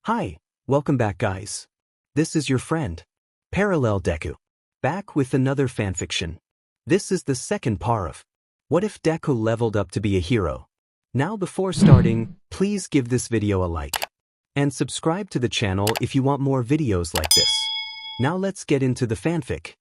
Hi, welcome back guys. This is your friend, Parallel Deku. Back with another fanfiction. This is the second part of What if Deku leveled up to be a hero? Now before starting, please give this video a like. And subscribe to the channel if you want more videos like this. Now let's get into the fanfic.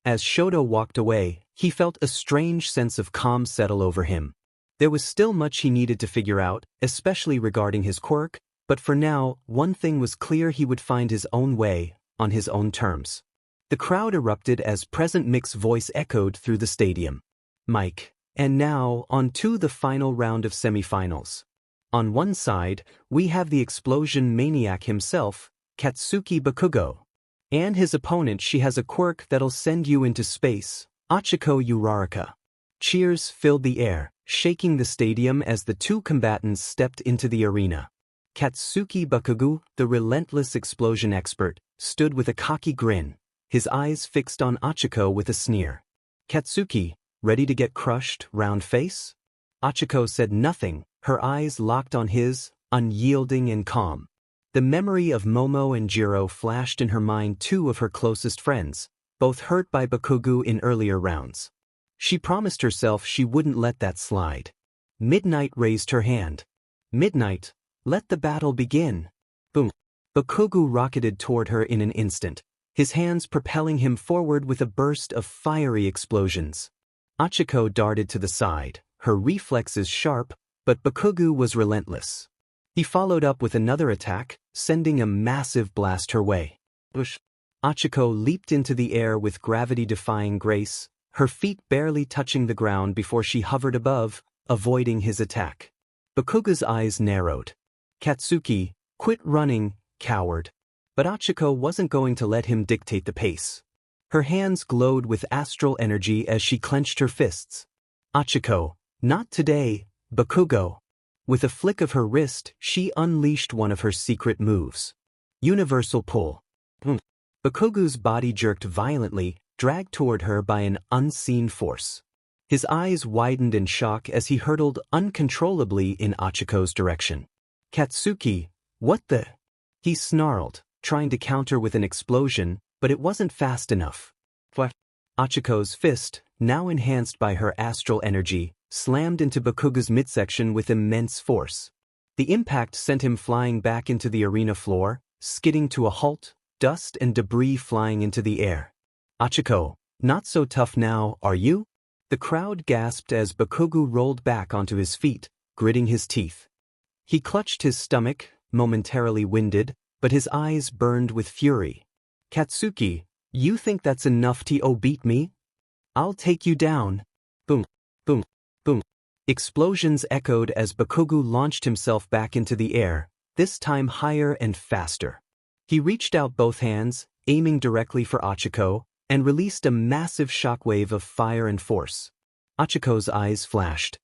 As Shoto walked away, he felt a strange sense of calm settle over him. There was still much he needed to figure out, especially regarding his quirk, but for now, one thing was clear: he would find his own way, on his own terms. The crowd erupted as Present Mic's voice echoed through the stadium. Mike. And now, on to the final round of semifinals. On one side, we have the explosion maniac himself, Katsuki Bakugo. And his opponent, she has a quirk that'll send you into space, Ochako Uraraka. Cheers filled the air, shaking the stadium as the two combatants stepped into the arena. Katsuki Bakugo, the relentless explosion expert, stood with a cocky grin, his eyes fixed on Ochako with a sneer. Katsuki, ready to get crushed, round face? Ochako said nothing, her eyes locked on his, unyielding and calm. The memory of Momo and Jiro flashed in her mind, two of her closest friends, both hurt by Bakugo in earlier rounds. She promised herself she wouldn't let that slide. Midnight raised her hand. Midnight, let the battle begin. Boom. Bakugo rocketed toward her in an instant, his hands propelling him forward with a burst of fiery explosions. Ochako darted to the side, her reflexes sharp, but Bakugo was relentless. He followed up with another attack, sending a massive blast her way. Bush. Ochako leaped into the air with gravity-defying grace, her feet barely touching the ground before she hovered above, avoiding his attack. Bakugo's eyes narrowed. Katsuki, quit running, coward. But Ochako wasn't going to let him dictate the pace. Her hands glowed with astral energy as she clenched her fists. Ochako, not today, Bakugo. With a flick of her wrist, she unleashed one of her secret moves. Universal pull. Bakugo's body jerked violently, dragged toward her by an unseen force. His eyes widened in shock as he hurtled uncontrollably in Ochako's direction. Katsuki, what the? He snarled, trying to counter with an explosion, but it wasn't fast enough. What? Ochako's fist, now enhanced by her astral energy, slammed into Bakugo's midsection with immense force. The impact sent him flying back into the arena floor, skidding to a halt, dust and debris flying into the air. Ochako, not so tough now, are you? The crowd gasped as Bakugo rolled back onto his feet, gritting his teeth. He clutched his stomach, momentarily winded, but his eyes burned with fury. Katsuki, you think that's enough to beat me? I'll take you down. Boom, boom, boom. Explosions echoed as Bakugo launched himself back into the air, this time higher and faster. He reached out both hands, aiming directly for Ochako, and released a massive shockwave of fire and force. Ochako's eyes flashed.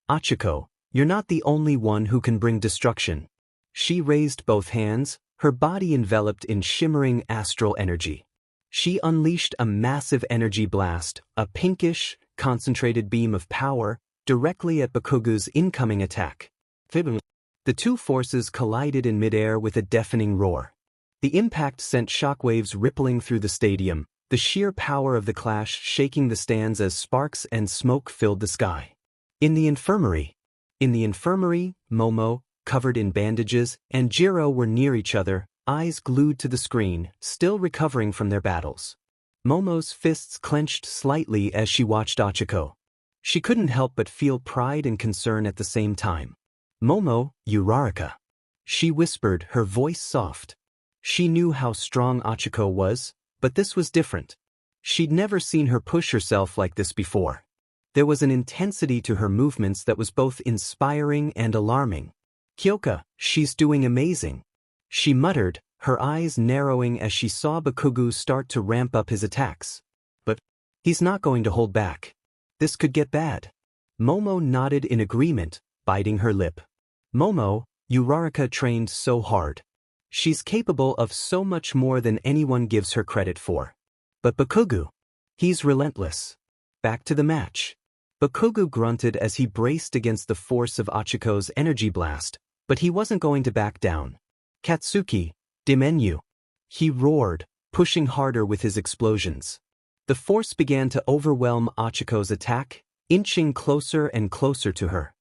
Ochako, you're not the only one who can bring destruction. She raised both hands, her body enveloped in shimmering astral energy. She unleashed a massive energy blast, a pinkish, concentrated beam of power, directly at Bakugo's incoming attack. The two forces collided in midair with a deafening roar. The impact sent shockwaves rippling through the stadium, the sheer power of the clash shaking the stands as sparks and smoke filled the sky. In the infirmary, Momo, covered in bandages, and Jiro were near each other, eyes glued to the screen, still recovering from their battles. Momo's fists clenched slightly as she watched Ochako. She couldn't help but feel pride and concern at the same time. Momo, Uraraka. She whispered, her voice soft. She knew how strong Ochako was, but this was different. She'd never seen her push herself like this before. There was an intensity to her movements that was both inspiring and alarming. Kyoka, she's doing amazing. She muttered, her eyes narrowing as she saw Bakugo start to ramp up his attacks. But he's not going to hold back. This could get bad. Momo nodded in agreement, biting her lip. Momo, Uraraka trained so hard. She's capable of so much more than anyone gives her credit for. But Bakugo, he's relentless. Back to the match. Bakugo grunted as he braced against the force of Ochako's energy blast, but he wasn't going to back down. Katsuki, dimenu. He roared, pushing harder with his explosions. The force began to overwhelm Achiko's attack, inching closer and closer to her.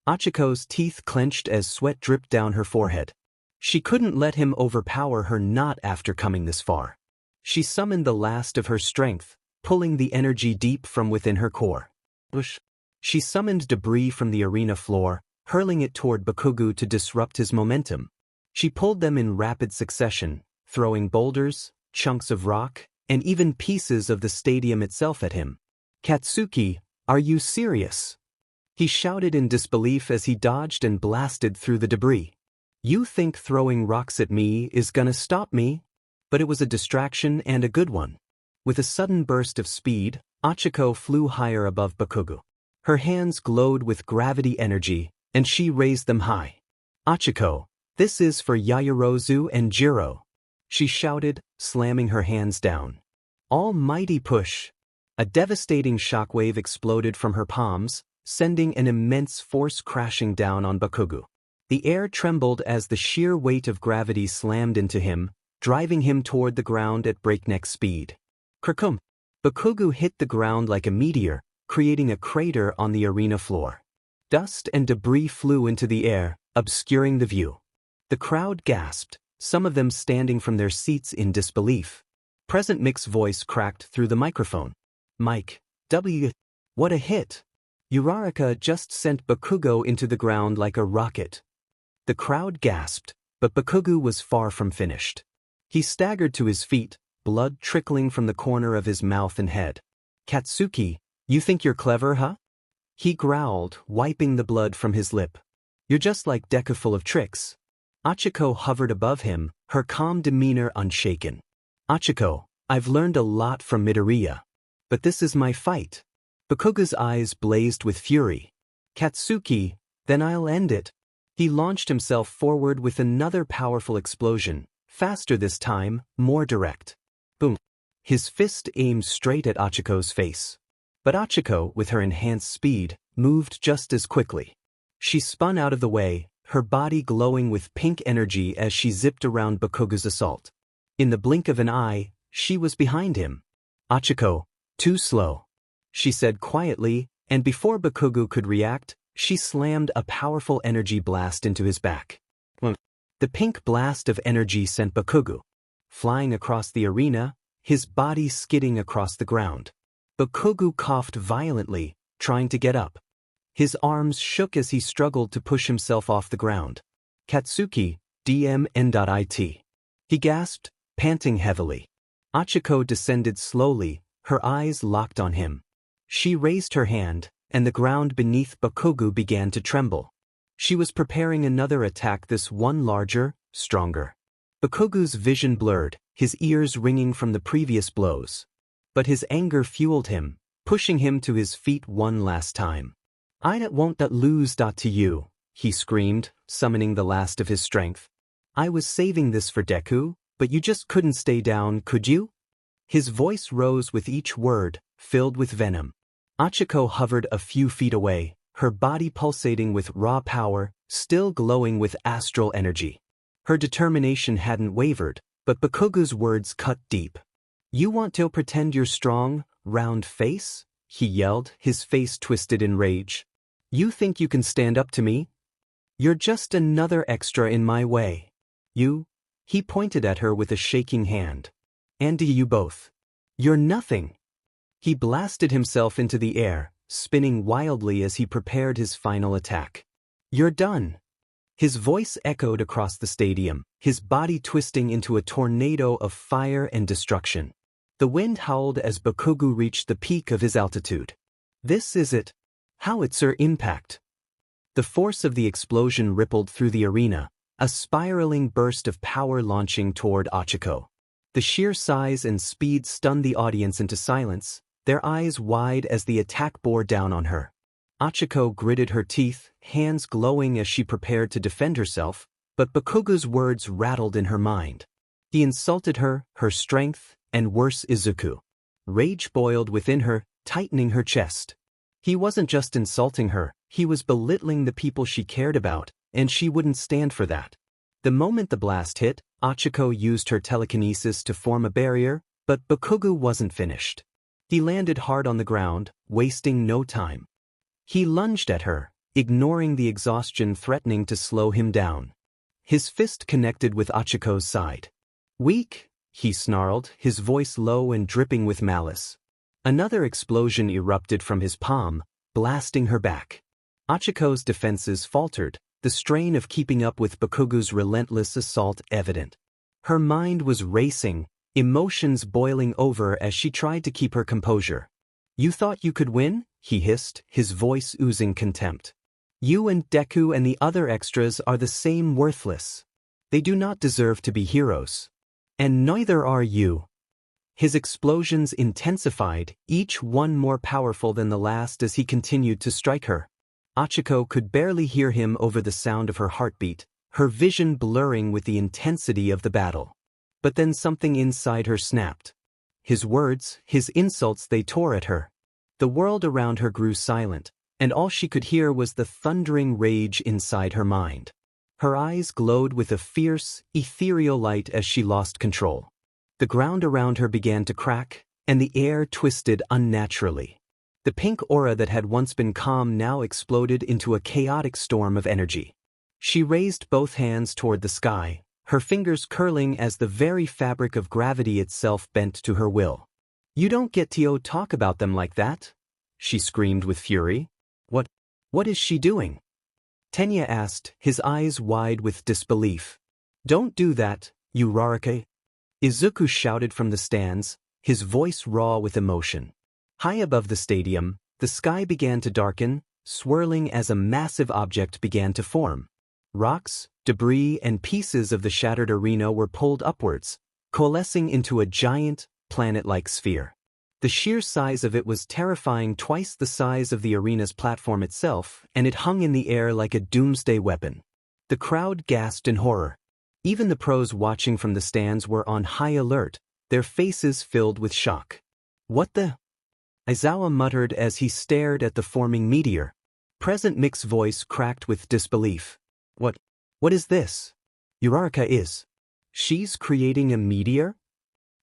Achiko's teeth clenched as sweat dripped down her forehead. She couldn't let him overpower her, not after coming this far. She summoned the last of her strength, pulling the energy deep from within her core. She summoned debris from the arena floor, hurling it toward Bakugo to disrupt his momentum. She pulled them in rapid succession, throwing boulders, chunks of rock, and even pieces of the stadium itself at him. Katsuki, are you serious? He shouted in disbelief as he dodged and blasted through the debris. You think throwing rocks at me is gonna stop me? But it was a distraction, and a good one. With a sudden burst of speed, Achiko flew higher above Bakugo. Her hands glowed with gravity energy, and she raised them high. Achiko, this is for Yaoyorozu and Jiro. She shouted, slamming her hands down. Almighty push! A devastating shockwave exploded from her palms, sending an immense force crashing down on Bakugo. The air trembled as the sheer weight of gravity slammed into him, driving him toward the ground at breakneck speed. Kerkum! Bakugo hit the ground like a meteor, creating a crater on the arena floor. Dust and debris flew into the air, obscuring the view. The crowd gasped, some of them standing from their seats in disbelief. Present Mick's voice cracked through the microphone. Mike, what a hit! Uraraka just sent Bakugo into the ground like a rocket. The crowd gasped, but Bakugo was far from finished. He staggered to his feet, blood trickling from the corner of his mouth and head. Katsuki, you think you're clever, huh? He growled, wiping the blood from his lip. You're just like Deku, full of tricks. Achiko hovered above him, her calm demeanor unshaken. Achiko, I've learned a lot from Midoriya. But this is my fight. Bakugo's eyes blazed with fury. Katsuki, then I'll end it. He launched himself forward with another powerful explosion, faster this time, more direct. Boom. His fist aimed straight at Achiko's face. But Achiko, with her enhanced speed, moved just as quickly. She spun out of the way, her body glowing with pink energy as she zipped around Bakugo's assault. In the blink of an eye, she was behind him. Achiko, too slow, she said quietly, and before Bakugo could react, she slammed a powerful energy blast into his back. The pink blast of energy sent Bakugo flying across the arena, his body skidding across the ground. Bakugo coughed violently, trying to get up. His arms shook as he struggled to push himself off the ground. Katsuki, DMN.IT. He gasped, panting heavily. Achiko descended slowly, her eyes locked on him. She raised her hand, and the ground beneath Bakugo began to tremble. She was preparing another attack, this one larger, stronger. Bakugo's vision blurred, his ears ringing from the previous blows. But his anger fueled him, pushing him to his feet one last time. I won't lose to you, he screamed, summoning the last of his strength. I was saving this for Deku, but you just couldn't stay down, could you? His voice rose with each word, filled with venom. Achiko hovered a few feet away, her body pulsating with raw power, still glowing with astral energy. Her determination hadn't wavered, but Bakugo's words cut deep. You want to pretend you're strong, round face? He yelled, his face twisted in rage. You think you can stand up to me? You're just another extra in my way. You? He pointed at her with a shaking hand. And to you both. You're nothing. He blasted himself into the air, spinning wildly as he prepared his final attack. You're done. His voice echoed across the stadium, his body twisting into a tornado of fire and destruction. The wind howled as Bakugo reached the peak of his altitude. This is it. Howitzer impact. The force of the explosion rippled through the arena, a spiraling burst of power launching toward Achiko. The sheer size and speed stunned the audience into silence, their eyes wide as the attack bore down on her. Achiko gritted her teeth, hands glowing as she prepared to defend herself, but Bakugo's words rattled in her mind. He insulted her, her strength, and worse, Izuku. Rage boiled within her, tightening her chest. He wasn't just insulting her, he was belittling the people she cared about, and she wouldn't stand for that. The moment the blast hit, Achiko used her telekinesis to form a barrier, but Bakugo wasn't finished. He landed hard on the ground, wasting no time. He lunged at her, ignoring the exhaustion threatening to slow him down. His fist connected with Achiko's side. "Weak," he snarled, his voice low and dripping with malice. Another explosion erupted from his palm, blasting her back. Achiko's defenses faltered, the strain of keeping up with Bakugo's relentless assault evident. Her mind was racing, emotions boiling over as she tried to keep her composure. "You thought you could win?" he hissed, his voice oozing contempt. "You and Deku and the other extras are the same worthless. They do not deserve to be heroes. And neither are you." His explosions intensified, each one more powerful than the last as he continued to strike her. Achiko could barely hear him over the sound of her heartbeat, her vision blurring with the intensity of the battle. But then something inside her snapped. His words, his insults, they tore at her. The world around her grew silent, and all she could hear was the thundering rage inside her mind. Her eyes glowed with a fierce, ethereal light as she lost control. The ground around her began to crack, and the air twisted unnaturally. The pink aura that had once been calm now exploded into a chaotic storm of energy. She raised both hands toward the sky, her fingers curling as the very fabric of gravity itself bent to her will. "You don't get to talk about them like that," she screamed with fury. What is she doing?" Tenya asked, his eyes wide with disbelief. "Don't do that, Uraraka," Izuku shouted from the stands, his voice raw with emotion. High above the stadium, the sky began to darken, swirling as a massive object began to form. Rocks, debris, and pieces of the shattered arena were pulled upwards, coalescing into a giant, planet-like sphere. The sheer size of it was terrifying, twice the size of the arena's platform itself, and it hung in the air like a doomsday weapon. The crowd gasped in horror. Even the pros watching from the stands were on high alert, their faces filled with shock. "What the?" Aizawa muttered as he stared at the forming meteor. Present Mick's voice cracked with disbelief. What is this?" "Uraraka is. She's creating a meteor?"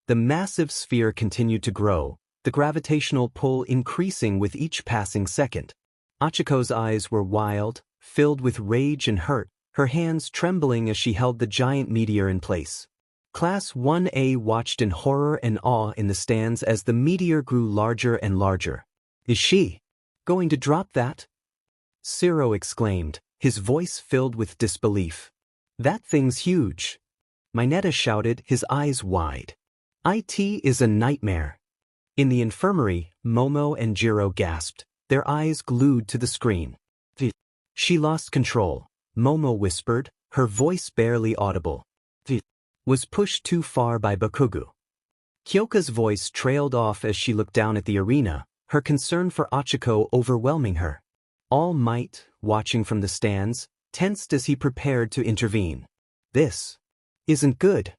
The massive sphere continued to grow, the gravitational pull increasing with each passing second. Achiko's eyes were wild, filled with rage and hurt, her hands trembling as she held the giant meteor in place. Class 1A watched in horror and awe in the stands as the meteor grew larger and larger. "Is she going to drop that?" Zero exclaimed, his voice filled with disbelief. "That thing's huge." Mineta shouted, his eyes wide. "It is a nightmare." In the infirmary, Momo and Jiro gasped, their eyes glued to the screen. "She lost control," Momo whispered, her voice barely audible. "Was pushed too far by Bakugo." Kyoka's voice trailed off as she looked down at the arena, her concern for Achiko overwhelming her. All Might, watching from the stands, tensed as he prepared to intervene. "This isn't good."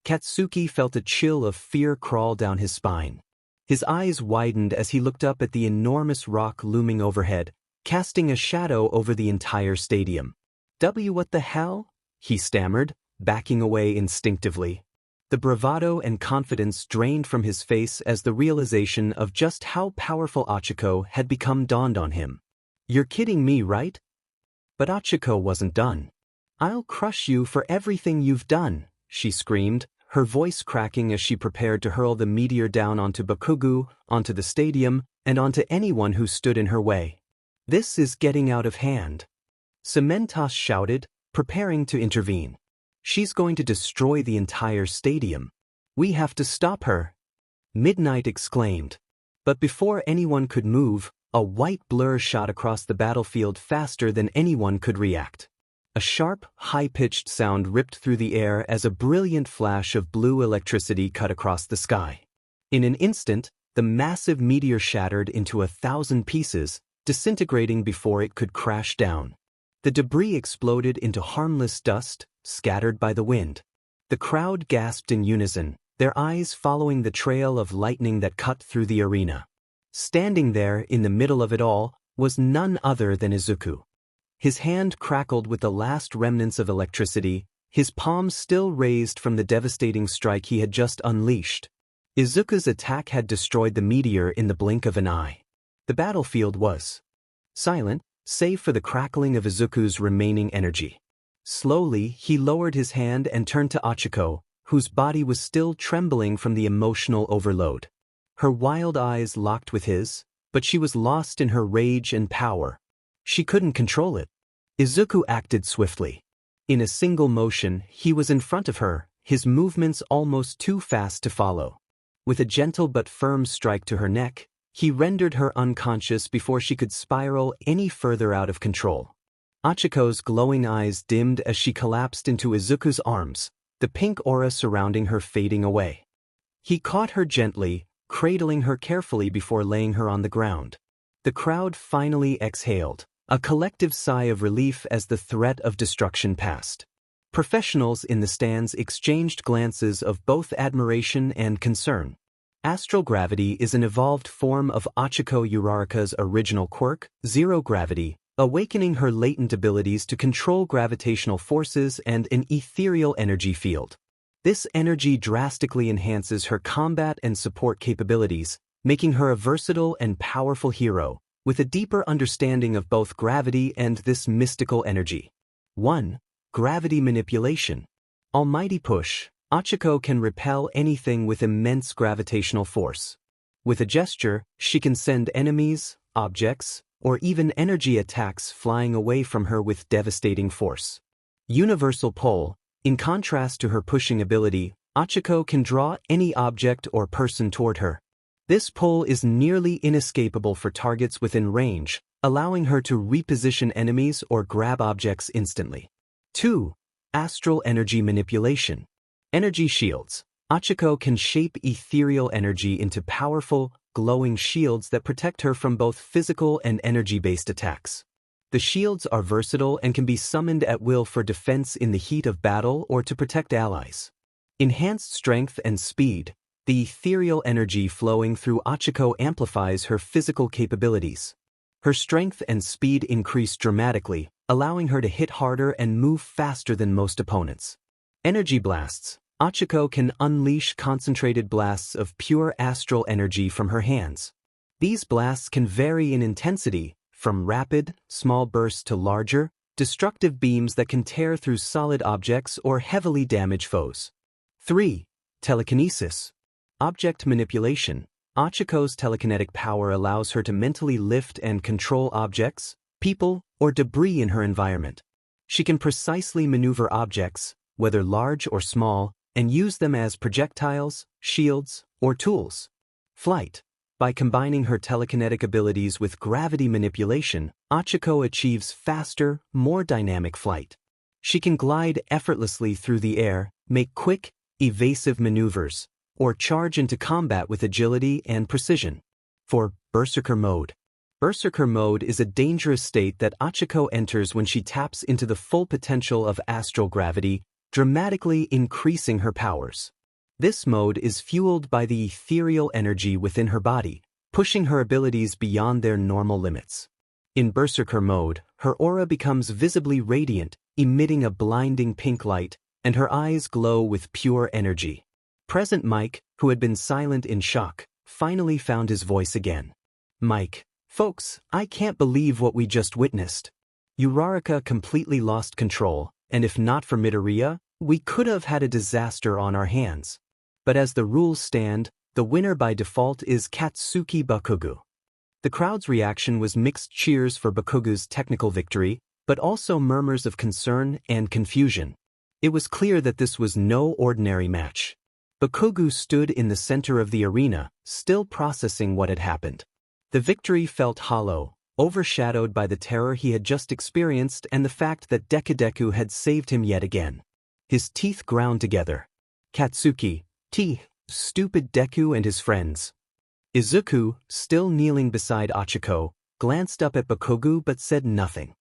Katsuki felt a chill of fear crawl down his spine. His eyes widened as he looked up at the enormous rock looming overhead, casting a shadow over the entire stadium. What the hell?" he stammered, backing away instinctively. The bravado and confidence drained from his face as the realization of just how powerful Achiko had become dawned on him. "You're kidding me, right?" But Achiko wasn't done. "I'll crush you for everything you've done," she screamed, her voice cracking as she prepared to hurl the meteor down onto Bakugo, onto the stadium, and onto anyone who stood in her way. "This is getting out of hand," Cementos shouted, preparing to intervene. "She's going to destroy the entire stadium. We have to stop her," Midnight exclaimed. But before anyone could move, a white blur shot across the battlefield faster than anyone could react. A sharp, high-pitched sound ripped through the air as a brilliant flash of blue electricity cut across the sky. In an instant, the massive meteor shattered into 1,000 pieces, disintegrating before it could crash down. The debris exploded into harmless dust, scattered by the wind. The crowd gasped in unison, their eyes following the trail of lightning that cut through the arena. Standing there, in the middle of it all, was none other than Izuku. His hand crackled with the last remnants of electricity, his palms still raised from the devastating strike he had just unleashed. Izuku's attack had destroyed the meteor in the blink of an eye. The battlefield was silent, save for the crackling of Izuku's remaining energy. Slowly, he lowered his hand and turned to Achiko, whose body was still trembling from the emotional overload. Her wild eyes locked with his, but she was lost in her rage and power. She couldn't control it. Izuku acted swiftly. In a single motion, he was in front of her, his movements almost too fast to follow. With a gentle but firm strike to her neck, he rendered her unconscious before she could spiral any further out of control. Achiko's glowing eyes dimmed as she collapsed into Izuku's arms, the pink aura surrounding her fading away. He caught her gently, cradling her carefully before laying her on the ground. The crowd finally exhaled, a collective sigh of relief as the threat of destruction passed. Professionals in the stands exchanged glances of both admiration and concern. Astral gravity is an evolved form of Achiko Uraraka's original quirk, zero gravity, awakening her latent abilities to control gravitational forces and an ethereal energy field. This energy drastically enhances her combat and support capabilities, making her a versatile and powerful hero, with a deeper understanding of both gravity and this mystical energy. 1. Gravity manipulation. Almighty push. Achiko can repel anything with immense gravitational force. With a gesture, she can send enemies, objects, or even energy attacks flying away from her with devastating force. Universal pull. In contrast to her pushing ability, Achiko can draw any object or person toward her. This pull is nearly inescapable for targets within range, allowing her to reposition enemies or grab objects instantly. 2. Astral energy manipulation. Energy shields. Achiko can shape ethereal energy into powerful, glowing shields that protect her from both physical and energy-based attacks. The shields are versatile and can be summoned at will for defense in the heat of battle or to protect allies. Enhanced strength and speed. The ethereal energy flowing through Achiko amplifies her physical capabilities. Her strength and speed increase dramatically, allowing her to hit harder and move faster than most opponents. Energy blasts. Achiko can unleash concentrated blasts of pure astral energy from her hands. These blasts can vary in intensity, from rapid, small bursts to larger, destructive beams that can tear through solid objects or heavily damage foes. 3. Telekinesis. Object manipulation. Achiko's telekinetic power allows her to mentally lift and control objects, people, or debris in her environment. She can precisely maneuver objects, whether large or small, and use them as projectiles, shields, or tools. Flight. By combining her telekinetic abilities with gravity manipulation, Achiko achieves faster, more dynamic flight. She can glide effortlessly through the air, make quick, evasive maneuvers, or charge into combat with agility and precision. 4. Berserker mode. Berserker mode is a dangerous state that Achiko enters when she taps into the full potential of astral gravity, dramatically increasing her powers. This mode is fueled by the ethereal energy within her body, pushing her abilities beyond their normal limits. In Berserker mode, her aura becomes visibly radiant, emitting a blinding pink light, and her eyes glow with pure energy. Present Mike, who had been silent in shock, finally found his voice again. Mike, folks, I can't believe what we just witnessed. Uraraka completely lost control, and if not for Midoriya, we could have had a disaster on our hands. But as the rules stand, the winner by default is Katsuki Bakugo. The crowd's reaction was mixed cheers for Bakugo's technical victory, but also murmurs of concern and confusion. It was clear that this was no ordinary match. Bakugo stood in the center of the arena, still processing what had happened. The victory felt hollow, overshadowed by the terror he had just experienced and the fact that Deku had saved him yet again. His teeth ground together. Katsuki, stupid Deku and his friends. Izuku, still kneeling beside Achiko, glanced up at Bakugo but said nothing.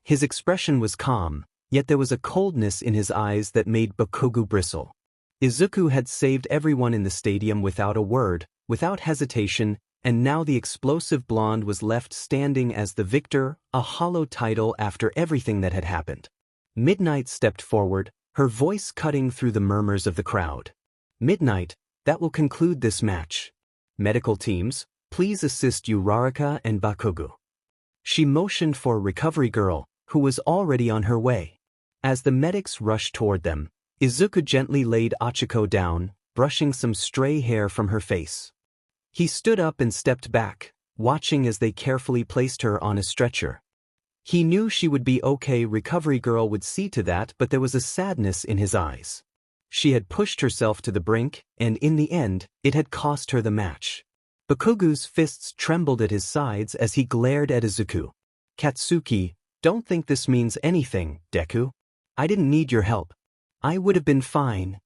His expression was calm, yet there was a coldness in his eyes that made Bakugo bristle. Izuku had saved everyone in the stadium without a word, without hesitation, and now the explosive blonde was left standing as the victor, a hollow title after everything that had happened. Midnight stepped forward, her voice cutting through the murmurs of the crowd. Midnight, that will conclude this match. Medical teams, please assist Uraraka and Bakugo. She motioned for Recovery Girl, who was already on her way. As the medics rushed toward them, Izuku gently laid Achiko down, brushing some stray hair from her face. He stood up and stepped back, watching as they carefully placed her on a stretcher. He knew she would be okay. Recovery Girl would see to that, but there was a sadness in his eyes. She had pushed herself to the brink, and in the end, it had cost her the match. Bakugo's fists trembled at his sides as he glared at Izuku. Katsuki, don't think this means anything, Deku. I didn't need your help. I would have been fine.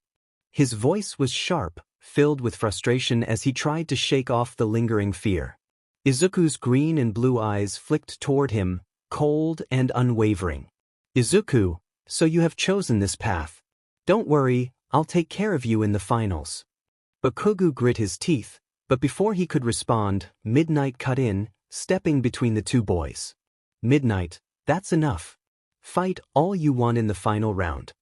His voice was sharp, filled with frustration as he tried to shake off the lingering fear. Izuku's green and blue eyes flicked toward him, cold and unwavering. Izuku, so you have chosen this path. Don't worry, I'll take care of you in the finals. Bakugo grit his teeth, but before he could respond, Midnight cut in, stepping between the two boys. Midnight, that's enough. Fight all you want in the final round.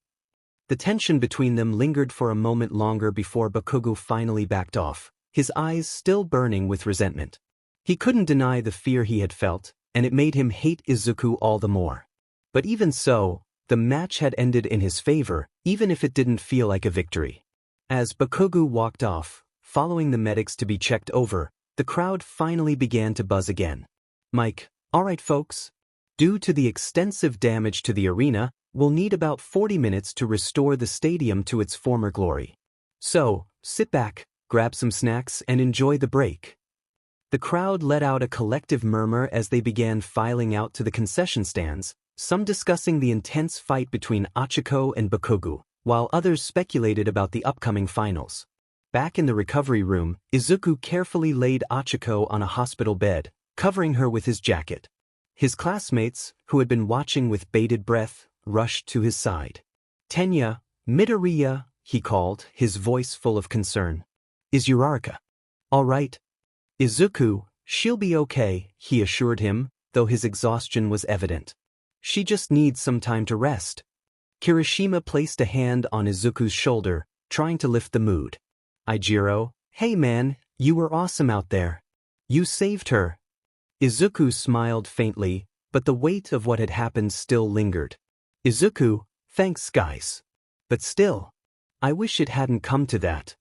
The tension between them lingered for a moment longer before Bakugo finally backed off, his eyes still burning with resentment. He couldn't deny the fear he had felt, and it made him hate Izuku all the more. But even so, the match had ended in his favor, even if it didn't feel like a victory. As Bakugo walked off, following the medics to be checked over, the crowd finally began to buzz again. Mike, alright folks. Due to the extensive damage to the arena, we'll need about 40 minutes to restore the stadium to its former glory. So, sit back, grab some snacks and enjoy the break. The crowd let out a collective murmur as they began filing out to the concession stands, some discussing the intense fight between Achiko and Bakugo, while others speculated about the upcoming finals. Back in the recovery room, Izuku carefully laid Achiko on a hospital bed, covering her with his jacket. His classmates, who had been watching with bated breath, rushed to his side. Tenya, Midoriya, he called, his voice full of concern. Is Uraraka all right? Izuku, she'll be okay, he assured him, though his exhaustion was evident. She just needs some time to rest. Kirishima placed a hand on Izuku's shoulder, trying to lift the mood. Ijiro, hey man, you were awesome out there. You saved her. Izuku smiled faintly, but the weight of what had happened still lingered. Izuku, thanks guys. But still, I wish it hadn't come to that.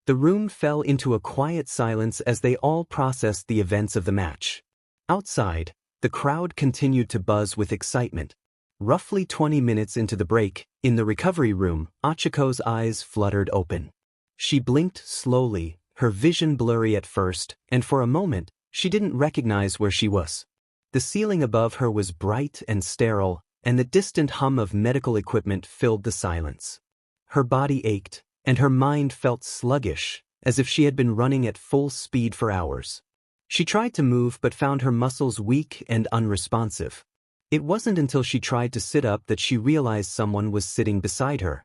The room fell into a quiet silence as they all processed the events of the match. Outside, the crowd continued to buzz with excitement. Roughly 20 minutes into the break, in the recovery room, Achiko's eyes fluttered open. She blinked slowly, her vision blurry at first, and for a moment, she didn't recognize where she was. The ceiling above her was bright and sterile, and the distant hum of medical equipment filled the silence. Her body ached, and her mind felt sluggish, as if she had been running at full speed for hours. She tried to move but found her muscles weak and unresponsive. It wasn't until she tried to sit up that she realized someone was sitting beside her.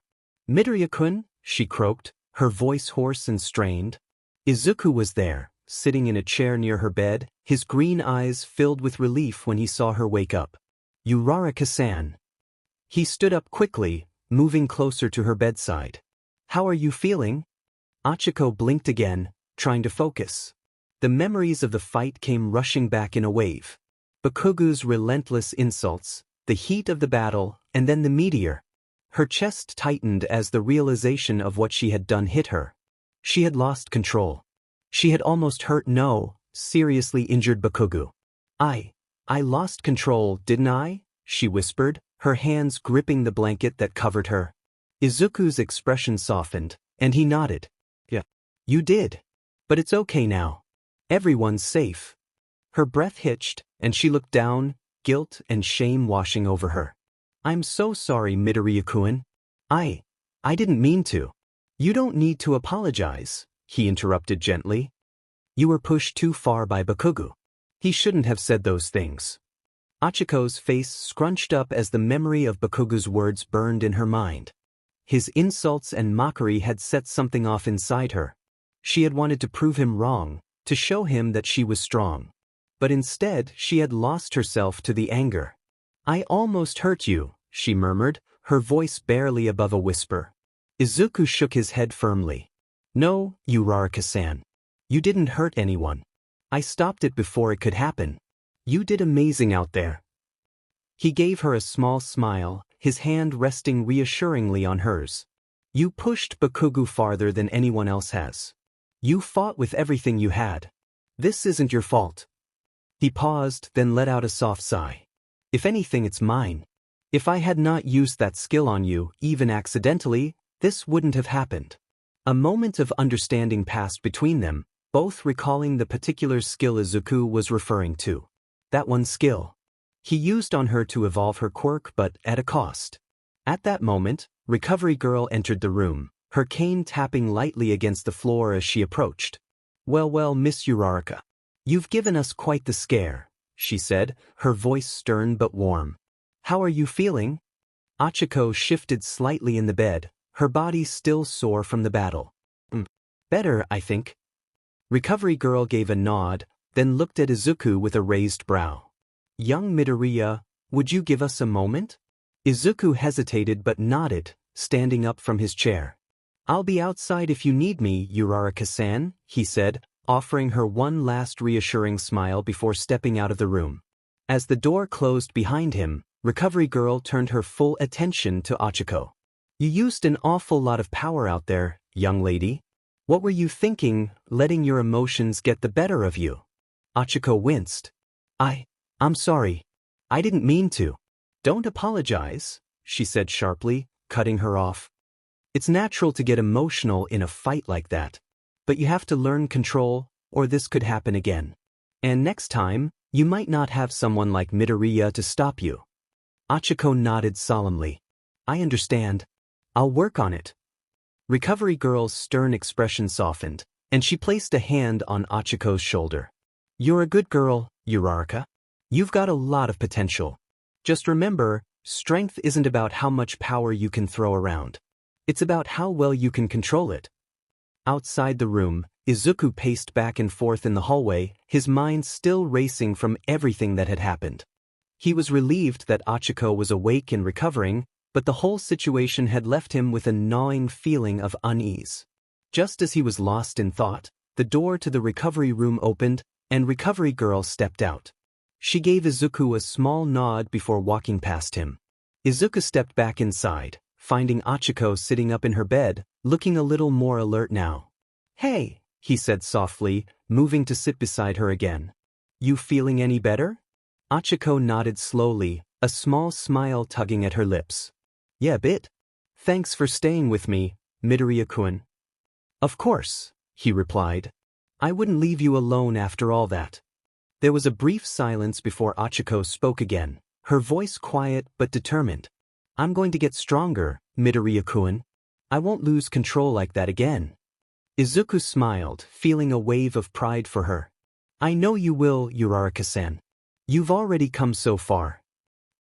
Midoriya-kun, she croaked, her voice hoarse and strained. Izuku was there, sitting in a chair near her bed, his green eyes filled with relief when he saw her wake up. Uraraka-san. He stood up quickly, moving closer to her bedside. How are you feeling? Achiko blinked again, trying to focus. The memories of the fight came rushing back in a wave. Bakugo's relentless insults, the heat of the battle, and then the meteor. Her chest tightened as the realization of what she had done hit her. She had lost control. She had almost seriously injured Bakugo. I lost control, didn't I? She whispered, her hands gripping the blanket that covered her. Izuku's expression softened, and he nodded. Yeah. You did. But it's okay now. Everyone's safe. Her breath hitched, and she looked down, guilt and shame washing over her. I'm so sorry, Midoriya-kun. I didn't mean to. You don't need to apologize, he interrupted gently. You were pushed too far by Bakugo. He shouldn't have said those things. Achiko's face scrunched up as the memory of Bakugo's words burned in her mind. His insults and mockery had set something off inside her. She had wanted to prove him wrong, to show him that she was strong. But instead, she had lost herself to the anger. I almost hurt you, she murmured, her voice barely above a whisper. Izuku shook his head firmly. No, Uraraka-san. You didn't hurt anyone. I stopped it before it could happen. You did amazing out there. He gave her a small smile, his hand resting reassuringly on hers. You pushed Bakugo farther than anyone else has. You fought with everything you had. This isn't your fault. He paused, then let out a soft sigh. If anything, it's mine. If I had not used that skill on you, even accidentally, this wouldn't have happened. A moment of understanding passed between them, both recalling the particular skill Izuku was referring to. That one skill. He used on her to evolve her quirk, but at a cost. At that moment, Recovery Girl entered the room, her cane tapping lightly against the floor as she approached. Well, Miss Uraraka. You've given us quite the scare, she said, her voice stern but warm. How are you feeling? Achiko shifted slightly in the bed, her body still sore from the battle. Better, I think. Recovery Girl gave a nod, then looked at Izuku with a raised brow. Young Midoriya, would you give us a moment? Izuku hesitated but nodded, standing up from his chair. I'll be outside if you need me, Uraraka-san, he said, offering her one last reassuring smile before stepping out of the room. As the door closed behind him, Recovery Girl turned her full attention to Achiko. You used an awful lot of power out there, young lady. What were you thinking, letting your emotions get the better of you? Achiko winced. I'm sorry. I didn't mean to. Don't apologize, she said sharply, cutting her off. It's natural to get emotional in a fight like that. But you have to learn control, or this could happen again. And next time, you might not have someone like Midoriya to stop you. Achiko nodded solemnly. I understand. I'll work on it. Recovery Girl's stern expression softened, and she placed a hand on Achiko's shoulder. You're a good girl, Uraraka. You've got a lot of potential. Just remember, strength isn't about how much power you can throw around. It's about how well you can control it. Outside the room, Izuku paced back and forth in the hallway, his mind still racing from everything that had happened. He was relieved that Achiko was awake and recovering, but the whole situation had left him with a gnawing feeling of unease. Just as he was lost in thought, the door to the recovery room opened, and Recovery Girl stepped out. She gave Izuku a small nod before walking past him. Izuku stepped back inside, finding Achiko sitting up in her bed, looking a little more alert now. Hey, he said softly, moving to sit beside her again. You feeling any better? Achiko nodded slowly, a small smile tugging at her lips. Yeah, a bit. Thanks for staying with me, Midoriya-kun. Of course, he replied. I wouldn't leave you alone after all that. There was a brief silence before Achiko spoke again, her voice quiet but determined. I'm going to get stronger, Midoriya-kun. I won't lose control like that again. Izuku smiled, feeling a wave of pride for her. I know you will, Uraraka-san. You've already come so far.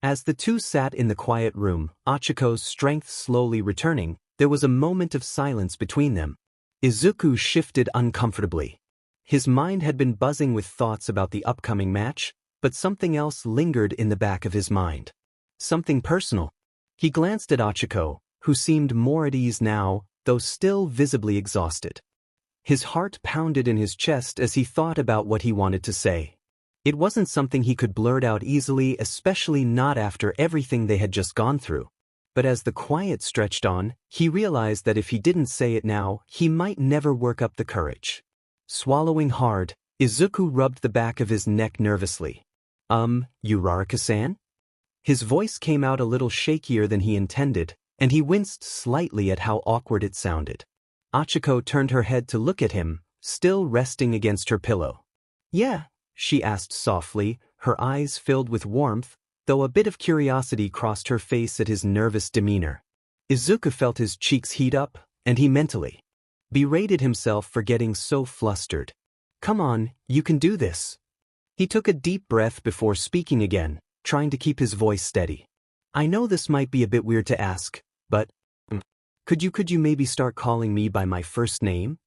As the two sat in the quiet room, Achiko's strength slowly returning, there was a moment of silence between them. Izuku shifted uncomfortably. His mind had been buzzing with thoughts about the upcoming match, but something else lingered in the back of his mind. Something personal. He glanced at Achiko, who seemed more at ease now, though still visibly exhausted. His heart pounded in his chest as he thought about what he wanted to say. It wasn't something he could blurt out easily, especially not after everything they had just gone through. But as the quiet stretched on, he realized that if he didn't say it now, he might never work up the courage. Swallowing hard, Izuku rubbed the back of his neck nervously. Uraraka-san? His voice came out a little shakier than he intended, and he winced slightly at how awkward it sounded. Achiko turned her head to look at him, still resting against her pillow. Yeah, she asked softly, her eyes filled with warmth, though a bit of curiosity crossed her face at his nervous demeanor. Izuku felt his cheeks heat up, and he mentally berated himself for getting so flustered. Come on, you can do this. He took a deep breath before speaking again, trying to keep his voice steady. I know this might be a bit weird to ask, but could you maybe start calling me by my first name?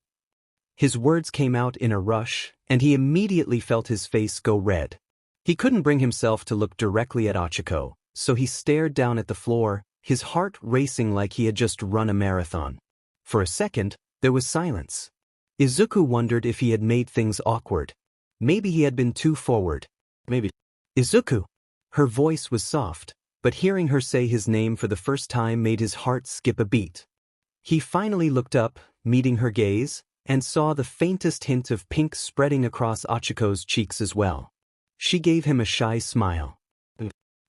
His words came out in a rush, and he immediately felt his face go red. He couldn't bring himself to look directly at Achiko, so he stared down at the floor, his heart racing like he had just run a marathon. For a second, there was silence. Izuku wondered if he had made things awkward. Maybe he had been too forward. Maybe. Izuku! Her voice was soft, but hearing her say his name for the first time made his heart skip a beat. He finally looked up, meeting her gaze, and saw the faintest hint of pink spreading across Achiko's cheeks as well. She gave him a shy smile.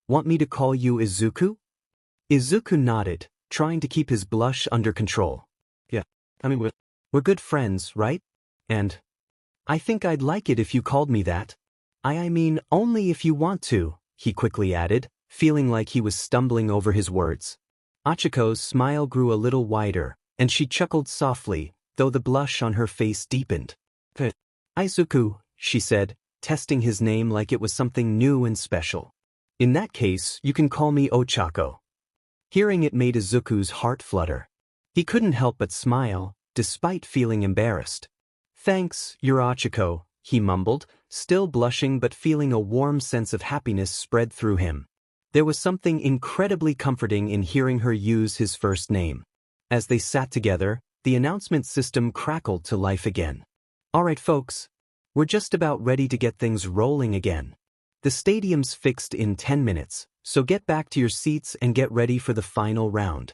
"Want me to call you Izuku?" Izuku nodded, trying to keep his blush under control. "Yeah, we're good friends, right? And I think I'd like it if you called me that. I mean, only if you want to," he quickly added, feeling like he was stumbling over his words. Achiko's smile grew a little wider, and she chuckled softly, though the blush on her face deepened. "Izuku," she said, testing his name like it was something new and special. "In that case, you can call me Ochako." Hearing it made Izuku's heart flutter. He couldn't help but smile, despite feeling embarrassed. "Thanks, you're Ochako," he mumbled, still blushing but feeling a warm sense of happiness spread through him. There was something incredibly comforting in hearing her use his first name. As they sat together, the announcement system crackled to life again. "All right, folks. We're just about ready to get things rolling again. The stadium's fixed in 10 minutes, so get back to your seats and get ready for the final round."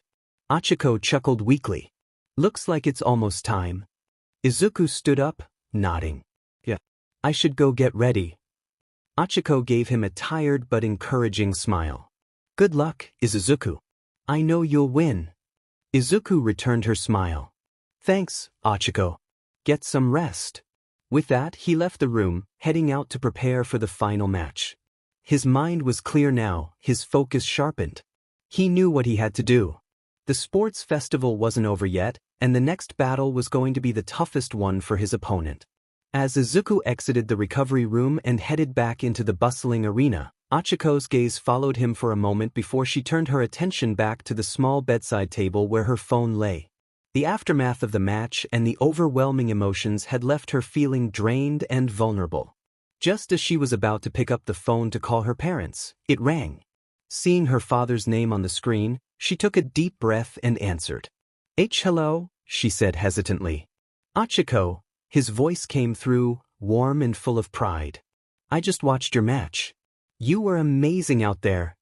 Achiko chuckled weakly. "Looks like it's almost time." Izuku stood up, nodding. "Yeah, I should go get ready." Achiko gave him a tired but encouraging smile. "Good luck, Izuku. I know you'll win." Izuku returned her smile. "Thanks, Achiko. Get some rest." With that, he left the room, heading out to prepare for the final match. His mind was clear now, his focus sharpened. He knew what he had to do. The sports festival wasn't over yet, and the next battle was going to be the toughest one for his opponent. As Izuku exited the recovery room and headed back into the bustling arena, Achiko's gaze followed him for a moment before she turned her attention back to the small bedside table where her phone lay. The aftermath of the match and the overwhelming emotions had left her feeling drained and vulnerable. Just as she was about to pick up the phone to call her parents, it rang. Seeing her father's name on the screen, she took a deep breath and answered. "Hello," she said hesitantly. "Achiko," his voice came through, warm and full of pride. "I just watched your match. You were amazing out there."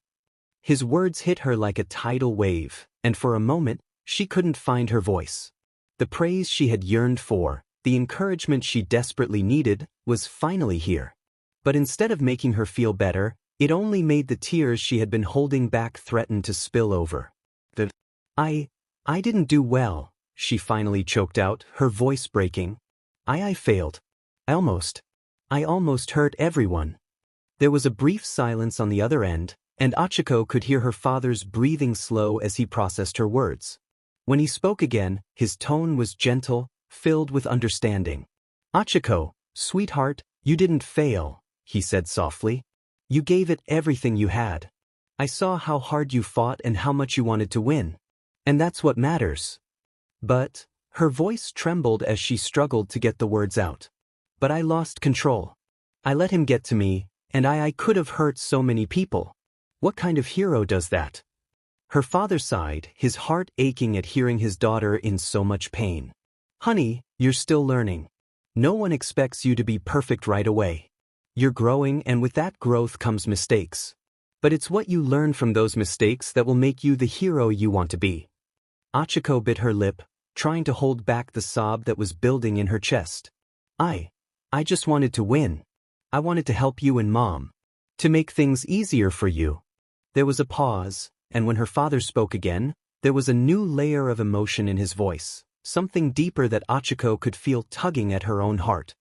His words hit her like a tidal wave, and for a moment, she couldn't find her voice. The praise she had yearned for, the encouragement she desperately needed, was finally here. But instead of making her feel better, it only made the tears she had been holding back threaten to spill over. I didn't do well," she finally choked out, her voice breaking. I failed. I almost hurt everyone." There was a brief silence on the other end, and Achiko could hear her father's breathing slow as he processed her words. When he spoke again, his tone was gentle, filled with understanding. "Achiko, sweetheart, you didn't fail," he said softly. "You gave it everything you had. I saw how hard you fought and how much you wanted to win. And that's what matters." But her voice trembled as she struggled to get the words out. "But I lost control. I let him get to me, and I could have hurt so many people. What kind of hero does that?" Her father sighed, his heart aching at hearing his daughter in so much pain. "Honey, you're still learning. No one expects you to be perfect right away. You're growing, and with that growth comes mistakes. But it's what you learn from those mistakes that will make you the hero you want to be." Achiko bit her lip, trying to hold back the sob that was building in her chest. I just wanted to win. I wanted to help you and Mom. To make things easier for you." There was a pause, and when her father spoke again, there was a new layer of emotion in his voice, something deeper that Achiko could feel tugging at her own heart.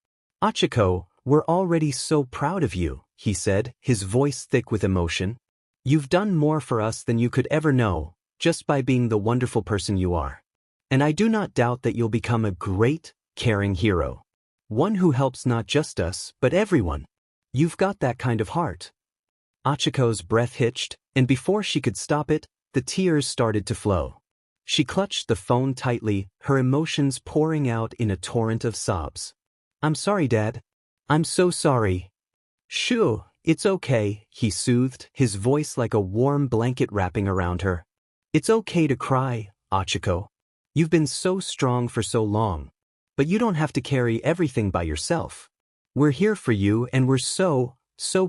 "Achiko, we're already so proud of you," he said, his voice thick with emotion. "You've done more for us than you could ever know, just by being the wonderful person you are. And I do not doubt that you'll become a great, caring hero. One who helps not just us, but everyone. You've got that kind of heart." Achiko's breath hitched, and before she could stop it, the tears started to flow. She clutched the phone tightly, her emotions pouring out in a torrent of sobs. "I'm sorry, Dad. I'm so sorry." "Shoo, it's okay," he soothed, his voice like a warm blanket wrapping around her. It's okay to cry, Achiko. You've been so strong for so long. But you don't have to carry everything by yourself. We're here for you and we're so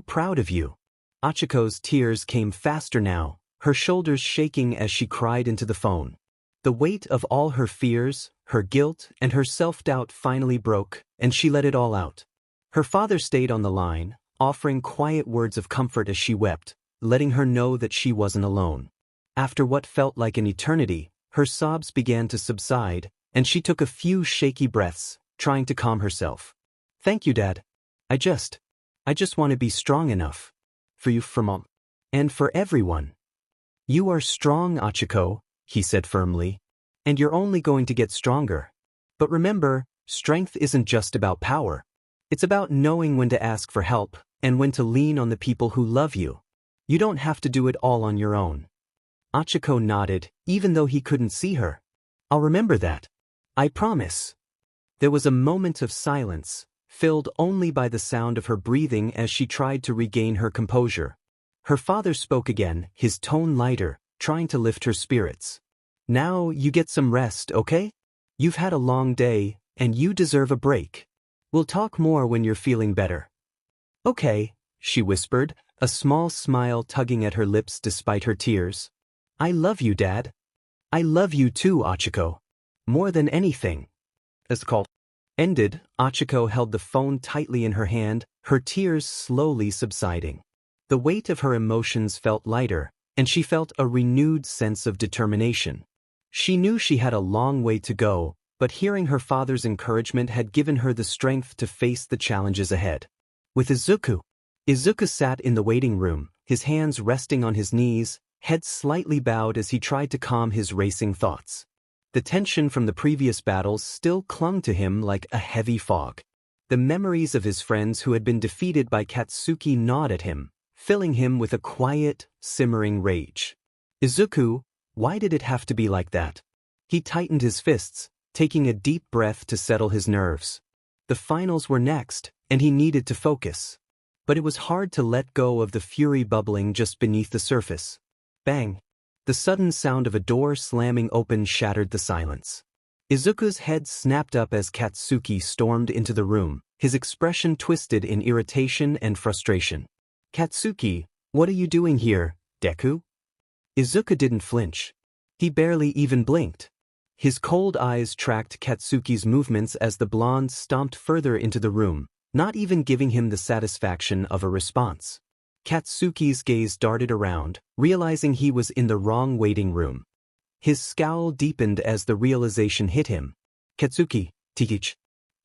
proud of you. Achiko's tears came faster now, her shoulders shaking as she cried into the phone. The weight of all her fears, her guilt, and her self-doubt finally broke, and she let it all out. Her father stayed on the line, offering quiet words of comfort as she wept, letting her know that she wasn't alone. After what felt like an eternity, her sobs began to subside, and she took a few shaky breaths, trying to calm herself. Thank you, Dad. I just want to be strong enough. For you, for Mom. And for everyone. You are strong, Achiko, he said firmly. And you're only going to get stronger. But remember, strength isn't just about power. It's about knowing when to ask for help, and when to lean on the people who love you. You don't have to do it all on your own. Achiko nodded, even though he couldn't see her. I'll remember that. I promise. There was a moment of silence, filled only by the sound of her breathing as she tried to regain her composure. Her father spoke again, his tone lighter, trying to lift her spirits. Now you get some rest, okay? You've had a long day, and you deserve a break. We'll talk more when you're feeling better. Okay, she whispered, a small smile tugging at her lips despite her tears. I love you, Dad. I love you too, Achiko. More than anything. As the call ended, Achiko held the phone tightly in her hand, her tears slowly subsiding. The weight of her emotions felt lighter, and she felt a renewed sense of determination. She knew she had a long way to go, but hearing her father's encouragement had given her the strength to face the challenges ahead. With Izuku sat in the waiting room, his hands resting on his knees, head slightly bowed as he tried to calm his racing thoughts. The tension from the previous battles still clung to him like a heavy fog. The memories of his friends who had been defeated by Katsuki gnawed at him, filling him with a quiet, simmering rage. Izuku, why did it have to be like that? He tightened his fists, taking a deep breath to settle his nerves. The finals were next, and he needed to focus. But it was hard to let go of the fury bubbling just beneath the surface. Bang! The sudden sound of a door slamming open shattered the silence. Izuku's head snapped up as Katsuki stormed into the room, his expression twisted in irritation and frustration. Katsuki, what are you doing here, Deku? Izuku didn't flinch. He barely even blinked. His cold eyes tracked Katsuki's movements as the blonde stomped further into the room, not even giving him the satisfaction of a response. Katsuki's gaze darted around, realizing he was in the wrong waiting room. His scowl deepened as the realization hit him. Katsuki, Tikich.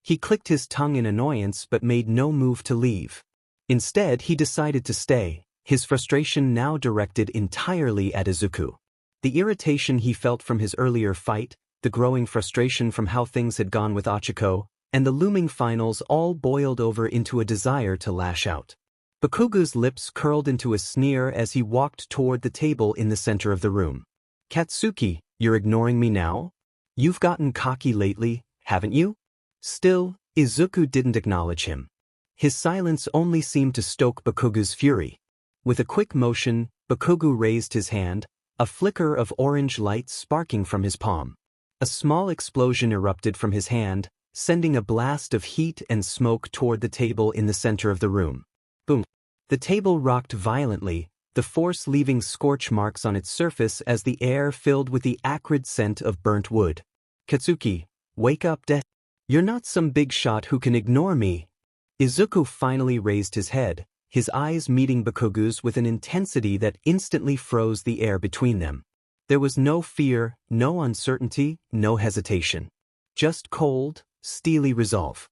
He clicked his tongue in annoyance but made no move to leave. Instead, he decided to stay, his frustration now directed entirely at Izuku. The irritation he felt from his earlier fight, the growing frustration from how things had gone with Achiko, and the looming finals all boiled over into a desire to lash out. Bakugo's lips curled into a sneer as he walked toward the table in the center of the room. Katsuki, you're ignoring me now? You've gotten cocky lately, haven't you? Still, Izuku didn't acknowledge him. His silence only seemed to stoke Bakugo's fury. With a quick motion, Bakugo raised his hand, a flicker of orange light sparking from his palm. A small explosion erupted from his hand, sending a blast of heat and smoke toward the table in the center of the room. Boom. The table rocked violently, the force leaving scorch marks on its surface as the air filled with the acrid scent of burnt wood. Katsuki, wake up, You're not some big shot who can ignore me. Izuku finally raised his head, his eyes meeting Bakugo's with an intensity that instantly froze the air between them. There was no fear, no uncertainty, no hesitation. Just cold, steely resolve.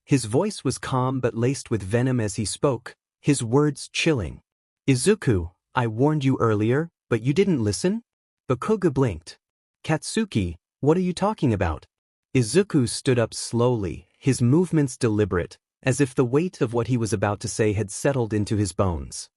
His voice was calm but laced with venom as he spoke, his words chilling. Izuku, I warned you earlier, but you didn't listen? Bakugo blinked. Katsuki, what are you talking about? Izuku stood up slowly, his movements deliberate, as if the weight of what he was about to say had settled into his bones.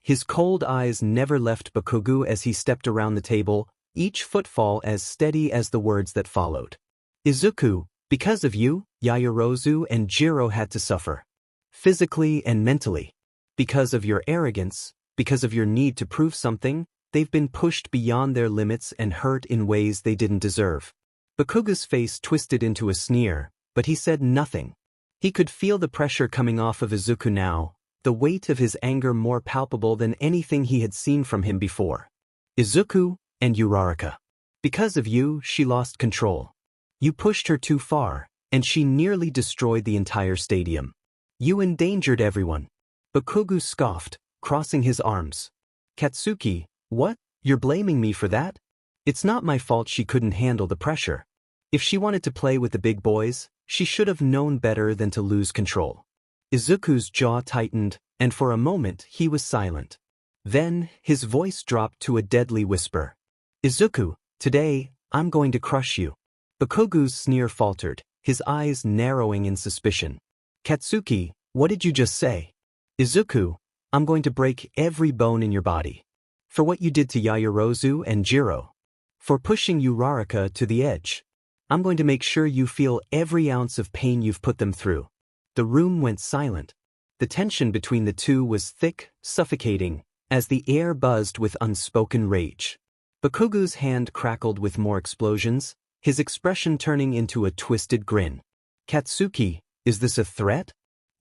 His cold eyes never left Bakugo as he stepped around the table, each footfall as steady as the words that followed. Izuku, because of you, Yaoyorozu and Jiro had to suffer. Physically and mentally. Because of your arrogance, because of your need to prove something, they've been pushed beyond their limits and hurt in ways they didn't deserve. Bakuga's face twisted into a sneer, but he said nothing. He could feel the pressure coming off of Izuku now, the weight of his anger more palpable than anything he had seen from him before. Izuku and Uraraka. Because of you, she lost control. You pushed her too far, and she nearly destroyed the entire stadium. You endangered everyone. Bakugo scoffed, crossing his arms. Katsuki, what? You're blaming me for that? It's not my fault she couldn't handle the pressure. If she wanted to play with the big boys, she should have known better than to lose control. Izuku's jaw tightened, and for a moment he was silent. Then, his voice dropped to a deadly whisper. Izuku, today, I'm going to crush you. Bakugo's sneer faltered, his eyes narrowing in suspicion. Katsuki, what did you just say? Izuku, I'm going to break every bone in your body. For what you did to Yaoyorozu and Jiro. For pushing Uraraka to the edge. I'm going to make sure you feel every ounce of pain you've put them through. The room went silent. The tension between the two was thick, suffocating, as the air buzzed with unspoken rage. Bakugo's hand crackled with more explosions, his expression turning into a twisted grin. Katsuki, is this a threat?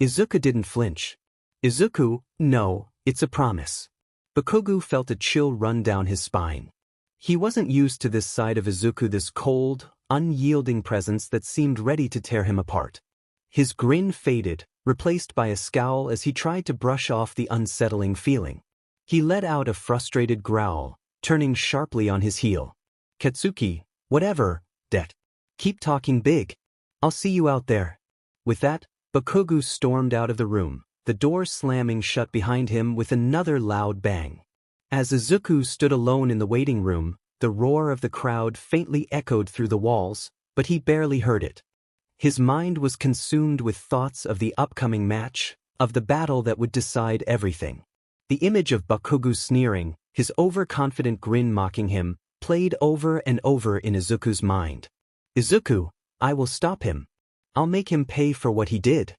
Izuku didn't flinch. Izuku, no, it's a promise. Bakugo felt a chill run down his spine. He wasn't used to this side of Izuku, this cold, unyielding presence that seemed ready to tear him apart. His grin faded, replaced by a scowl as he tried to brush off the unsettling feeling. He let out a frustrated growl, turning sharply on his heel. Katsuki, whatever, det. Keep talking big. I'll see you out there. With that, Bakugo stormed out of the room, the door slamming shut behind him with another loud bang. As Izuku stood alone in the waiting room, the roar of the crowd faintly echoed through the walls, but he barely heard it. His mind was consumed with thoughts of the upcoming match, of the battle that would decide everything. The image of Bakugo sneering, his overconfident grin mocking him, played over and over in Izuku's mind. Izuku, I will stop him. I'll make him pay for what he did.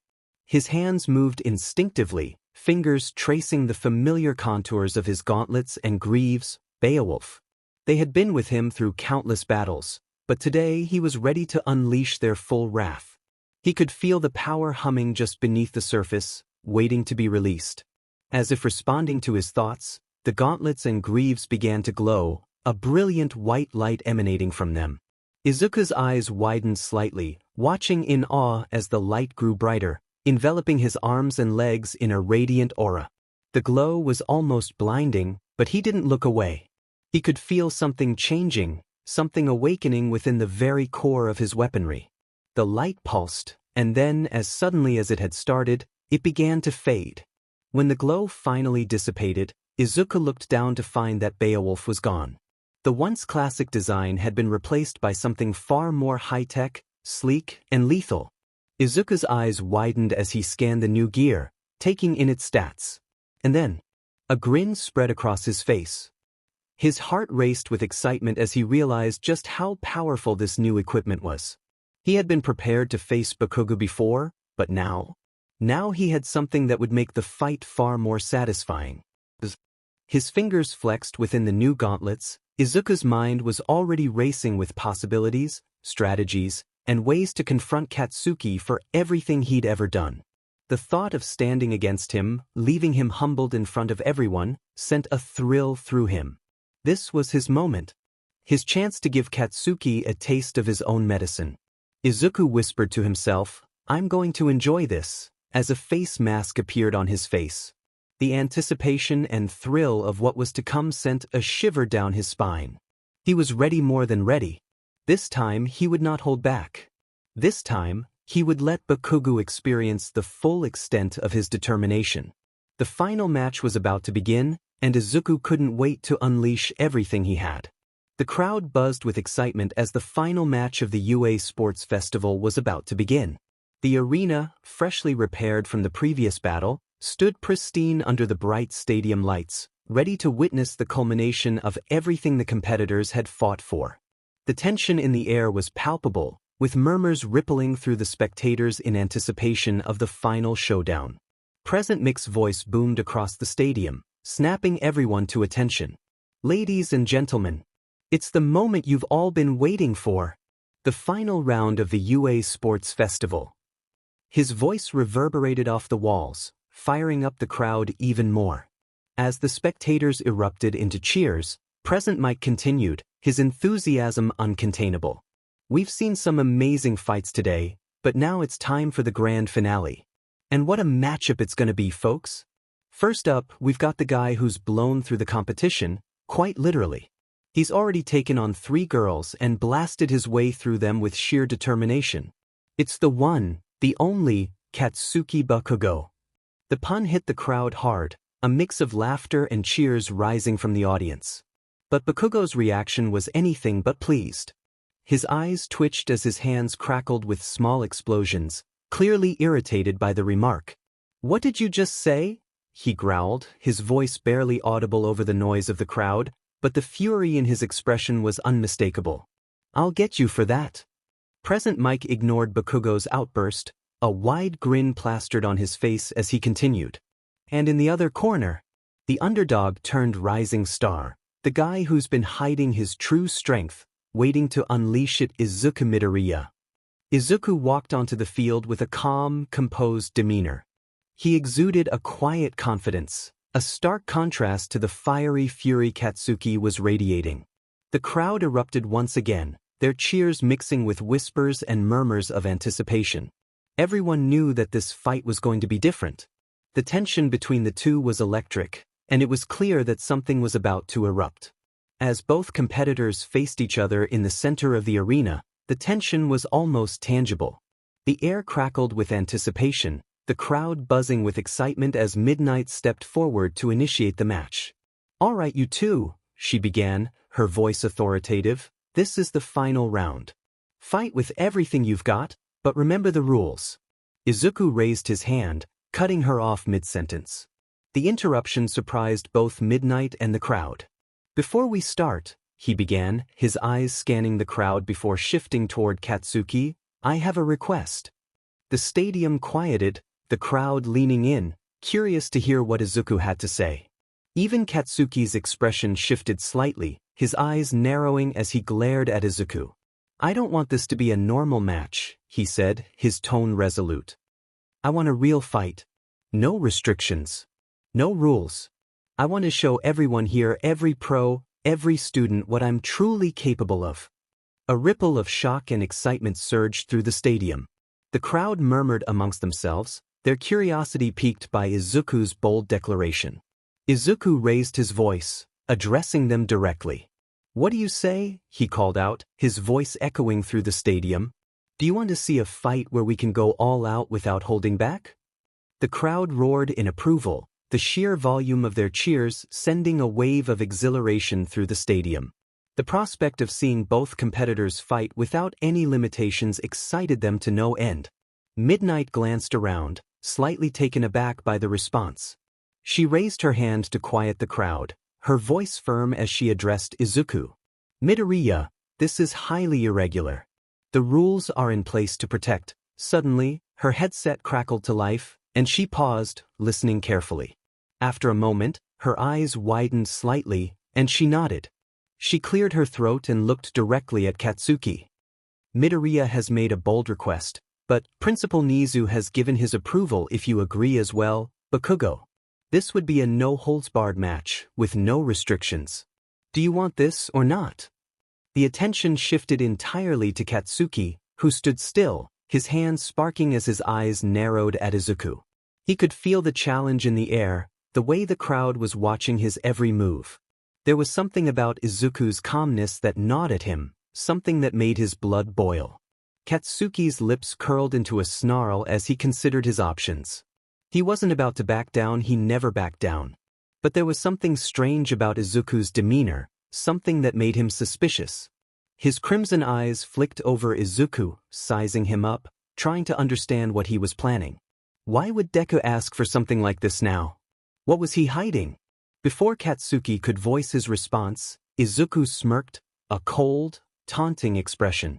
His hands moved instinctively, fingers tracing the familiar contours of his gauntlets and greaves. Beowulf. They had been with him through countless battles, but today he was ready to unleash their full wrath. He could feel the power humming just beneath the surface, waiting to be released. As if responding to his thoughts, the gauntlets and greaves began to glow, a brilliant white light emanating from them. Izuku's eyes widened slightly, watching in awe as the light grew brighter, enveloping his arms and legs in a radiant aura. The glow was almost blinding, but he didn't look away. He could feel something changing, something awakening within the very core of his weaponry. The light pulsed, and then, as suddenly as it had started, it began to fade. When the glow finally dissipated, Izuku looked down to find that Beowulf was gone. The once classic design had been replaced by something far more high-tech, sleek, and lethal. Izuku's eyes widened as he scanned the new gear, taking in its stats. And then, a grin spread across his face. His heart raced with excitement as he realized just how powerful this new equipment was. He had been prepared to face Bakugo before, but now he had something that would make the fight far more satisfying. His fingers flexed within the new gauntlets. Izuku's mind was already racing with possibilities, strategies, and ways to confront Katsuki for everything he'd ever done. The thought of standing against him, leaving him humbled in front of everyone, sent a thrill through him. This was his moment. His chance to give Katsuki a taste of his own medicine. Izuku whispered to himself, I'm going to enjoy this, as a face mask appeared on his face. The anticipation and thrill of what was to come sent a shiver down his spine. He was ready, more than ready. This time he would not hold back. This time, he would let Bakugo experience the full extent of his determination. The final match was about to begin, and Izuku couldn't wait to unleash everything he had. The crowd buzzed with excitement as the final match of the UA Sports Festival was about to begin. The arena, freshly repaired from the previous battle, stood pristine under the bright stadium lights, ready to witness the culmination of everything the competitors had fought for. The tension in the air was palpable, with murmurs rippling through the spectators in anticipation of the final showdown. President Mick's voice boomed across the stadium, snapping everyone to attention. Ladies and gentlemen, it's the moment you've all been waiting for. The final round of the UA Sports Festival. His voice reverberated off the walls, firing up the crowd even more. As the spectators erupted into cheers, Present Mike continued, his enthusiasm uncontainable. We've seen some amazing fights today, but now it's time for the grand finale. And what a matchup it's gonna be, folks. First up, we've got the guy who's blown through the competition, quite literally. He's already taken on 3 girls and blasted his way through them with sheer determination. It's the one, the only, Katsuki Bakugo. The pun hit the crowd hard, a mix of laughter and cheers rising from the audience. But Bakugo's reaction was anything but pleased. His eyes twitched as his hands crackled with small explosions, clearly irritated by the remark. "What did you just say?" he growled, his voice barely audible over the noise of the crowd, but the fury in his expression was unmistakable. "I'll get you for that." Present Mike ignored Bakugo's outburst, a wide grin plastered on his face as he continued. And in the other corner, the underdog turned rising star, the guy who's been hiding his true strength, waiting to unleash it, Izuku Midoriya. Izuku walked onto the field with a calm, composed demeanor. He exuded a quiet confidence, a stark contrast to the fiery fury Katsuki was radiating. The crowd erupted once again, their cheers mixing with whispers and murmurs of anticipation. Everyone knew that this fight was going to be different. The tension between the two was electric, and it was clear that something was about to erupt. As both competitors faced each other in the center of the arena, the tension was almost tangible. The air crackled with anticipation, the crowd buzzing with excitement as Midnight stepped forward to initiate the match. "All right, you two," she began, her voice authoritative, "this is the final round. Fight with everything you've got, but remember the rules." Izuku raised his hand, cutting her off mid-sentence. The interruption surprised both Midnight and the crowd. "Before we start," he began, his eyes scanning the crowd before shifting toward Katsuki, "I have a request." The stadium quieted, the crowd leaning in, curious to hear what Izuku had to say. Even Katsuki's expression shifted slightly, his eyes narrowing as he glared at Izuku. "I don't want this to be a normal match," he said, his tone resolute. "I want a real fight. No restrictions. No rules. I want to show everyone here, every pro, every student, what I'm truly capable of." A ripple of shock and excitement surged through the stadium. The crowd murmured amongst themselves, their curiosity piqued by Izuku's bold declaration. Izuku raised his voice, addressing them directly. "What do you say?" he called out, his voice echoing through the stadium. "Do you want to see a fight where we can go all out without holding back?" The crowd roared in approval, the sheer volume of their cheers sending a wave of exhilaration through the stadium. The prospect of seeing both competitors fight without any limitations excited them to no end. Midnight glanced around, slightly taken aback by the response. She raised her hand to quiet the crowd, her voice firm as she addressed Izuku. "Midoriya, this is highly irregular. The rules are in place to protect." Suddenly, her headset crackled to life, and she paused, listening carefully. After a moment, her eyes widened slightly, and she nodded. She cleared her throat and looked directly at Katsuki. "Midoriya has made a bold request, but Principal Nizu has given his approval if you agree as well, Bakugo. This would be a no-holds-barred match, with no restrictions. Do you want this or not?" The attention shifted entirely to Katsuki, who stood still, his hands sparking as his eyes narrowed at Izuku. He could feel the challenge in the air, the way the crowd was watching his every move. There was something about Izuku's calmness that gnawed at him, something that made his blood boil. Katsuki's lips curled into a snarl as he considered his options. He wasn't about to back down, he never backed down. But there was something strange about Izuku's demeanor, something that made him suspicious. His crimson eyes flicked over Izuku, sizing him up, trying to understand what he was planning. Why would Deku ask for something like this now? What was he hiding? Before Katsuki could voice his response, Izuku smirked, a cold, taunting expression.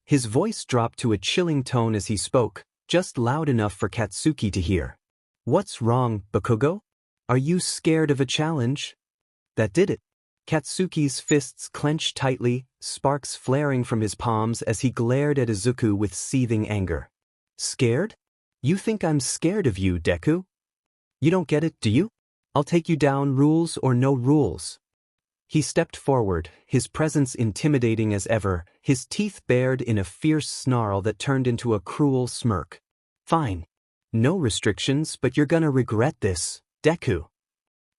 His voice dropped to a chilling tone as he spoke, just loud enough for Katsuki to hear. "What's wrong, Bakugo? Are you scared of a challenge?" That did it. Katsuki's fists clenched tightly, sparks flaring from his palms as he glared at Izuku with seething anger. Scared? You think I'm scared of you, Deku? You don't get it, do you? I'll take you down, rules or no rules. He stepped forward, his presence intimidating as ever, his teeth bared in a fierce snarl that turned into a cruel smirk. Fine. No restrictions, but you're gonna regret this, Deku.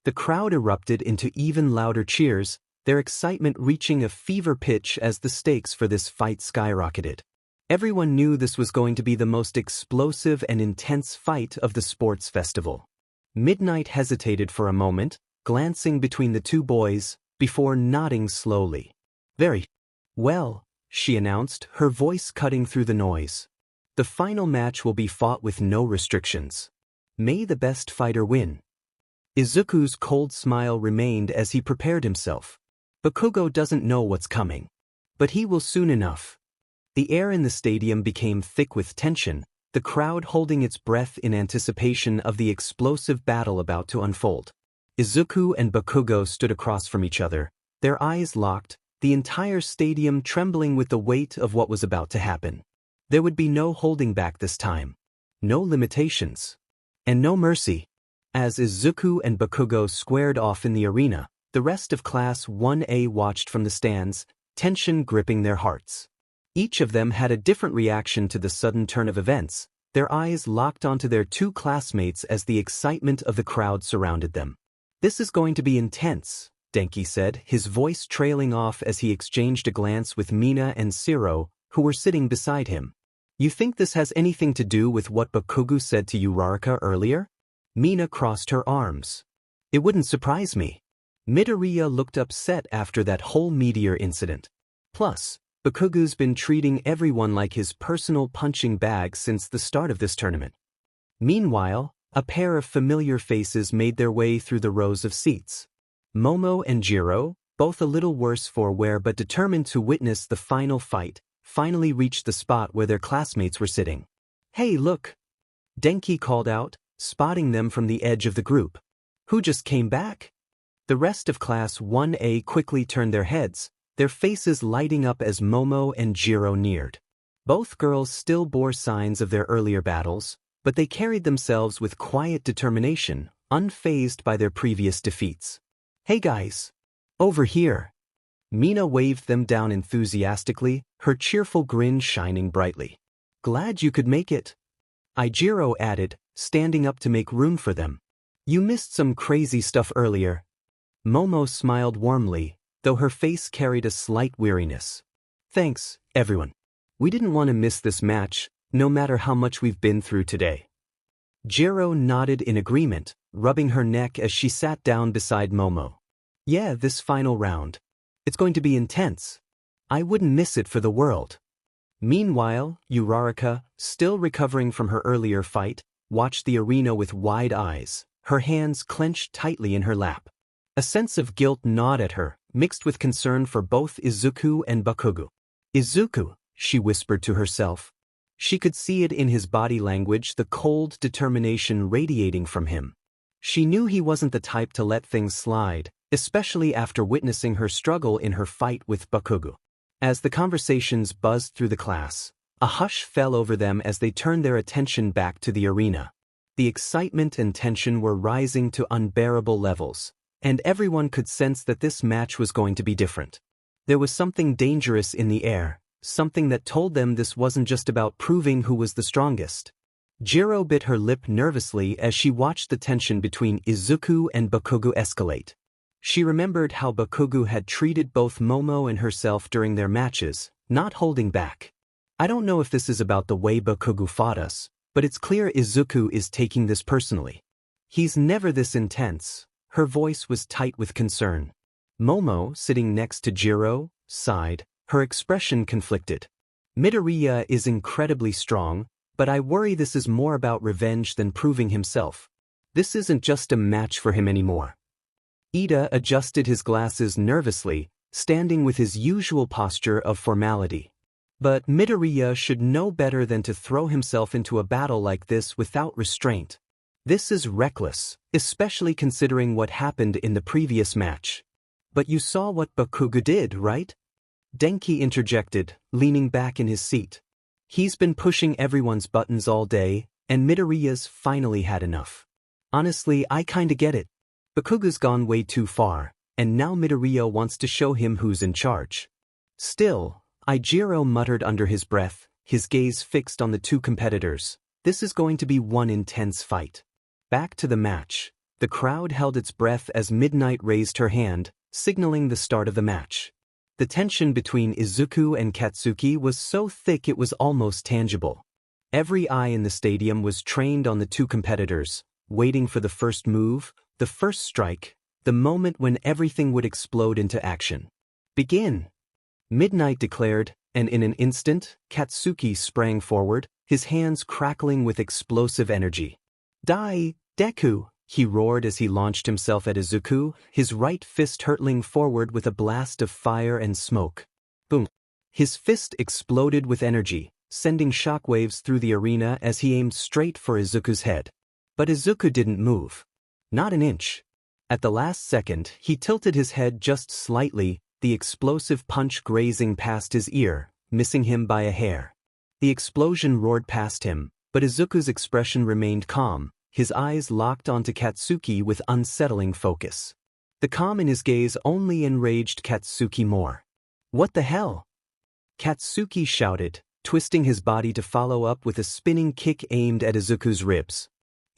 The crowd erupted into even louder cheers, their excitement reaching a fever pitch as the stakes for this fight skyrocketed. Everyone knew this was going to be the most explosive and intense fight of the sports festival. Midnight hesitated for a moment, glancing between the two boys, before nodding slowly. Very well, she announced, her voice cutting through the noise. The final match will be fought with no restrictions. May the best fighter win. Izuku's cold smile remained as he prepared himself. Bakugo doesn't know what's coming. But he will soon enough. The air in the stadium became thick with tension, the crowd holding its breath in anticipation of the explosive battle about to unfold. Izuku and Bakugo stood across from each other, their eyes locked, the entire stadium trembling with the weight of what was about to happen. There would be no holding back this time. No limitations. And no mercy. As Izuku and Bakugo squared off in the arena, the rest of Class 1A watched from the stands, tension gripping their hearts. Each of them had a different reaction to the sudden turn of events, their eyes locked onto their two classmates as the excitement of the crowd surrounded them. This is going to be intense, Denki said, his voice trailing off as he exchanged a glance with Mina and Shiro, who were sitting beside him. You think this has anything to do with what Bakugo said to Uraraka earlier? Mina crossed her arms. It wouldn't surprise me. Midoriya looked upset after that whole meteor incident. Plus, Bakugo's been treating everyone like his personal punching bag since the start of this tournament. Meanwhile, a pair of familiar faces made their way through the rows of seats. Momo and Jiro, both a little worse for wear but determined to witness the final fight, finally reached the spot where their classmates were sitting. Hey, look! Denki called out, spotting them from the edge of the group. Who just came back? The rest of Class 1A quickly turned their heads, their faces lighting up as Momo and Jiro neared. Both girls still bore signs of their earlier battles, but they carried themselves with quiet determination, unfazed by their previous defeats. Hey guys! Over here! Mina waved them down enthusiastically, her cheerful grin shining brightly. Glad you could make it. Jiro added, standing up to make room for them. You missed some crazy stuff earlier. Momo smiled warmly, though her face carried a slight weariness. Thanks, everyone. We didn't want to miss this match, no matter how much we've been through today. Jiro nodded in agreement, rubbing her neck as she sat down beside Momo. Yeah, this final round. It's going to be intense. I wouldn't miss it for the world. Meanwhile, Uraraka, still recovering from her earlier fight, watched the arena with wide eyes, her hands clenched tightly in her lap. A sense of guilt gnawed at her, mixed with concern for both Izuku and Bakugo. Izuku, she whispered to herself. She could see it in his body language, the cold determination radiating from him. She knew he wasn't the type to let things slide, especially after witnessing her struggle in her fight with Bakugo. As the conversations buzzed through the class, a hush fell over them as they turned their attention back to the arena. The excitement and tension were rising to unbearable levels, and everyone could sense that this match was going to be different. There was something dangerous in the air, something that told them this wasn't just about proving who was the strongest. Jiro bit her lip nervously as she watched the tension between Izuku and Bakugo escalate. She remembered how Bakugo had treated both Momo and herself during their matches, not holding back. I don't know if this is about the way Bakugo fought us, but it's clear Izuku is taking this personally. He's never this intense. Her voice was tight with concern. Momo, sitting next to Jiro, sighed, her expression conflicted. Midoriya is incredibly strong, but I worry this is more about revenge than proving himself. This isn't just a match for him anymore. Ida adjusted his glasses nervously, standing with his usual posture of formality. But Midoriya should know better than to throw himself into a battle like this without restraint. This is reckless, especially considering what happened in the previous match. But you saw what Bakugo did, right? Denki interjected, leaning back in his seat. He's been pushing everyone's buttons all day, and Midoriya's finally had enough. Honestly, I kinda get it. Bakugo's gone way too far, and now Midoriya wants to show him who's in charge. Still, Ijiro muttered under his breath, his gaze fixed on the two competitors. This is going to be one intense fight. Back to the match. The crowd held its breath as Midnight raised her hand, signaling the start of the match. The tension between Izuku and Katsuki was so thick it was almost tangible. Every eye in the stadium was trained on the two competitors, waiting for the first move, the first strike, the moment when everything would explode into action. Begin! Midnight declared, and in an instant, Katsuki sprang forward, his hands crackling with explosive energy. Deku! He roared as he launched himself at Izuku, his right fist hurtling forward with a blast of fire and smoke. Boom! His fist exploded with energy, sending shockwaves through the arena as he aimed straight for Izuku's head. But Izuku didn't move. Not an inch. At the last second, he tilted his head just slightly, the explosive punch grazing past his ear, missing him by a hair. The explosion roared past him, but Izuku's expression remained calm, his eyes locked onto Katsuki with unsettling focus. The calm in his gaze only enraged Katsuki more. What the hell? Katsuki shouted, twisting his body to follow up with a spinning kick aimed at Izuku's ribs.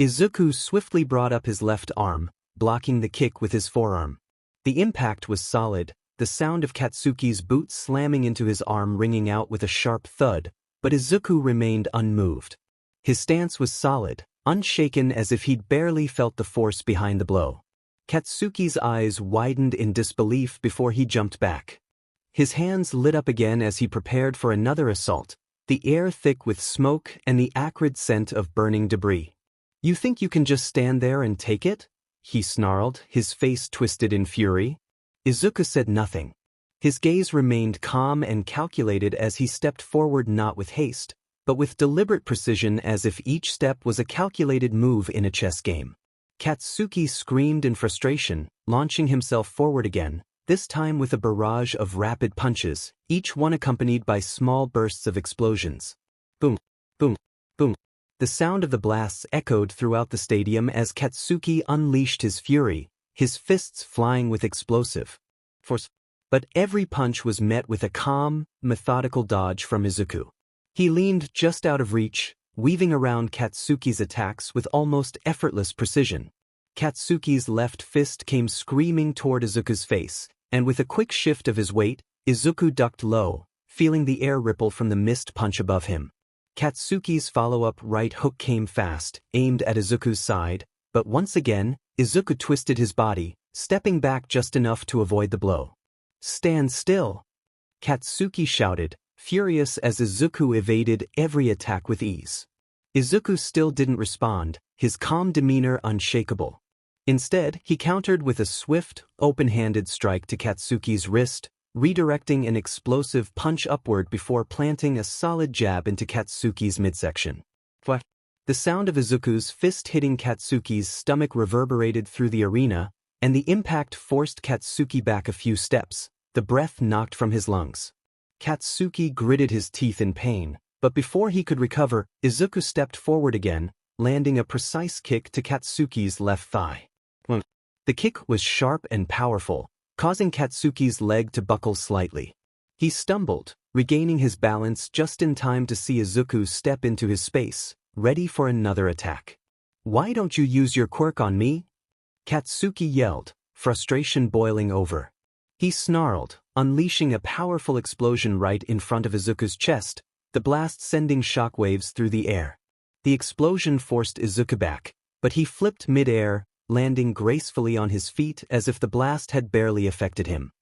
Izuku swiftly brought up his left arm, blocking the kick with his forearm. The impact was solid, the sound of Katsuki's boot slamming into his arm ringing out with a sharp thud, but Izuku remained unmoved. His stance was solid, unshaken as if he'd barely felt the force behind the blow. Katsuki's eyes widened in disbelief before he jumped back. His hands lit up again as he prepared for another assault, the air thick with smoke and the acrid scent of burning debris. You think you can just stand there and take it? He snarled, his face twisted in fury. Izuku said nothing. His gaze remained calm and calculated as he stepped forward, not with haste, but with deliberate precision, as if each step was a calculated move in a chess game. Katsuki screamed in frustration, launching himself forward again, this time with a barrage of rapid punches, each one accompanied by small bursts of explosions. Boom, boom, boom. The sound of the blasts echoed throughout the stadium as Katsuki unleashed his fury, his fists flying with explosive force. But every punch was met with a calm, methodical dodge from Izuku. He leaned just out of reach, weaving around Katsuki's attacks with almost effortless precision. Katsuki's left fist came screaming toward Izuku's face, and with a quick shift of his weight, Izuku ducked low, feeling the air ripple from the missed punch above him. Katsuki's follow-up right hook came fast, aimed at Izuku's side, but once again, Izuku twisted his body, stepping back just enough to avoid the blow. "Stand still!" Katsuki shouted, furious as Izuku evaded every attack with ease. Izuku still didn't respond, his calm demeanor unshakable. Instead, he countered with a swift, open-handed strike to Katsuki's wrist, redirecting an explosive punch upward before planting a solid jab into Katsuki's midsection. What? The sound of Izuku's fist hitting Katsuki's stomach reverberated through the arena, and the impact forced Katsuki back a few steps, the breath knocked from his lungs. Katsuki gritted his teeth in pain, but before he could recover, Izuku stepped forward again, landing a precise kick to Katsuki's left thigh. The kick was sharp and powerful, causing Katsuki's leg to buckle slightly. He stumbled, regaining his balance just in time to see Izuku step into his space, ready for another attack. "Why don't you use your quirk on me?" Katsuki yelled, frustration boiling over. He snarled, unleashing a powerful explosion right in front of Izuku's chest, the blast sending shockwaves through the air. The explosion forced Izuku back, but he flipped mid-air, landing gracefully on his feet as if the blast had barely affected him.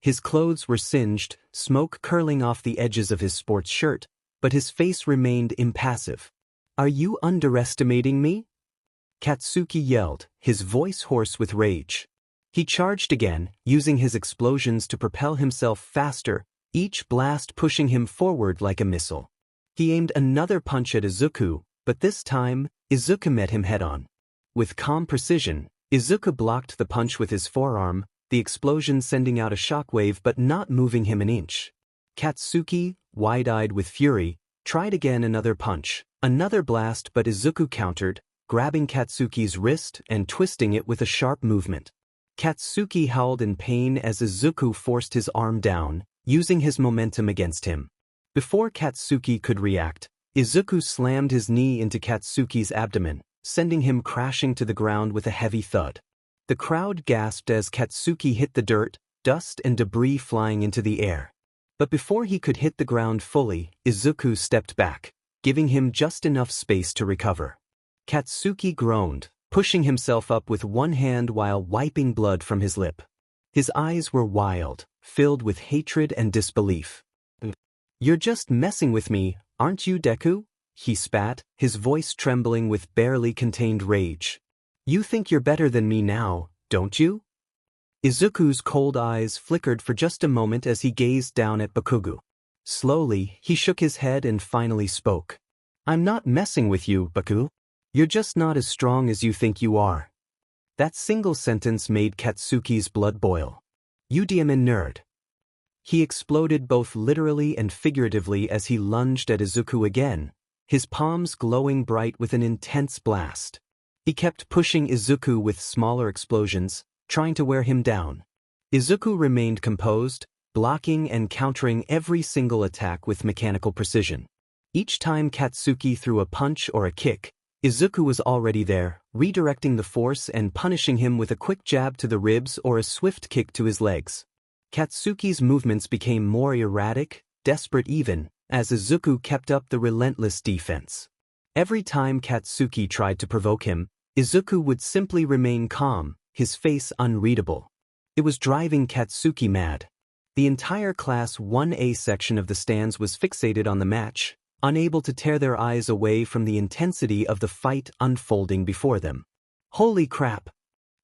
His clothes were singed, smoke curling off the edges of his sports shirt, but his face remained impassive. "Are you underestimating me?" Katsuki yelled, his voice hoarse with rage. He charged again, using his explosions to propel himself faster, each blast pushing him forward like a missile. He aimed another punch at Izuku, but this time, Izuku met him head-on. With calm precision, Izuku blocked the punch with his forearm, the explosion sending out a shockwave but not moving him an inch. Katsuki, wide-eyed with fury, tried again another punch, another blast, but Izuku countered, grabbing Katsuki's wrist and twisting it with a sharp movement. Katsuki howled in pain as Izuku forced his arm down, using his momentum against him. Before Katsuki could react, Izuku slammed his knee into Katsuki's abdomen, sending him crashing to the ground with a heavy thud. The crowd gasped as Katsuki hit the dirt, dust and debris flying into the air. But before he could hit the ground fully, Izuku stepped back, giving him just enough space to recover. Katsuki groaned, pushing himself up with one hand while wiping blood from his lip. His eyes were wild, filled with hatred and disbelief. "You're just messing with me, aren't you, Deku?" he spat, his voice trembling with barely contained rage. "You think you're better than me now, don't you?" Izuku's cold eyes flickered for just a moment as he gazed down at Bakugo. Slowly, he shook his head and finally spoke. "I'm not messing with you, Baku. You're just not as strong as you think you are." That single sentence made Katsuki's blood boil. "You demon nerd." He exploded both literally and figuratively as he lunged at Izuku again, his palms glowing bright with an intense blast. He kept pushing Izuku with smaller explosions, trying to wear him down. Izuku remained composed, blocking and countering every single attack with mechanical precision. Each time Katsuki threw a punch or a kick, Izuku was already there, redirecting the force and punishing him with a quick jab to the ribs or a swift kick to his legs. Katsuki's movements became more erratic, desperate even, as Izuku kept up the relentless defense. Every time Katsuki tried to provoke him, Izuku would simply remain calm, his face unreadable. It was driving Katsuki mad. The entire Class 1A section of the stands was fixated on the match, unable to tear their eyes away from the intensity of the fight unfolding before them. "Holy crap!"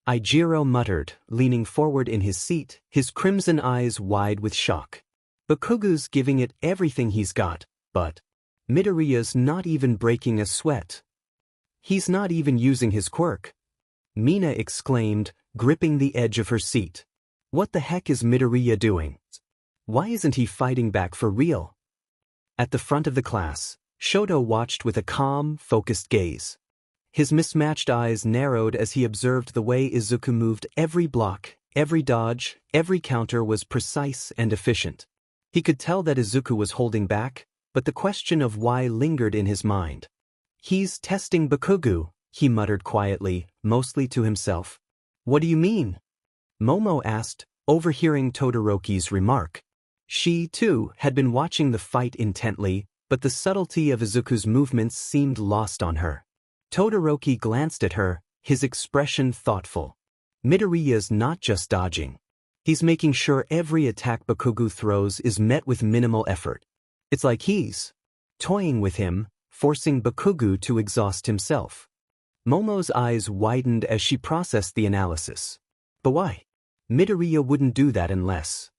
Ijiro muttered, leaning forward in his seat, his crimson eyes wide with shock. "Bakugo's giving it everything he's got, but Midoriya's not even breaking a sweat. He's not even using his quirk." Mina exclaimed, gripping the edge of her seat. "What the heck is Midoriya doing? Why isn't he fighting back for real?" At the front of the class, Shoto watched with a calm, focused gaze. His mismatched eyes narrowed as he observed the way Izuku moved. Every block, every dodge, every counter was precise and efficient. He could tell that Izuku was holding back, but the question of why lingered in his mind. "He's testing Bakugo," he muttered quietly, mostly to himself. "What do you mean?" Momo asked, overhearing Todoroki's remark. She, too, had been watching the fight intently, but the subtlety of Izuku's movements seemed lost on her. Todoroki glanced at her, his expression thoughtful. "Midoriya's not just dodging. He's making sure every attack Bakugo throws is met with minimal effort. It's like he's toying with him, forcing Bakugo to exhaust himself." Momo's eyes widened as she processed the analysis. "But why? Midoriya wouldn't do that unless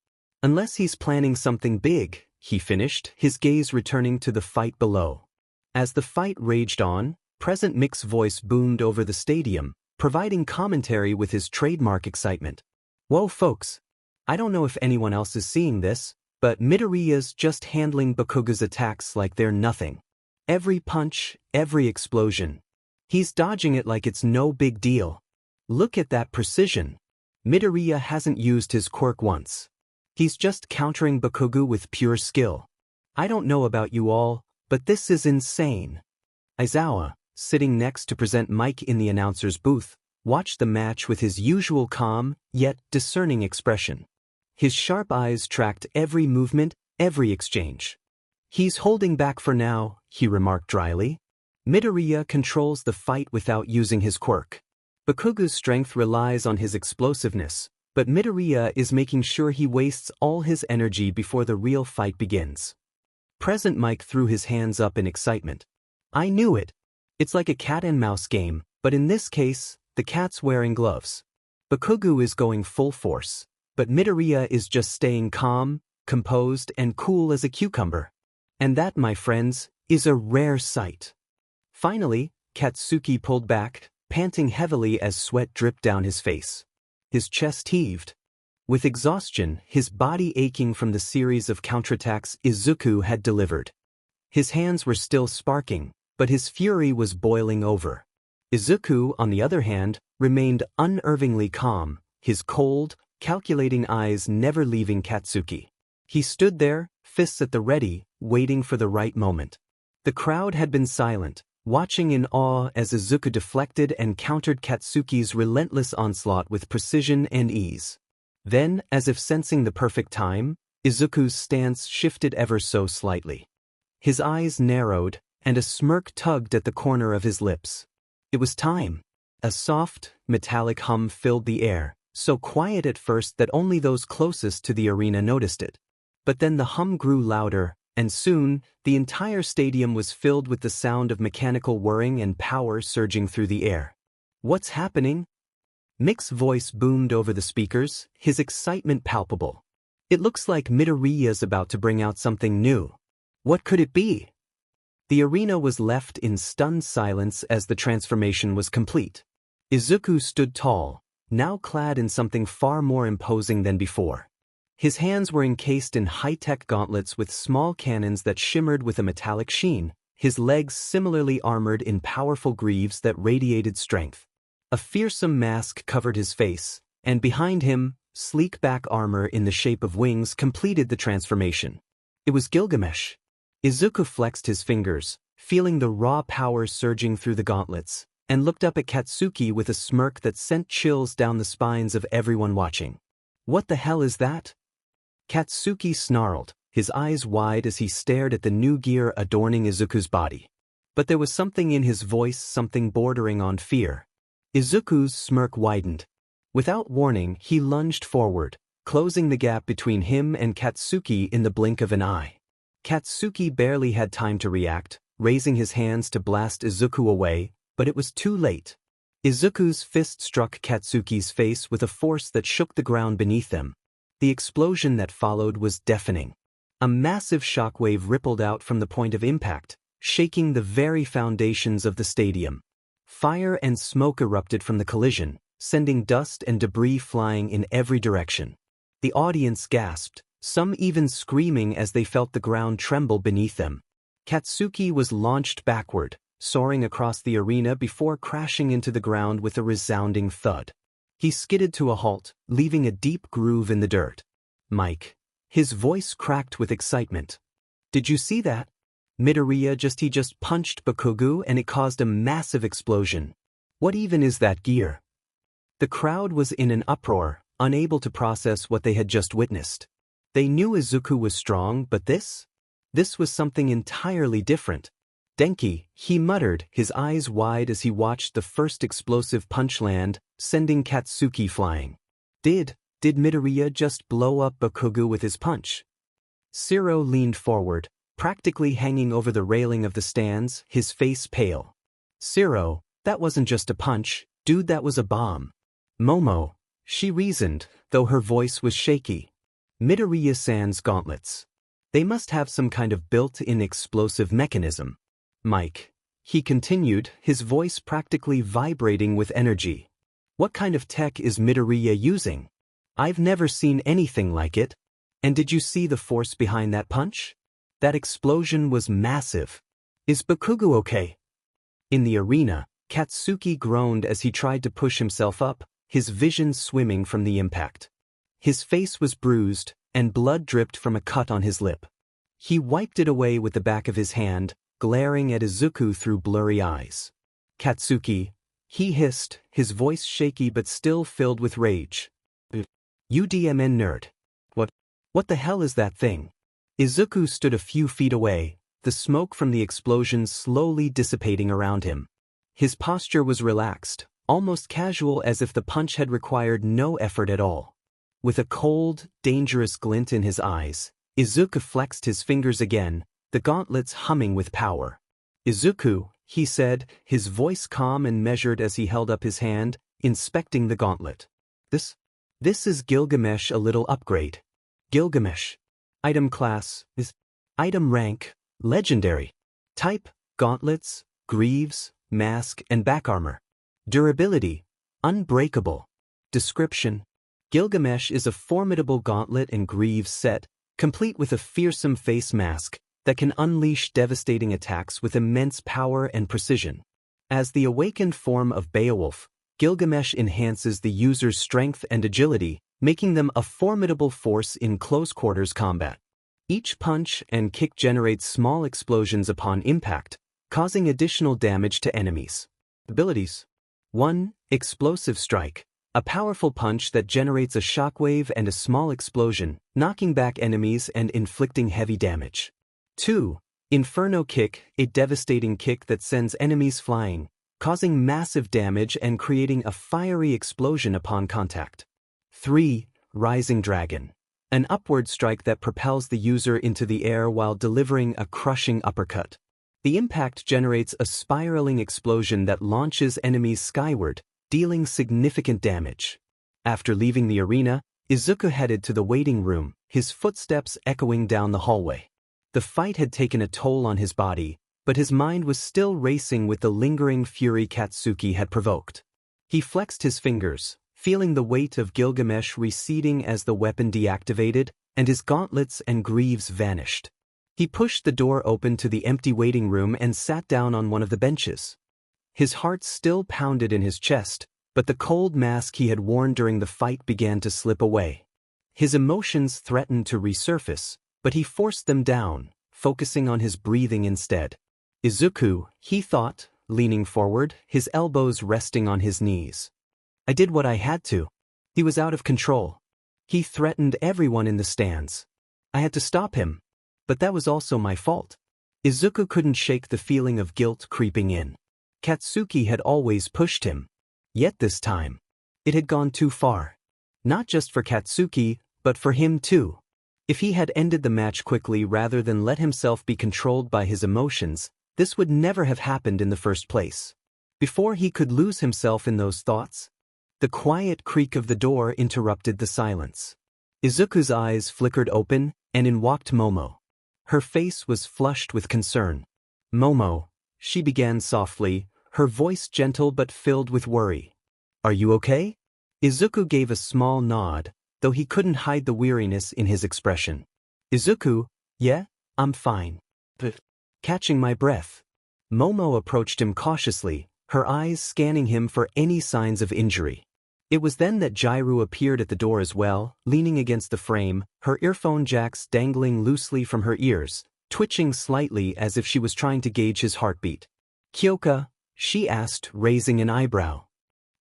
he's planning something big," he finished, his gaze returning to the fight below. As the fight raged on, President Mick's voice boomed over the stadium, providing commentary with his trademark excitement. "Whoa folks, I don't know if anyone else is seeing this, but Midoriya's just handling Bakugo's attacks like they're nothing. Every punch, every explosion. He's dodging it like it's no big deal. Look at that precision. Midoriya hasn't used his quirk once. He's just countering Bakugo with pure skill. I don't know about you all, but this is insane." Aizawa, sitting next to Present Mike in the announcer's booth, watched the match with his usual calm, yet discerning expression. His sharp eyes tracked every movement, every exchange. "He's holding back for now," he remarked dryly. "Midoriya controls the fight without using his quirk. Bakugo's strength relies on his explosiveness, but Midoriya is making sure he wastes all his energy before the real fight begins." Present Mike threw his hands up in excitement. "I knew it. It's like a cat and mouse game, but in this case, the cat's wearing gloves. Bakugo is going full force, but Midoriya is just staying calm, composed, and cool as a cucumber. And that, my friends, is a rare sight." Finally, Katsuki pulled back, panting heavily as sweat dripped down his face. His chest heaved. With exhaustion, his body aching from the series of counterattacks Izuku had delivered. His hands were still sparking, but his fury was boiling over. Izuku, on the other hand, remained unnervingly calm, his cold, calculating eyes never leaving Katsuki. He stood there, fists at the ready, waiting for the right moment. The crowd had been silent, watching in awe as Izuku deflected and countered Katsuki's relentless onslaught with precision and ease. Then, as if sensing the perfect time, Izuku's stance shifted ever so slightly. His eyes narrowed, and a smirk tugged at the corner of his lips. It was time. A soft, metallic hum filled the air, so quiet at first that only those closest to the arena noticed it. But then the hum grew louder, and soon, the entire stadium was filled with the sound of mechanical whirring and power surging through the air. "What's happening?" Mick's voice boomed over the speakers, his excitement palpable. "It looks like Midoriya's about to bring out something new. What could it be?" The arena was left in stunned silence as the transformation was complete. Izuku stood tall, now clad in something far more imposing than before. His hands were encased in high-tech gauntlets with small cannons that shimmered with a metallic sheen, his legs similarly armored in powerful greaves that radiated strength. A fearsome mask covered his face, and behind him, sleek back armor in the shape of wings completed the transformation. It was Gilgamesh. Izuku flexed his fingers, feeling the raw power surging through the gauntlets, and looked up at Katsuki with a smirk that sent chills down the spines of everyone watching. "What the hell is that?" Katsuki snarled, his eyes wide as he stared at the new gear adorning Izuku's body. But there was something in his voice, something bordering on fear. Izuku's smirk widened. Without warning, he lunged forward, closing the gap between him and Katsuki in the blink of an eye. Katsuki barely had time to react, raising his hands to blast Izuku away, but it was too late. Izuku's fist struck Katsuki's face with a force that shook the ground beneath them. The explosion that followed was deafening. A massive shockwave rippled out from the point of impact, shaking the very foundations of the stadium. Fire and smoke erupted from the collision, sending dust and debris flying in every direction. The audience gasped, some even screaming as they felt the ground tremble beneath them. Katsuki was launched backward, soaring across the arena before crashing into the ground with a resounding thud. He skidded to a halt, leaving a deep groove in the dirt. "Mike." His voice cracked with excitement. "Did you see that? Midoriya just punched Bakugo and it caused a massive explosion. What even is that gear?" The crowd was in an uproar, unable to process what they had just witnessed. They knew Izuku was strong, but this? This was something entirely different. "Denki," he muttered, his eyes wide as he watched the first explosive punch land, sending Katsuki flying. Did Midoriya just blow up Bakugo with his punch? Zero leaned forward, practically hanging over the railing of the stands, his face pale. "Zero, that wasn't just a punch, dude, that was a bomb." "Momo," she reasoned, though her voice was shaky. "Midoriya-san's gauntlets. They must have some kind of built-in explosive mechanism." "Mike," he continued, his voice practically vibrating with energy. "What kind of tech is Midoriya using? I've never seen anything like it. And did you see the force behind that punch? That explosion was massive. Is Bakugo okay?" In the arena, Katsuki groaned as he tried to push himself up, his vision swimming from the impact. His face was bruised, and blood dripped from a cut on his lip. He wiped it away with the back of his hand, glaring at Izuku through blurry eyes. "Katsuki," he hissed, his voice shaky but still filled with rage. "UDMN nerd. What the hell is that thing?" Izuku stood a few feet away, the smoke from the explosion slowly dissipating around him. His posture was relaxed, almost casual, as if the punch had required no effort at all. With a cold, dangerous glint in his eyes, Izuku flexed his fingers again, the gauntlets humming with power. "Izuku," he said, his voice calm and measured as he held up his hand, inspecting the gauntlet. This is Gilgamesh, a little upgrade. Gilgamesh. Item class is item rank, legendary. Type, gauntlets, greaves, mask and back armor. Durability, unbreakable. Description, Gilgamesh is a formidable gauntlet and greaves set, complete with a fearsome face mask that can unleash devastating attacks with immense power and precision. As the awakened form of Beowulf, Gilgamesh enhances the user's strength and agility, making them a formidable force in close-quarters combat. Each punch and kick generates small explosions upon impact, causing additional damage to enemies. Abilities: 1. Explosive Strike. A powerful punch that generates a shockwave and a small explosion, knocking back enemies and inflicting heavy damage. 2. Inferno Kick. A devastating kick that sends enemies flying, causing massive damage and creating a fiery explosion upon contact. 3. Rising Dragon. An upward strike that propels the user into the air while delivering a crushing uppercut. The impact generates a spiraling explosion that launches enemies skyward, dealing significant damage. After leaving the arena, Izuku headed to the waiting room, his footsteps echoing down the hallway. The fight had taken a toll on his body, but his mind was still racing with the lingering fury Katsuki had provoked. He flexed his fingers, feeling the weight of Gilgamesh receding as the weapon deactivated, and his gauntlets and greaves vanished. He pushed the door open to the empty waiting room and sat down on one of the benches. His heart still pounded in his chest, but the cold mask he had worn during the fight began to slip away. His emotions threatened to resurface, but he forced them down, focusing on his breathing instead. Izuku, he thought, leaning forward, his elbows resting on his knees. I did what I had to. He was out of control. He threatened everyone in the stands. I had to stop him. But that was also my fault. Izuku couldn't shake the feeling of guilt creeping in. Katsuki had always pushed him. Yet this time, it had gone too far. Not just for Katsuki, but for him too. If he had ended the match quickly rather than let himself be controlled by his emotions, this would never have happened in the first place. Before he could lose himself in those thoughts, the quiet creak of the door interrupted the silence. Izuku's eyes flickered open, and in walked Momo. Her face was flushed with concern. Momo, she began softly, her voice gentle but filled with worry. Are you okay? Izuku gave a small nod, though he couldn't hide the weariness in his expression. Izuku, yeah, I'm fine. But catching my breath. Momo approached him cautiously, her eyes scanning him for any signs of injury. It was then that Jairu appeared at the door as well, leaning against the frame, her earphone jacks dangling loosely from her ears, twitching slightly as if she was trying to gauge his heartbeat. Kyoka, she asked, raising an eyebrow.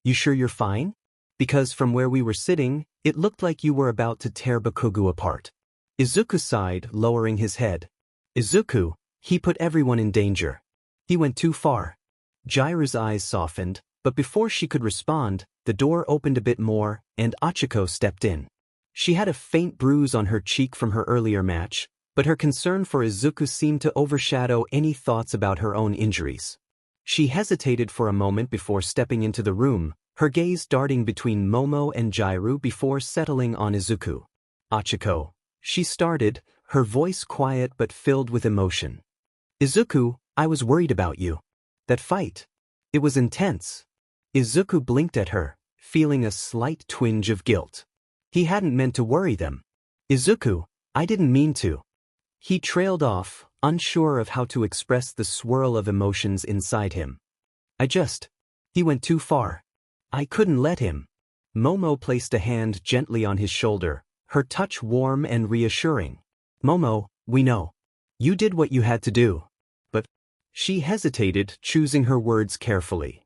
You sure you're fine? Because from where we were sitting, it looked like you were about to tear Bakugo apart. Izuku sighed, lowering his head. Izuku, he put everyone in danger. He went too far. Jairu's eyes softened, but before she could respond, the door opened a bit more, and Achiko stepped in. She had a faint bruise on her cheek from her earlier match, but her concern for Izuku seemed to overshadow any thoughts about her own injuries. She hesitated for a moment before stepping into the room, her gaze darting between Momo and Jairu before settling on Izuku. Achiko, she started, her voice quiet but filled with emotion. Izuku, I was worried about you. That fight. It was intense. Izuku blinked at her, feeling a slight twinge of guilt. He hadn't meant to worry them. Izuku, I didn't mean to. He trailed off, unsure of how to express the swirl of emotions inside him. He went too far. I couldn't let him. Momo placed a hand gently on his shoulder, her touch warm and reassuring. Momo, we know. You did what you had to do. But she hesitated, choosing her words carefully.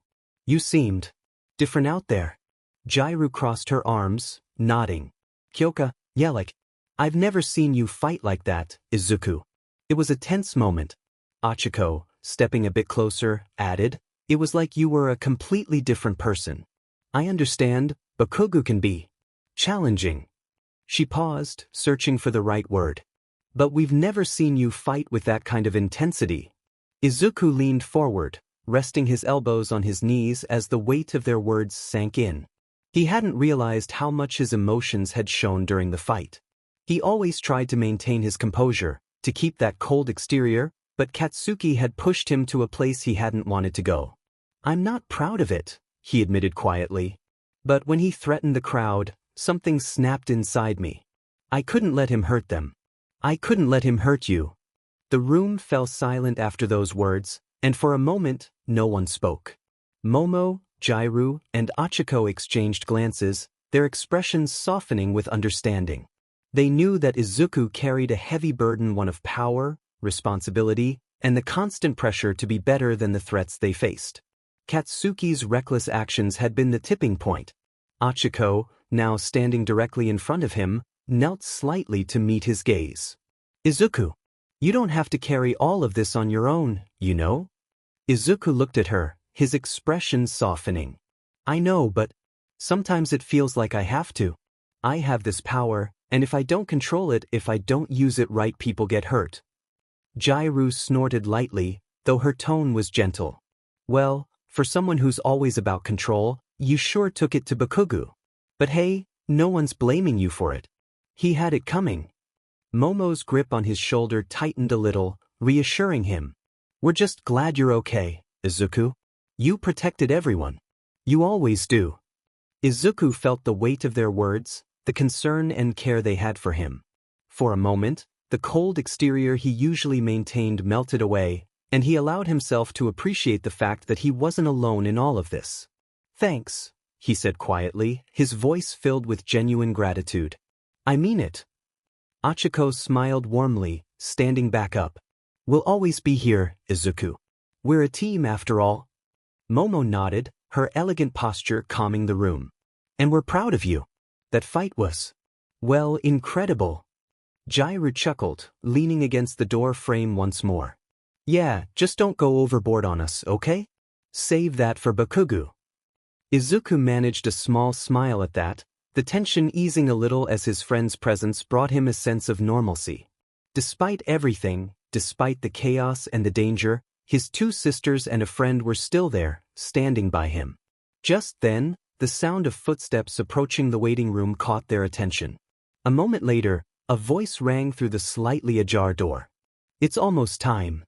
You seemed different out there. Jairu crossed her arms, nodding. Kyoka, yeah, like, I've never seen you fight like that, Izuku. It was a tense moment. Achiko, stepping a bit closer, added, it was like you were a completely different person. I understand, Bakugo can be challenging. She paused, searching for the right word. But we've never seen you fight with that kind of intensity. Izuku leaned forward, resting his elbows on his knees as the weight of their words sank in. He hadn't realized how much his emotions had shown during the fight. He always tried to maintain his composure, to keep that cold exterior, but Katsuki had pushed him to a place he hadn't wanted to go. I'm not proud of it, he admitted quietly. But when he threatened the crowd, something snapped inside me. I couldn't let him hurt them. I couldn't let him hurt you. The room fell silent after those words, and for a moment, no one spoke. Momo, Jairu, and Achiko exchanged glances, their expressions softening with understanding. They knew that Izuku carried a heavy burden, one of power, responsibility, and the constant pressure to be better than the threats they faced. Katsuki's reckless actions had been the tipping point. Achiko, now standing directly in front of him, knelt slightly to meet his gaze. Izuku, you don't have to carry all of this on your own, you know? Izuku looked at her, his expression softening. I know, but sometimes it feels like I have to. I have this power, and if I don't control it, if I don't use it right, people get hurt. Jairu snorted lightly, though her tone was gentle. Well, for someone who's always about control, you sure took it to Bakugo. But hey, no one's blaming you for it. He had it coming. Momo's grip on his shoulder tightened a little, reassuring him. We're just glad you're okay, Izuku. You protected everyone. You always do. Izuku felt the weight of their words, the concern and care they had for him. For a moment, the cold exterior he usually maintained melted away, and he allowed himself to appreciate the fact that he wasn't alone in all of this. Thanks, he said quietly, his voice filled with genuine gratitude. I mean it. Achiko smiled warmly, standing back up. We'll always be here, Izuku. We're a team after all. Momo nodded, her elegant posture calming the room. And we're proud of you. That fight was, well, incredible. Jairu chuckled, leaning against the door frame once more. Yeah, just don't go overboard on us, okay? Save that for Bakugo. Izuku managed a small smile at that, the tension easing a little as his friend's presence brought him a sense of normalcy. Despite everything, despite the chaos and the danger, his two sisters and a friend were still there, standing by him. Just then, the sound of footsteps approaching the waiting room caught their attention. A moment later, a voice rang through the slightly ajar door. It's almost time.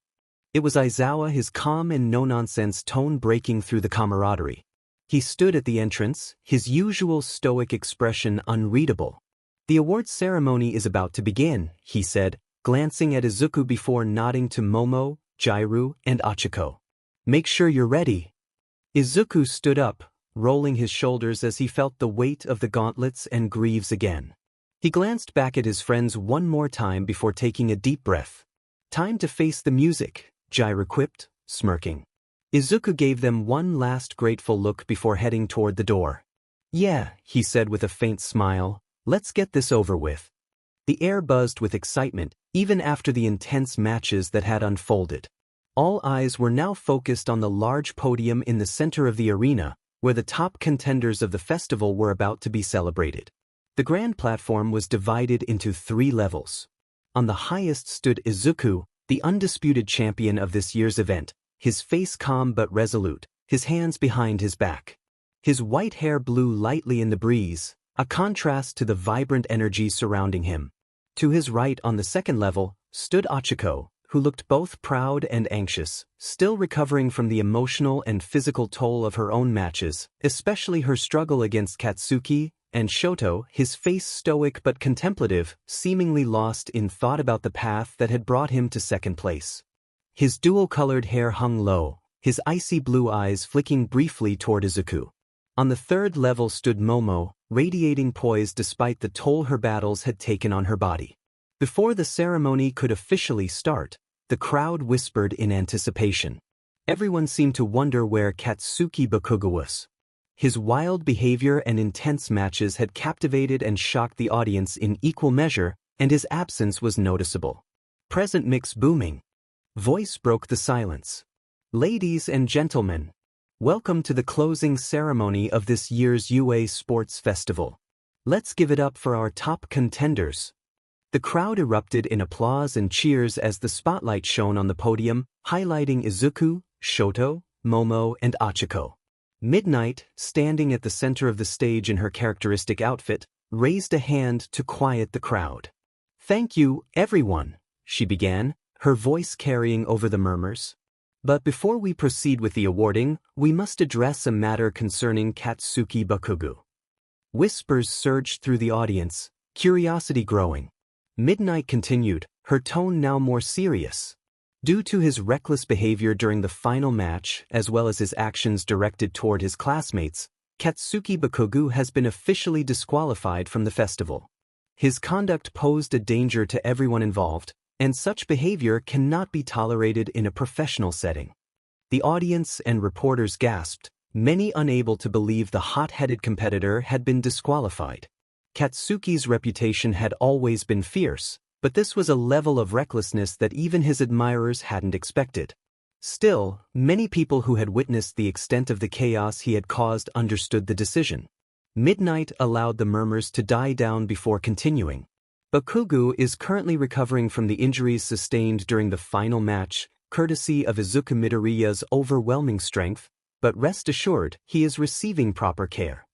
It was Aizawa, his calm and no-nonsense tone breaking through the camaraderie. He stood at the entrance, his usual stoic expression unreadable. The awards ceremony is about to begin, he said, glancing at Izuku before nodding to Momo, Jairu, and Achiko. Make sure you're ready. Izuku stood up, rolling his shoulders as he felt the weight of the gauntlets and greaves again. He glanced back at his friends one more time before taking a deep breath. Time to face the music, Jairu quipped, smirking. Izuku gave them one last grateful look before heading toward the door. Yeah, he said with a faint smile, let's get this over with. The air buzzed with excitement, even after the intense matches that had unfolded. All eyes were now focused on the large podium in the center of the arena, where the top contenders of the festival were about to be celebrated. The grand platform was divided into 3 levels. On the highest stood Izuku, the undisputed champion of this year's event, his face calm but resolute, his hands behind his back. His white hair blew lightly in the breeze, a contrast to the vibrant energy surrounding him. To his right on the second level stood Achiko, who looked both proud and anxious, still recovering from the emotional and physical toll of her own matches, especially her struggle against Katsuki, and Shoto, his face stoic but contemplative, seemingly lost in thought about the path that had brought him to second place. His dual-colored hair hung low, his icy blue eyes flicking briefly toward Izuku. On the third level stood Momo, radiating poise despite the toll her battles had taken on her body. Before the ceremony could officially start, the crowd whispered in anticipation. Everyone seemed to wonder where Katsuki Bakugo was. His wild behavior and intense matches had captivated and shocked the audience in equal measure, and his absence was noticeable. Present mix booming. Voice broke the silence. Ladies and gentlemen, welcome to the closing ceremony of this year's UA Sports Festival. Let's give it up for our top contenders. The crowd erupted in applause and cheers as the spotlight shone on the podium, highlighting Izuku, Shoto, Momo, and Achiko. Midnight, standing at the center of the stage in her characteristic outfit, raised a hand to quiet the crowd. Thank you, everyone, she began, her voice carrying over the murmurs. But before we proceed with the awarding, we must address a matter concerning Katsuki Bakugo. Whispers surged through the audience, curiosity growing. Midnight continued, her tone now more serious. Due to his reckless behavior during the final match, as well as his actions directed toward his classmates, Katsuki Bakugo has been officially disqualified from the festival. His conduct posed a danger to everyone involved, and such behavior cannot be tolerated in a professional setting. The audience and reporters gasped, many unable to believe the hot-headed competitor had been disqualified. Katsuki's reputation had always been fierce, but this was a level of recklessness that even his admirers hadn't expected. Still, many people who had witnessed the extent of the chaos he had caused understood the decision. Midnight allowed the murmurs to die down before continuing. Bakugo is currently recovering from the injuries sustained during the final match, courtesy of Izuku Midoriya's overwhelming strength, but rest assured he is receiving proper care.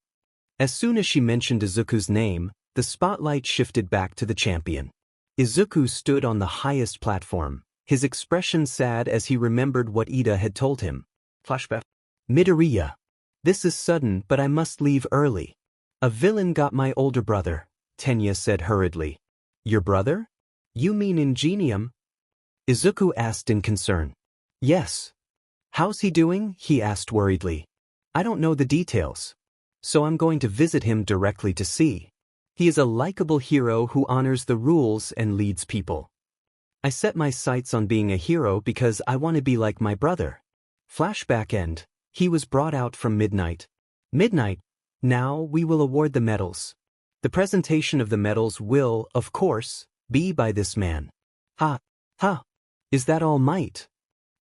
As soon as she mentioned Izuku's name, the spotlight shifted back to the champion. Izuku stood on the highest platform, his expression sad as he remembered what Ida had told him. Flashback. Midoriya. This is sudden, but I must leave early. A villain got my older brother, Tenya said hurriedly. Your brother? You mean Ingenium? Izuku asked in concern. Yes. How's he doing? He asked worriedly. I don't know the details. So I'm going to visit him directly to see. He is a likable hero who honors the rules and leads people. I set my sights on being a hero because I want to be like my brother. Flashback end. He was brought out from Midnight. Midnight. Now we will award the medals. The presentation of the medals will, of course, be by this man. Ha! Ha! Is that All Might?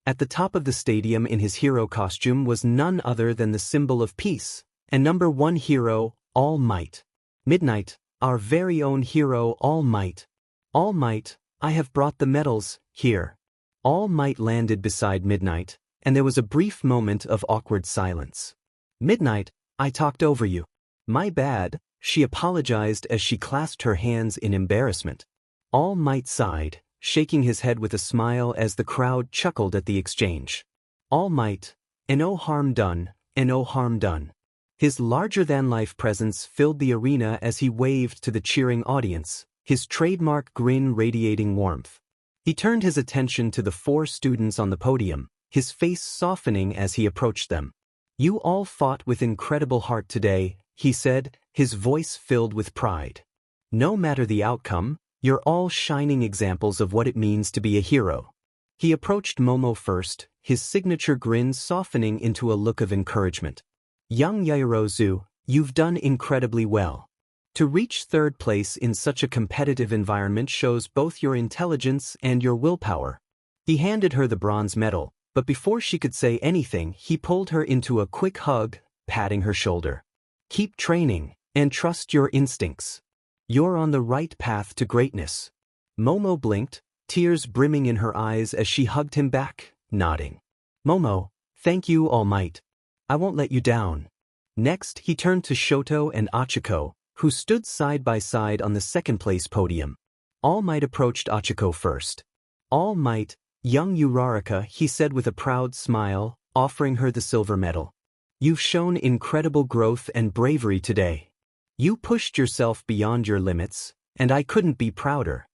At the top of the stadium in his hero costume was none other than the symbol of peace, and number one hero, All Might. Midnight. Our very own hero All Might. All Might, I have brought the medals, here. All Might landed beside Midnight, and there was a brief moment of awkward silence. Midnight, I talked over you. My bad, she apologized as she clasped her hands in embarrassment. All Might sighed, shaking his head with a smile as the crowd chuckled at the exchange. All Might, and no harm done, and no harm done. His larger-than-life presence filled the arena as he waved to the cheering audience, his trademark grin radiating warmth. He turned his attention to the 4 students on the podium, his face softening as he approached them. You all fought with incredible heart today, he said, his voice filled with pride. No matter the outcome, you're all shining examples of what it means to be a hero. He approached Momo first, his signature grin softening into a look of encouragement. Young Yaoyorozu, you've done incredibly well. To reach 3rd place in such a competitive environment shows both your intelligence and your willpower. He handed her the bronze medal, but before she could say anything, he pulled her into a quick hug, patting her shoulder. Keep training, and trust your instincts. You're on the right path to greatness. Momo blinked, tears brimming in her eyes as she hugged him back, nodding. Momo, thank you All Might. I won't let you down. Next, he turned to Shoto and Achiko, who stood side by side on the 2nd place podium. All Might approached Achiko first. All Might, young Uraraka, he said with a proud smile, offering her the silver medal. You've shown incredible growth and bravery today. You pushed yourself beyond your limits, and I couldn't be prouder.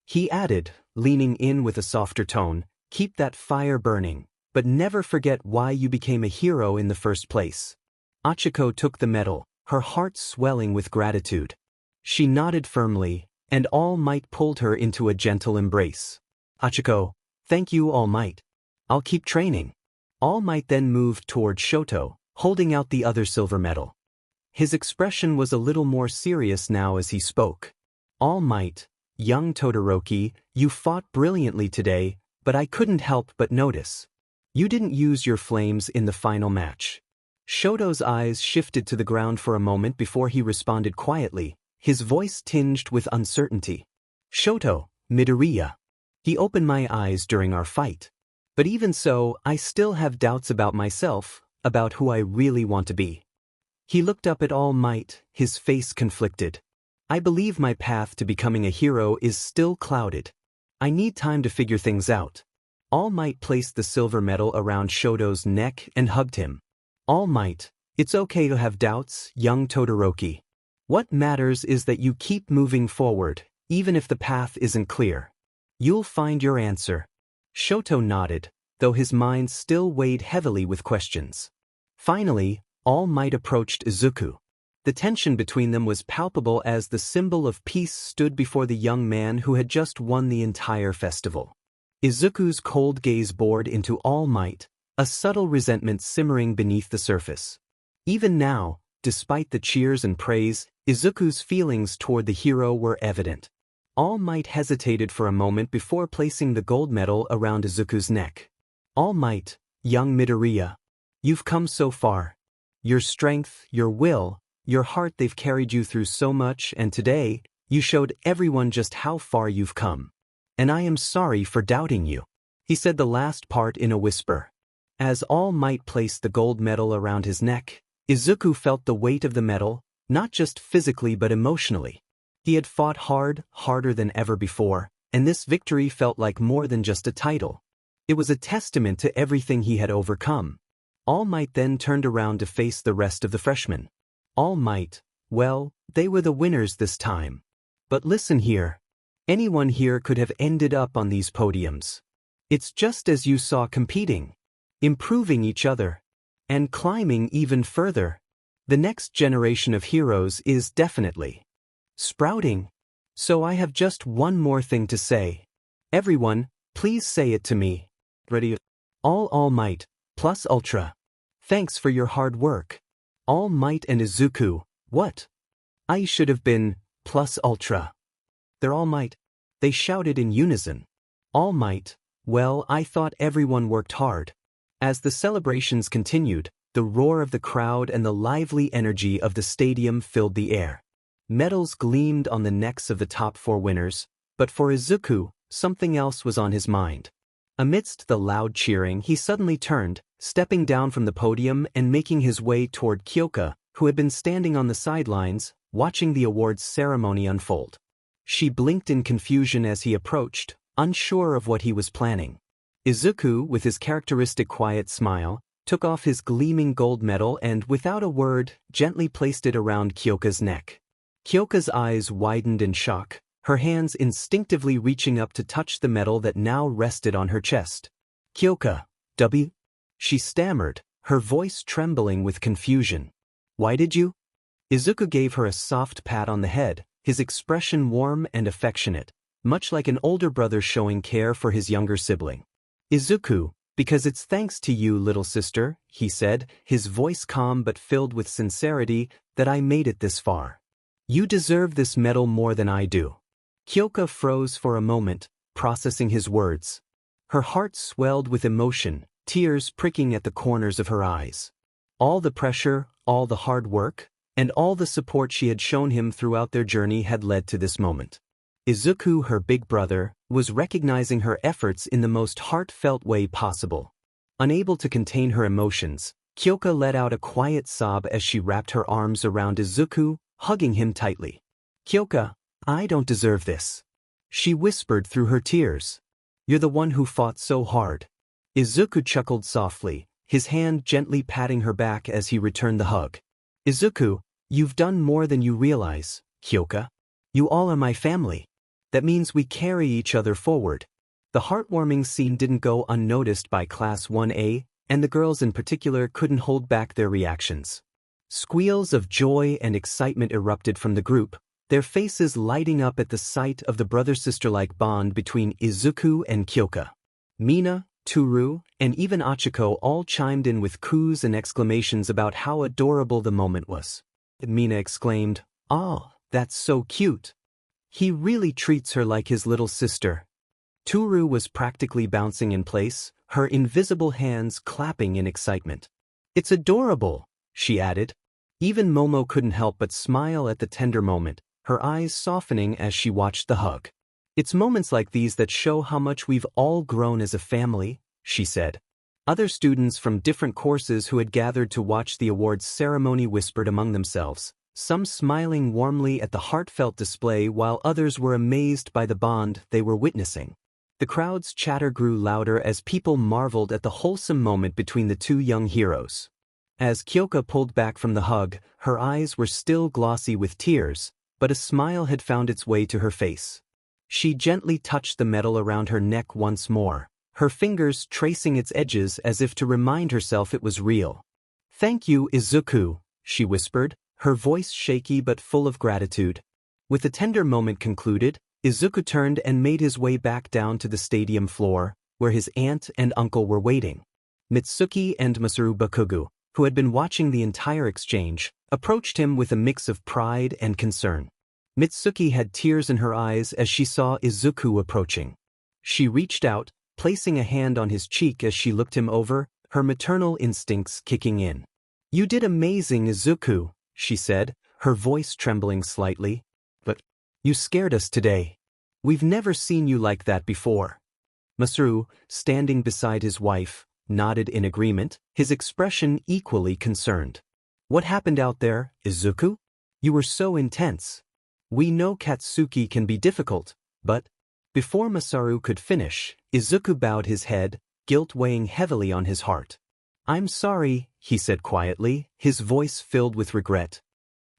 He added, leaning in with a softer tone, keep that fire burning. But never forget why you became a hero in the first place. Achiko took the medal, her heart swelling with gratitude. She nodded firmly, and All Might pulled her into a gentle embrace. Achiko, thank you All Might. I'll keep training. All Might then moved toward Shoto, holding out the other silver medal. His expression was a little more serious now as he spoke. All Might, young Todoroki, you fought brilliantly today, but I couldn't help but notice. You didn't use your flames in the final match. Shoto's eyes shifted to the ground for a moment before he responded quietly, his voice tinged with uncertainty. Shoto, Midoriya. He opened my eyes during our fight. But even so, I still have doubts about myself, about who I really want to be. He looked up at All Might, his face conflicted. I believe my path to becoming a hero is still clouded. I need time to figure things out. All Might placed the silver medal around Shoto's neck and hugged him. All Might, it's okay to have doubts, young Todoroki. What matters is that you keep moving forward, even if the path isn't clear. You'll find your answer. Shoto nodded, though his mind still weighed heavily with questions. Finally, All Might approached Izuku. The tension between them was palpable as the symbol of peace stood before the young man who had just won the entire festival. Izuku's cold gaze bored into All Might, a subtle resentment simmering beneath the surface. Even now, despite the cheers and praise, Izuku's feelings toward the hero were evident. All Might hesitated for a moment before placing the gold medal around Izuku's neck. All Might, young Midoriya. You've come so far. Your strength, your will, your heart, they've carried you through so much, and today, you showed everyone just how far you've come. And I am sorry for doubting you. He said the last part in a whisper. As All Might placed the gold medal around his neck, Izuku felt the weight of the medal, not just physically but emotionally. He had fought hard, harder than ever before, and this victory felt like more than just a title. It was a testament to everything he had overcome. All Might then turned around to face the rest of the freshmen. All Might, well, they were the winners this time. But listen here. Anyone here could have ended up on these podiums. It's just as you saw competing, improving each other, and climbing even further. The next generation of heroes is definitely sprouting. So I have just one more thing to say. Everyone, please say it to me. Ready? All Might, plus Ultra. Thanks for your hard work. All Might and Izuku, what? I should have been, plus Ultra. They're All Might. They shouted in unison. All Might, well, I thought everyone worked hard. As the celebrations continued, the roar of the crowd and the lively energy of the stadium filled the air. Medals gleamed on the necks of the top 4 winners, but for Izuku, something else was on his mind. Amidst the loud cheering, he suddenly turned, stepping down from the podium and making his way toward Kyoka, who had been standing on the sidelines, watching the awards ceremony unfold. She blinked in confusion as he approached, unsure of what he was planning. Izuku, with his characteristic quiet smile, took off his gleaming gold medal and, without a word, gently placed it around Kyoka's neck. Kyoka's eyes widened in shock, her hands instinctively reaching up to touch the medal that now rested on her chest. Kyoka, W? She stammered, her voice trembling with confusion. Why did you? Izuku gave her a soft pat on the head, his expression warm and affectionate, much like an older brother showing care for his younger sibling. Izuku, because it's thanks to you, little sister, he said, his voice calm but filled with sincerity, that I made it this far. You deserve this medal more than I do. Kyoka froze for a moment, processing his words. Her heart swelled with emotion, tears pricking at the corners of her eyes. All the pressure, all the hard work, and all the support she had shown him throughout their journey had led to this moment. Izuku, her big brother, was recognizing her efforts in the most heartfelt way possible. Unable to contain her emotions, Kyoka let out a quiet sob as she wrapped her arms around Izuku, hugging him tightly. Kyoka, I don't deserve this. She whispered through her tears. You're the one who fought so hard. Izuku chuckled softly, his hand gently patting her back as he returned the hug. Izuku, you've done more than you realize, Kyoka. You all are my family. That means we carry each other forward. The heartwarming scene didn't go unnoticed by Class 1A, and the girls in particular couldn't hold back their reactions. Squeals of joy and excitement erupted from the group, their faces lighting up at the sight of the brother-sister-like bond between Izuku and Kyoka. Mina, Toru, and even Achiko all chimed in with coos and exclamations about how adorable the moment was. Mina exclaimed, "Oh, that's so cute. He really treats her like his little sister." Toru was practically bouncing in place, her invisible hands clapping in excitement. "It's adorable," she added. Even Momo couldn't help but smile at the tender moment, her eyes softening as she watched the hug. "It's moments like these that show how much we've all grown as a family," she said. Other students from different courses who had gathered to watch the awards ceremony whispered among themselves, some smiling warmly at the heartfelt display while others were amazed by the bond they were witnessing. The crowd's chatter grew louder as people marveled at the wholesome moment between the two young heroes. As Kyoka pulled back from the hug, her eyes were still glossy with tears, but a smile had found its way to her face. She gently touched the metal around her neck once more, her fingers tracing its edges as if to remind herself it was real. "Thank you, Izuku," she whispered, her voice shaky but full of gratitude. With the tender moment concluded, Izuku turned and made his way back down to the stadium floor, where his aunt and uncle were waiting. Mitsuki and Masaru Bakugo, who had been watching the entire exchange, approached him with a mix of pride and concern. Mitsuki had tears in her eyes as she saw Izuku approaching. She reached out, placing a hand on his cheek as she looked him over, her maternal instincts kicking in. "You did amazing, Izuku," she said, her voice trembling slightly. "But you scared us today. We've never seen you like that before." Masaru, standing beside his wife, nodded in agreement, his expression equally concerned. "What happened out there, Izuku? You were so intense. We know Katsuki can be difficult, but—" Before Masaru could finish, Izuku bowed his head, guilt weighing heavily on his heart. "I'm sorry," he said quietly, his voice filled with regret.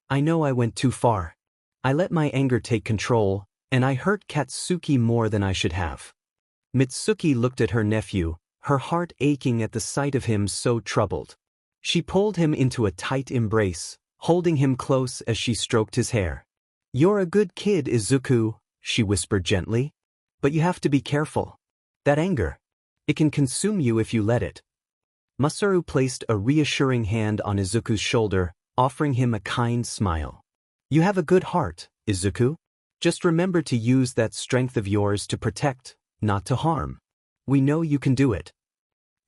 "I know I went too far. I let my anger take control, and I hurt Katsuki more than I should have." Mitsuki looked at her nephew, her heart aching at the sight of him so troubled. She pulled him into a tight embrace, holding him close as she stroked his hair. "You're a good kid, Izuku," she whispered gently. "But you have to be careful. That anger, it can consume you if you let it." Masaru placed a reassuring hand on Izuku's shoulder, offering him a kind smile. "You have a good heart, Izuku. Just remember to use that strength of yours to protect, not to harm. We know you can do it."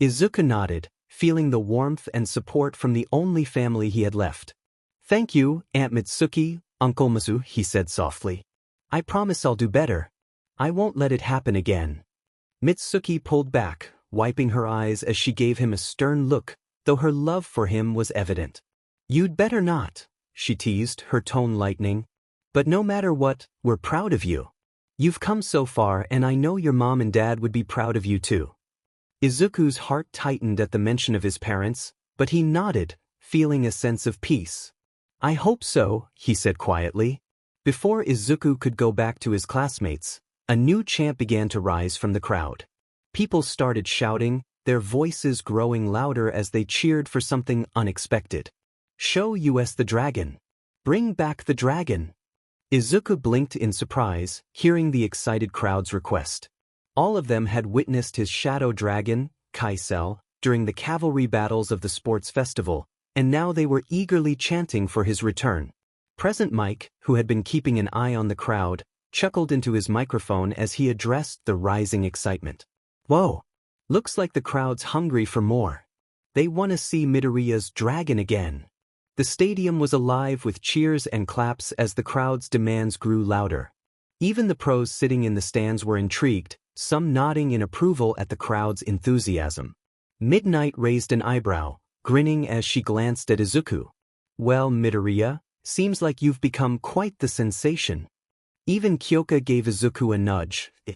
Izuku nodded, feeling the warmth and support from the only family he had left. "Thank you, Aunt Mitsuki, Uncle Masaru," he said softly. "I promise I'll do better. I won't let it happen again." Mitsuki pulled back, wiping her eyes as she gave him a stern look, though her love for him was evident. "You'd better not," she teased, her tone lightening. "But no matter what, we're proud of you. You've come so far and I know your mom and dad would be proud of you too." Izuku's heart tightened at the mention of his parents, but he nodded, feeling a sense of peace. "I hope so," he said quietly. Before Izuku could go back to his classmates, a new chant began to rise from the crowd. People started shouting, their voices growing louder as they cheered for something unexpected. "Show us the dragon! Bring back the dragon!" Izuku blinked in surprise, hearing the excited crowd's request. All of them had witnessed his shadow dragon, Kaisel, during the cavalry battles of the sports festival, and now they were eagerly chanting for his return. Present Mike, who had been keeping an eye on the crowd, chuckled into his microphone as he addressed the rising excitement. "Whoa! Looks like the crowd's hungry for more. They want to see Midoriya's dragon again." The stadium was alive with cheers and claps as the crowd's demands grew louder. Even the pros sitting in the stands were intrigued, some nodding in approval at the crowd's enthusiasm. Midnight raised an eyebrow, grinning as she glanced at Izuku. "Well, Midoriya, seems like you've become quite the sensation." Even Kyoka gave Izuku a nudge, a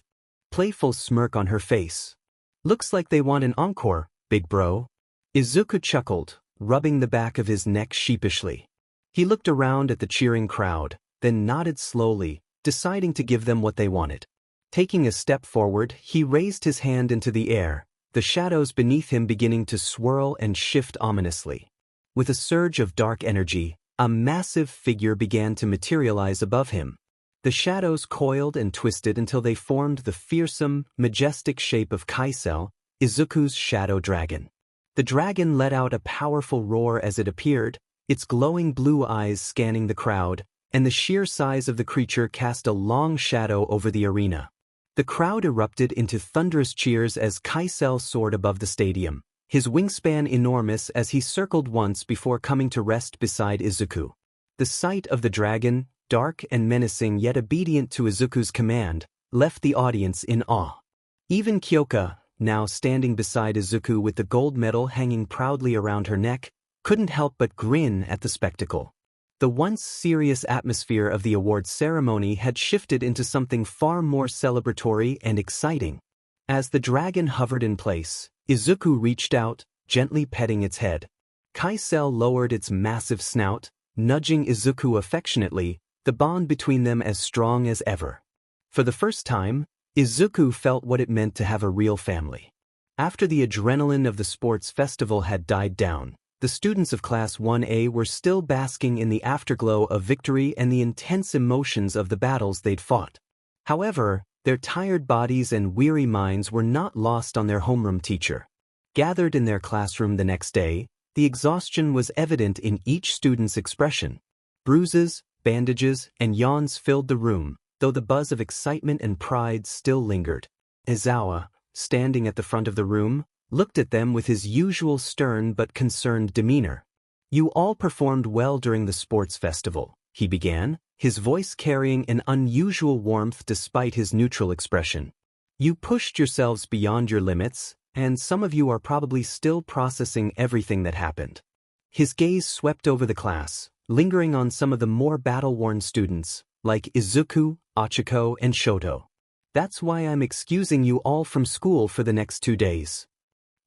playful smirk on her face. "Looks like they want an encore, big bro." Izuku chuckled, rubbing the back of his neck sheepishly. He looked around at the cheering crowd, then nodded slowly, deciding to give them what they wanted. Taking a step forward, he raised his hand into the air, the shadows beneath him beginning to swirl and shift ominously. With a surge of dark energy, a massive figure began to materialize above him. The shadows coiled and twisted until they formed the fearsome, majestic shape of Kaisel, Izuku's shadow dragon. The dragon let out a powerful roar as it appeared, its glowing blue eyes scanning the crowd, and the sheer size of the creature cast a long shadow over the arena. The crowd erupted into thunderous cheers as Kaisel soared above the stadium, his wingspan enormous as he circled once before coming to rest beside Izuku. The sight of the dragon, dark and menacing yet obedient to Izuku's command, left the audience in awe. Even Kyoka, now standing beside Izuku with the gold medal hanging proudly around her neck, couldn't help but grin at the spectacle. The once serious atmosphere of the awards ceremony had shifted into something far more celebratory and exciting. As the dragon hovered in place, Izuku reached out, gently petting its head. Kaisel lowered its massive snout, nudging Izuku affectionately, the bond between them as strong as ever. For the first time, Izuku felt what it meant to have a real family. After the adrenaline of the sports festival had died down, the students of Class 1A were still basking in the afterglow of victory and the intense emotions of the battles they'd fought. However, their tired bodies and weary minds were not lost on their homeroom teacher. Gathered in their classroom the next day, the exhaustion was evident in each student's expression. Bruises, bandages, and yawns filled the room, though the buzz of excitement and pride still lingered. Izawa, standing at the front of the room, looked at them with his usual stern but concerned demeanor. "You all performed well during the sports festival," he began, his voice carrying an unusual warmth despite his neutral expression. "You pushed yourselves beyond your limits, and some of you are probably still processing everything that happened." His gaze swept over the class, lingering on some of the more battle-worn students, like Izuku, Achiko, and Shoto. "That's why I'm excusing you all from school for the next 2 days."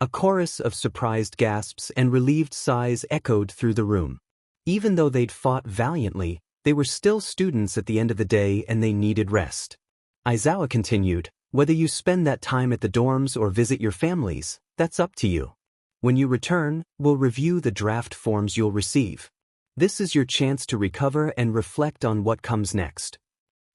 A chorus of surprised gasps and relieved sighs echoed through the room. Even though they'd fought valiantly, they were still students at the end of the day and they needed rest. Aizawa continued, "Whether you spend that time at the dorms or visit your families, that's up to you. When you return, we'll review the draft forms you'll receive. This is your chance to recover and reflect on what comes next."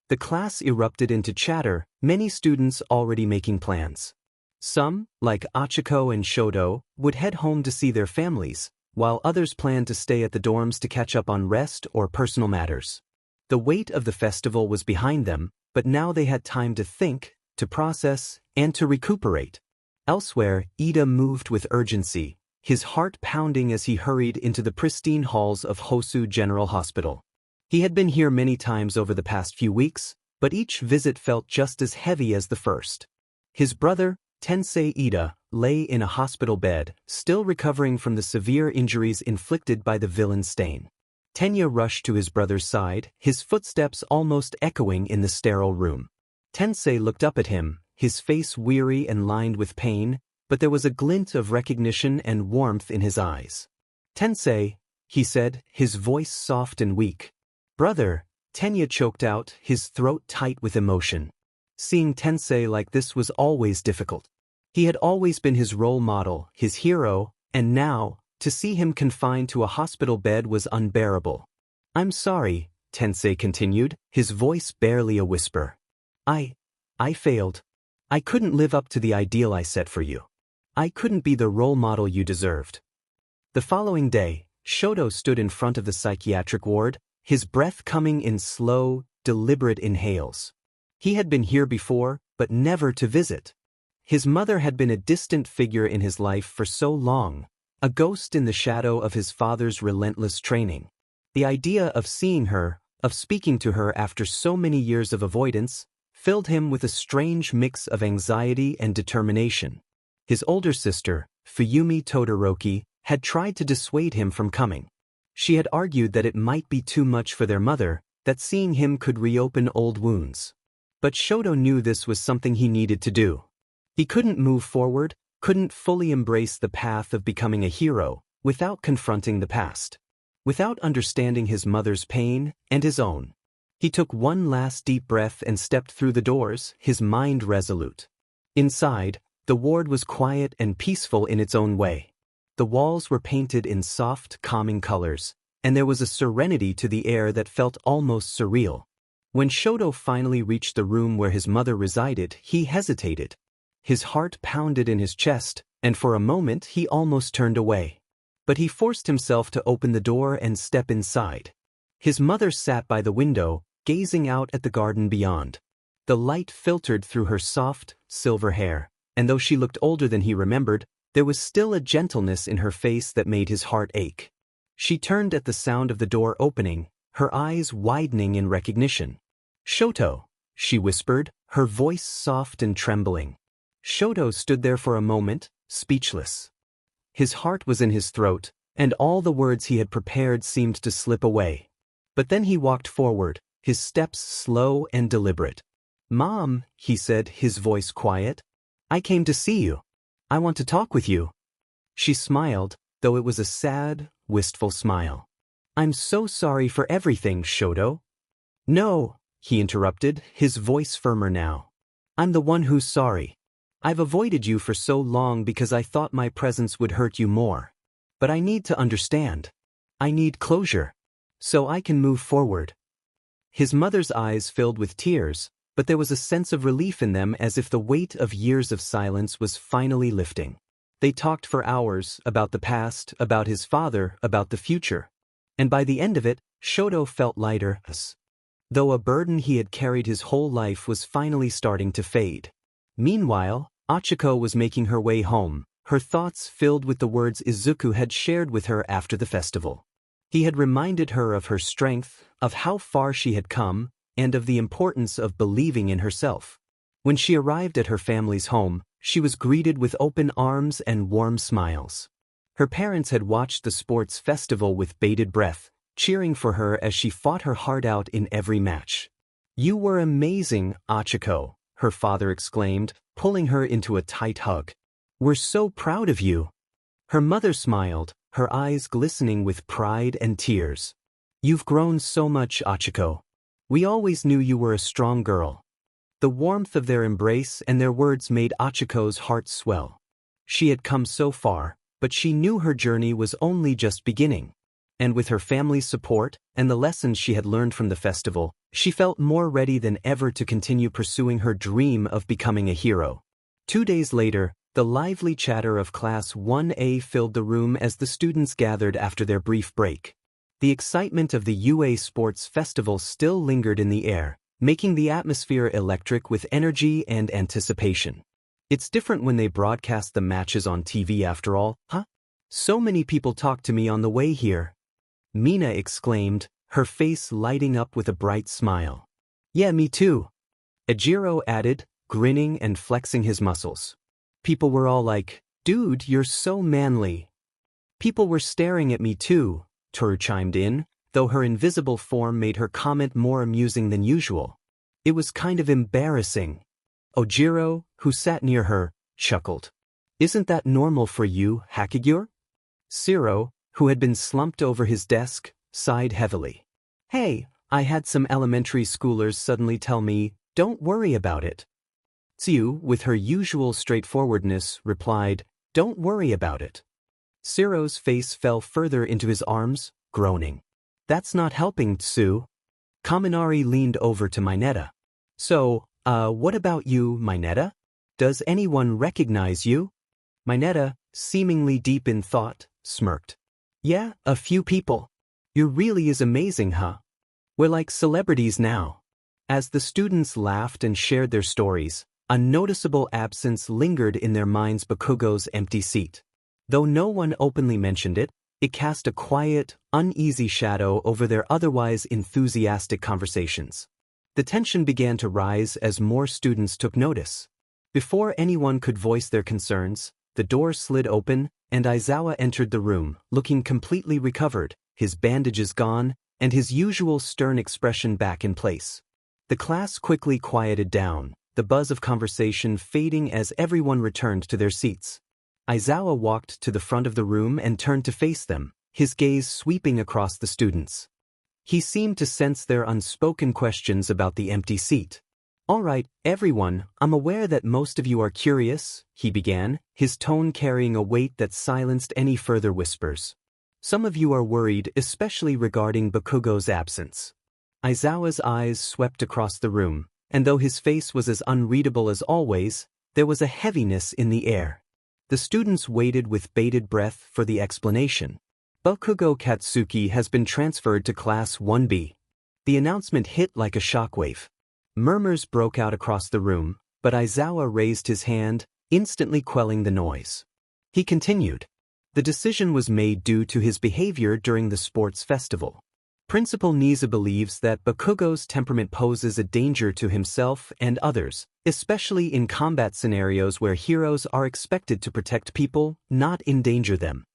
The class erupted into chatter, many students already making plans. Some, like Achiko and Shoto, would head home to see their families, while others planned to stay at the dorms to catch up on rest or personal matters. The weight of the festival was behind them, but now they had time to think, to process, and to recuperate. Elsewhere, Ida moved with urgency, his heart pounding as he hurried into the pristine halls of Hosu General Hospital. He had been here many times over the past few weeks, but each visit felt just as heavy as the first. His brother, Tensei Ida, lay in a hospital bed, still recovering from the severe injuries inflicted by the villain stain. Tenya rushed to his brother's side, his footsteps almost echoing in the sterile room. Tensei looked up at him, his face weary and lined with pain, but there was a glint of recognition and warmth in his eyes. "Tensei," he said, his voice soft and weak. "Brother," Tenya choked out, his throat tight with emotion. Seeing Tensei like this was always difficult. He had always been his role model, his hero, and now, to see him confined to a hospital bed was unbearable. "I'm sorry," Tensei continued, his voice barely a whisper. I failed. I couldn't live up to the ideal I set for you. I couldn't be the role model you deserved." The following day, Shoto stood in front of the psychiatric ward, his breath coming in slow, deliberate inhales. He had been here before, but never to visit. His mother had been a distant figure in his life for so long, a ghost in the shadow of his father's relentless training. The idea of seeing her, of speaking to her after so many years of avoidance, filled him with a strange mix of anxiety and determination. His older sister, Fuyumi Todoroki, had tried to dissuade him from coming. She had argued that it might be too much for their mother, that seeing him could reopen old wounds. But Shoto knew this was something he needed to do. He couldn't move forward, couldn't fully embrace the path of becoming a hero, without confronting the past. Without understanding his mother's pain and his own. He took one last deep breath and stepped through the doors, his mind resolute. Inside, the ward was quiet and peaceful in its own way. The walls were painted in soft, calming colors, and there was a serenity to the air that felt almost surreal. When Shoto finally reached the room where his mother resided, he hesitated. His heart pounded in his chest, and for a moment he almost turned away. But he forced himself to open the door and step inside. His mother sat by the window, gazing out at the garden beyond. The light filtered through her soft, silver hair, and though she looked older than he remembered, there was still a gentleness in her face that made his heart ache. She turned at the sound of the door opening, her eyes widening in recognition. "Shoto," she whispered, her voice soft and trembling. Shoto stood there for a moment, speechless. His heart was in his throat, and all the words he had prepared seemed to slip away. But then he walked forward, his steps slow and deliberate. "Mom," he said, his voice quiet, "I came to see you. I want to talk with you." She smiled, though it was a sad, wistful smile. I'm so sorry for everything, Shoto. No, he interrupted, his voice firmer now. I'm the one who's sorry. I've avoided you for so long because I thought my presence would hurt you more. But I need to understand. I need closure. So I can move forward. His mother's eyes filled with tears, but there was a sense of relief in them as if the weight of years of silence was finally lifting. They talked for hours about the past, about his father, about the future. And by the end of it, Shoto felt lighter, though a burden he had carried his whole life was finally starting to fade. Meanwhile, Achiko was making her way home, her thoughts filled with the words Izuku had shared with her after the festival. He had reminded her of her strength, of how far she had come, and of the importance of believing in herself. When she arrived at her family's home, she was greeted with open arms and warm smiles. Her parents had watched the sports festival with bated breath, cheering for her as she fought her heart out in every match. You were amazing, Achiko, her father exclaimed, pulling her into a tight hug. We're so proud of you. Her mother smiled, her eyes glistening with pride and tears. You've grown so much, Achiko. We always knew you were a strong girl. The warmth of their embrace and their words made Achiko's heart swell. She had come so far, but she knew her journey was only just beginning. And with her family's support and the lessons she had learned from the festival, she felt more ready than ever to continue pursuing her dream of becoming a hero. 2 days later, the lively chatter of Class 1A filled the room as the students gathered after their brief break. The excitement of the UA Sports Festival still lingered in the air, making the atmosphere electric with energy and anticipation. It's different when they broadcast the matches on TV after all, huh? So many people talked to me on the way here. Mina exclaimed, her face lighting up with a bright smile. Yeah, me too. Ejiro added, grinning and flexing his muscles. People were all like, dude, you're so manly. People were staring at me too, Toru chimed in, though her invisible form made her comment more amusing than usual. It was kind of embarrassing. Ojiro, who sat near her, chuckled. Isn't that normal for you, Hakigure? Shiro, who had been slumped over his desk, sighed heavily. Hey, I had some elementary schoolers suddenly tell me, don't worry about it. Tsuyu, with her usual straightforwardness, replied, don't worry about it. Shiro's face fell further into his arms, groaning. That's not helping, Tsu. Kaminari leaned over to Mineta. So, what about you, Mineta? Does anyone recognize you? Mineta, seemingly deep in thought, smirked. Yeah, a few people. You really is amazing, huh? We're like celebrities now. As the students laughed and shared their stories, a noticeable absence lingered in their minds. Bakugo's empty seat. Though no one openly mentioned it, it cast a quiet, uneasy shadow over their otherwise enthusiastic conversations. The tension began to rise as more students took notice. Before anyone could voice their concerns, the door slid open, and Aizawa entered the room, looking completely recovered, his bandages gone, and his usual stern expression back in place. The class quickly quieted down, the buzz of conversation fading as everyone returned to their seats. Aizawa walked to the front of the room and turned to face them, his gaze sweeping across the students. He seemed to sense their unspoken questions about the empty seat. All right, everyone, I'm aware that most of you are curious, he began, his tone carrying a weight that silenced any further whispers. Some of you are worried, especially regarding Bakugo's absence. Aizawa's eyes swept across the room, and though his face was as unreadable as always, there was a heaviness in the air. The students waited with bated breath for the explanation. Bakugo Katsuki has been transferred to Class 1B. The announcement hit like a shockwave. Murmurs broke out across the room, but Aizawa raised his hand, instantly quelling the noise. He continued. The decision was made due to his behavior during the sports festival. Principal Niza believes that Bakugo's temperament poses a danger to himself and others, especially in combat scenarios where heroes are expected to protect people, not endanger them.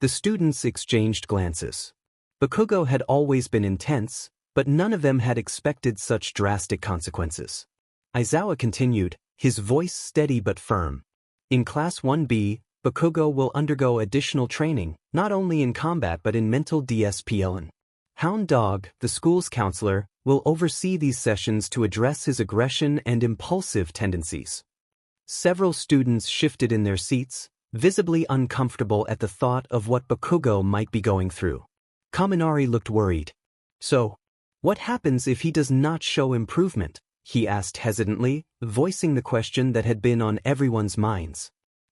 The students exchanged glances. Bakugo had always been intense, but none of them had expected such drastic consequences. Aizawa continued, his voice steady but firm. In Class 1B, Bakugo will undergo additional training, not only in combat but in mental discipline. Hound Dog, the school's counselor, will oversee these sessions to address his aggression and impulsive tendencies. Several students shifted in their seats, visibly uncomfortable at the thought of what Bakugo might be going through. Kaminari looked worried. So, what happens if he does not show improvement? He asked hesitantly, voicing the question that had been on everyone's minds.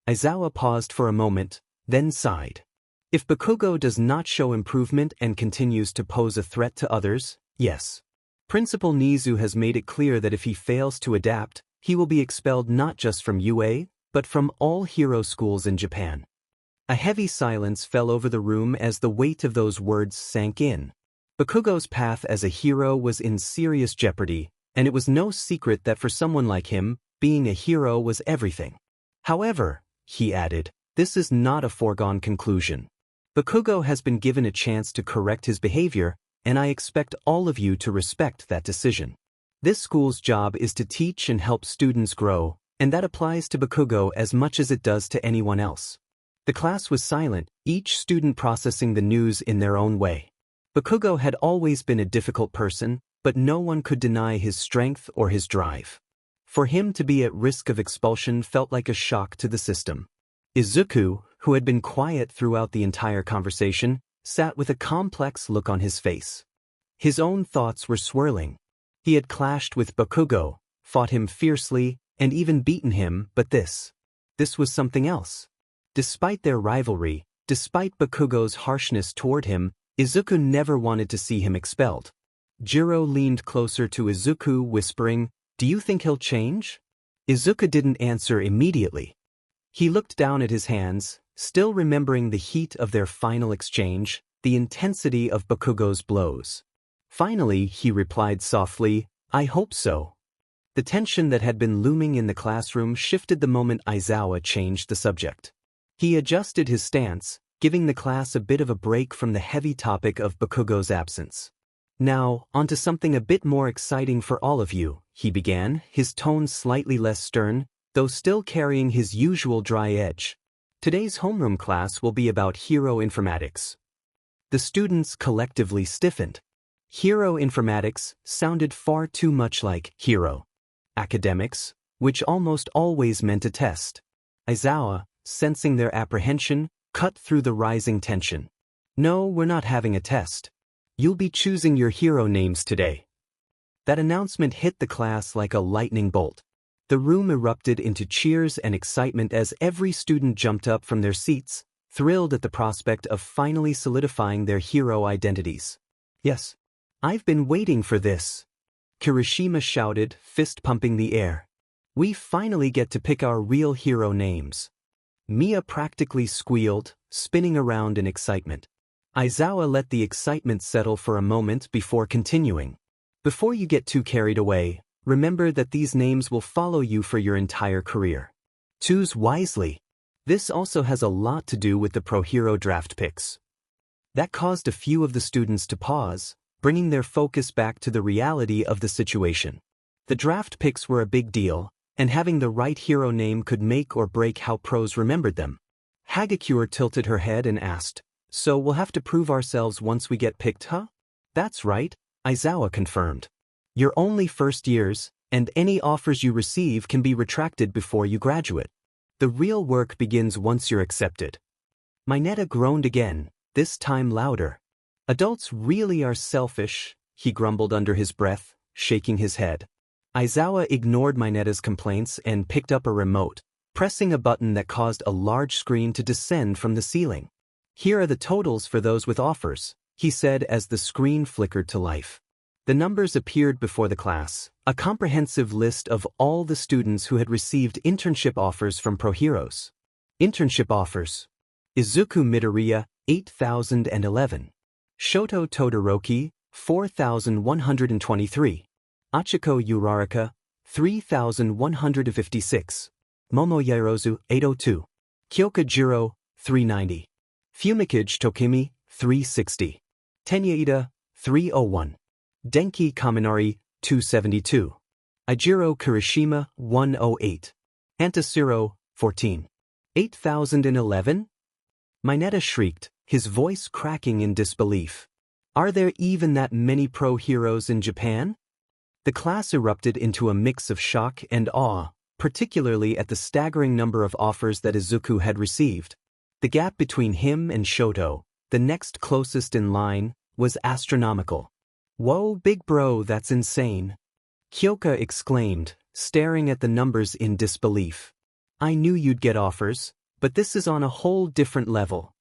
Aizawa paused for a moment, then sighed. If Bakugo does not show improvement and continues to pose a threat to others, yes. Principal Nizu has made it clear that if he fails to adapt, he will be expelled not just from UA, but from all hero schools in Japan. A heavy silence fell over the room as the weight of those words sank in. Bakugo's path as a hero was in serious jeopardy, and it was no secret that for someone like him, being a hero was everything. However, he added, this is not a foregone conclusion. Bakugo has been given a chance to correct his behavior, and I expect all of you to respect that decision. This school's job is to teach and help students grow, and that applies to Bakugo as much as it does to anyone else. The class was silent, each student processing the news in their own way. Bakugo had always been a difficult person, but no one could deny his strength or his drive. For him to be at risk of expulsion felt like a shock to the system. Izuku, who had been quiet throughout the entire conversation, sat with a complex look on his face. His own thoughts were swirling. He had clashed with Bakugo, fought him fiercely, and even beaten him, but this was something else. Despite their rivalry, despite Bakugo's harshness toward him, Izuku never wanted to see him expelled. Jiro leaned closer to Izuku, whispering, "Do you think he'll change?" Izuku didn't answer immediately. He looked down at his hands, still remembering the heat of their final exchange, the intensity of Bakugo's blows. Finally, he replied softly, "I hope so." The tension that had been looming in the classroom shifted the moment Aizawa changed the subject. He adjusted his stance, giving the class a bit of a break from the heavy topic of Bakugo's absence. "Now, onto something a bit more exciting for all of you," he began, his tone slightly less stern, though still carrying his usual dry edge. "Today's homeroom class will be about hero informatics." The students collectively stiffened. Hero informatics sounded far too much like hero academics, which almost always meant a test. Aizawa, sensing their apprehension, cut through the rising tension. "No, we're not having a test. You'll be choosing your hero names today." That announcement hit the class like a lightning bolt. The room erupted into cheers and excitement as every student jumped up from their seats, thrilled at the prospect of finally solidifying their hero identities. "Yes, I've been waiting for this," Kirishima shouted, fist-pumping the air. "We finally get to pick our real hero names." Mia practically squealed, spinning around in excitement. Aizawa let the excitement settle for a moment before continuing. "Before you get too carried away, remember that these names will follow you for your entire career. Choose wisely. This also has a lot to do with the Pro Hero draft picks." That caused a few of the students to pause, bringing their focus back to the reality of the situation. The draft picks were a big deal, and having the right hero name could make or break how pros remembered them. Hagakure tilted her head and asked, "So we'll have to prove ourselves once we get picked, huh?" "That's right," Aizawa confirmed. "You're only first years, and any offers you receive can be retracted before you graduate. The real work begins once you're accepted." Mineta groaned again, this time louder. "Adults really are selfish," he grumbled under his breath, shaking his head. Aizawa ignored Mineta's complaints and picked up a remote, pressing a button that caused a large screen to descend from the ceiling. "Here are the totals for those with offers," he said as the screen flickered to life. The numbers appeared before the class, a comprehensive list of all the students who had received internship offers from Pro Heroes. Internship offers. Izuku Midoriya, 8,011. Shoto Todoroki, 4,123. Achiko Uraraka, 3,156. Momoyarozu, 802. Kyoka Jiro, 390. Fumikage Tokimi, 360. Tenya 301. Denki Kaminari, 272. Ijiro Kirishima, 108. Antasiro, 14. 8,011? Mineta shrieked, his voice cracking in disbelief. Are there even that many pro heroes in Japan? The class erupted into a mix of shock and awe, particularly at the staggering number of offers that Izuku had received. The gap between him and Shoto, the next closest in line, was astronomical. Whoa, big bro, that's insane. Kyoka exclaimed, staring at the numbers in disbelief. I knew you'd get offers, but this is on a whole different level.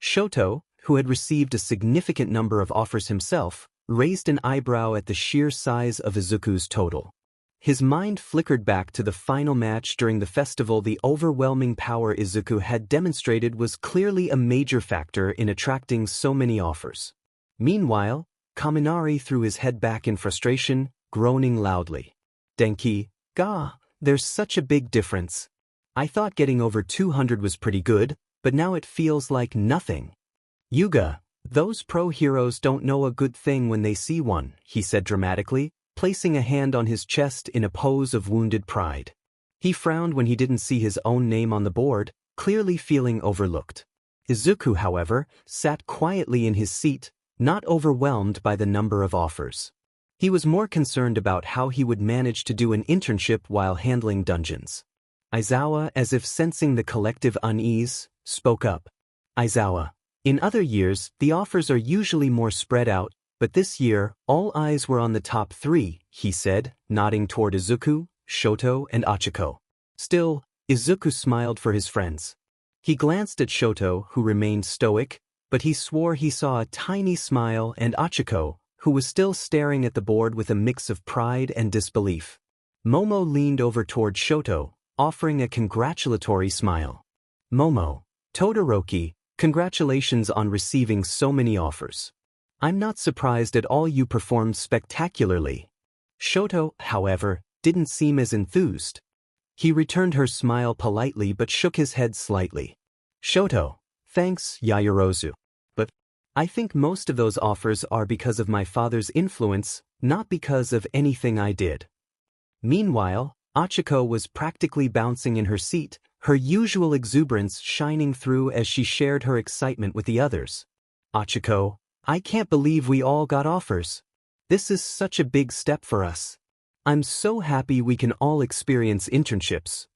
Shoto, who had received a significant number of offers himself, raised an eyebrow at the sheer size of Izuku's total. His mind flickered back to the final match during the festival. The overwhelming power Izuku had demonstrated was clearly a major factor in attracting so many offers. Meanwhile, Kaminari threw his head back in frustration, groaning loudly. Denki, there's such a big difference. I thought getting over 200 was pretty good, but now it feels like nothing. Yuga, those pro heroes don't know a good thing when they see one, he said dramatically, placing a hand on his chest in a pose of wounded pride. He frowned when he didn't see his own name on the board, clearly feeling overlooked. Izuku, however, sat quietly in his seat, not overwhelmed by the number of offers. He was more concerned about how he would manage to do an internship while handling dungeons. Aizawa, as if sensing the collective unease, spoke up. Aizawa, in other years, the offers are usually more spread out, but this year, all eyes were on the top 3, he said, nodding toward Izuku, Shoto, and Achiko. Still, Izuku smiled for his friends. He glanced at Shoto, who remained stoic, but he swore he saw a tiny smile, and Achiko, who was still staring at the board with a mix of pride and disbelief. Momo leaned over toward Shoto, offering a congratulatory smile. Momo, Todoroki, congratulations on receiving so many offers. I'm not surprised at all, you performed spectacularly. Shoto, however, didn't seem as enthused. He returned her smile politely but shook his head slightly. Shoto, thanks, Yaoyorozu. But I think most of those offers are because of my father's influence, not because of anything I did. Meanwhile, Achiko was practically bouncing in her seat, her usual exuberance shining through as she shared her excitement with the others. Achiko, I can't believe we all got offers. This is such a big step for us. I'm so happy we can all experience internships.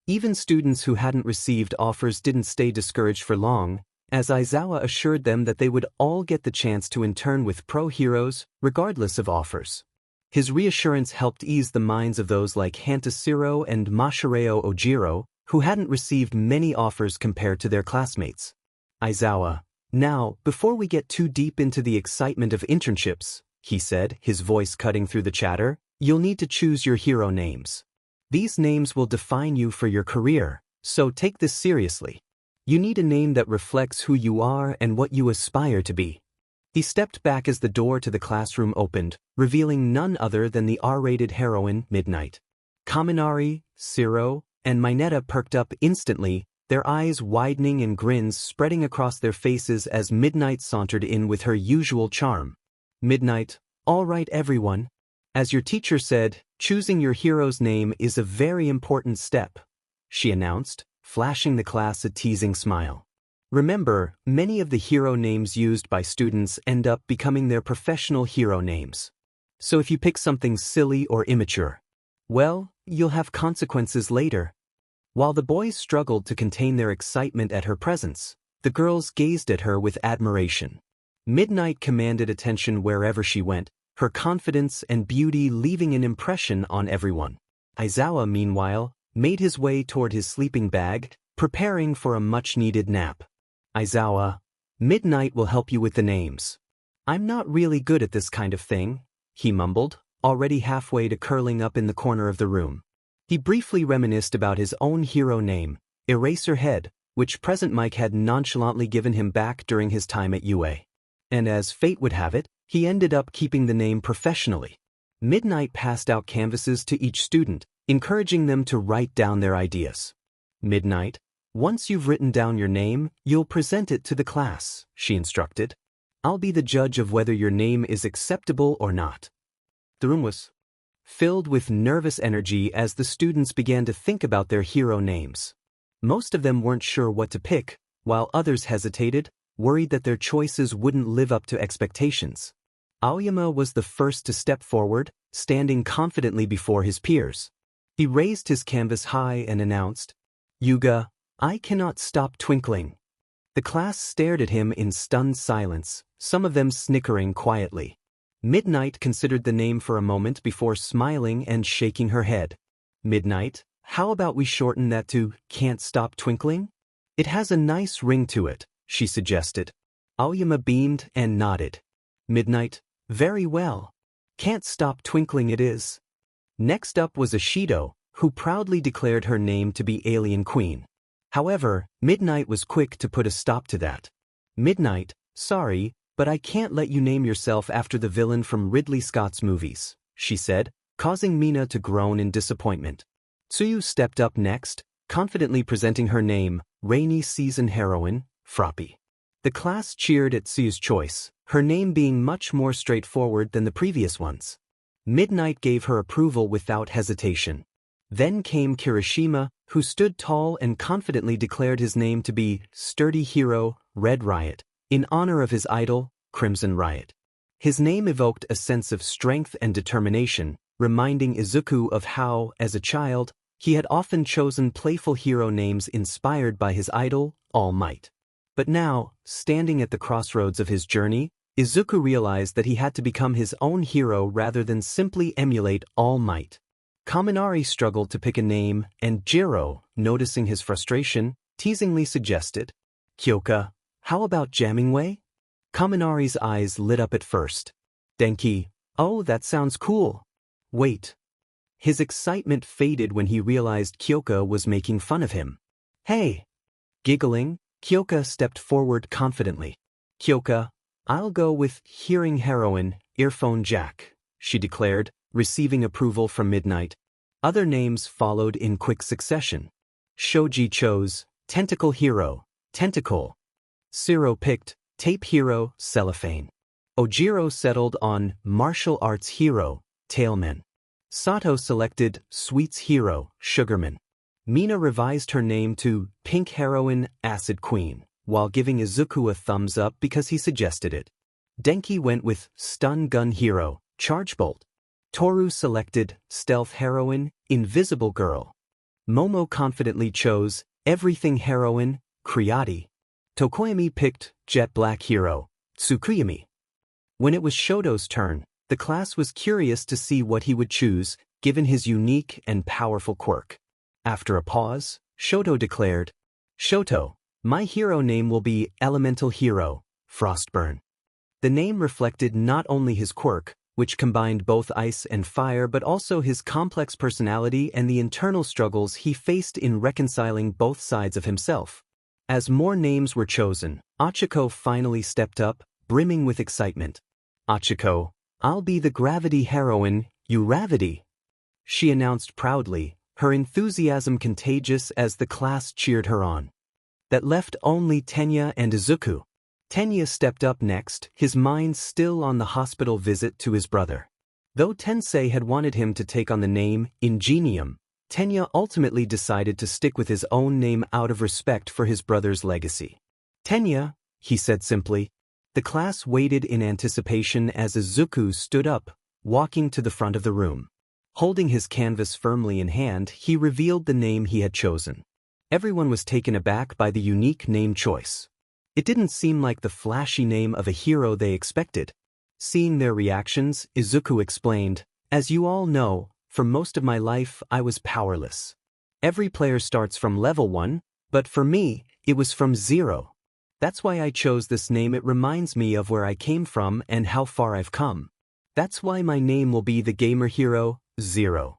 Even students who hadn't received offers didn't stay discouraged for long, as Aizawa assured them that they would all get the chance to intern with pro heroes, regardless of offers. His reassurance helped ease the minds of those like Hantasiro and Mashireo Ojiro, who hadn't received many offers compared to their classmates. Aizawa, now, before we get too deep into the excitement of internships, he said, his voice cutting through the chatter, you'll need to choose your hero names. These names will define you for your career, so take this seriously. You need a name that reflects who you are and what you aspire to be. He stepped back as the door to the classroom opened, revealing none other than the R-rated heroine, Midnight. Kaminari, Siro, and Mineta perked up instantly, their eyes widening and grins spreading across their faces as Midnight sauntered in with her usual charm. Midnight, all right everyone. As your teacher said, choosing your hero's name is a very important step, she announced, flashing the class a teasing smile. Remember, many of the hero names used by students end up becoming their professional hero names. So if you pick something silly or immature, well, you'll have consequences later. While the boys struggled to contain their excitement at her presence, the girls gazed at her with admiration. Midnight commanded attention wherever she went, her confidence and beauty leaving an impression on everyone. Aizawa, meanwhile, made his way toward his sleeping bag, preparing for a much-needed nap. Aizawa, Midnight will help you with the names. I'm not really good at this kind of thing, he mumbled, already halfway to curling up in the corner of the room. He briefly reminisced about his own hero name, Eraserhead, which Present Mike had nonchalantly given him back during his time at UA. And as fate would have it, he ended up keeping the name professionally. Midnight passed out canvases to each student, encouraging them to write down their ideas. Midnight, once you've written down your name, you'll present it to the class, she instructed. I'll be the judge of whether your name is acceptable or not. The room was filled with nervous energy as the students began to think about their hero names. Most of them weren't sure what to pick, while others hesitated, worried that their choices wouldn't live up to expectations. Aoyama was the first to step forward, standing confidently before his peers. He raised his canvas high and announced, "Yuga, I cannot stop twinkling." The class stared at him in stunned silence, some of them snickering quietly. Midnight considered the name for a moment before smiling and shaking her head. "Midnight, how about we shorten that to Can't Stop Twinkling? It has a nice ring to it," she suggested. Aoyama beamed and nodded. "Midnight, very well. Can't Stop Twinkling it is." Next up was Ashido, who proudly declared her name to be Alien Queen. However, Midnight was quick to put a stop to that. "Midnight, sorry, but I can't let you name yourself after the villain from Ridley Scott's movies," she said, causing Mina to groan in disappointment. Tsuyu stepped up next, confidently presenting her name, rainy season heroine, Froppy. The class cheered at Tsuyu's choice, her name being much more straightforward than the previous ones. Midnight gave her approval without hesitation. Then came Kirishima, who stood tall and confidently declared his name to be Sturdy Hero, Red Riot, in honor of his idol, Crimson Riot. His name evoked a sense of strength and determination, reminding Izuku of how, as a child, he had often chosen playful hero names inspired by his idol, All Might. But now, standing at the crossroads of his journey, Izuku realized that he had to become his own hero rather than simply emulate All Might. Kaminari struggled to pick a name, and Jiro, noticing his frustration, teasingly suggested, "Kyoka, how about Jammingway?" Kaminari's eyes lit up at first. Denki, "Oh, that sounds cool." "Wait." His excitement faded when he realized Kyoka was making fun of him. "Hey!" Giggling, Kyoka stepped forward confidently. "Kyoka, I'll go with Hearing Heroine, Earphone Jack," she declared, receiving approval from Midnight. Other names followed in quick succession. Shoji chose Tentacle Hero, Tentacle. Siro picked Tape Hero, Cellophane. Ojiro settled on Martial Arts Hero, Tailman. Sato selected Sweets Hero, Sugarman. Mina revised her name to Pink Heroine, Acid Queen, while giving Izuku a thumbs up because he suggested it. Denki went with Stun Gun Hero, Chargebolt. Toru selected Stealth Heroine, Invisible Girl. Momo confidently chose Everything Heroine, Kriati. Tokoyami picked Jet Black Hero, Tsukuyami. When it was Shoto's turn, the class was curious to see what he would choose, given his unique and powerful quirk. After a pause, Shoto declared, "Shoto, my hero name will be Elemental Hero, Frostburn." The name reflected not only his quirk, which combined both ice and fire, but also his complex personality and the internal struggles he faced in reconciling both sides of himself. As more names were chosen, Achiko finally stepped up, brimming with excitement. "Achiko, I'll be the Gravity Heroine, Uravity," she announced proudly, her enthusiasm contagious as the class cheered her on. That left only Tenya and Izuku. Tenya stepped up next, his mind still on the hospital visit to his brother. Though Tensei had wanted him to take on the name Ingenium, Tenya ultimately decided to stick with his own name out of respect for his brother's legacy. "Tenya," he said simply. The class waited in anticipation as Izuku stood up, walking to the front of the room. Holding his canvas firmly in hand, he revealed the name he had chosen. Everyone was taken aback by the unique name choice. It didn't seem like the flashy name of a hero they expected. Seeing their reactions, Izuku explained, "As you all know, for most of my life I was powerless. Every player starts from level 1, but for me, it was from 0. That's why I chose this name. It reminds me of where I came from and how far I've come. That's why my name will be the Gamer Hero, 0.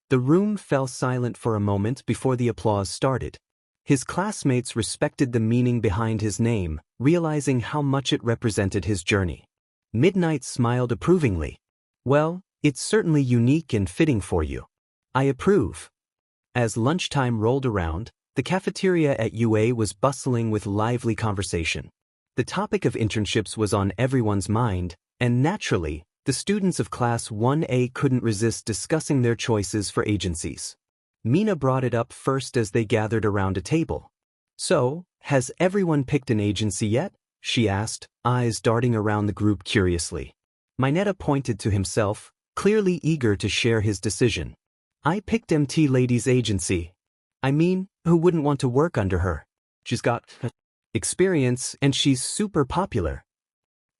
The room fell silent for a moment before the applause started. His classmates respected the meaning behind his name, realizing how much it represented his journey. Midnight smiled approvingly. "Well, it's certainly unique and fitting for you. I approve." As lunchtime rolled around, the cafeteria at UA was bustling with lively conversation. The topic of internships was on everyone's mind, and naturally, the students of Class 1A couldn't resist discussing their choices for agencies. Mina brought it up first as they gathered around a table. So, has everyone picked an agency yet? She asked, eyes darting around the group curiously. Mineta pointed to himself, clearly eager to share his decision. I picked MT Lady's agency. I mean, who wouldn't want to work under her? She's got experience and she's super popular.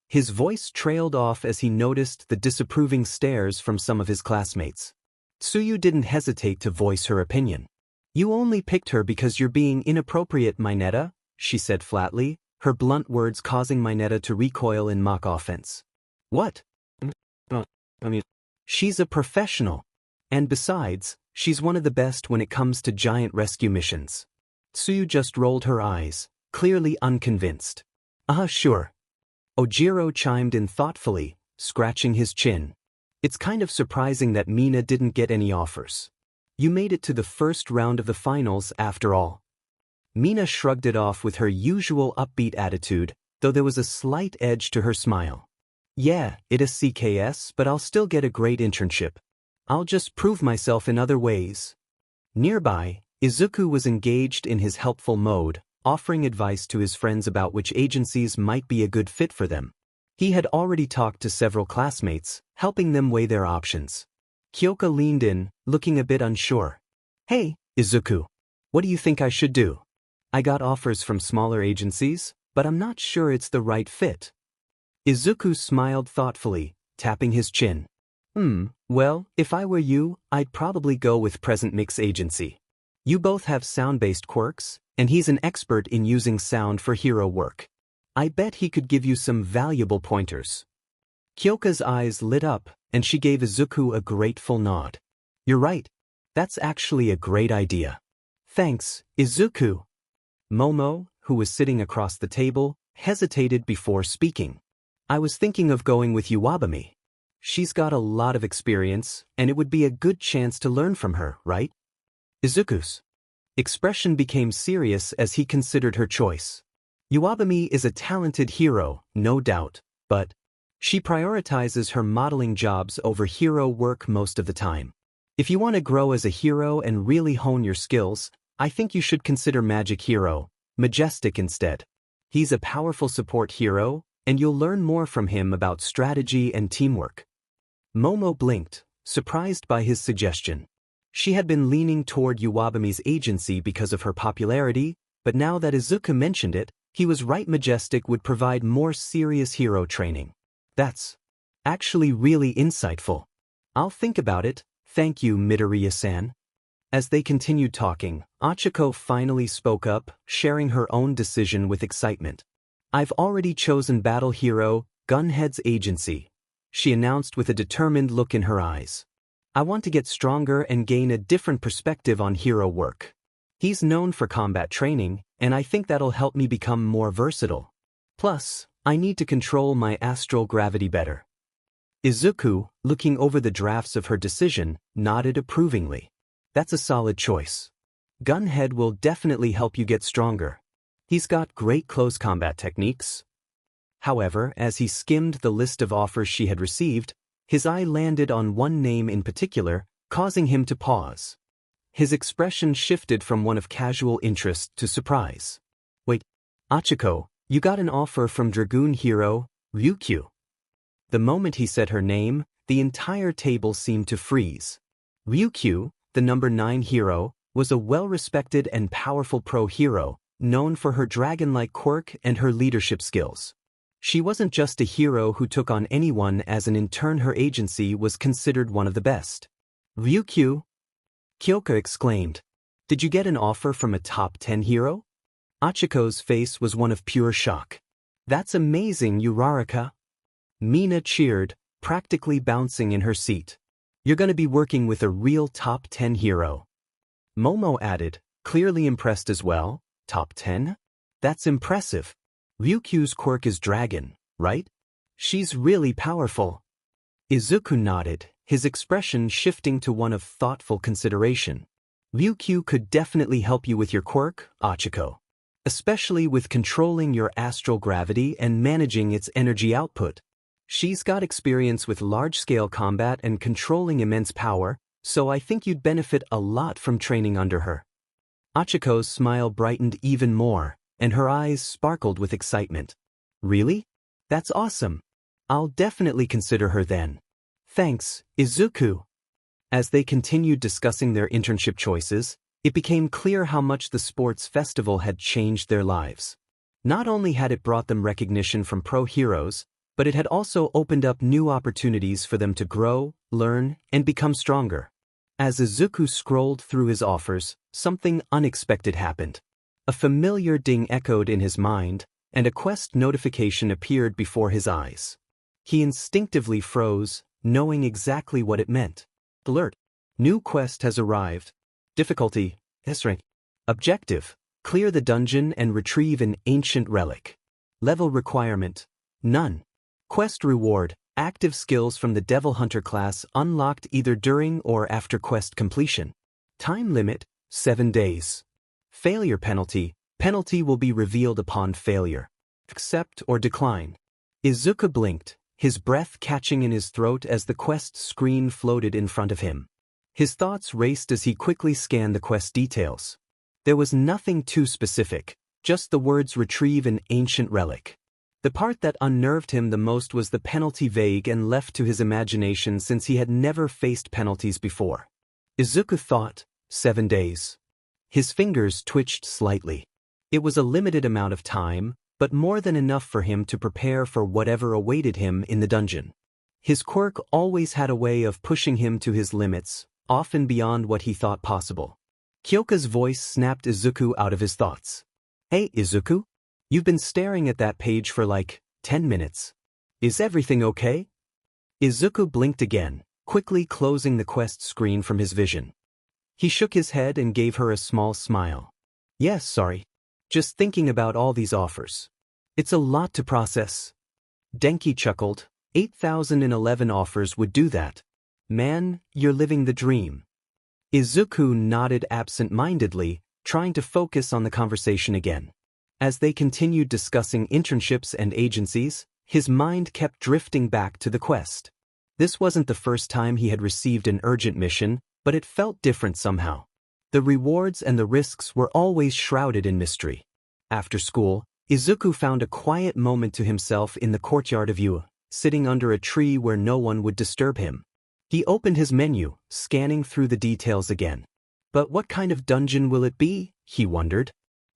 His voice trailed off as he noticed the disapproving stares from some of his classmates. Tsuyu didn't hesitate to voice her opinion. You only picked her because you're being inappropriate, Mineta, she said flatly, her blunt words causing Mineta to recoil in mock offense. What? She's a professional. And besides, she's one of the best when it comes to giant rescue missions. Tsuyu just rolled her eyes, clearly unconvinced. Sure. Ojiro chimed in thoughtfully, scratching his chin. It's kind of surprising that Mina didn't get any offers. You made it to the first round of the finals after all. Mina shrugged it off with her usual upbeat attitude, though there was a slight edge to her smile. Yeah, it is CKS, but I'll still get a great internship. I'll just prove myself in other ways. Nearby, Izuku was engaged in his helpful mode, offering advice to his friends about which agencies might be a good fit for them. He had already talked to several classmates, helping them weigh their options. Kyoka leaned in, looking a bit unsure. Hey, Izuku. What do you think I should do? I got offers from smaller agencies, but I'm not sure it's the right fit. Izuku smiled thoughtfully, tapping his chin. Well, if I were you, I'd probably go with Present Mix Agency. You both have sound-based quirks, and he's an expert in using sound for hero work. I bet he could give you some valuable pointers. Kyoka's eyes lit up, and she gave Izuku a grateful nod. You're right. That's actually a great idea. Thanks, Izuku. Momo, who was sitting across the table, hesitated before speaking. I was thinking of going with Iwabami. She's got a lot of experience, and it would be a good chance to learn from her, right? Izuku's expression became serious as he considered her choice. Iwabami is a talented hero, no doubt, but she prioritizes her modeling jobs over hero work most of the time. If you want to grow as a hero and really hone your skills, I think you should consider Magic Hero, Majestic instead. He's a powerful support hero, and you'll learn more from him about strategy and teamwork. Momo blinked, surprised by his suggestion. She had been leaning toward Iwabami's agency because of her popularity, but now that Izuku mentioned it, he was right. Majestic would provide more serious hero training. That's actually really insightful. I'll think about it, thank you, Midoriya-san. As they continued talking, Achiko finally spoke up, sharing her own decision with excitement. I've already chosen Battle Hero, Gunhead's agency, she announced with a determined look in her eyes. I want to get stronger and gain a different perspective on hero work. He's known for combat training, and I think that'll help me become more versatile. Plus, I need to control my astral gravity better. Izuku, looking over the drafts of her decision, nodded approvingly. That's a solid choice. Gunhead will definitely help you get stronger. He's got great close combat techniques. However, as he skimmed the list of offers she had received, his eye landed on one name in particular, causing him to pause. His expression shifted from one of casual interest to surprise. Wait, Achiko, you got an offer from Dragoon hero, Ryukyu. The moment he said her name, the entire table seemed to freeze. Ryukyu, the number 9 hero, was a well-respected and powerful pro-hero, known for her dragon-like quirk and her leadership skills. She wasn't just a hero who took on anyone, as in turn her agency was considered one of the best. Ryukyu? Kyoka exclaimed. Did you get an offer from a top 10 hero? Achiko's face was one of pure shock. That's amazing, Uraraka. Mina cheered, practically bouncing in her seat. You're going to be working with a real top 10 hero. Momo added, clearly impressed as well. Top 10? That's impressive. Ryukyu's quirk is dragon, right? She's really powerful. Izuku nodded, his expression shifting to one of thoughtful consideration. Ryukyu could definitely help you with your quirk, Achiko. Especially with controlling your astral gravity and managing its energy output. She's got experience with large-scale combat and controlling immense power, so I think you'd benefit a lot from training under her. Achiko's smile brightened even more, and her eyes sparkled with excitement. Really? That's awesome. I'll definitely consider her then. Thanks, Izuku. As they continued discussing their internship choices, it became clear how much the sports festival had changed their lives. Not only had it brought them recognition from pro heroes, but it had also opened up new opportunities for them to grow, learn, and become stronger. As Izuku scrolled through his offers, something unexpected happened. A familiar ding echoed in his mind, and a quest notification appeared before his eyes. He instinctively froze, knowing exactly what it meant. Alert! New quest has arrived. Difficulty: S-rank. Objective: clear the dungeon and retrieve an ancient relic. Level requirement: none. Quest reward: active skills from the Devil Hunter class unlocked either during or after quest completion. Time limit: 7 days. Failure penalty: penalty will be revealed upon failure. Accept or decline. Izuku blinked, his breath catching in his throat as the quest screen floated in front of him. His thoughts raced as he quickly scanned the quest details. There was nothing too specific, just the words retrieve an ancient relic. The part that unnerved him the most was the penalty, vague and left to his imagination since he had never faced penalties before. Izuku thought, 7 days. His fingers twitched slightly. It was a limited amount of time, but more than enough for him to prepare for whatever awaited him in the dungeon. His quirk always had a way of pushing him to his limits, often beyond what he thought possible. Kyoka's voice snapped Izuku out of his thoughts. Hey, Izuku? You've been staring at that page for like 10 minutes. Is everything okay? Izuku blinked again, quickly closing the quest screen from his vision. He shook his head and gave her a small smile. Yes, sorry. Just thinking about all these offers. It's a lot to process. Denki chuckled. 8,011 offers would do that. Man, you're living the dream. Izuku nodded absent-mindedly, trying to focus on the conversation again. As they continued discussing internships and agencies, his mind kept drifting back to the quest. This wasn't the first time he had received an urgent mission, but it felt different somehow. The rewards and the risks were always shrouded in mystery. After school, Izuku found a quiet moment to himself in the courtyard of Ua, sitting under a tree where no one would disturb him. He opened his menu, scanning through the details again. But what kind of dungeon will it be? He wondered.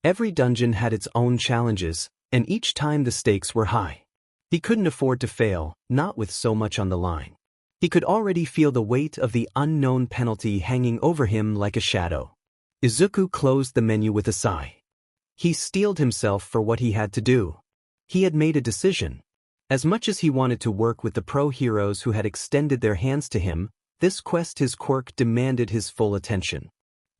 Every dungeon had its own challenges, and each time the stakes were high. He couldn't afford to fail, not with so much on the line. He could already feel the weight of the unknown penalty hanging over him like a shadow. Izuku closed the menu with a sigh. He steeled himself for what he had to do. He had made a decision. As much as he wanted to work with the pro heroes who had extended their hands to him, this quest, his quirk, demanded his full attention.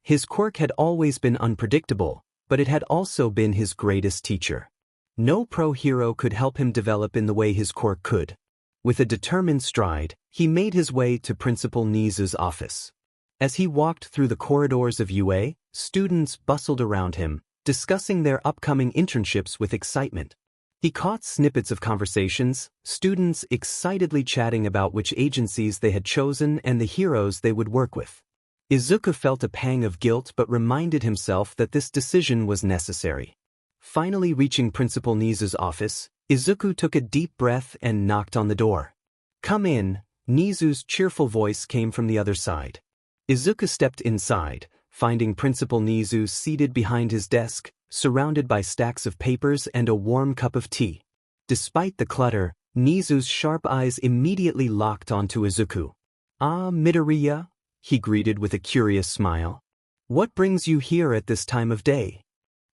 His quirk had always been unpredictable, but it had also been his greatest teacher. No pro hero could help him develop in the way his quirk could. With a determined stride, he made his way to Principal Nizu's office. As he walked through the corridors of UA, students bustled around him, discussing their upcoming internships with excitement. He caught snippets of conversations, students excitedly chatting about which agencies they had chosen and the heroes they would work with. Izuku felt a pang of guilt but reminded himself that this decision was necessary. Finally reaching Principal Nizu's office, Izuku took a deep breath and knocked on the door. Come in, Nizu's cheerful voice came from the other side. Izuku stepped inside, finding Principal Nizu seated behind his desk, surrounded by stacks of papers and a warm cup of tea. Despite the clutter, Nizu's sharp eyes immediately locked onto Izuku. Ah, Midoriya, he greeted with a curious smile. What brings you here at this time of day?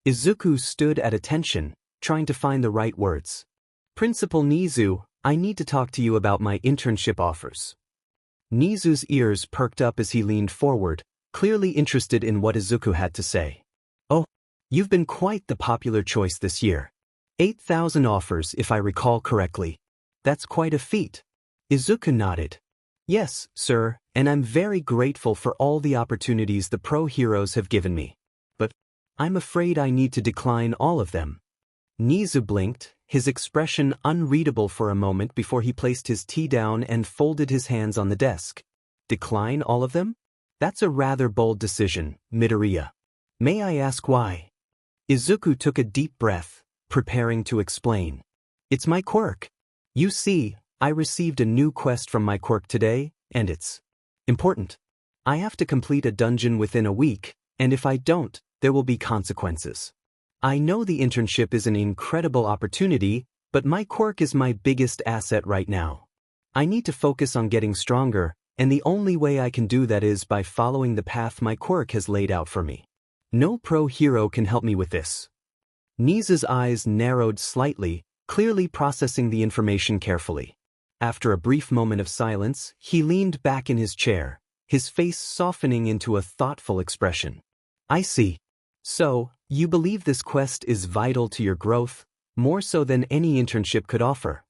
Izuku stood at attention, trying to find the right words. Principal Nizu, I need to talk to you about my internship offers. Nizu's ears perked up as he leaned forward, clearly interested in what Izuku had to say. Oh, you've been quite the popular choice this year. 8,000 offers if I recall correctly. That's quite a feat. Izuku nodded. Yes, sir, and I'm very grateful for all the opportunities the pro heroes have given me. But I'm afraid I need to decline all of them. Nizu blinked, his expression unreadable for a moment before he placed his tea down and folded his hands on the desk. Decline all of them? That's a rather bold decision, Midoriya. May I ask why? Izuku took a deep breath, preparing to explain. It's my quirk. You see, I received a new quest from my quirk today, and it's important. I have to complete a dungeon within a week, and if I don't, there will be consequences. I know the internship is an incredible opportunity, but my quirk is my biggest asset right now. I need to focus on getting stronger, and the only way I can do that is by following the path my quirk has laid out for me. No pro hero can help me with this. Nizu's eyes narrowed slightly, clearly processing the information carefully. After a brief moment of silence, he leaned back in his chair, his face softening into a thoughtful expression. I see. So, you believe this quest is vital to your growth, more so than any internship could offer?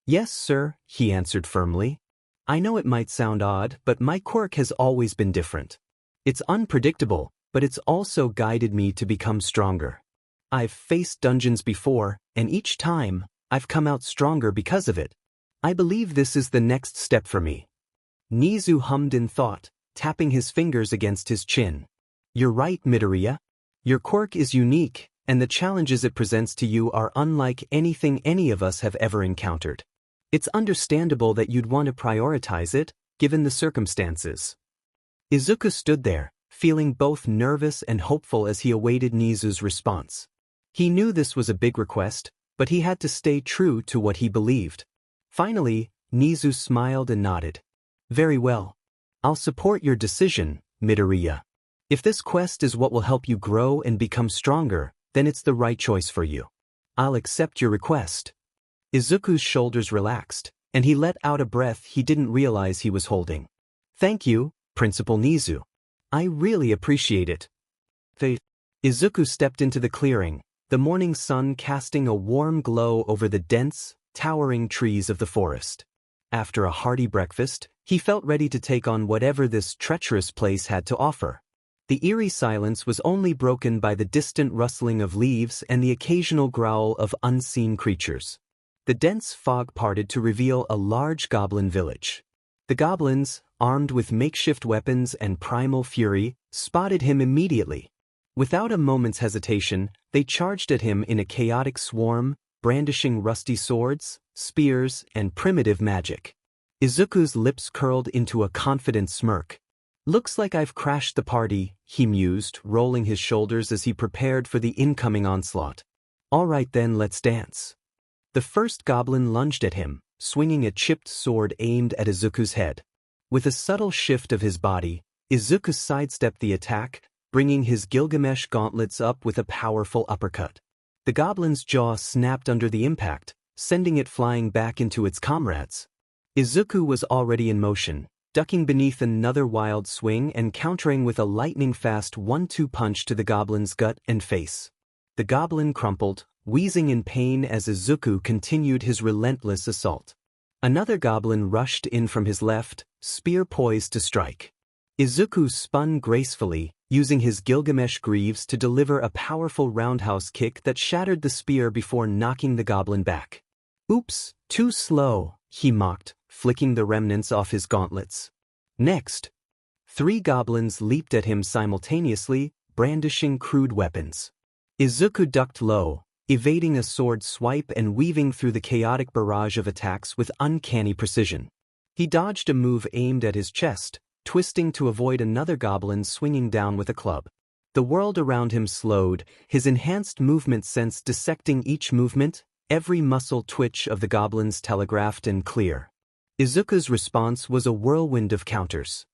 Yes, sir, he answered firmly. I know it might sound odd, but my quirk has always been different. It's unpredictable, but it's also guided me to become stronger. I've faced dungeons before, and each time, I've come out stronger because of it. I believe this is the next step for me. Nizu hummed in thought, tapping his fingers against his chin. You're right, Midoriya. Your quirk is unique, and the challenges it presents to you are unlike anything any of us have ever encountered. It's understandable that you'd want to prioritize it, given the circumstances. Izuku stood there, feeling both nervous and hopeful as he awaited Nizu's response. He knew this was a big request, but he had to stay true to what he believed. Finally, Nizu smiled and nodded. Very well. I'll support your decision, Midoriya. If this quest is what will help you grow and become stronger, then it's the right choice for you. I'll accept your request. Izuku's shoulders relaxed, and he let out a breath he didn't realize he was holding. Thank you, Principal Nizu. I really appreciate it. Izuku stepped into the clearing, the morning sun casting a warm glow over the dense, towering trees of the forest. After a hearty breakfast, he felt ready to take on whatever this treacherous place had to offer. The eerie silence was only broken by the distant rustling of leaves and the occasional growl of unseen creatures. The dense fog parted to reveal a large goblin village. The goblins, armed with makeshift weapons and primal fury, spotted him immediately. Without a moment's hesitation, they charged at him in a chaotic swarm, brandishing rusty swords, spears, and primitive magic. Izuku's lips curled into a confident smirk. Looks like I've crashed the party, he mused, rolling his shoulders as he prepared for the incoming onslaught. All right then, let's dance. The first goblin lunged at him, swinging a chipped sword aimed at Izuku's head. With a subtle shift of his body, Izuku sidestepped the attack, bringing his Gilgamesh gauntlets up with a powerful uppercut. The goblin's jaw snapped under the impact, sending it flying back into its comrades. Izuku was already in motion, ducking beneath another wild swing and countering with a lightning-fast 1-2 punch to the goblin's gut and face. The goblin crumpled, wheezing in pain as Izuku continued his relentless assault. Another goblin rushed in from his left, spear poised to strike. Izuku spun gracefully, using his Gilgamesh greaves to deliver a powerful roundhouse kick that shattered the spear before knocking the goblin back. Oops, too slow, he mocked, flicking the remnants off his gauntlets. Next, 3 goblins leaped at him simultaneously, brandishing crude weapons. Izuku ducked low, evading a sword swipe and weaving through the chaotic barrage of attacks with uncanny precision. He dodged a move aimed at his chest, twisting to avoid another goblin swinging down with a club. The world around him slowed, his enhanced movement sense dissecting each movement, every muscle twitch of the goblins telegraphed and clear. Izuku's response was a whirlwind of counters.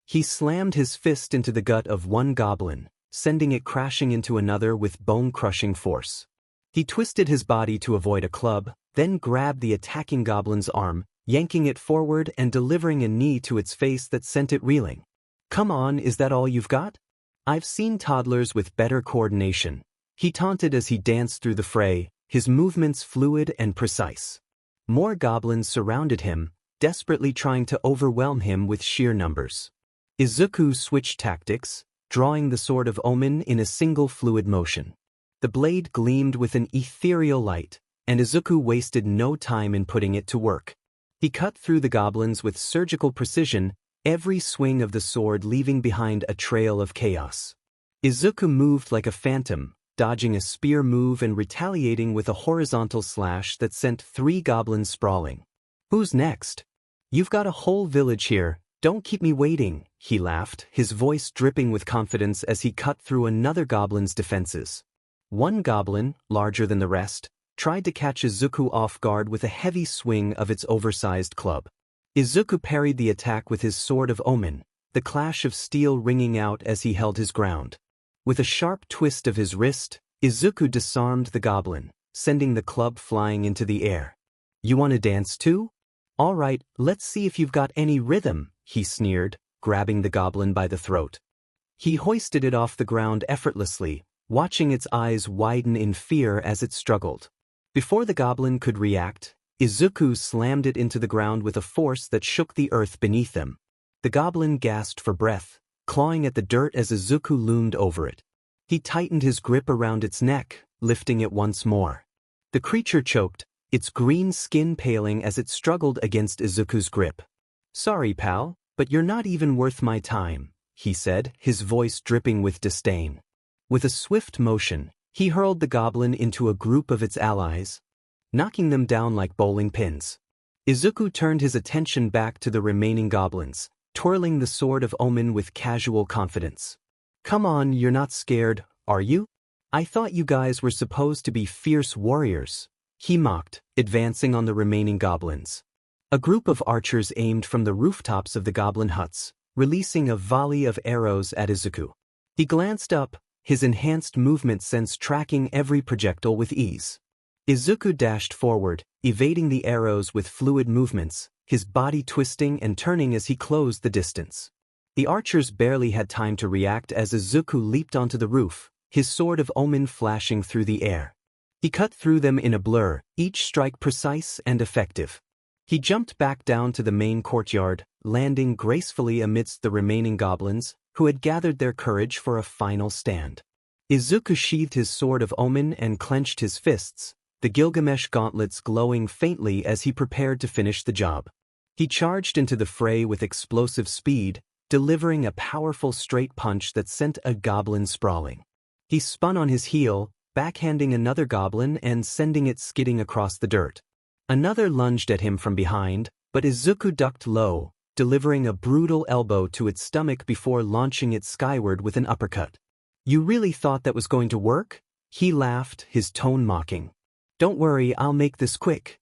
He slammed his fist into the gut of one goblin, sending it crashing into another with bone-crushing force. He twisted his body to avoid a club, then grabbed the attacking goblin's arm, yanking it forward and delivering a knee to its face that sent it reeling. Come on, is that all you've got? I've seen toddlers with better coordination. He taunted as he danced through the fray, his movements fluid and precise. More goblins surrounded him, desperately trying to overwhelm him with sheer numbers. Izuku switched tactics, drawing the Sword of Omen in a single fluid motion. The blade gleamed with an ethereal light, and Izuku wasted no time in putting it to work. He cut through the goblins with surgical precision, every swing of the sword leaving behind a trail of chaos. Izuku moved like a phantom, dodging a spear move and retaliating with a horizontal slash that sent 3 goblins sprawling. "Who's next? You've got a whole village here, don't keep me waiting," he laughed, his voice dripping with confidence as he cut through another goblin's defenses. One goblin, larger than the rest, tried to catch Izuku off guard with a heavy swing of its oversized club. Izuku parried the attack with his Sword of Omen, the clash of steel ringing out as he held his ground. With a sharp twist of his wrist, Izuku disarmed the goblin, sending the club flying into the air. "You want to dance too? All right, let's see if you've got any rhythm," he sneered, grabbing the goblin by the throat. He hoisted it off the ground effortlessly, watching its eyes widen in fear as it struggled. Before the goblin could react, Izuku slammed it into the ground with a force that shook the earth beneath them. The goblin gasped for breath, clawing at the dirt as Izuku loomed over it. He tightened his grip around its neck, lifting it once more. The creature choked, its green skin paling as it struggled against Izuku's grip. "Sorry, pal, but you're not even worth my time," he said, his voice dripping with disdain. With a swift motion, he hurled the goblin into a group of its allies, knocking them down like bowling pins. Izuku turned his attention back to the remaining goblins, twirling the Sword of Omen with casual confidence. "Come on, you're not scared, are you? I thought you guys were supposed to be fierce warriors," he mocked, advancing on the remaining goblins. A group of archers aimed from the rooftops of the goblin huts, releasing a volley of arrows at Izuku. He glanced up, his enhanced movement sense tracking every projectile with ease. Izuku dashed forward, evading the arrows with fluid movements, his body twisting and turning as he closed the distance. The archers barely had time to react as Izuku leaped onto the roof, his Sword of Omen flashing through the air. He cut through them in a blur, each strike precise and effective. He jumped back down to the main courtyard, landing gracefully amidst the remaining goblins, who had gathered their courage for a final stand. Izuku sheathed his Sword of Omen and clenched his fists, the Gilgamesh gauntlets glowing faintly as he prepared to finish the job. He charged into the fray with explosive speed, delivering a powerful straight punch that sent a goblin sprawling. He spun on his heel, backhanding another goblin and sending it skidding across the dirt. Another lunged at him from behind, but Izuku ducked low, delivering a brutal elbow to its stomach before launching it skyward with an uppercut. "You really thought that was going to work?" He laughed, his tone mocking. "Don't worry, I'll make this quick."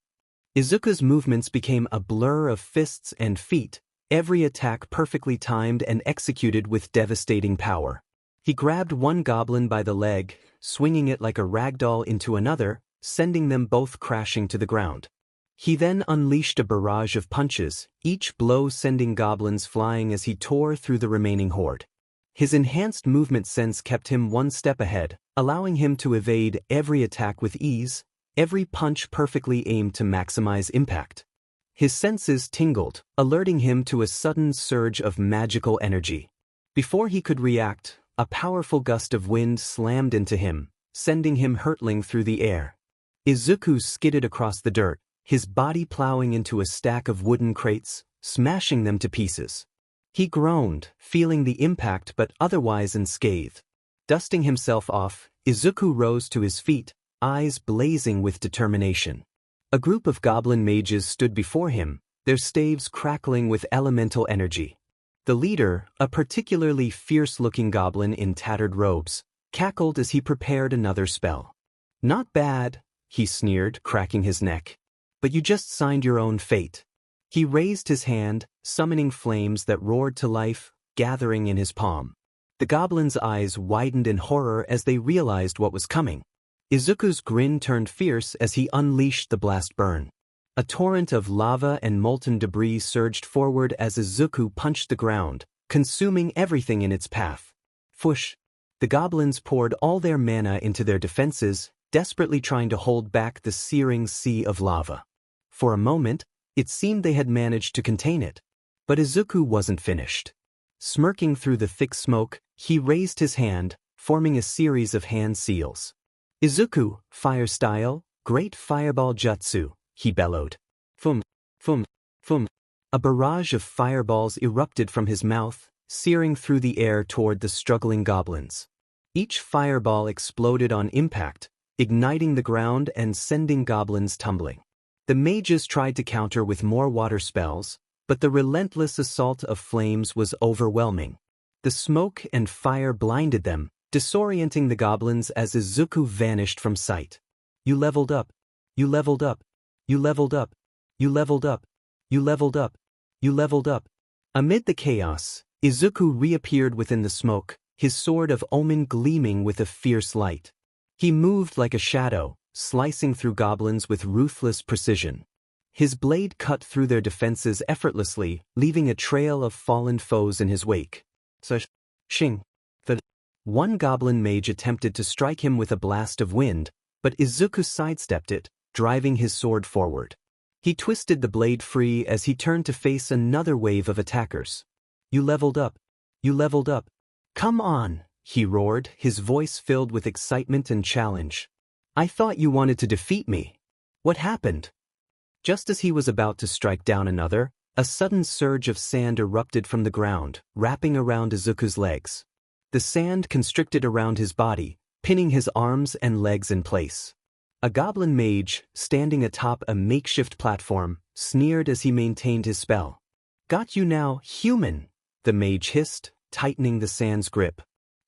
Izuku's movements became a blur of fists and feet, every attack perfectly timed and executed with devastating power. He grabbed one goblin by the leg, swinging it like a ragdoll into another, sending them both crashing to the ground. He then unleashed a barrage of punches, each blow sending goblins flying as he tore through the remaining horde. His enhanced movement sense kept him one step ahead, allowing him to evade every attack with ease, every punch perfectly aimed to maximize impact. His senses tingled, alerting him to a sudden surge of magical energy. Before he could react, a powerful gust of wind slammed into him, sending him hurtling through the air. Izuku skidded across the dirt, his body plowing into a stack of wooden crates, smashing them to pieces. He groaned, feeling the impact but otherwise unscathed. Dusting himself off, Izuku rose to his feet, eyes blazing with determination. A group of goblin mages stood before him, their staves crackling with elemental energy. The leader, a particularly fierce-looking goblin in tattered robes, cackled as he prepared another spell. "Not bad," he sneered, cracking his neck. "But you just signed your own fate." He raised his hand, summoning flames that roared to life, gathering in his palm. The goblin's eyes widened in horror as they realized what was coming. Izuku's grin turned fierce as he unleashed the blast burn. A torrent of lava and molten debris surged forward as Izuku punched the ground, consuming everything in its path. Fush! The goblins poured all their mana into their defenses, desperately trying to hold back the searing sea of lava. For a moment, it seemed they had managed to contain it. But Izuku wasn't finished. Smirking through the thick smoke, he raised his hand, forming a series of hand seals. "Izuku, fire style, great fireball jutsu," he bellowed. "Fum, fum, fum." A barrage of fireballs erupted from his mouth, searing through the air toward the struggling goblins. Each fireball exploded on impact, igniting the ground and sending goblins tumbling. The mages tried to counter with more water spells, but the relentless assault of flames was overwhelming. The smoke and fire blinded them, disorienting the goblins as Izuku vanished from sight. You leveled up. You leveled up. You leveled up. You leveled up. You leveled up. You leveled up. Amid the chaos, Izuku reappeared within the smoke, his sword of omen gleaming with a fierce light. He moved like a shadow, slicing through goblins with ruthless precision. His blade cut through their defenses effortlessly, leaving a trail of fallen foes in his wake. Shing. One goblin mage attempted to strike him with a blast of wind, but Izuku sidestepped it, driving his sword forward. He twisted the blade free as he turned to face another wave of attackers. You leveled up. You leveled up. Come on, he roared, his voice filled with excitement and challenge. I thought you wanted to defeat me. What happened? Just as he was about to strike down another, a sudden surge of sand erupted from the ground, wrapping around Izuku's legs. The sand constricted around his body, pinning his arms and legs in place. A goblin mage, standing atop a makeshift platform, sneered as he maintained his spell. Got you now, human, the mage hissed, tightening the sand's grip.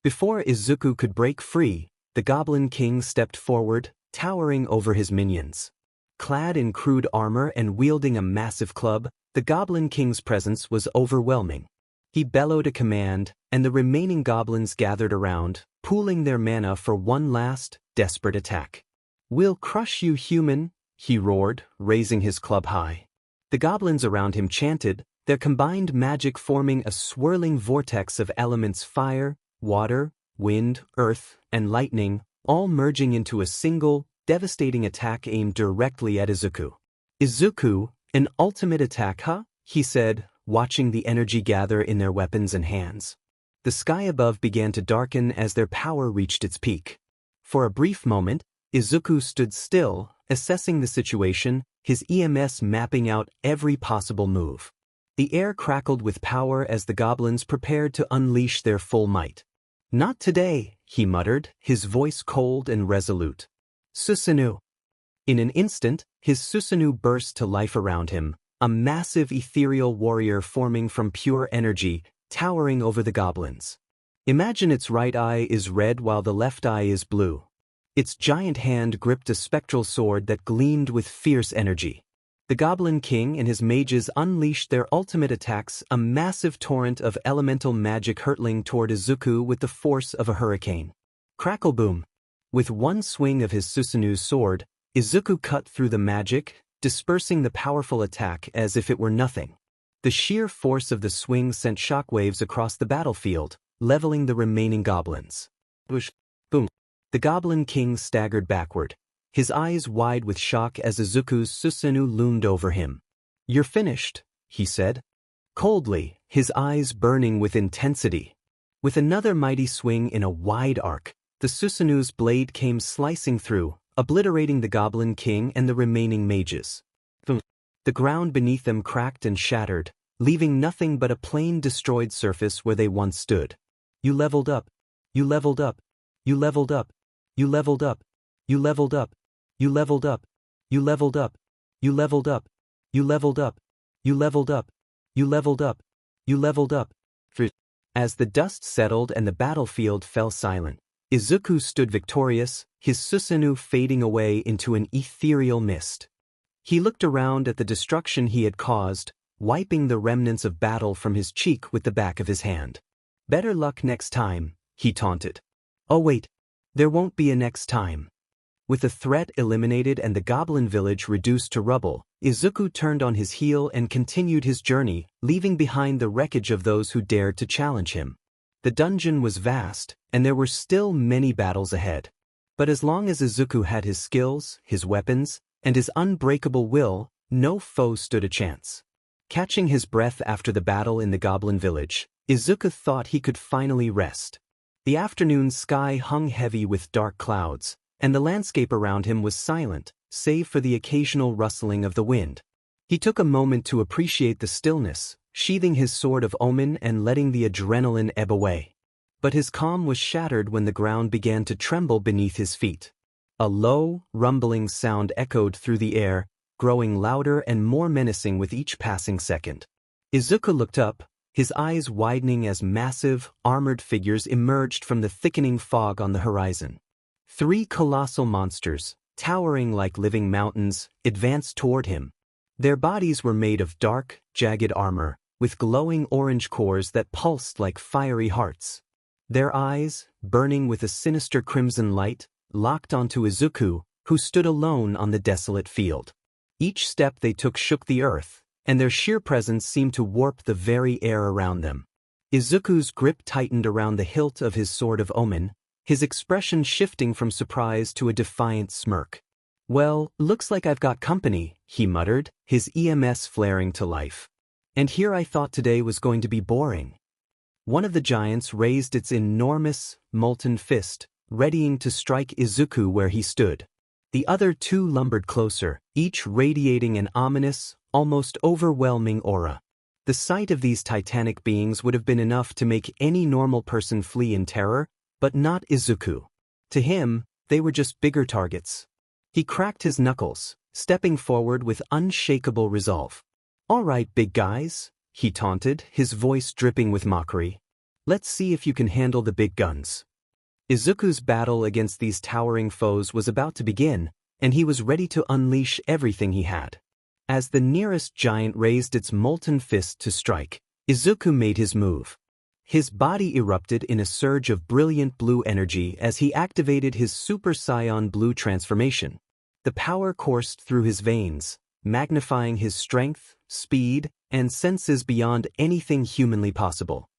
Before Izuku could break free, the Goblin King stepped forward, towering over his minions. Clad in crude armor and wielding a massive club, the Goblin King's presence was overwhelming. He bellowed a command, and the remaining goblins gathered around, pooling their mana for one last, desperate attack. We'll crush you, human, he roared, raising his club high. The goblins around him chanted, their combined magic forming a swirling vortex of elements fire, water, wind, earth, and lightning, all merging into a single, devastating attack aimed directly at Izuku. Izuku, an ultimate attack, huh? He said, watching the energy gather in their weapons and hands. The sky above began to darken as their power reached its peak. For a brief moment, Izuku stood still, assessing the situation, his EMS mapping out every possible move. The air crackled with power as the goblins prepared to unleash their full might. Not today, he muttered, his voice cold and resolute. Susanoo. In an instant, his Susanoo burst to life around him, a massive ethereal warrior forming from pure energy, towering over the goblins. Imagine its right eye is red while the left eye is blue. Its giant hand gripped a spectral sword that gleamed with fierce energy. The Goblin King and his mages unleashed their ultimate attacks, a massive torrent of elemental magic hurtling toward Izuku with the force of a hurricane. Crackle boom! With one swing of his Susanoo's sword, Izuku cut through the magic, dispersing the powerful attack as if it were nothing. The sheer force of the swing sent shockwaves across the battlefield, leveling the remaining goblins. Whoosh! Boom! The Goblin King staggered backward, his eyes wide with shock as Izuku's Susanoo loomed over him. You're finished, he said. Coldly, his eyes burning with intensity. With another mighty swing in a wide arc, the Susanoo's blade came slicing through, obliterating the Goblin King and the remaining mages. The ground beneath them cracked and shattered, leaving nothing but a plain destroyed surface where they once stood. You leveled up. You leveled up. You leveled up. You leveled up. You leveled up. You leveled up. You leveled up. You leveled up. You leveled up. You leveled up. You leveled up. You leveled up. As the dust settled and the battlefield fell silent, Izuku stood victorious, his Susanoo fading away into an ethereal mist. He looked around at the destruction he had caused, wiping the remnants of battle from his cheek with the back of his hand. Better luck next time, he taunted. Oh wait, there won't be a next time. With the threat eliminated and the goblin village reduced to rubble, Izuku turned on his heel and continued his journey, leaving behind the wreckage of those who dared to challenge him. The dungeon was vast, and there were still many battles ahead. But as long as Izuku had his skills, his weapons, and his unbreakable will, no foe stood a chance. Catching his breath after the battle in the goblin village, Izuku thought he could finally rest. The afternoon sky hung heavy with dark clouds, and the landscape around him was silent, save for the occasional rustling of the wind. He took a moment to appreciate the stillness, sheathing his sword of omen and letting the adrenaline ebb away. But his calm was shattered when the ground began to tremble beneath his feet. A low, rumbling sound echoed through the air, growing louder and more menacing with each passing second. Izuku looked up, his eyes widening as massive, armored figures emerged from the thickening fog on the horizon. 3 colossal monsters, towering like living mountains, advanced toward him. Their bodies were made of dark, jagged armor, with glowing orange cores that pulsed like fiery hearts. Their eyes, burning with a sinister crimson light, locked onto Izuku, who stood alone on the desolate field. Each step they took shook the earth, and their sheer presence seemed to warp the very air around them. Izuku's grip tightened around the hilt of his sword of omen, his expression shifting from surprise to a defiant smirk. "Well, looks like I've got company," he muttered, his EMS flaring to life. "And here I thought today was going to be boring." One of the giants raised its enormous, molten fist, readying to strike Izuku where he stood. The other 2 lumbered closer, each radiating an ominous, almost overwhelming aura. The sight of these titanic beings would have been enough to make any normal person flee in terror, but not Izuku. To him, they were just bigger targets. He cracked his knuckles, stepping forward with unshakable resolve. "All right, big guys," he taunted, his voice dripping with mockery. "Let's see if you can handle the big guns." Izuku's battle against these towering foes was about to begin, and he was ready to unleash everything he had. As the nearest giant raised its molten fist to strike, Izuku made his move. His body erupted in a surge of brilliant blue energy as he activated his Super Saiyan Blue transformation. The power coursed through his veins, magnifying his strength, speed, and senses beyond anything humanly possible.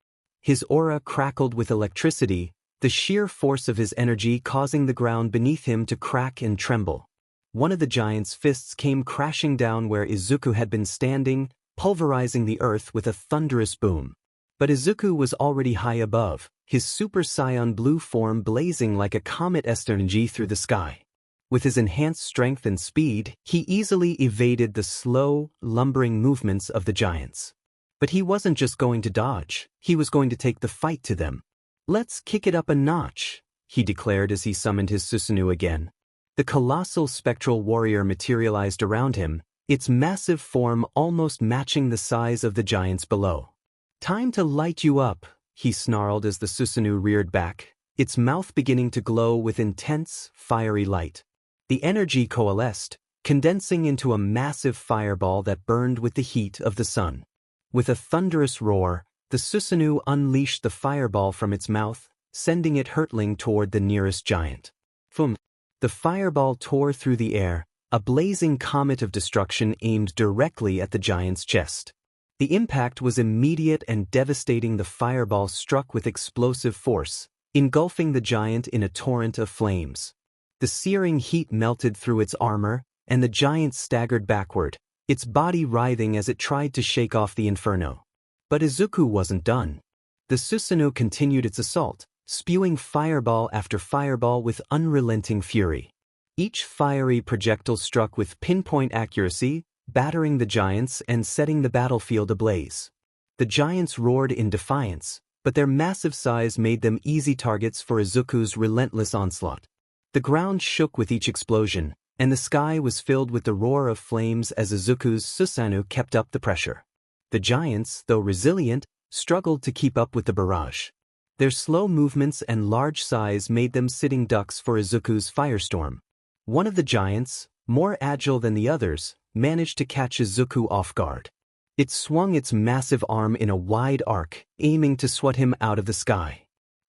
His aura crackled with electricity, the sheer force of his energy causing the ground beneath him to crack and tremble. One of the giant's fists came crashing down where Izuku had been standing, pulverizing the earth with a thunderous boom. But Izuku was already high above, his Super Saiyan Blue form blazing like a comet-esque energy through the sky. With his enhanced strength and speed, he easily evaded the slow, lumbering movements of the giants. But he wasn't just going to dodge, he was going to take the fight to them. "Let's kick it up a notch," he declared as he summoned his Susanoo again. The colossal spectral warrior materialized around him, its massive form almost matching the size of the giants below. "Time to light you up," he snarled as the Susanoo reared back, its mouth beginning to glow with intense, fiery light. The energy coalesced, condensing into a massive fireball that burned with the heat of the sun. With a thunderous roar, the Susanoo unleashed the fireball from its mouth, sending it hurtling toward the nearest giant. Boom! The fireball tore through the air, a blazing comet of destruction aimed directly at the giant's chest. The impact was immediate and devastating. The fireball struck with explosive force, engulfing the giant in a torrent of flames. The searing heat melted through its armor, and the giant staggered backward, its body writhing as it tried to shake off the inferno. But Izuku wasn't done. The Susanoo continued its assault, spewing fireball after fireball with unrelenting fury. Each fiery projectile struck with pinpoint accuracy, battering the giants and setting the battlefield ablaze. The giants roared in defiance, but their massive size made them easy targets for Izuku's relentless onslaught. The ground shook with each explosion, and the sky was filled with the roar of flames as Izuku's Susanoo kept up the pressure. The giants, though resilient, struggled to keep up with the barrage. Their slow movements and large size made them sitting ducks for Izuku's firestorm. One of the giants, more agile than the others, managed to catch Izuku off guard. It swung its massive arm in a wide arc, aiming to swat him out of the sky.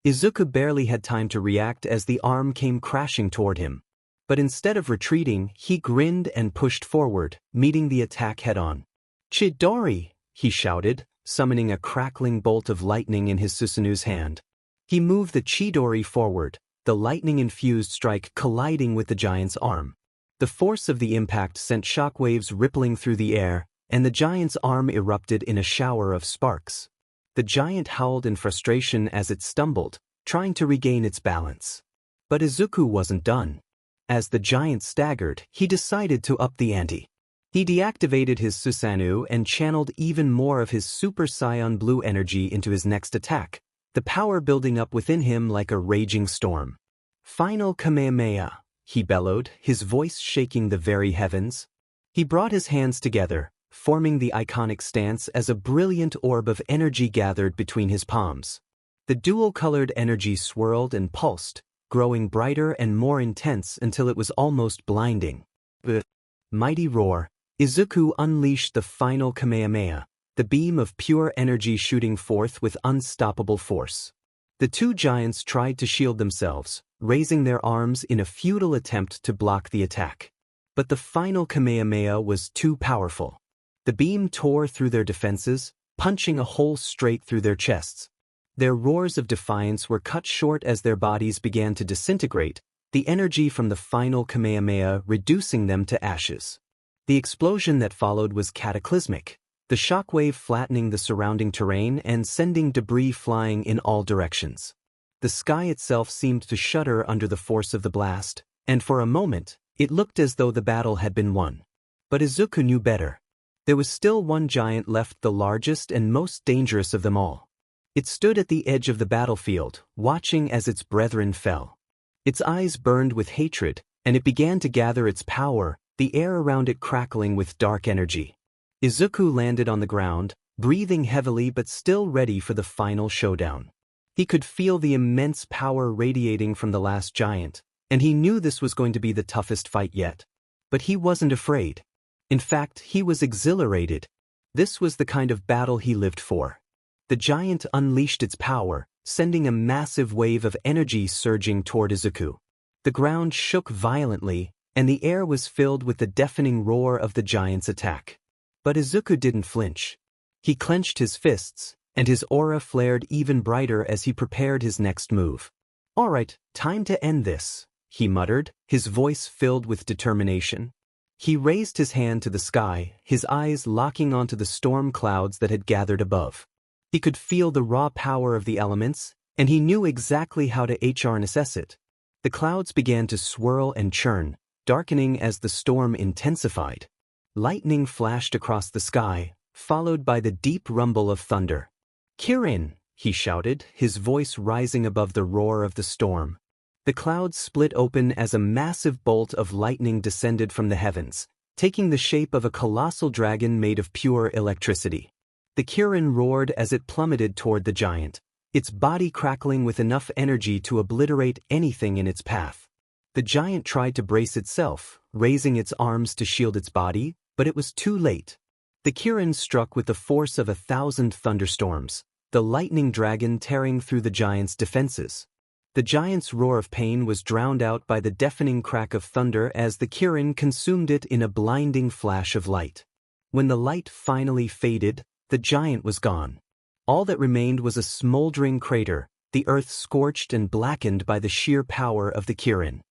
Izuku barely had time to react as the arm came crashing toward him. But instead of retreating, he grinned and pushed forward, meeting the attack head-on. "Chidori!" he shouted, summoning a crackling bolt of lightning in his Susanoo's hand. He moved the Chidori forward, the lightning-infused strike colliding with the giant's arm. The force of the impact sent shockwaves rippling through the air, and the giant's arm erupted in a shower of sparks. The giant howled in frustration as it stumbled, trying to regain its balance. But Izuku wasn't done. As the giant staggered, he decided to up the ante. He deactivated his Susanoo and channeled even more of his Super Saiyan Blue energy into his next attack, the power building up within him like a raging storm. Final Kamehameha, he bellowed, his voice shaking the very heavens. He brought his hands together, forming the iconic stance as a brilliant orb of energy gathered between his palms. The dual-colored energy swirled and pulsed, growing brighter and more intense until it was almost blinding. With a mighty roar, Izuku unleashed the final Kamehameha, the beam of pure energy shooting forth with unstoppable force. The two giants tried to shield themselves, raising their arms in a futile attempt to block the attack. But the final Kamehameha was too powerful. The beam tore through their defenses, punching a hole straight through their chests. Their roars of defiance were cut short as their bodies began to disintegrate, the energy from the final Kamehameha reducing them to ashes. The explosion that followed was cataclysmic, the shockwave flattening the surrounding terrain and sending debris flying in all directions. The sky itself seemed to shudder under the force of the blast, and for a moment, it looked as though the battle had been won. But Izuku knew better. There was still one giant left, the largest and most dangerous of them all. It stood at the edge of the battlefield, watching as its brethren fell. Its eyes burned with hatred, and it began to gather its power, the air around it crackling with dark energy. Izuku landed on the ground, breathing heavily but still ready for the final showdown. He could feel the immense power radiating from the last giant, and he knew this was going to be the toughest fight yet. But he wasn't afraid. In fact, he was exhilarated. This was the kind of battle he lived for. The giant unleashed its power, sending a massive wave of energy surging toward Izuku. The ground shook violently, and the air was filled with the deafening roar of the giant's attack. But Izuku didn't flinch. He clenched his fists, and his aura flared even brighter as he prepared his next move. "All right, time to end this," he muttered, his voice filled with determination. He raised his hand to the sky, his eyes locking onto the storm clouds that had gathered above. He could feel the raw power of the elements, and he knew exactly how to harness it. The clouds began to swirl and churn, darkening as the storm intensified. Lightning flashed across the sky, followed by the deep rumble of thunder. "Kirin!" he shouted, his voice rising above the roar of the storm. The clouds split open as a massive bolt of lightning descended from the heavens, taking the shape of a colossal dragon made of pure electricity. The Kirin roared as it plummeted toward the giant, its body crackling with enough energy to obliterate anything in its path. The giant tried to brace itself, raising its arms to shield its body, but it was too late. The Kirin struck with the force of 1,000 thunderstorms, the lightning dragon tearing through the giant's defenses. The giant's roar of pain was drowned out by the deafening crack of thunder as the Kirin consumed it in a blinding flash of light. When the light finally faded, the giant was gone. All that remained was a smoldering crater, the earth scorched and blackened by the sheer power of the Kirin.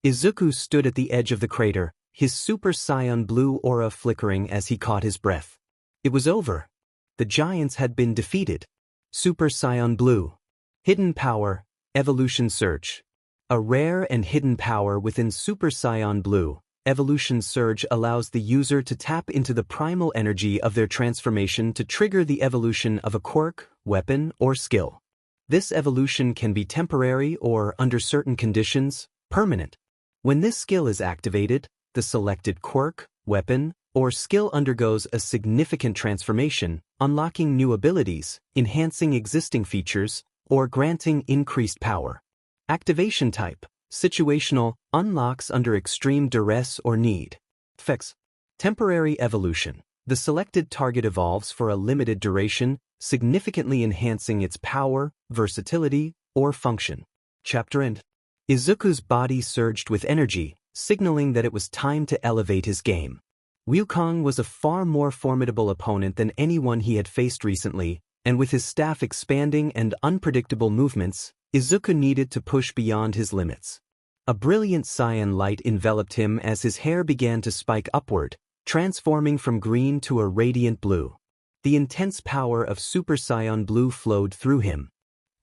Izuku stood at the edge of the crater, his Super Saiyan Blue aura flickering as he caught his breath. It was over. The giants had been defeated. Super Saiyan Blue. Hidden Power, Evolution Surge. A rare and hidden power within Super Saiyan Blue, Evolution Surge allows the user to tap into the primal energy of their transformation to trigger the evolution of a quirk, weapon, or skill. This evolution can be temporary or, under certain conditions, permanent. When this skill is activated, the selected quirk, weapon, or skill undergoes a significant transformation, unlocking new abilities, enhancing existing features, or granting increased power. Activation type: situational, unlocks under extreme duress or need. Effects: temporary evolution. The selected target evolves for a limited duration, significantly enhancing its power, versatility, or function. Chapter End. Izuku's body surged with energy, signaling that it was time to elevate his game. Wukong was a far more formidable opponent than anyone he had faced recently, and with his staff expanding and unpredictable movements, Izuku needed to push beyond his limits. A brilliant cyan light enveloped him as his hair began to spike upward, transforming from green to a radiant blue. The intense power of Super Saiyan Blue flowed through him.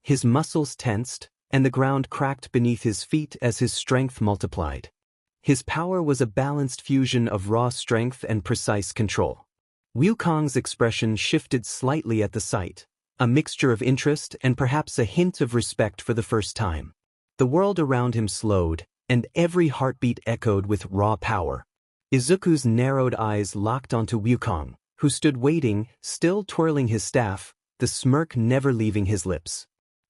His muscles tensed, and the ground cracked beneath his feet as his strength multiplied. his power was a balanced fusion of raw strength and precise control. Wukong's expression shifted slightly at the sight, a mixture of interest and perhaps a hint of respect for the first time. The world around him slowed, and every heartbeat echoed with raw power. Izuku's narrowed eyes locked onto Wukong, who stood waiting, still twirling his staff, the smirk never leaving his lips.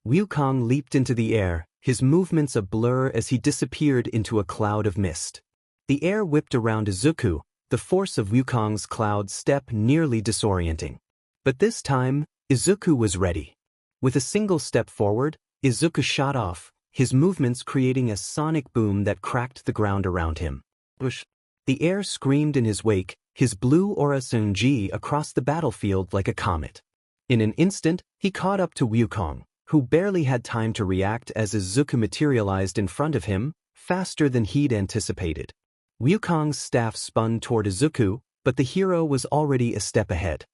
Wukong leaped into the air, his movements a blur as he disappeared into a cloud of mist. The air whipped around Izuku, the force of Wukong's cloud step nearly disorienting. But this time, Izuku was ready. With a single step forward, Izuku shot off, his movements creating a sonic boom that cracked the ground around him. Whoosh! The air screamed in his wake, his blue aura surged across the battlefield like a comet. In an instant, he caught up to Wukong, who barely had time to react as Izuku materialized in front of him, faster than he'd anticipated. Wukong's staff spun toward Izuku, but the hero was already a step ahead.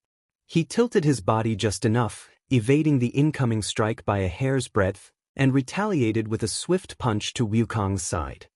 He tilted his body just enough, evading the incoming strike by a hair's breadth, and retaliated with a swift punch to Wukong's side.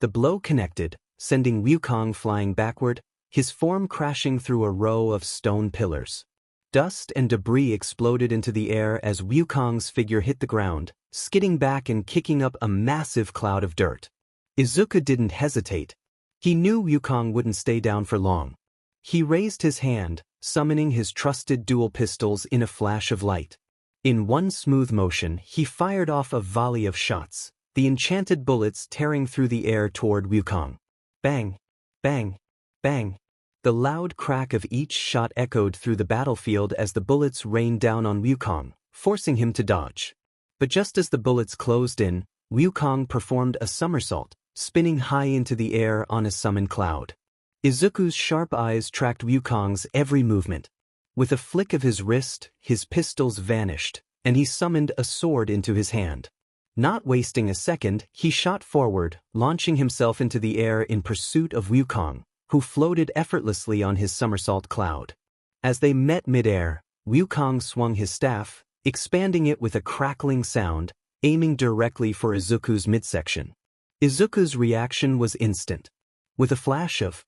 The blow connected, sending Wukong flying backward, his form crashing through a row of stone pillars. Dust and debris exploded into the air as Wukong's figure hit the ground, skidding back and kicking up a massive cloud of dirt. Izuku didn't hesitate. He knew Wukong wouldn't stay down for long. He raised his hand, summoning his trusted dual pistols in a flash of light. In one smooth motion, he fired off a volley of shots, the enchanted bullets tearing through the air toward Wukong. Bang! Bang! Bang! The loud crack of each shot echoed through the battlefield as the bullets rained down on Wukong, forcing him to dodge. But just as the bullets closed in, Wukong performed a somersault, spinning high into the air on a summoned cloud. Izuku's sharp eyes tracked Wukong's every movement. With a flick of his wrist, his pistols vanished, and he summoned a sword into his hand. Not wasting a second, he shot forward, launching himself into the air in pursuit of Wukong, who floated effortlessly on his somersault cloud. As they met midair, Wukong swung his staff, expanding it with a crackling sound, aiming directly for Izuku's midsection. Izuku's reaction was instant. With a flash of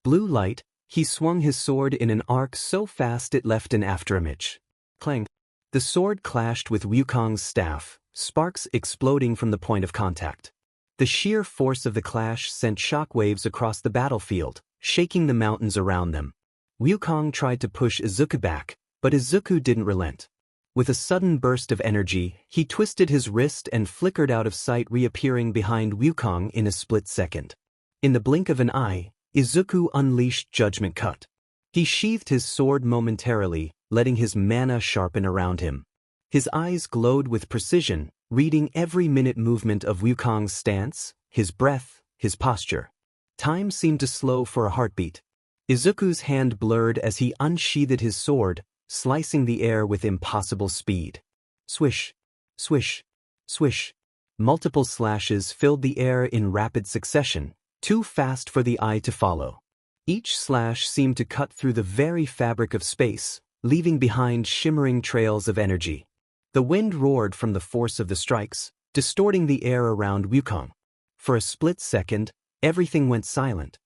blue light, he swung his sword in an arc so fast it left an afterimage. Clang! The sword clashed with Wukong's staff, sparks exploding from the point of contact. The sheer force of the clash sent shockwaves across the battlefield, shaking the mountains around them. Wukong tried to push Izuku back, but Izuku didn't relent. With a sudden burst of energy, he twisted his wrist and flickered out of sight, reappearing behind Wukong in a split second. In the blink of an eye, Izuku unleashed Judgment Cut. He sheathed his sword momentarily, letting his mana sharpen around him. His eyes glowed with precision, reading every minute movement of Wukong's stance, his breath, his posture. Time seemed to slow for a heartbeat. Izuku's hand blurred as he unsheathed his sword, slicing the air with impossible speed. Swish, swish, swish. Multiple slashes filled the air in rapid succession, too fast for the eye to follow. Each slash seemed to cut through the very fabric of space, leaving behind shimmering trails of energy. The wind roared from the force of the strikes, distorting the air around Wukong. For a split second, everything went silent.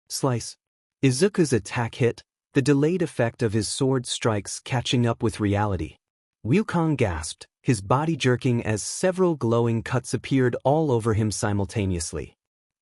Slice. Izuku's attack hit, the delayed effect of his sword strikes catching up with reality. Wukong gasped, his body jerking as several glowing cuts appeared all over him simultaneously.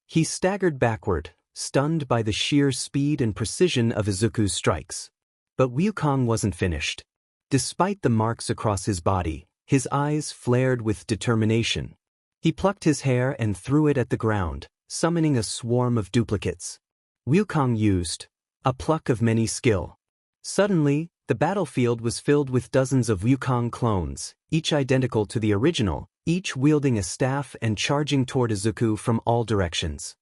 He staggered backward, stunned by the sheer speed and precision of Izuku's strikes. But Wukong wasn't finished. Despite the marks across his body, his eyes flared with determination. He plucked his hair and threw it at the ground, summoning a swarm of duplicates. Wukong used a pluck of many skill. Suddenly, the battlefield was filled with dozens of Wukong clones, each identical to the original, each wielding a staff and charging toward Izuku from all directions.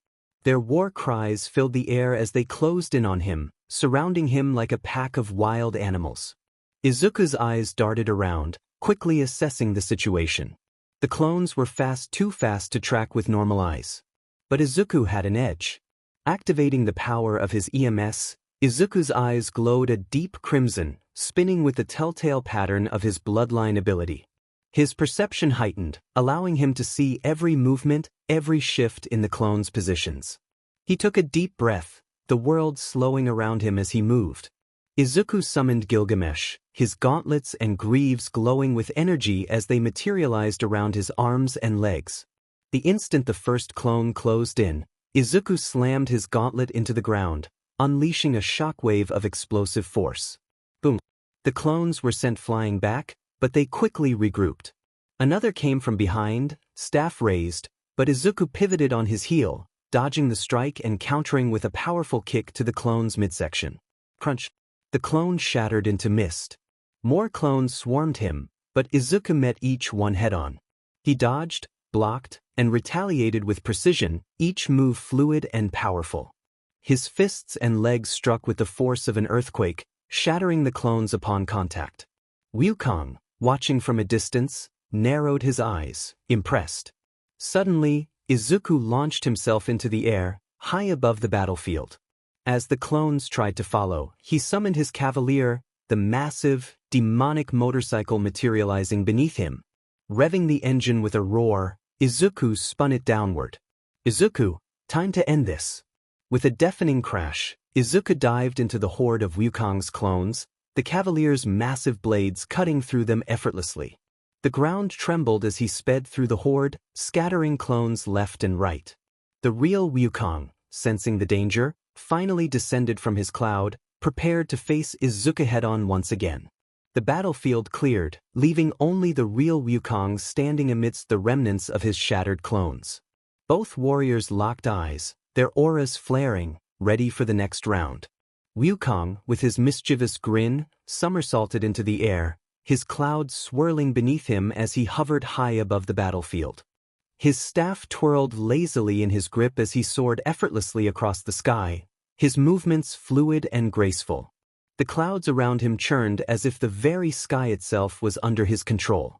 Their war cries filled the air as they closed in on him, surrounding him like a pack of wild animals. Izuku's eyes darted around, quickly assessing the situation. The clones were too fast to track with normal eyes. But Izuku had an edge. Activating the power of his EMS, Izuku's eyes glowed a deep crimson, spinning with the telltale pattern of his bloodline ability. His perception heightened, allowing him to see every movement, every shift in the clone's positions. He took a deep breath, the world slowing around him as he moved. Izuku summoned Gilgamesh, his gauntlets and greaves glowing with energy as they materialized around his arms and legs. The instant the first clone closed in, Izuku slammed his gauntlet into the ground, unleashing a shockwave of explosive force. Boom! The clones were sent flying back, but they quickly regrouped. Another came from behind, staff raised, but Izuku pivoted on his heel, dodging the strike and countering with a powerful kick to the clone's midsection. Crunch! The clone shattered into mist. More clones swarmed him, but Izuku met each one head-on. He dodged, blocked, and retaliated with precision, each move fluid and powerful. His fists and legs struck with the force of an earthquake, shattering the clones upon contact. Wukong, watching from a distance, narrowed his eyes, impressed. Suddenly, Izuku launched himself into the air, high above the battlefield. As the clones tried to follow, he summoned his cavalier, the massive, demonic motorcycle materializing beneath him. Revving the engine with a roar, Izuku spun it downward. Izuku, time to end this. With a deafening crash, Izuku dived into the horde of Wukong's clones, the cavalier's massive blades cutting through them effortlessly. The ground trembled as he sped through the horde, scattering clones left and right. The real Wukong, sensing the danger, finally descended from his cloud, prepared to face Izuku head-on once again. The battlefield cleared, leaving only the real Wukong standing amidst the remnants of his shattered clones. Both warriors locked eyes, their auras flaring, ready for the next round. Wukong, with his mischievous grin, somersaulted into the air, his cloud swirling beneath him as he hovered high above the battlefield. His staff twirled lazily in his grip as he soared effortlessly across the sky, his movements fluid and graceful. The clouds around him churned as if the very sky itself was under his control.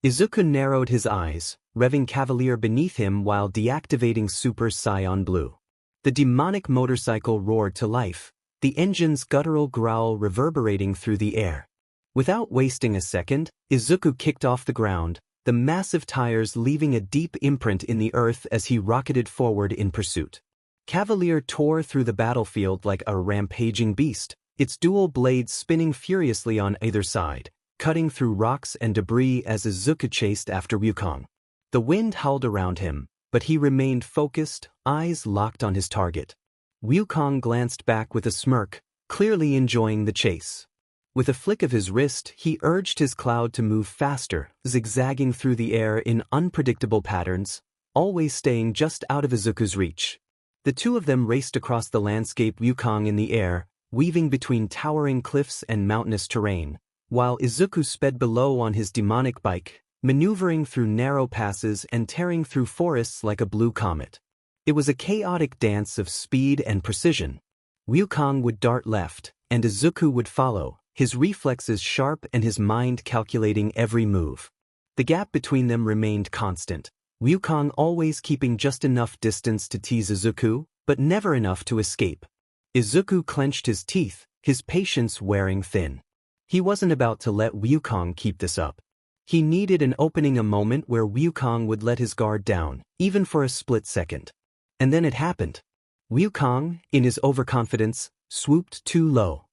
Izuku narrowed his eyes, revving Cavalier beneath him while deactivating Super Saiyan Blue. The demonic motorcycle roared to life, the engine's guttural growl reverberating through the air. Without wasting a second, Izuku kicked off the ground, the massive tires leaving a deep imprint in the earth as he rocketed forward in pursuit. Cavalier tore through the battlefield like a rampaging beast, its dual blades spinning furiously on either side, cutting through rocks and debris as Izuku chased after Wukong. The wind howled around him, but he remained focused, eyes locked on his target. Wukong glanced back with a smirk, clearly enjoying the chase. With a flick of his wrist, he urged his cloud to move faster, zigzagging through the air in unpredictable patterns, always staying just out of Izuku's reach. The two of them raced across the landscape, Wukong in the air, weaving between towering cliffs and mountainous terrain, while Izuku sped below on his demonic bike, maneuvering through narrow passes and tearing through forests like a blue comet. It was a chaotic dance of speed and precision. Wukong would dart left, and Izuku would follow, his reflexes sharp and his mind calculating every move. The gap between them remained constant, Wukong always keeping just enough distance to tease Izuku, but never enough to escape. Izuku clenched his teeth, his patience wearing thin. He wasn't about to let Wukong keep this up. He needed an opening, a moment where Wukong would let his guard down, even for a split second. And then it happened. Wukong, in his overconfidence, swooped too low.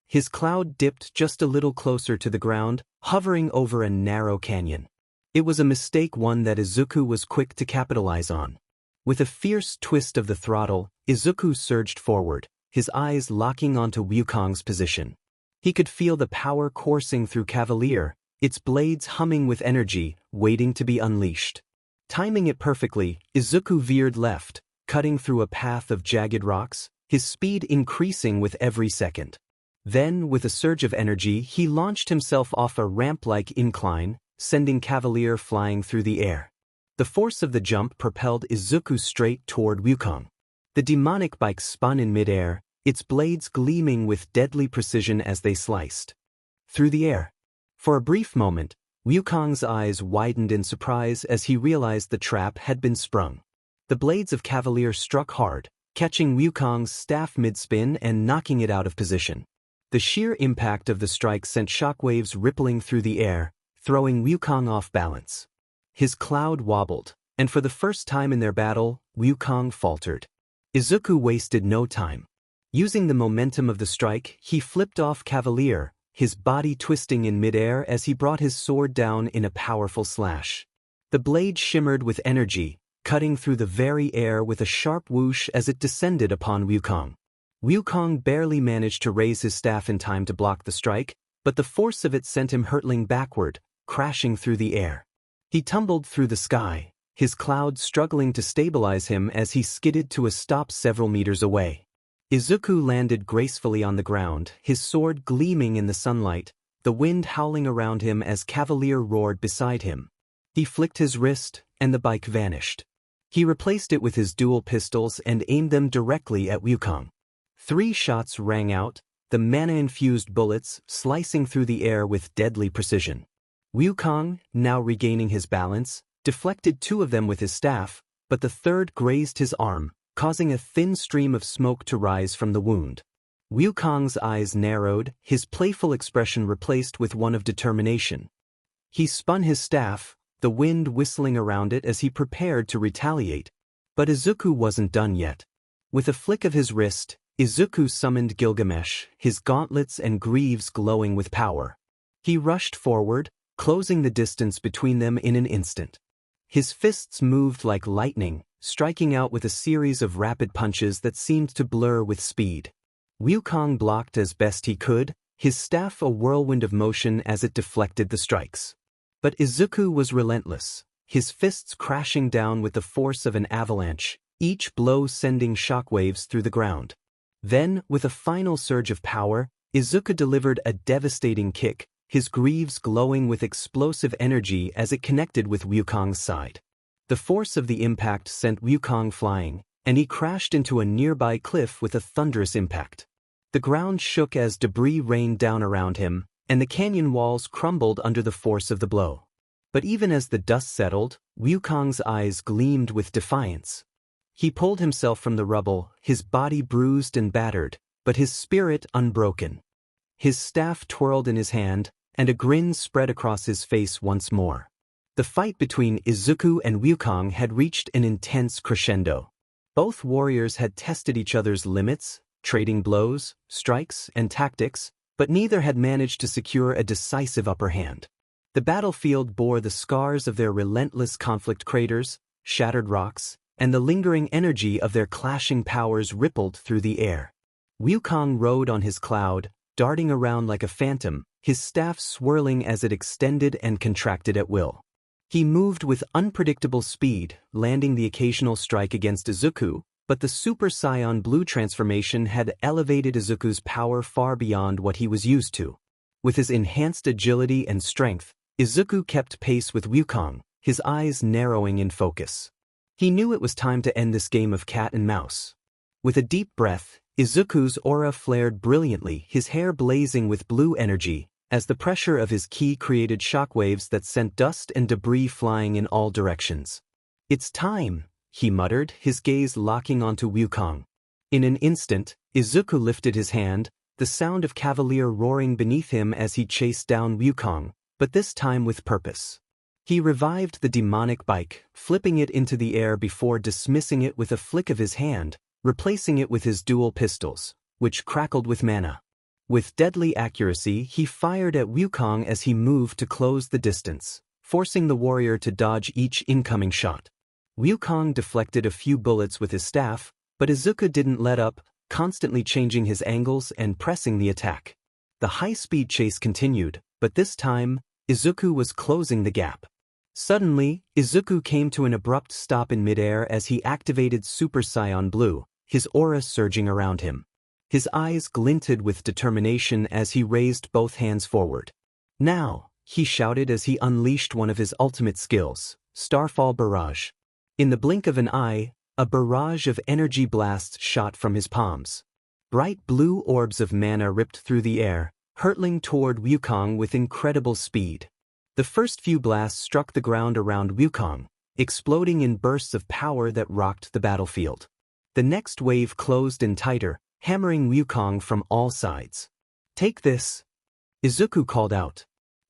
His cloud dipped just a little closer to the ground, hovering over a narrow canyon. It was a mistake, one that Izuku was quick to capitalize on. With a fierce twist of the throttle, Izuku surged forward, his eyes locking onto Wukong's position. He could feel the power coursing through Cavalier, its blades humming with energy, waiting to be unleashed. Timing it perfectly, Izuku veered left, cutting through a path of jagged rocks, his speed increasing with every second. Then, with a surge of energy, he launched himself off a ramp-like incline, sending Cavalier flying through the air. The force of the jump propelled Izuku straight toward Wukong. The demonic bike spun in midair, its blades gleaming with deadly precision as they sliced through the air. For a brief moment, Wukong's eyes widened in surprise as he realized the trap had been sprung. The blades of Cavalier struck hard, catching Wukong's staff mid-spin and knocking it out of position. The sheer impact of the strike sent shockwaves rippling through the air, throwing Wukong off balance. His cloud wobbled, and for the first time in their battle, Wukong faltered. Izuku wasted no time. Using the momentum of the strike, he flipped off Cavalier, his body twisting in midair as he brought his sword down in a powerful slash. The blade shimmered with energy, cutting through the very air with a sharp whoosh as it descended upon Wukong. Wukong barely managed to raise his staff in time to block the strike, but the force of it sent him hurtling backward, crashing through the air. He tumbled through the sky, his cloud struggling to stabilize him as he skidded to a stop several meters away. Izuku landed gracefully on the ground, his sword gleaming in the sunlight, the wind howling around him as Cavalier roared beside him. He flicked his wrist, and the bike vanished. He replaced it with his dual pistols and aimed them directly at Wukong. 3 shots rang out, the mana-infused bullets slicing through the air with deadly precision. Wukong, now regaining his balance, deflected 2 of them with his staff, but the third grazed his arm, causing a thin stream of smoke to rise from the wound. Wukong's eyes narrowed, his playful expression replaced with one of determination. He spun his staff, the wind whistling around it as he prepared to retaliate. But Izuku wasn't done yet. With a flick of his wrist, Izuku summoned Gilgamesh, his gauntlets and greaves glowing with power. He rushed forward, closing the distance between them in an instant. His fists moved like lightning, striking out with a series of rapid punches that seemed to blur with speed. Wukong blocked as best he could, his staff a whirlwind of motion as it deflected the strikes. But Izuku was relentless, his fists crashing down with the force of an avalanche, each blow sending shockwaves through the ground. Then, with a final surge of power, Izuku delivered a devastating kick, his greaves glowing with explosive energy as it connected with Wukong's side. The force of the impact sent Wukong flying, and he crashed into a nearby cliff with a thunderous impact. The ground shook as debris rained down around him, and the canyon walls crumbled under the force of the blow. But even as the dust settled, Wukong's eyes gleamed with defiance. He pulled himself from the rubble, his body bruised and battered, but his spirit unbroken. His staff twirled in his hand, and a grin spread across his face once more. The fight between Izuku and Wukong had reached an intense crescendo. Both warriors had tested each other's limits, trading blows, strikes, and tactics, but neither had managed to secure a decisive upper hand. The battlefield bore the scars of their relentless conflict craters, shattered rocks, and the lingering energy of their clashing powers rippled through the air. Wukong rode on his cloud, darting around like a phantom, his staff swirling as it extended and contracted at will. He moved with unpredictable speed, landing the occasional strike against Izuku, but the Super Saiyan Blue transformation had elevated Izuku's power far beyond what he was used to. With his enhanced agility and strength, Izuku kept pace with Wukong, his eyes narrowing in focus. He knew it was time to end this game of cat and mouse. With a deep breath, Izuku's aura flared brilliantly, his hair blazing with blue energy, as the pressure of his ki created shockwaves that sent dust and debris flying in all directions. "It's time," he muttered, his gaze locking onto Wukong. In an instant, Izuku lifted his hand, the sound of Cavalier roaring beneath him as he chased down Wukong, but this time with purpose. He revived the demonic bike, flipping it into the air before dismissing it with a flick of his hand, replacing it with his dual pistols, which crackled with mana. With deadly accuracy, he fired at Wukong as he moved to close the distance, forcing the warrior to dodge each incoming shot. Wukong deflected a few bullets with his staff, but Izuku didn't let up, constantly changing his angles and pressing the attack. The high-speed chase continued, but this time, Izuku was closing the gap. Suddenly, Izuku came to an abrupt stop in midair as he activated Super Saiyan Blue, his aura surging around him. His eyes glinted with determination as he raised both hands forward. "Now," he shouted as he unleashed one of his ultimate skills, Starfall Barrage. In the blink of an eye, a barrage of energy blasts shot from his palms. Bright blue orbs of mana ripped through the air, hurtling toward Wukong with incredible speed. The first few blasts struck the ground around Wukong, exploding in bursts of power that rocked the battlefield. The next wave closed in tighter, hammering Wukong from all sides. "Take this!" Izuku called out.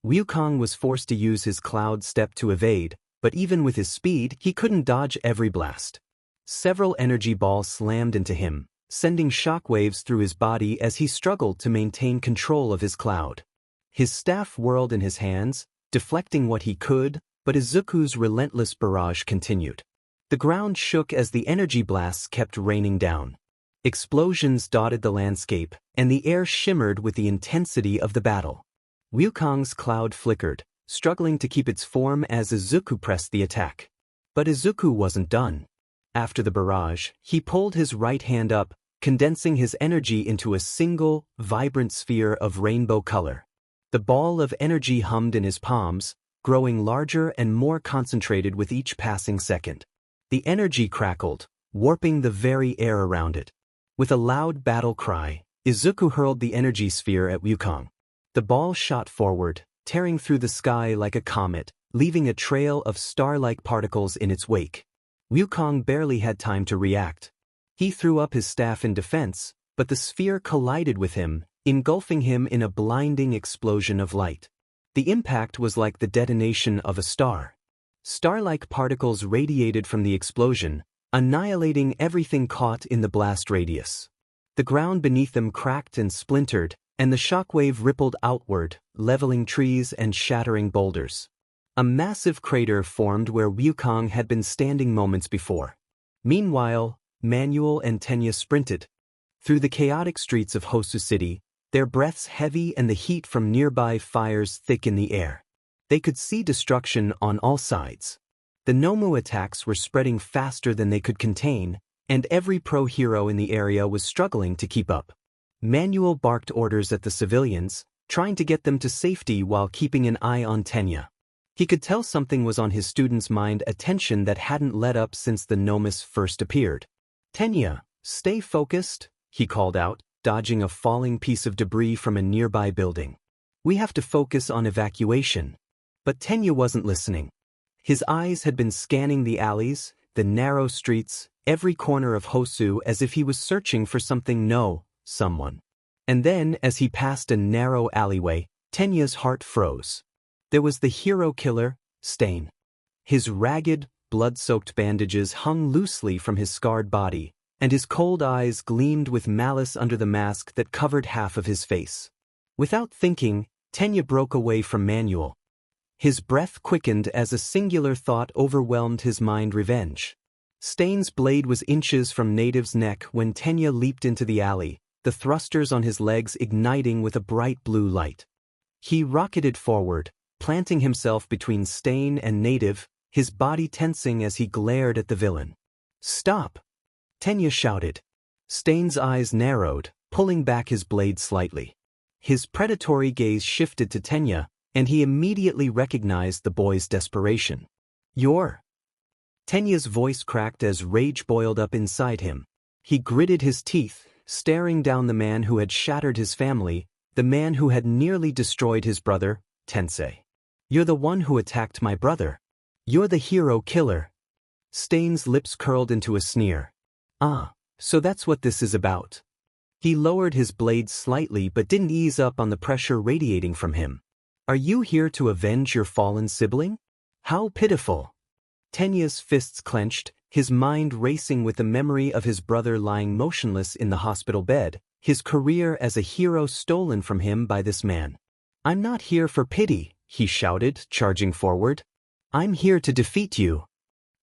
Wukong was forced to use his cloud step to evade, but even with his speed, he couldn't dodge every blast. Several energy balls slammed into him, sending shockwaves through his body as he struggled to maintain control of his cloud. His staff whirled in his hands, deflecting what he could, but Izuku's relentless barrage continued. The ground shook as the energy blasts kept raining down. Explosions dotted the landscape, and the air shimmered with the intensity of the battle. Wukong's cloud flickered, struggling to keep its form as Izuku pressed the attack. But Izuku wasn't done. After the barrage, he pulled his right hand up, condensing his energy into a single, vibrant sphere of rainbow color. The ball of energy hummed in his palms, growing larger and more concentrated with each passing second. The energy crackled, warping the very air around it. With a loud battle cry, Izuku hurled the energy sphere at Wukong. The ball shot forward, tearing through the sky like a comet, leaving a trail of star-like particles in its wake. Wukong barely had time to react. He threw up his staff in defense, but the sphere collided with him, engulfing him in a blinding explosion of light. The impact was like the detonation of a star. Star-like particles radiated from the explosion, annihilating everything caught in the blast radius. The ground beneath them cracked and splintered, and the shockwave rippled outward, leveling trees and shattering boulders. A massive crater formed where Wukong had been standing moments before. Meanwhile, Manuel and Tenya sprinted through the chaotic streets of Hosu City, their breaths heavy and the heat from nearby fires thick in the air. They could see destruction on all sides. The Nomu attacks were spreading faster than they could contain, and every pro-hero in the area was struggling to keep up. Manuel barked orders at the civilians, trying to get them to safety while keeping an eye on Tenya. He could tell something was on his student's mind, a tension that hadn't let up since the Nomus first appeared. "Tenya, stay focused," he called out, dodging a falling piece of debris from a nearby building. "We have to focus on evacuation." But Tenya wasn't listening. His eyes had been scanning the alleys, the narrow streets, every corner of Hosu as if he was searching for someone. And then, as he passed a narrow alleyway, Tenya's heart froze. There was the hero killer, Stain. His ragged, blood-soaked bandages hung loosely from his scarred body, and his cold eyes gleamed with malice under the mask that covered half of his face. Without thinking, Tenya broke away from Manuel. His breath quickened as a singular thought overwhelmed his mind: revenge. Stain's blade was inches from Native's neck when Tenya leaped into the alley, the thrusters on his legs igniting with a bright blue light. He rocketed forward, planting himself between Stain and Native, his body tensing as he glared at the villain. "Stop!" Tenya shouted. Stain's eyes narrowed, pulling back his blade slightly. His predatory gaze shifted to Tenya, and he immediately recognized the boy's desperation. "You're..." Tenya's voice cracked as rage boiled up inside him. He gritted his teeth, staring down the man who had shattered his family, the man who had nearly destroyed his brother, Tensei. "You're the one who attacked my brother. You're the hero killer." Stain's lips curled into a sneer. "Ah, so that's what this is about." He lowered his blade slightly but didn't ease up on the pressure radiating from him. "Are you here to avenge your fallen sibling? How pitiful." Tenya's fists clenched, his mind racing with the memory of his brother lying motionless in the hospital bed, his career as a hero stolen from him by this man. "I'm not here for pity," he shouted, charging forward. "I'm here to defeat you."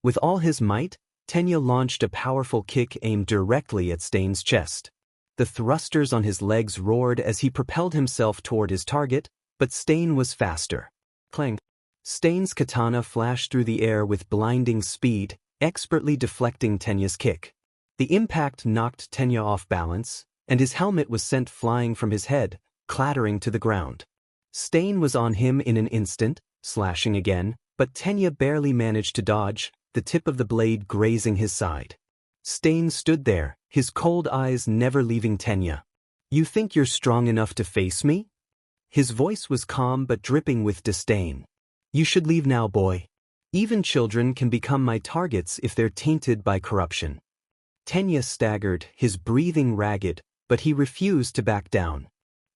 With all his might, Tenya launched a powerful kick aimed directly at Stain's chest. The thrusters on his legs roared as he propelled himself toward his target, but Stain was faster. Clang. Stain's katana flashed through the air with blinding speed, expertly deflecting Tenya's kick. The impact knocked Tenya off balance, and his helmet was sent flying from his head, clattering to the ground. Stain was on him in an instant, slashing again, but Tenya barely managed to dodge, the tip of the blade grazing his side. Stain stood there, his cold eyes never leaving Tenya. "You think you're strong enough to face me?" His voice was calm but dripping with disdain. "You should leave now, boy. Even children can become my targets if they're tainted by corruption." Tenya staggered, his breathing ragged, but he refused to back down.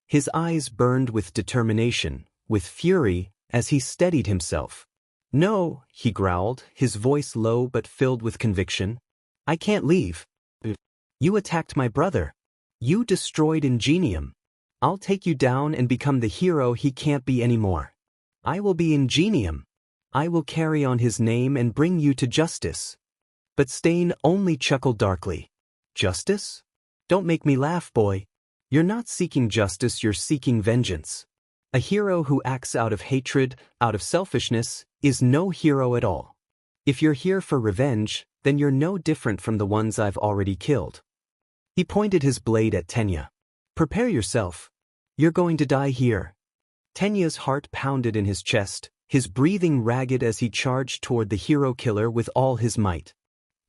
His eyes burned with determination, with fury, as he steadied himself. "No," he growled, his voice low but filled with conviction. "I can't leave. You attacked my brother. You destroyed Ingenium. I'll take you down and become the hero he can't be anymore. I will be Ingenium. I will carry on his name and bring you to justice." But Stain only chuckled darkly. "Justice? Don't make me laugh, boy. You're not seeking justice, you're seeking vengeance. A hero who acts out of hatred, out of selfishness, is no hero at all. If you're here for revenge, then you're no different from the ones I've already killed." He pointed his blade at Tenya. "Prepare yourself. You're going to die here." Tenya's heart pounded in his chest, his breathing ragged as he charged toward the hero killer with all his might.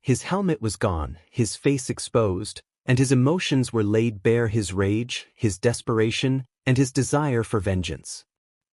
His helmet was gone, his face exposed, and his emotions were laid bare: his rage, his desperation, and his desire for vengeance.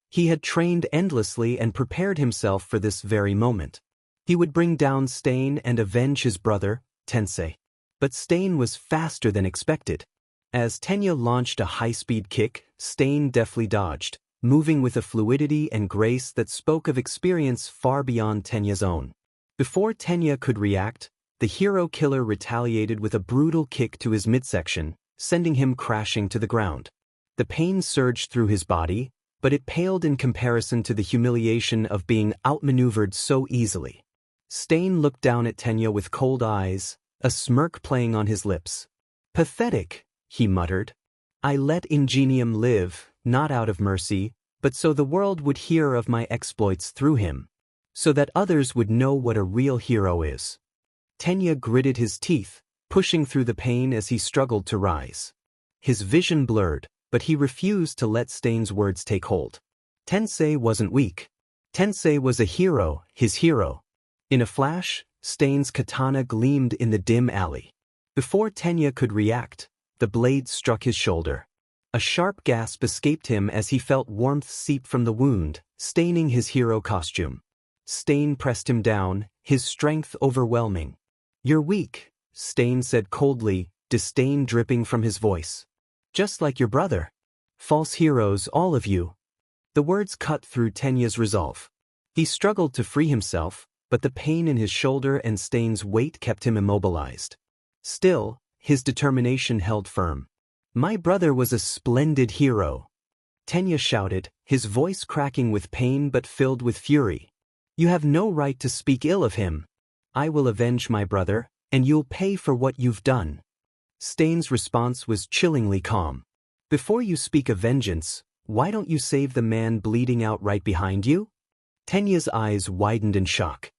He had trained endlessly and prepared himself for this very moment. He would bring down Stain and avenge his brother, Tensei. But Stain was faster than expected. As Tenya launched a high-speed kick, Stain deftly dodged, moving with a fluidity and grace that spoke of experience far beyond Tenya's own. Before Tenya could react, the hero killer retaliated with a brutal kick to his midsection, sending him crashing to the ground. The pain surged through his body, but it paled in comparison to the humiliation of being outmaneuvered so easily. Stain looked down at Tenya with cold eyes, a smirk playing on his lips. "Pathetic," he muttered. "I let Ingenium live, not out of mercy, but so the world would hear of my exploits through him. So that others would know what a real hero is." Tenya gritted his teeth, pushing through the pain as he struggled to rise. His vision blurred, but he refused to let Stain's words take hold. Tensei wasn't weak. Tensei was a hero, his hero. In a flash, Stain's katana gleamed in the dim alley. Before Tenya could react, the blade struck his shoulder. A sharp gasp escaped him as he felt warmth seep from the wound, staining his hero costume. Stain pressed him down, his strength overwhelming. "You're weak," Stain said coldly, disdain dripping from his voice. "Just like your brother. False heroes, all of you." The words cut through Tenya's resolve. He struggled to free himself, but the pain in his shoulder and Stain's weight kept him immobilized. Still, his determination held firm. "My brother was a splendid hero," Tenya shouted, his voice cracking with pain but filled with fury. "You have no right to speak ill of him. I will avenge my brother, and you'll pay for what you've done." Stain's response was chillingly calm. "Before you speak of vengeance, why don't you save the man bleeding out right behind you?" Tenya's eyes widened in shock.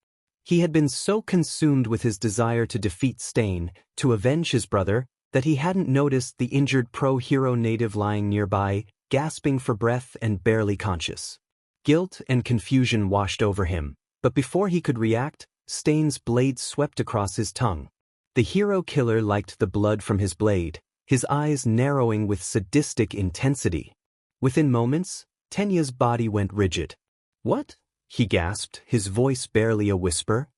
He had been so consumed with his desire to defeat Stain, to avenge his brother, that he hadn't noticed the injured pro-hero native lying nearby, gasping for breath and barely conscious. Guilt and confusion washed over him, but before he could react, Stain's blade swept across his tongue. The hero killer liked the blood from his blade, his eyes narrowing with sadistic intensity. Within moments, Tenya's body went rigid. "What?" he gasped, his voice barely a whisper.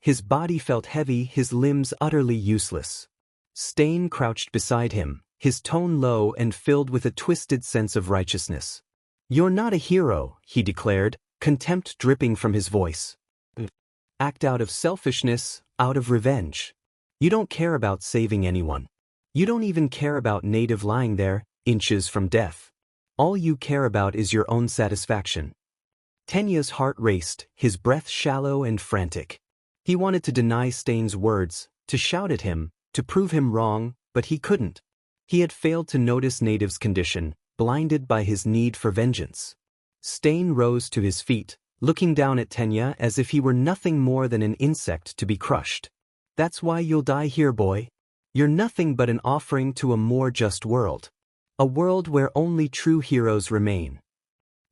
His body felt heavy, his limbs utterly useless. Stain crouched beside him, his tone low and filled with a twisted sense of righteousness. "You're not a hero," he declared, contempt dripping from his voice. "Act out of selfishness, out of revenge. You don't care about saving anyone. You don't even care about native lying there, inches from death. All you care about is your own satisfaction." Tenya's heart raced, his breath shallow and frantic. He wanted to deny Stain's words, to shout at him, to prove him wrong, but he couldn't. He had failed to notice Native's condition, blinded by his need for vengeance. Stain rose to his feet, looking down at Tenya as if he were nothing more than an insect to be crushed. "That's why you'll die here, boy. You're nothing but an offering to a more just world. A world where only true heroes remain."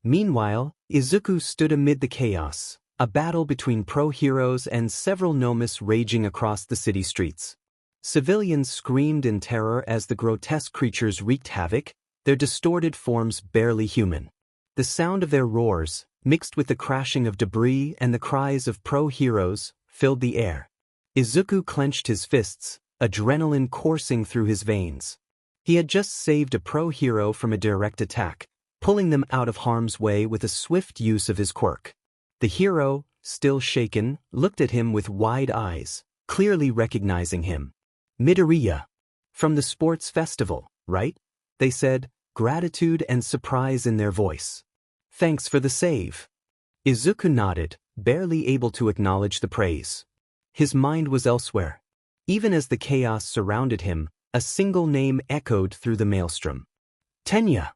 Meanwhile, Izuku stood amid the chaos, a battle between pro-heroes and several nomus raging across the city streets. Civilians screamed in terror as the grotesque creatures wreaked havoc, their distorted forms barely human. The sound of their roars, mixed with the crashing of debris and the cries of pro-heroes, filled the air. Izuku clenched his fists, adrenaline coursing through his veins. He had just saved a pro-hero from a direct attack, pulling them out of harm's way with a swift use of his quirk. The hero, still shaken, looked at him with wide eyes, clearly recognizing him. Midoriya. From the sports festival, right? They said, gratitude and surprise in their voice. Thanks for the save. Izuku nodded, barely able to acknowledge the praise. His mind was elsewhere. Even as the chaos surrounded him, a single name echoed through the maelstrom. Tenya.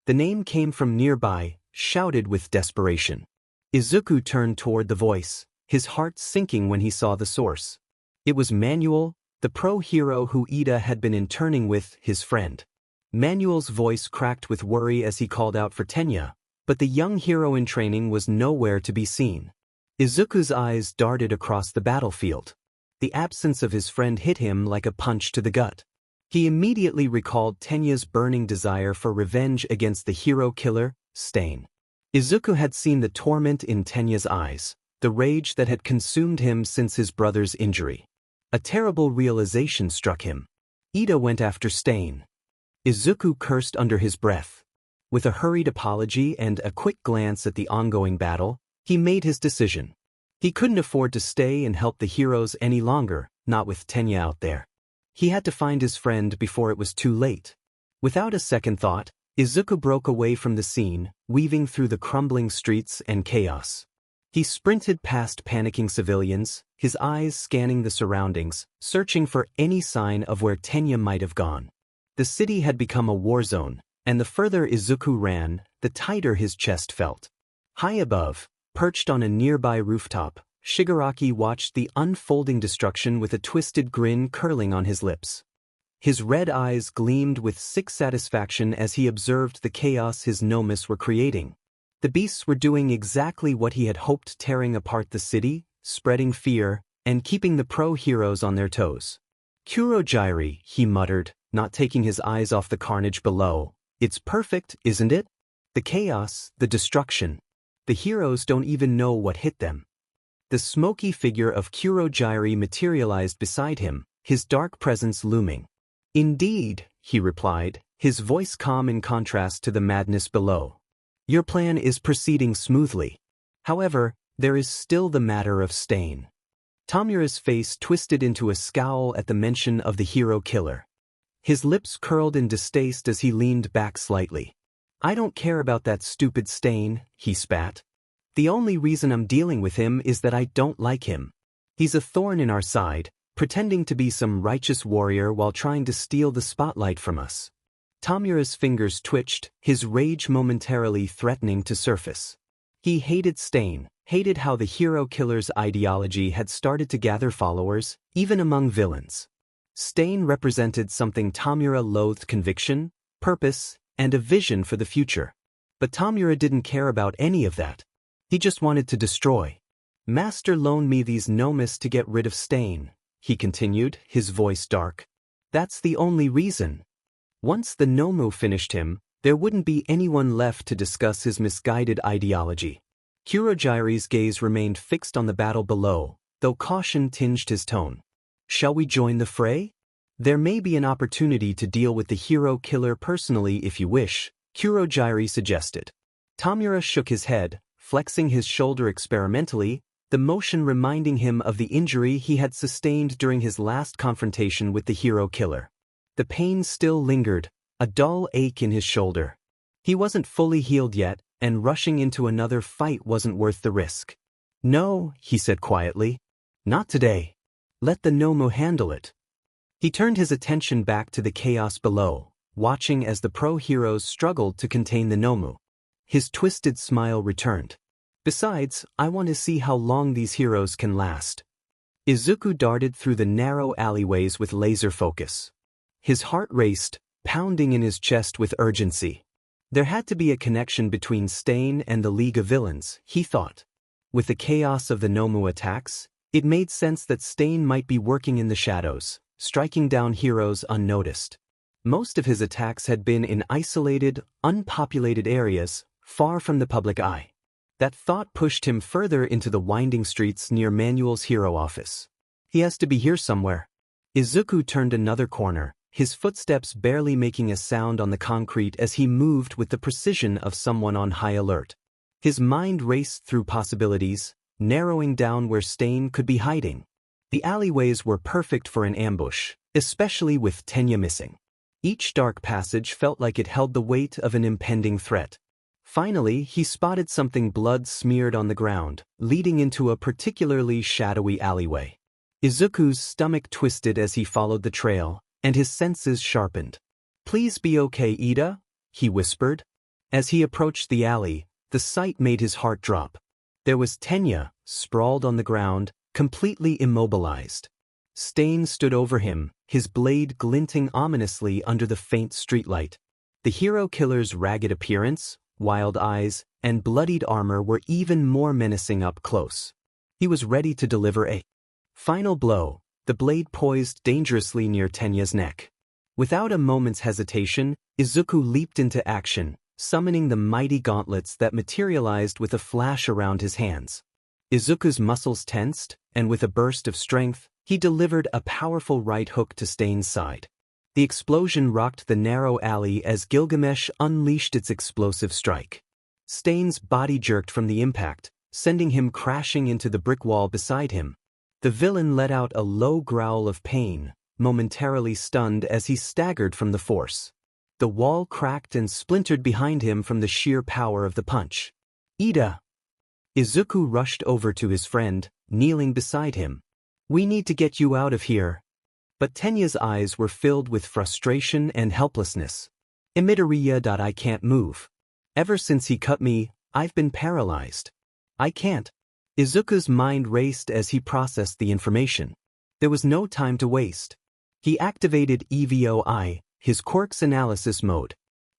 The name came from nearby, shouted with desperation. Izuku turned toward the voice, his heart sinking when he saw the source. It was Manuel, the pro-hero who Ida had been interning with, his friend. Manuel's voice cracked with worry as he called out for Tenya, but the young hero in training was nowhere to be seen. Izuku's eyes darted across the battlefield. The absence of his friend hit him like a punch to the gut. He immediately recalled Tenya's burning desire for revenge against the hero killer, Stain. Izuku had seen the torment in Tenya's eyes, the rage that had consumed him since his brother's injury. A terrible realization struck him. Ida went after Stain. Izuku cursed under his breath. With a hurried apology and a quick glance at the ongoing battle, he made his decision. He couldn't afford to stay and help the heroes any longer, not with Tenya out there. He had to find his friend before it was too late. Without a second thought, Izuku broke away from the scene, weaving through the crumbling streets and chaos. He sprinted past panicking civilians, his eyes scanning the surroundings, searching for any sign of where Tenya might have gone. The city had become a war zone, and the further Izuku ran, the tighter his chest felt. High above, perched on a nearby rooftop, Shigaraki watched the unfolding destruction with a twisted grin curling on his lips. His red eyes gleamed with sick satisfaction as he observed the chaos his nomes were creating. The beasts were doing exactly what he had hoped, tearing apart the city, spreading fear, and keeping the pro-heroes on their toes. Kurogyri, he muttered, not taking his eyes off the carnage below. It's perfect, isn't it? The chaos, the destruction. The heroes don't even know what hit them. The smoky figure of Kurogyri materialized beside him, his dark presence looming. Indeed, he replied, his voice calm in contrast to the madness below. Your plan is proceeding smoothly. However, there is still the matter of Stain. Tamura's face twisted into a scowl at the mention of the hero killer. His lips curled in distaste as he leaned back slightly. I don't care about that stupid Stain, he spat. The only reason I'm dealing with him is that I don't like him. He's a thorn in our side, pretending to be some righteous warrior while trying to steal the spotlight from us. Tamura's fingers twitched, his rage momentarily threatening to surface. He hated Stain, hated how the hero killer's ideology had started to gather followers, even among villains. Stain represented something Tamura loathed: conviction, purpose, and a vision for the future. But Tamura didn't care about any of that. He just wanted to destroy. Master loaned me these nomes to get rid of Stain, he continued, his voice dark. That's the only reason. Once the Nomu finished him, there wouldn't be anyone left to discuss his misguided ideology. Kurogyri's gaze remained fixed on the battle below, though caution tinged his tone. Shall we join the fray? There may be an opportunity to deal with the hero killer personally if you wish, Kurogyri suggested. Tamura shook his head, flexing his shoulder experimentally, the motion reminding him of the injury he had sustained during his last confrontation with the hero killer. The pain still lingered, a dull ache in his shoulder. He wasn't fully healed yet, and rushing into another fight wasn't worth the risk. No, he said quietly. Not today. Let the Nomu handle it. He turned his attention back to the chaos below, watching as the pro-heroes struggled to contain the Nomu. His twisted smile returned. Besides, I want to see how long these heroes can last. Izuku darted through the narrow alleyways with laser focus. His heart raced, pounding in his chest with urgency. There had to be a connection between Stain and the League of Villains, he thought. With the chaos of the Nomu attacks, it made sense that Stain might be working in the shadows, striking down heroes unnoticed. Most of his attacks had been in isolated, unpopulated areas, far from the public eye. That thought pushed him further into the winding streets near Manuel's hero office. He has to be here somewhere. Izuku turned another corner, his footsteps barely making a sound on the concrete as he moved with the precision of someone on high alert. His mind raced through possibilities, narrowing down where Stain could be hiding. The alleyways were perfect for an ambush, especially with Tenya missing. Each dark passage felt like it held the weight of an impending threat. Finally, he spotted something blood-smeared on the ground, leading into a particularly shadowy alleyway. Izuku's stomach twisted as he followed the trail, and his senses sharpened. "Please be okay, Ida," he whispered. As he approached the alley, the sight made his heart drop. There was Tenya, sprawled on the ground, completely immobilized. Stain stood over him, his blade glinting ominously under the faint streetlight. The hero killer's ragged appearance, wild eyes, and bloodied armor were even more menacing up close. He was ready to deliver a final blow, the blade poised dangerously near Tenya's neck. Without a moment's hesitation, Izuku leaped into action, summoning the mighty gauntlets that materialized with a flash around his hands. Izuku's muscles tensed, and with a burst of strength, he delivered a powerful right hook to Stain's side. The explosion rocked the narrow alley as Gilgamesh unleashed its explosive strike. Stain's body jerked from the impact, sending him crashing into the brick wall beside him. The villain let out a low growl of pain, momentarily stunned as he staggered from the force. The wall cracked and splintered behind him from the sheer power of the punch. "Ida!" Izuku rushed over to his friend, kneeling beside him. "We need to get you out of here." But Tenya's eyes were filled with frustration and helplessness. "Midoriya, I can't move. Ever since he cut me, I've been paralyzed. I can't." Izuku's mind raced as he processed the information. There was no time to waste. He activated EVOI, his Quirks analysis mode.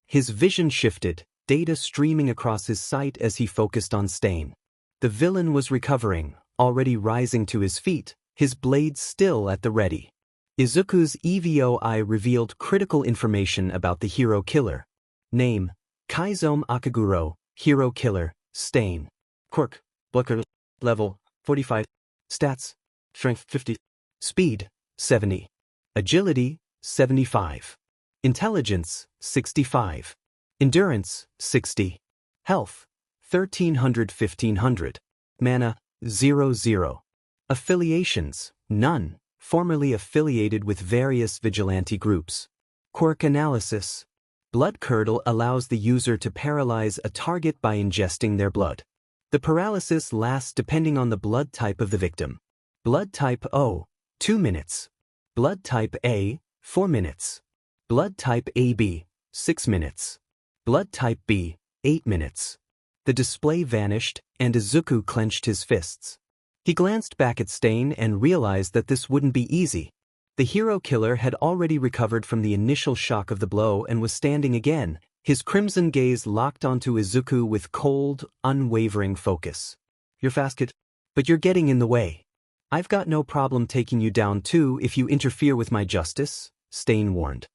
His vision shifted, data streaming across his sight as he focused on Stain. The villain was recovering, already rising to his feet, his blade still at the ready. Izuku's EVOI revealed critical information about the hero killer. Name: Kaizome Akaguro, hero killer, Stain. Quirk, Booker, level 45. Stats: strength 50. Speed: 70. Agility: 75. Intelligence: 65. Endurance: 60. Health: 1300-1500. Mana: 00. Affiliations: none. Formerly affiliated with various vigilante groups. Quirk analysis. Blood Curdle allows the user to paralyze a target by ingesting their blood. The paralysis lasts depending on the blood type of the victim. Blood type O, 2 minutes. Blood type A, 4 minutes. Blood type AB, 6 minutes. Blood type B, 8 minutes. The display vanished, and Izuku clenched his fists. He glanced back at Stain and realized that this wouldn't be easy. The hero killer had already recovered from the initial shock of the blow and was standing again, his crimson gaze locked onto Izuku with cold, unwavering focus. "You're fast, kid, but you're getting in the way. I've got no problem taking you down too if you interfere with my justice," Stain warned.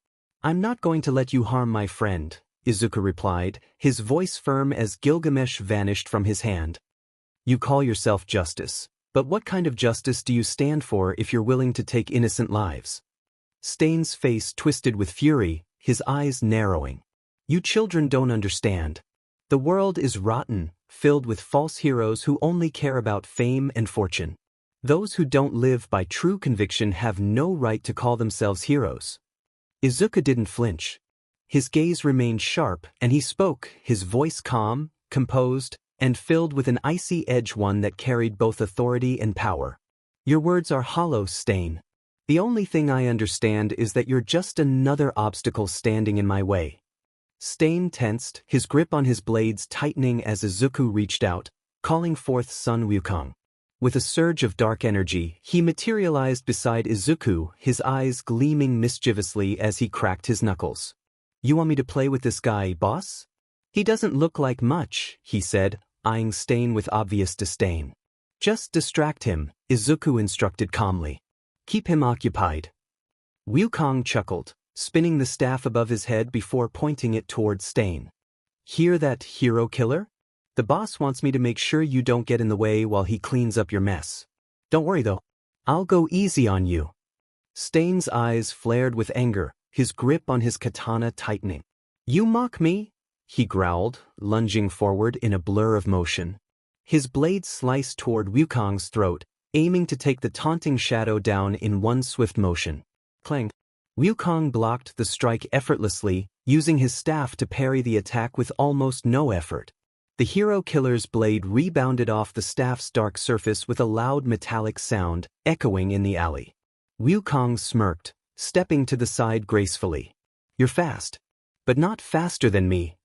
"I'm not going to let you harm my friend," Izuku replied, his voice firm as Gilgamesh vanished from his hand. "You call yourself justice. But what kind of justice do you stand for if you're willing to take innocent lives?" Stain's face twisted with fury, his eyes narrowing. "You children don't understand. The world is rotten, filled with false heroes who only care about fame and fortune. Those who don't live by true conviction have no right to call themselves heroes." Izuku didn't flinch. His gaze remained sharp, and he spoke, his voice calm, composed, and filled with an icy edge, one that carried both authority and power. "Your words are hollow, Stain. The only thing I understand is that you're just another obstacle standing in my way." Stain tensed, his grip on his blades tightening as Izuku reached out, calling forth Sun Wukong. With a surge of dark energy, he materialized beside Izuku, his eyes gleaming mischievously as he cracked his knuckles. "You want me to play with this guy, boss? He doesn't look like much," he said, eyeing Stain with obvious disdain. "Just distract him," Izuku instructed calmly. "Keep him occupied." Wukong chuckled, spinning the staff above his head before pointing it toward Stain. "Hear that, hero killer? The boss wants me to make sure you don't get in the way while he cleans up your mess. Don't worry though, I'll go easy on you." Stain's eyes flared with anger, his grip on his katana tightening. "You mock me?" he growled, lunging forward in a blur of motion. His blade sliced toward Wukong's throat, aiming to take the taunting shadow down in one swift motion. Clang! Wukong blocked the strike effortlessly, using his staff to parry the attack with almost no effort. The hero killer's blade rebounded off the staff's dark surface with a loud metallic sound, echoing in the alley. Wukong smirked, stepping to the side gracefully. "You're fast. But not faster than me."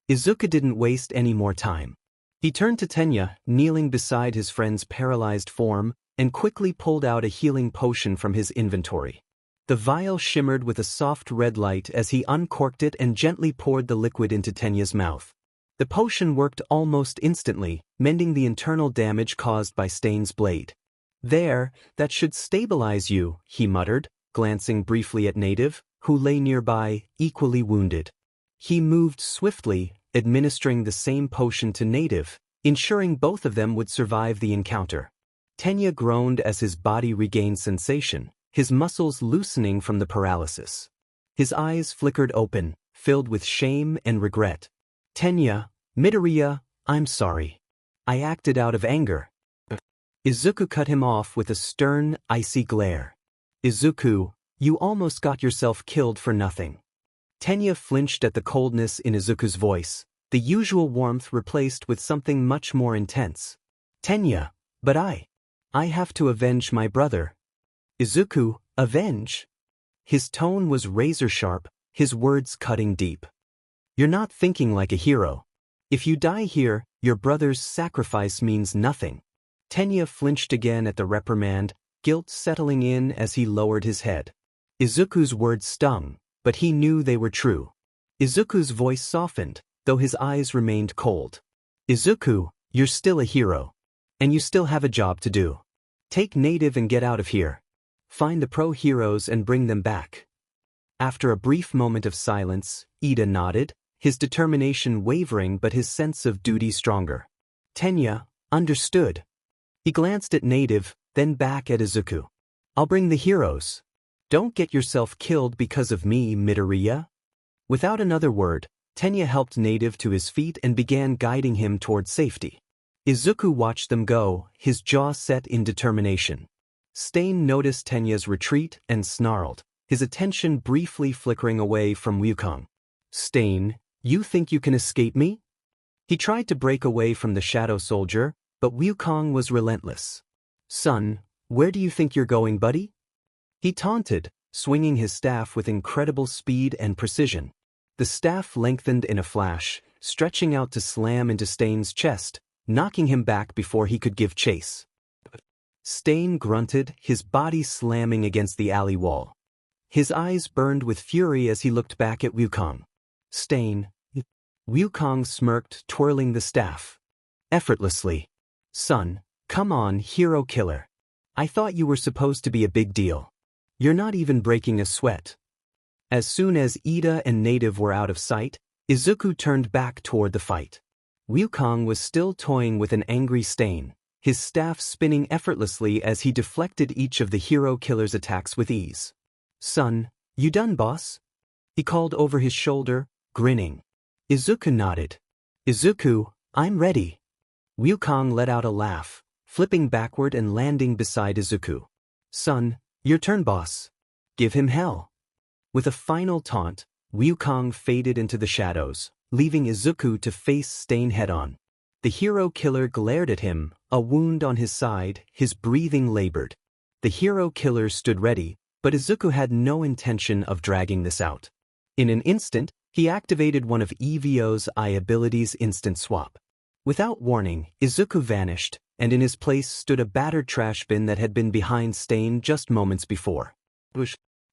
Izuku didn't waste any more time. He turned to Tenya, kneeling beside his friend's paralyzed form, and quickly pulled out a healing potion from his inventory. The vial shimmered with a soft red light as he uncorked it and gently poured the liquid into Tenya's mouth. The potion worked almost instantly, mending the internal damage caused by Stain's blade. "There, that should stabilize you," he muttered, glancing briefly at Native, who lay nearby, equally wounded. He moved swiftly, administering the same potion to Native, ensuring both of them would survive the encounter. Tenya groaned as his body regained sensation, his muscles loosening from the paralysis. His eyes flickered open, filled with shame and regret. "Tenya, Midoriya, I'm sorry. I acted out of anger." Izuku cut him off with a stern, icy glare. "Izuku, you almost got yourself killed for nothing." Tenya flinched at the coldness in Izuku's voice, the usual warmth replaced with something much more intense. "Tenya, but I have to avenge my brother." "Izuku, avenge?" His tone was razor-sharp, his words cutting deep. "You're not thinking like a hero. If you die here, your brother's sacrifice means nothing." Tenya flinched again at the reprimand, guilt settling in as he lowered his head. Izuku's words stung, but he knew they were true. Izuku's voice softened, though his eyes remained cold. "Izuku, you're still a hero. And you still have a job to do. Take Native and get out of here. Find the pro-heroes and bring them back." After a brief moment of silence, Ida nodded, his determination wavering but his sense of duty stronger. "Tenya, understood." He glanced at Native, then back at Izuku. "I'll bring the heroes. Don't get yourself killed because of me, Midoriya." Without another word, Tenya helped Native to his feet and began guiding him toward safety. Izuku watched them go, his jaw set in determination. Stain noticed Tenya's retreat and snarled, his attention briefly flickering away from Wukong. "Stain, you think you can escape me?" He tried to break away from the shadow soldier, but Wukong was relentless. "Son, where do you think you're going, buddy?" He taunted, swinging his staff with incredible speed and precision. The staff lengthened in a flash, stretching out to slam into Stain's chest, knocking him back before he could give chase. Stain grunted, his body slamming against the alley wall. His eyes burned with fury as he looked back at Wukong. "Stain." Wukong smirked, twirling the staff. "Effortlessly. Son, come on, hero killer. I thought you were supposed to be a big deal. You're not even breaking a sweat." As soon as Ida and Native were out of sight, Izuku turned back toward the fight. Wukong was still toying with an angry Stain, his staff spinning effortlessly as he deflected each of the hero killer's attacks with ease. "Son, you done, boss?" he called over his shoulder, grinning. Izuku nodded. "Izuku, I'm ready." Wukong let out a laugh, flipping backward and landing beside Izuku. "Son, your turn, boss. Give him hell." With a final taunt, Wukong faded into the shadows, leaving Izuku to face Stain head-on. The hero killer glared at him, a wound on his side, his breathing labored. The hero killer stood ready, but Izuku had no intention of dragging this out. In an instant, he activated one of EVO's eye abilities instant swap. Without warning, Izuku vanished, and in his place stood a battered trash bin that had been behind Stain just moments before.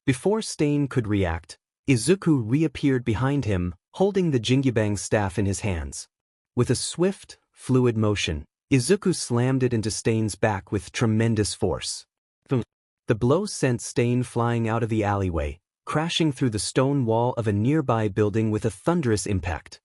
Before Stain could react, Izuku reappeared behind him, holding the Jingibang staff in his hands. With a swift, fluid motion, Izuku slammed it into Stain's back with tremendous force. The blow sent Stain flying out of the alleyway, crashing through the stone wall of a nearby building with a thunderous impact.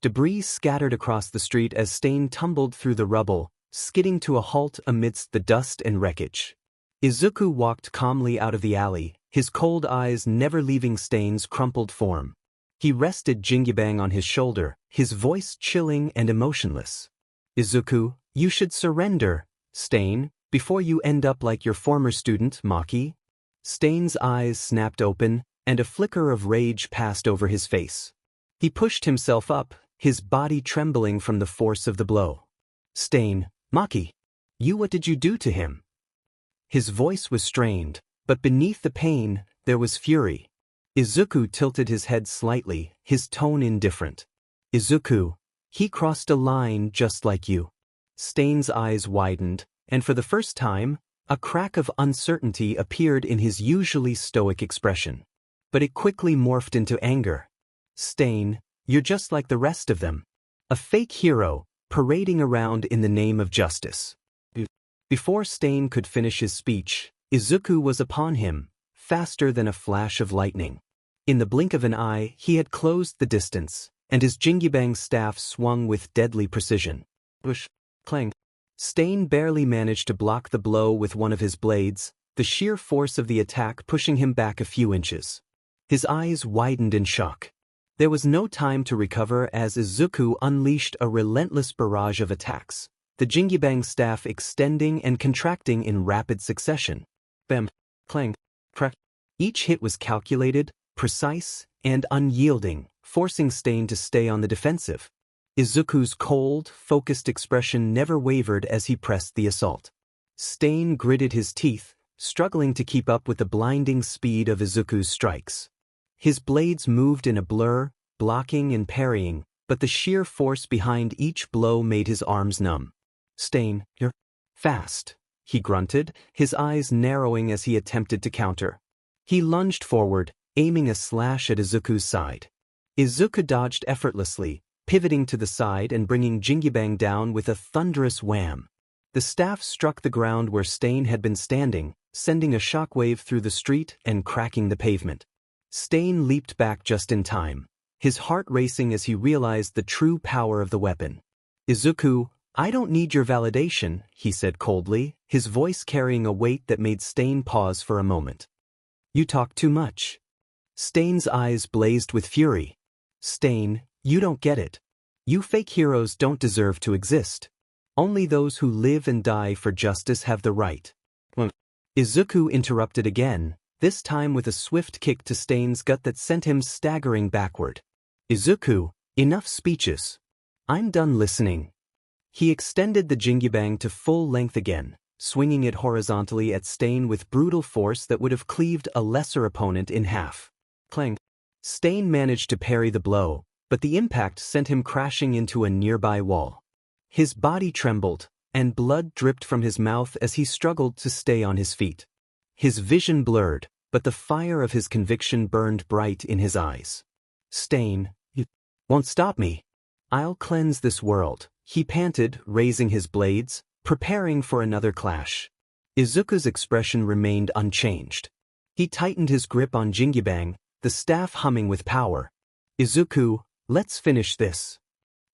Debris scattered across the street as Stain tumbled through the rubble, skidding to a halt amidst the dust and wreckage. Izuku walked calmly out of the alley, his cold eyes never leaving Stain's crumpled form. He rested Jingibang on his shoulder, his voice chilling and emotionless. Izuku, you should surrender, Stain, before you end up like your former student, Maki. Stain's eyes snapped open, and a flicker of rage passed over his face. He pushed himself up, his body trembling from the force of the blow. Stain, Maki, what did you do to him? His voice was strained, but beneath the pain, there was fury. Izuku tilted his head slightly, his tone indifferent. Izuku, he crossed a line just like you. Stain's eyes widened, and for the first time, a crack of uncertainty appeared in his usually stoic expression. But it quickly morphed into anger. Stain, you're just like the rest of them. A fake hero, parading around in the name of justice. Before Stain could finish his speech, Izuku was upon him, faster than a flash of lightning. In the blink of an eye, he had closed the distance, and his Jingibang staff swung with deadly precision. Whoosh! Clang! Stain barely managed to block the blow with one of his blades, the sheer force of the attack pushing him back a few inches. His eyes widened in shock. There was no time to recover as Izuku unleashed a relentless barrage of attacks, the Jingibang staff extending and contracting in rapid succession. Bam! Clang! Crack! Each hit was calculated, precise, and unyielding, forcing Stain to stay on the defensive. Izuku's cold, focused expression never wavered as he pressed the assault. Stain gritted his teeth, struggling to keep up with the blinding speed of Izuku's strikes. His blades moved in a blur, blocking and parrying, but the sheer force behind each blow made his arms numb. Stain, you're fast, he grunted, his eyes narrowing as he attempted to counter. He lunged forward, aiming a slash at Izuku's side. Izuku dodged effortlessly, pivoting to the side and bringing Jingibang down with a thunderous wham. The staff struck the ground where Stain had been standing, sending a shockwave through the street and cracking the pavement. Stain leaped back just in time, his heart racing as he realized the true power of the weapon. Izuku, I don't need your validation, he said coldly, his voice carrying a weight that made Stain pause for a moment. You talk too much. Stain's eyes blazed with fury. Stain, you don't get it. You fake heroes don't deserve to exist. Only those who live and die for justice have the right. Izuku interrupted again, this time with a swift kick to Stain's gut that sent him staggering backward. Izuku, enough speeches. I'm done listening. He extended the Jingibang to full length again, swinging it horizontally at Stain with brutal force that would have cleaved a lesser opponent in half. Clang! Stain managed to parry the blow, but the impact sent him crashing into a nearby wall. His body trembled, and blood dripped from his mouth as he struggled to stay on his feet. His vision blurred, but the fire of his conviction burned bright in his eyes. Stain, you won't stop me. I'll cleanse this world, he panted, raising his blades, preparing for another clash. Izuku's expression remained unchanged. He tightened his grip on Jingibang, the staff humming with power. Izuku, let's finish this.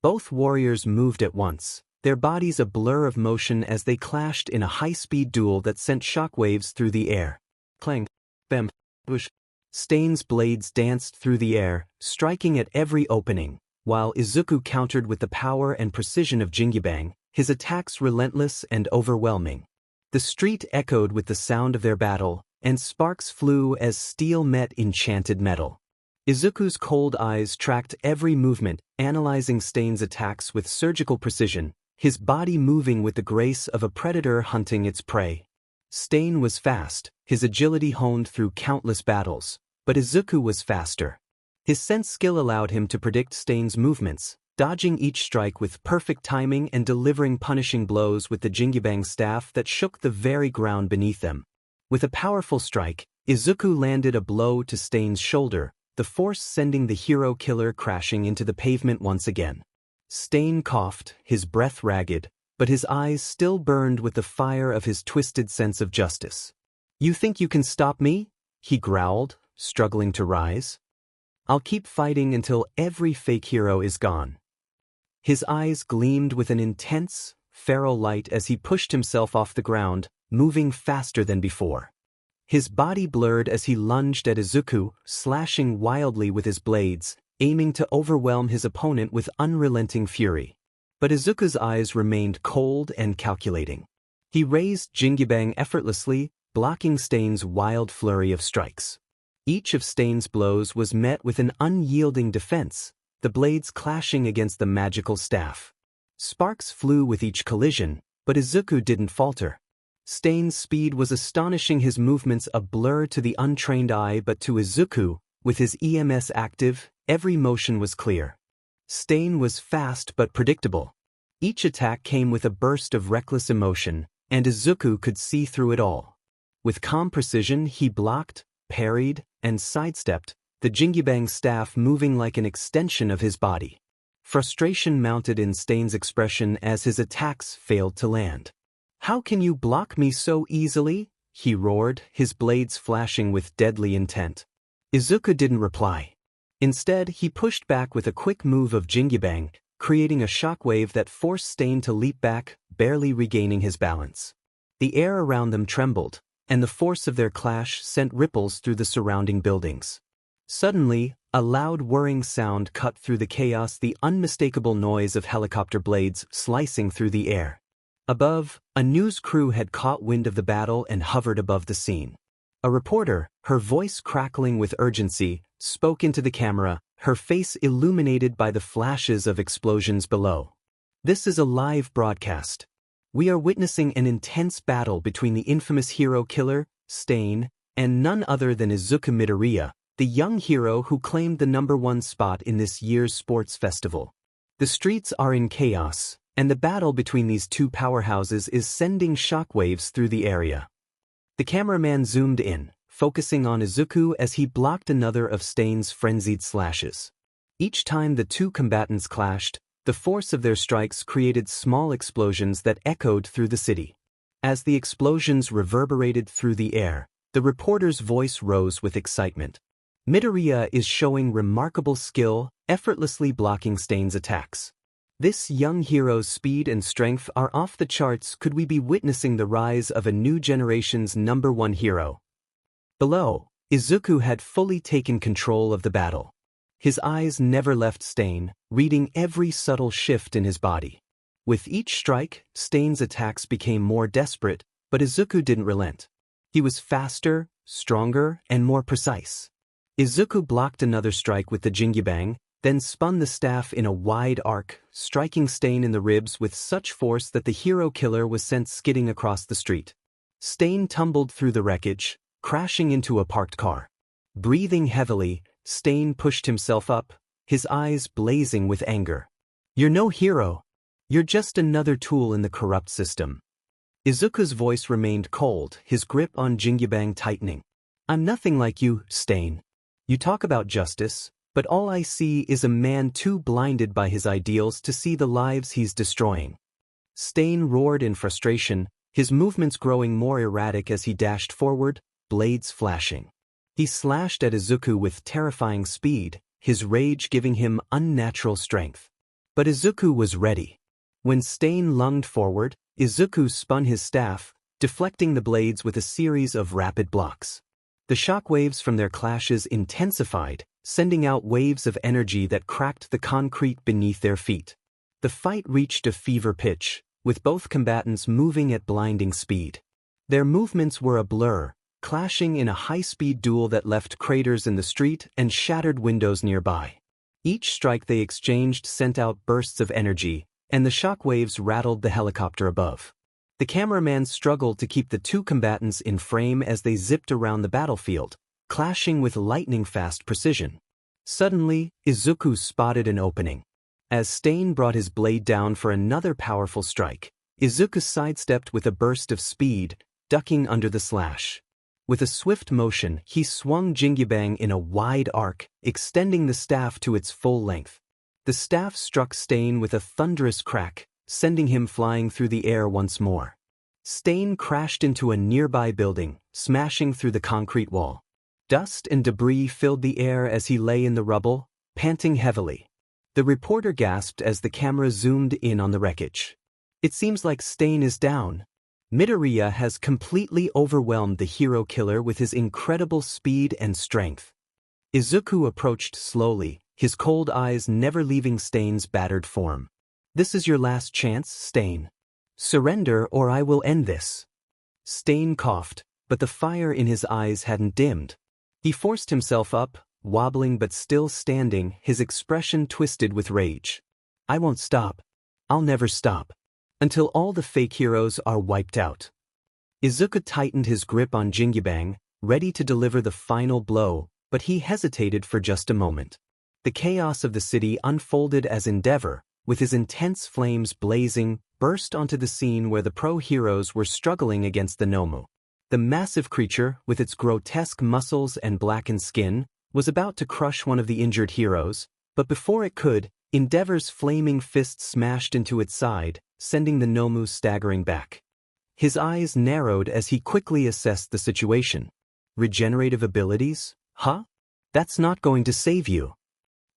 Both warriors moved at once, their bodies a blur of motion as they clashed in a high-speed duel that sent shockwaves through the air. Clang, bam, whoosh. Stain's blades danced through the air, striking at every opening, while Izuku countered with the power and precision of Jingibang, his attacks relentless and overwhelming. The street echoed with the sound of their battle, and sparks flew as steel met enchanted metal. Izuku's cold eyes tracked every movement, analyzing Stain's attacks with surgical precision, his body moving with the grace of a predator hunting its prey. Stain was fast, his agility honed through countless battles, but Izuku was faster. His sense skill allowed him to predict Stain's movements, dodging each strike with perfect timing and delivering punishing blows with the Jingibang staff that shook the very ground beneath them. With a powerful strike, Izuku landed a blow to Stain's shoulder, the force sending the hero killer crashing into the pavement once again. Stain coughed, his breath ragged, but his eyes still burned with the fire of his twisted sense of justice. You think you can stop me? He growled, struggling to rise. I'll keep fighting until every fake hero is gone. His eyes gleamed with an intense, feral light as he pushed himself off the ground, moving faster than before. His body blurred as he lunged at Izuku, slashing wildly with his blades, aiming to overwhelm his opponent with unrelenting fury. But Izuku's eyes remained cold and calculating. He raised Jingibang effortlessly, blocking Stain's wild flurry of strikes. Each of Stain's blows was met with an unyielding defense, the blades clashing against the magical staff. Sparks flew with each collision, but Izuku didn't falter. Stain's speed was astonishing, his movements a blur to the untrained eye, but to Izuku, with his EMS active, every motion was clear. Stain was fast but predictable. Each attack came with a burst of reckless emotion, and Izuku could see through it all. With calm precision, he blocked, parried, and sidestepped, the Jingibang staff moving like an extension of his body. Frustration mounted in Stain's expression as his attacks failed to land. "How can you block me so easily?" he roared, his blades flashing with deadly intent. Izuku didn't reply. Instead, he pushed back with a quick move of Jingibang, creating a shockwave that forced Stain to leap back, barely regaining his balance. The air around them trembled, and the force of their clash sent ripples through the surrounding buildings. Suddenly, a loud whirring sound cut through the chaos, the unmistakable noise of helicopter blades slicing through the air. Above, a news crew had caught wind of the battle and hovered above the scene. A reporter, her voice crackling with urgency, spoke into the camera, her face illuminated by the flashes of explosions below. "This is a live broadcast. We are witnessing an intense battle between the infamous hero killer, Stain, and none other than Izuku Midoriya, the young hero who claimed the #1 spot in this year's sports festival. The streets are in chaos, and the battle between these two powerhouses is sending shockwaves through the area." The cameraman zoomed in, focusing on Izuku as he blocked another of Stain's frenzied slashes. Each time the two combatants clashed, the force of their strikes created small explosions that echoed through the city. As the explosions reverberated through the air, the reporter's voice rose with excitement. "Midoriya is showing remarkable skill, effortlessly blocking Stain's attacks. This young hero's speed and strength are off the charts. Could we be witnessing the rise of a new generation's #1 hero?" Below, Izuku had fully taken control of the battle. His eyes never left Stain, reading every subtle shift in his body. With each strike, Stain's attacks became more desperate, but Izuku didn't relent. He was faster, stronger, and more precise. Izuku blocked another strike with the Jingibang, then spun the staff in a wide arc, striking Stain in the ribs with such force that the hero killer was sent skidding across the street. Stain tumbled through the wreckage, crashing into a parked car. Breathing heavily, Stain pushed himself up, his eyes blazing with anger. "You're no hero. You're just another tool in the corrupt system." Izuku's voice remained cold, his grip on Jingibang tightening. "I'm nothing like you, Stain. You talk about justice, but all I see is a man too blinded by his ideals to see the lives he's destroying." Stain roared in frustration, his movements growing more erratic as he dashed forward, blades flashing. He slashed at Izuku with terrifying speed, his rage giving him unnatural strength. But Izuku was ready. When Stain lunged forward, Izuku spun his staff, deflecting the blades with a series of rapid blocks. The shockwaves from their clashes intensified, sending out waves of energy that cracked the concrete beneath their feet. The fight reached a fever pitch, with both combatants moving at blinding speed. Their movements were a blur, clashing in a high-speed duel that left craters in the street and shattered windows nearby. Each strike they exchanged sent out bursts of energy, and the shockwaves rattled the helicopter above. The cameraman struggled to keep the two combatants in frame as they zipped around the battlefield, clashing with lightning-fast precision. Suddenly, Izuku spotted an opening. As Stain brought his blade down for another powerful strike, Izuku sidestepped with a burst of speed, ducking under the slash. With a swift motion, he swung Jingibang in a wide arc, extending the staff to its full length. The staff struck Stain with a thunderous crack, sending him flying through the air once more. Stain crashed into a nearby building, smashing through the concrete wall. Dust and debris filled the air as he lay in the rubble, panting heavily. The reporter gasped as the camera zoomed in on the wreckage. "It seems like Stain is down." Midoriya has completely overwhelmed the hero killer with his incredible speed and strength. Izuku approached slowly, his cold eyes never leaving Stain's battered form. This is your last chance, Stain. Surrender or I will end this. Stain coughed, but the fire in his eyes hadn't dimmed. He forced himself up, wobbling but still standing, his expression twisted with rage. I won't stop. I'll never stop. Until all the fake heroes are wiped out. Izuku tightened his grip on Jingyubang, ready to deliver the final blow, but he hesitated for just a moment. The chaos of the city unfolded as Endeavor, with his intense flames blazing, burst onto the scene where the pro-heroes were struggling against the Nomu. The massive creature, with its grotesque muscles and blackened skin, was about to crush one of the injured heroes, but before it could, Endeavor's flaming fist smashed into its side, sending the Nomu staggering back. His eyes narrowed as he quickly assessed the situation. Regenerative abilities? Huh? That's not going to save you.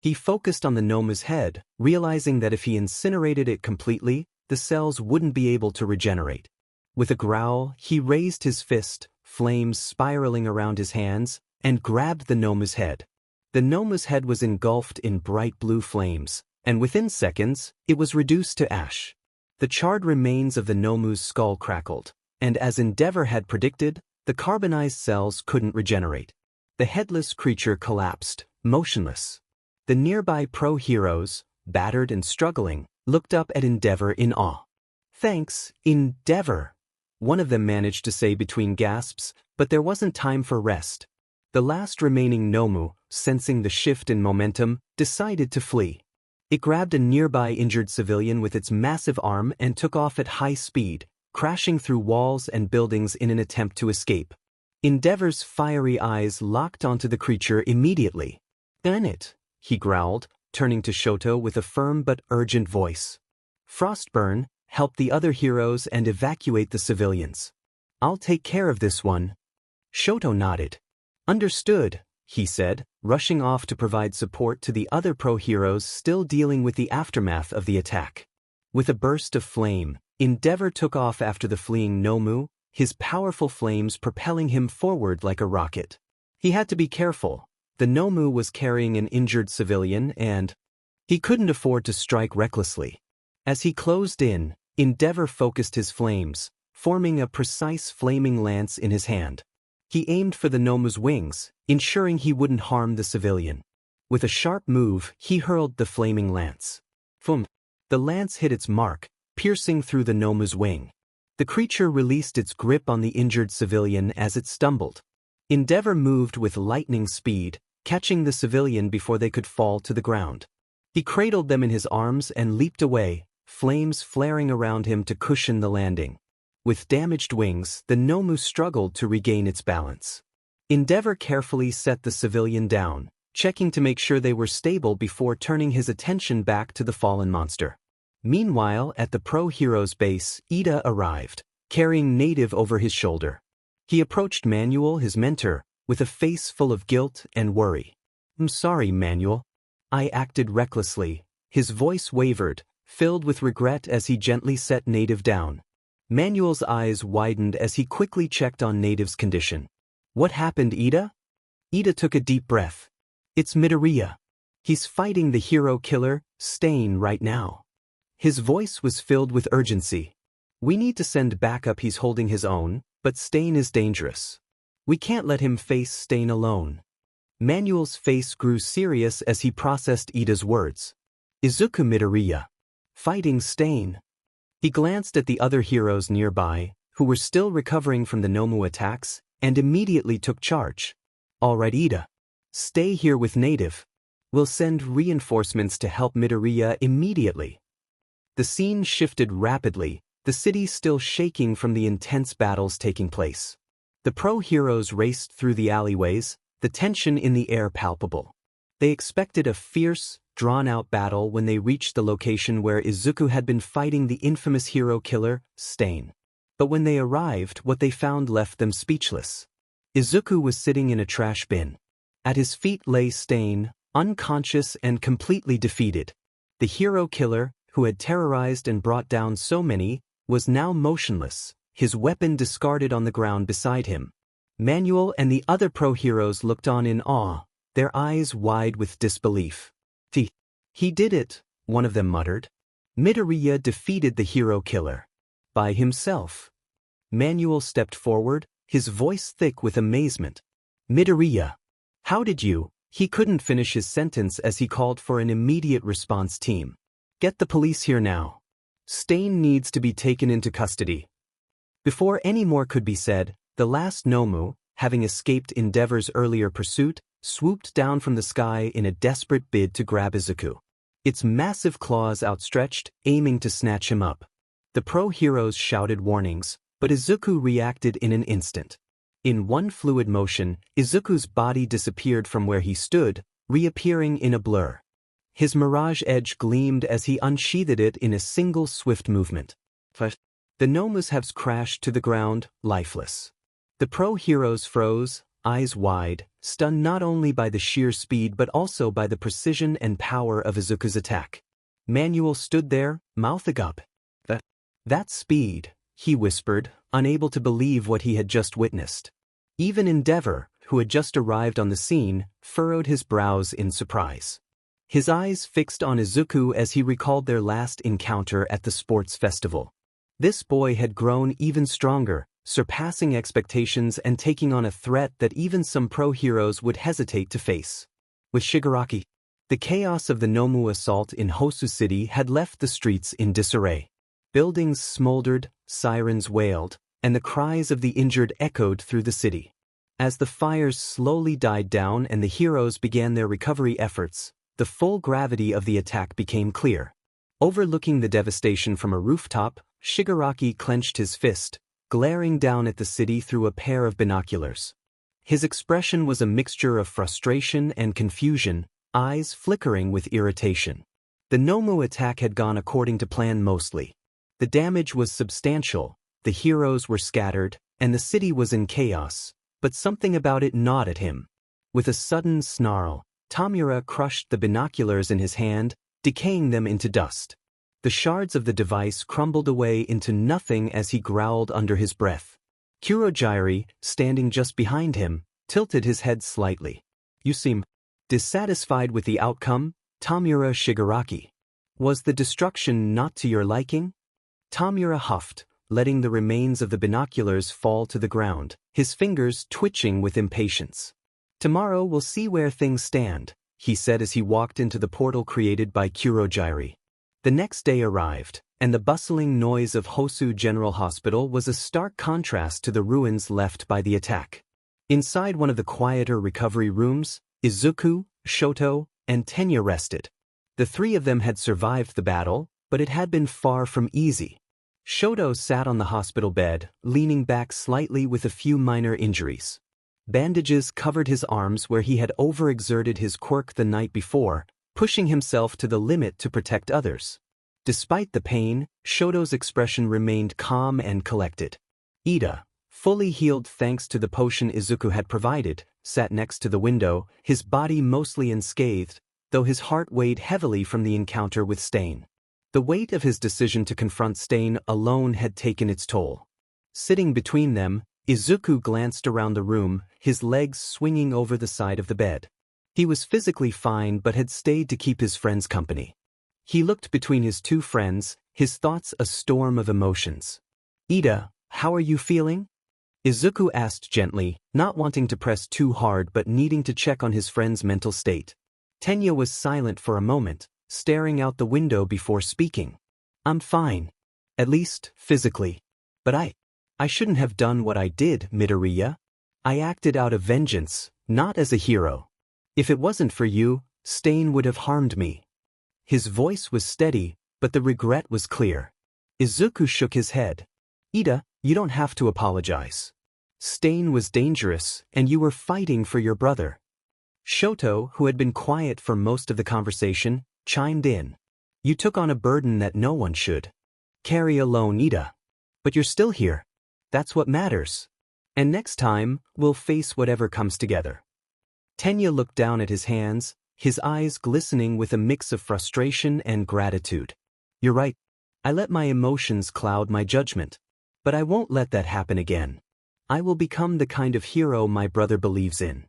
He focused on the Nomu's head, realizing that if he incinerated it completely, the cells wouldn't be able to regenerate. With a growl, he raised his fist, flames spiraling around his hands, and grabbed the Nomu's head. The Nomu's head was engulfed in bright blue flames, and within seconds, it was reduced to ash. The charred remains of the Nomu's skull crackled, and as Endeavor had predicted, the carbonized cells couldn't regenerate. The headless creature collapsed, motionless. The nearby pro-heroes, battered and struggling, looked up at Endeavor in awe. Thanks, Endeavor, one of them managed to say between gasps, but there wasn't time for rest. The last remaining Nomu, sensing the shift in momentum, decided to flee. It grabbed a nearby injured civilian with its massive arm and took off at high speed, crashing through walls and buildings in an attempt to escape. Endeavor's fiery eyes locked onto the creature immediately. "Done it," he growled, turning to Shoto with a firm but urgent voice. "Frostburn, help the other heroes and evacuate the civilians. I'll take care of this one." Shoto nodded. "Understood," he said, rushing off to provide support to the other pro-heroes still dealing with the aftermath of the attack. With a burst of flame, Endeavor took off after the fleeing Nomu, his powerful flames propelling him forward like a rocket. He had to be careful. The Nomu was carrying an injured civilian and he couldn't afford to strike recklessly. As he closed in, Endeavor focused his flames, forming a precise flaming lance in his hand. He aimed for the Nomu's wings, ensuring he wouldn't harm the civilian. With a sharp move, he hurled the flaming lance. Thump! The lance hit its mark, piercing through the Nomu's wing. The creature released its grip on the injured civilian as it stumbled. Endeavor moved with lightning speed, catching the civilian before they could fall to the ground. He cradled them in his arms and leaped away, flames flaring around him to cushion the landing. With damaged wings, the Nomu struggled to regain its balance. Endeavor carefully set the civilian down, checking to make sure they were stable before turning his attention back to the fallen monster. Meanwhile, at the pro-hero's base, Ida arrived, carrying Native over his shoulder. He approached Manuel, his mentor, with a face full of guilt and worry. "I'm sorry, Manuel. I acted recklessly." His voice wavered, filled with regret as he gently set Native down. Manuel's eyes widened as he quickly checked on Native's condition. "What happened, Ida?" Ida took a deep breath. "It's Midoriya. He's fighting the hero killer, Stain, right now." His voice was filled with urgency. "We need to send backup. He's holding his own, but Stain is dangerous. We can't let him face Stain alone." Manuel's face grew serious as he processed Ida's words. "Izuku Midoriya. Fighting Stain." He glanced at the other heroes nearby, who were still recovering from the Nomu attacks, and immediately took charge. "All right, Ida. Stay here with Native. We'll send reinforcements to help Midoriya immediately." The scene shifted rapidly, the city still shaking from the intense battles taking place. The pro-heroes raced through the alleyways, the tension in the air palpable. They expected a fierce, drawn-out battle when they reached the location where Izuku had been fighting the infamous hero killer, Stain. But when they arrived, what they found left them speechless. Izuku was sitting in a trash bin. At his feet lay Stain, unconscious and completely defeated. The hero killer, who had terrorized and brought down so many, was now motionless, his weapon discarded on the ground beside him. Manuel and the other pro-heroes looked on in awe, their eyes wide with disbelief. He did it, one of them muttered. Midoriya defeated the hero killer. By himself. Manuel stepped forward, his voice thick with amazement. Midoriya. How did you? He couldn't finish his sentence as he called for an immediate response team. Get the police here now. Stain needs to be taken into custody. Before any more could be said, the last Nomu, having escaped Endeavor's earlier pursuit, swooped down from the sky in a desperate bid to grab Izuku. Its massive claws outstretched, aiming to snatch him up. The pro-heroes shouted warnings, but Izuku reacted in an instant. In one fluid motion, Izuku's body disappeared from where he stood, reappearing in a blur. His mirage edge gleamed as he unsheathed it in a single swift movement. The Nomus have crashed to the ground, lifeless. The pro-heroes froze, eyes wide, stunned not only by the sheer speed but also by the precision and power of Izuku's attack. Manuel stood there, mouth agape. That speed, he whispered, unable to believe what he had just witnessed. Even Endeavor, who had just arrived on the scene, furrowed his brows in surprise. His eyes fixed on Izuku as he recalled their last encounter at the sports festival. This boy had grown even stronger, surpassing expectations and taking on a threat that even some pro-heroes would hesitate to face. With Shigaraki, the chaos of the Nomu assault in Hosu City had left the streets in disarray. Buildings smoldered, sirens wailed, and the cries of the injured echoed through the city. As the fires slowly died down and the heroes began their recovery efforts, the full gravity of the attack became clear. Overlooking the devastation from a rooftop, Shigaraki clenched his fist, glaring down at the city through a pair of binoculars. His expression was a mixture of frustration and confusion, eyes flickering with irritation. The Nomu attack had gone according to plan mostly. The damage was substantial, the heroes were scattered, and the city was in chaos, but something about it gnawed at him. With a sudden snarl, Tamura crushed the binoculars in his hand, decaying them into dust. The shards of the device crumbled away into nothing as he growled under his breath. Kurogiri, standing just behind him, tilted his head slightly. You seem dissatisfied with the outcome, Tamura Shigaraki. Was the destruction not to your liking? Tamura huffed, letting the remains of the binoculars fall to the ground, his fingers twitching with impatience. Tomorrow we'll see where things stand, he said as he walked into the portal created by Kurogiri. The next day arrived, and the bustling noise of Hosu General Hospital was a stark contrast to the ruins left by the attack. Inside one of the quieter recovery rooms, Izuku, Shoto, and Tenya rested. The three of them had survived the battle, but it had been far from easy. Shoto sat on the hospital bed, leaning back slightly with a few minor injuries. Bandages covered his arms where he had overexerted his quirk the night before, pushing himself to the limit to protect others. Despite the pain, Shoto's expression remained calm and collected. Ida, fully healed thanks to the potion Izuku had provided, sat next to the window, his body mostly unscathed, though his heart weighed heavily from the encounter with Stain. The weight of his decision to confront Stain alone had taken its toll. Sitting between them, Izuku glanced around the room, his legs swinging over the side of the bed. He was physically fine but had stayed to keep his friends company. He looked between his two friends, his thoughts a storm of emotions. Ida, how are you feeling? Izuku asked gently, not wanting to press too hard but needing to check on his friend's mental state. Tenya was silent for a moment, staring out the window before speaking. I'm fine. At least, physically. But I shouldn't have done what I did, Midoriya. I acted out of vengeance, not as a hero. If it wasn't for you, Stain would have harmed me. His voice was steady, but the regret was clear. Izuku shook his head. Ida, you don't have to apologize. Stain was dangerous, and you were fighting for your brother. Shoto, who had been quiet for most of the conversation, chimed in. You took on a burden that no one should carry alone, Ida. But you're still here. That's what matters. And next time, we'll face whatever comes together. Tenya looked down at his hands, his eyes glistening with a mix of frustration and gratitude. You're right. I let my emotions cloud my judgment. But I won't let that happen again. I will become the kind of hero my brother believes in.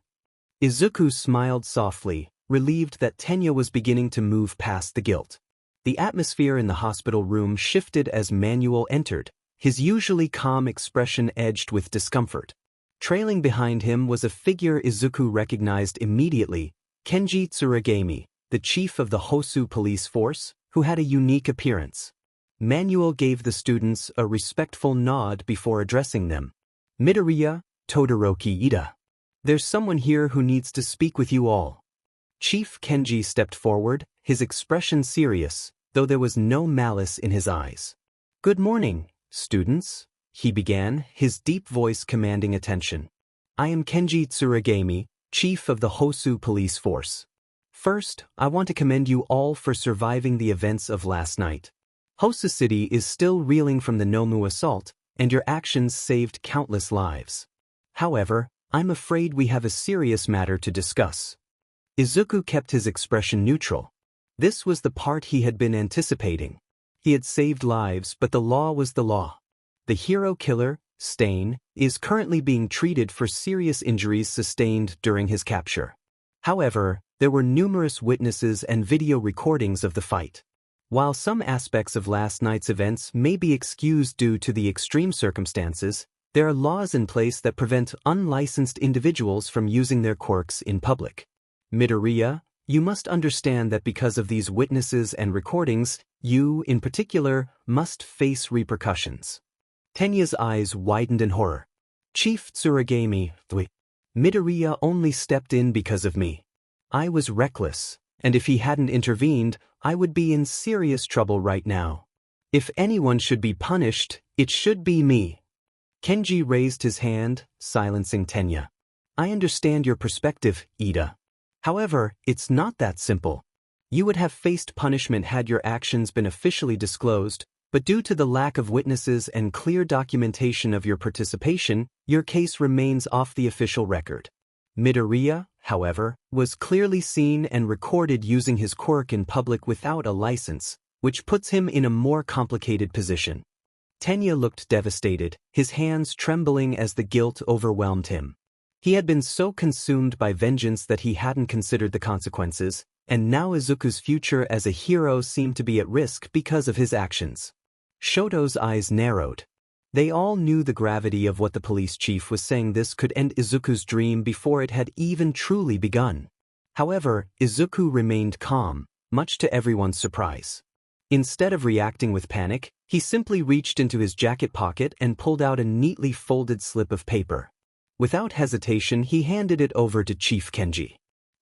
Izuku smiled softly, relieved that Tenya was beginning to move past the guilt. The atmosphere in the hospital room shifted as Manuel entered, his usually calm expression edged with discomfort. Trailing behind him was a figure Izuku recognized immediately, Kenji Tsuragami, the chief of the Hosu police force, who had a unique appearance. Manuel gave the students a respectful nod before addressing them. Midoriya, Todoroki Ida. There's someone here who needs to speak with you all. Chief Kenji stepped forward, his expression serious, though there was no malice in his eyes. Good morning, students, he began, his deep voice commanding attention. I am Kenji Tsuragami, chief of the Hosu police force. First, I want to commend you all for surviving the events of last night. Hosu City is still reeling from the Nomu assault, and your actions saved countless lives. However, I'm afraid we have a serious matter to discuss. Izuku kept his expression neutral. This was the part he had been anticipating. He had saved lives, but the law was the law. The hero killer, Stain, is currently being treated for serious injuries sustained during his capture. However, there were numerous witnesses and video recordings of the fight. While some aspects of last night's events may be excused due to the extreme circumstances, there are laws in place that prevent unlicensed individuals from using their quirks in public. Midoriya, you must understand that because of these witnesses and recordings, you, in particular, must face repercussions. Tenya's eyes widened in horror. Chief Tsuragami, Midoriya only stepped in because of me. I was reckless, and if he hadn't intervened, I would be in serious trouble right now. If anyone should be punished, it should be me. Kenji raised his hand, silencing Tenya. I understand your perspective, Ida. However, it's not that simple. You would have faced punishment had your actions been officially disclosed, but due to the lack of witnesses and clear documentation of your participation, your case remains off the official record. Midoriya, however, was clearly seen and recorded using his quirk in public without a license, which puts him in a more complicated position. Tenya looked devastated, his hands trembling as the guilt overwhelmed him. He had been so consumed by vengeance that he hadn't considered the consequences, and now Izuku's future as a hero seemed to be at risk because of his actions. Shoto's eyes narrowed. They all knew the gravity of what the police chief was saying. This could end Izuku's dream before it had even truly begun. However, Izuku remained calm, much to everyone's surprise. Instead of reacting with panic, he simply reached into his jacket pocket and pulled out a neatly folded slip of paper. Without hesitation, he handed it over to Chief Kenji.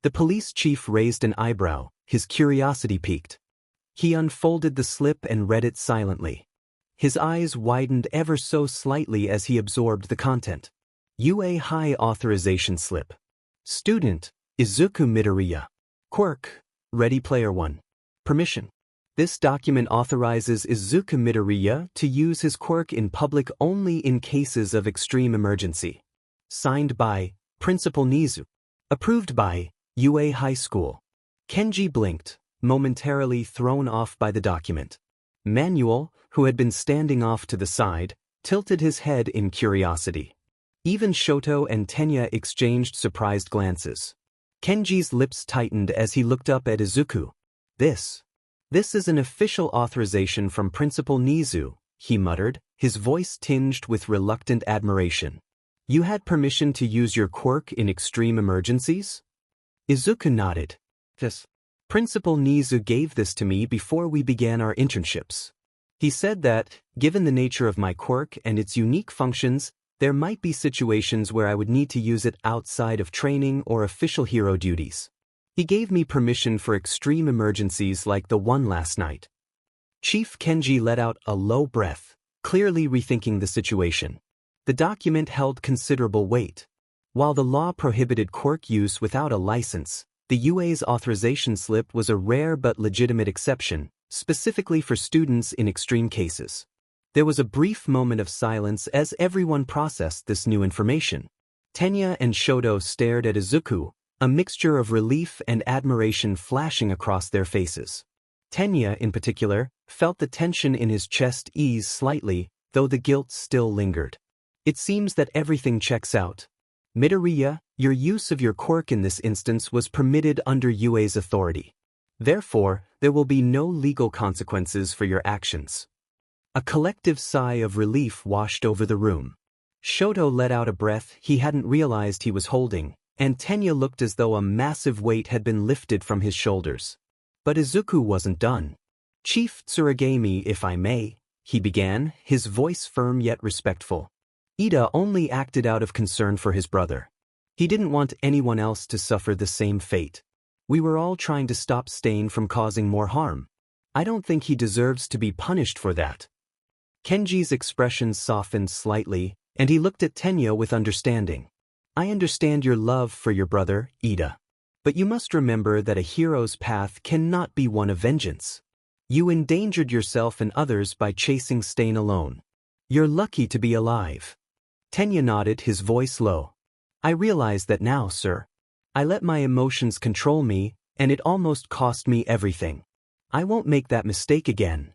The police chief raised an eyebrow, his curiosity piqued. He unfolded the slip and read it silently. His eyes widened ever so slightly as he absorbed the content. UA High Authorization Slip. Student, Izuku Midoriya. Quirk, Ready Player One. Permission. This document authorizes Izuku Midoriya to use his quirk in public only in cases of extreme emergency. Signed by Principal Nizu. Approved by UA High School. Kenji blinked, momentarily thrown off by the document. Manuel, who had been standing off to the side, tilted his head in curiosity. Even Shoto and Tenya exchanged surprised glances. Kenji's lips tightened as he looked up at Izuku. This is an official authorization from Principal Nizu, he muttered, his voice tinged with reluctant admiration. You had permission to use your quirk in extreme emergencies? Izuku nodded. Yes. Principal Nizu gave this to me before we began our internships. He said that, given the nature of my quirk and its unique functions, there might be situations where I would need to use it outside of training or official hero duties. He gave me permission for extreme emergencies like the one last night. Chief Kenji let out a low breath, clearly rethinking the situation. The document held considerable weight. While the law prohibited quirk use without a license, the UA's authorization slip was a rare but legitimate exception, specifically for students in extreme cases. There was a brief moment of silence as everyone processed this new information. Tenya and Shoto stared at Izuku, a mixture of relief and admiration flashing across their faces. Tenya, in particular, felt the tension in his chest ease slightly, though the guilt still lingered. It seems that everything checks out. Midoriya, your use of your quirk in this instance was permitted under UA's authority. Therefore, there will be no legal consequences for your actions. A collective sigh of relief washed over the room. Shoto let out a breath he hadn't realized he was holding, and Tenya looked as though a massive weight had been lifted from his shoulders. But Izuku wasn't done. Chief Tsuragami, if I may, he began, his voice firm yet respectful. Ida only acted out of concern for his brother. He didn't want anyone else to suffer the same fate. We were all trying to stop Stain from causing more harm. I don't think he deserves to be punished for that. Kenji's expression softened slightly, and he looked at Tenya with understanding. I understand your love for your brother, Ida. But you must remember that a hero's path cannot be one of vengeance. You endangered yourself and others by chasing Stain alone. You're lucky to be alive. Tenya nodded, his voice low. I realize that now, sir. I let my emotions control me, and it almost cost me everything. I won't make that mistake again.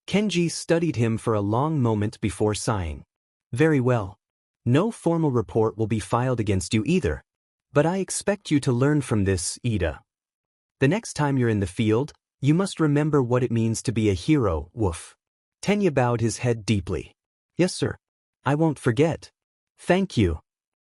Kenji studied him for a long moment before sighing. Very well. No formal report will be filed against you either. But I expect you to learn from this, Ida. The next time you're in the field, you must remember what it means to be a hero, woof. Tenya bowed his head deeply. Yes, sir. I won't forget. Thank you.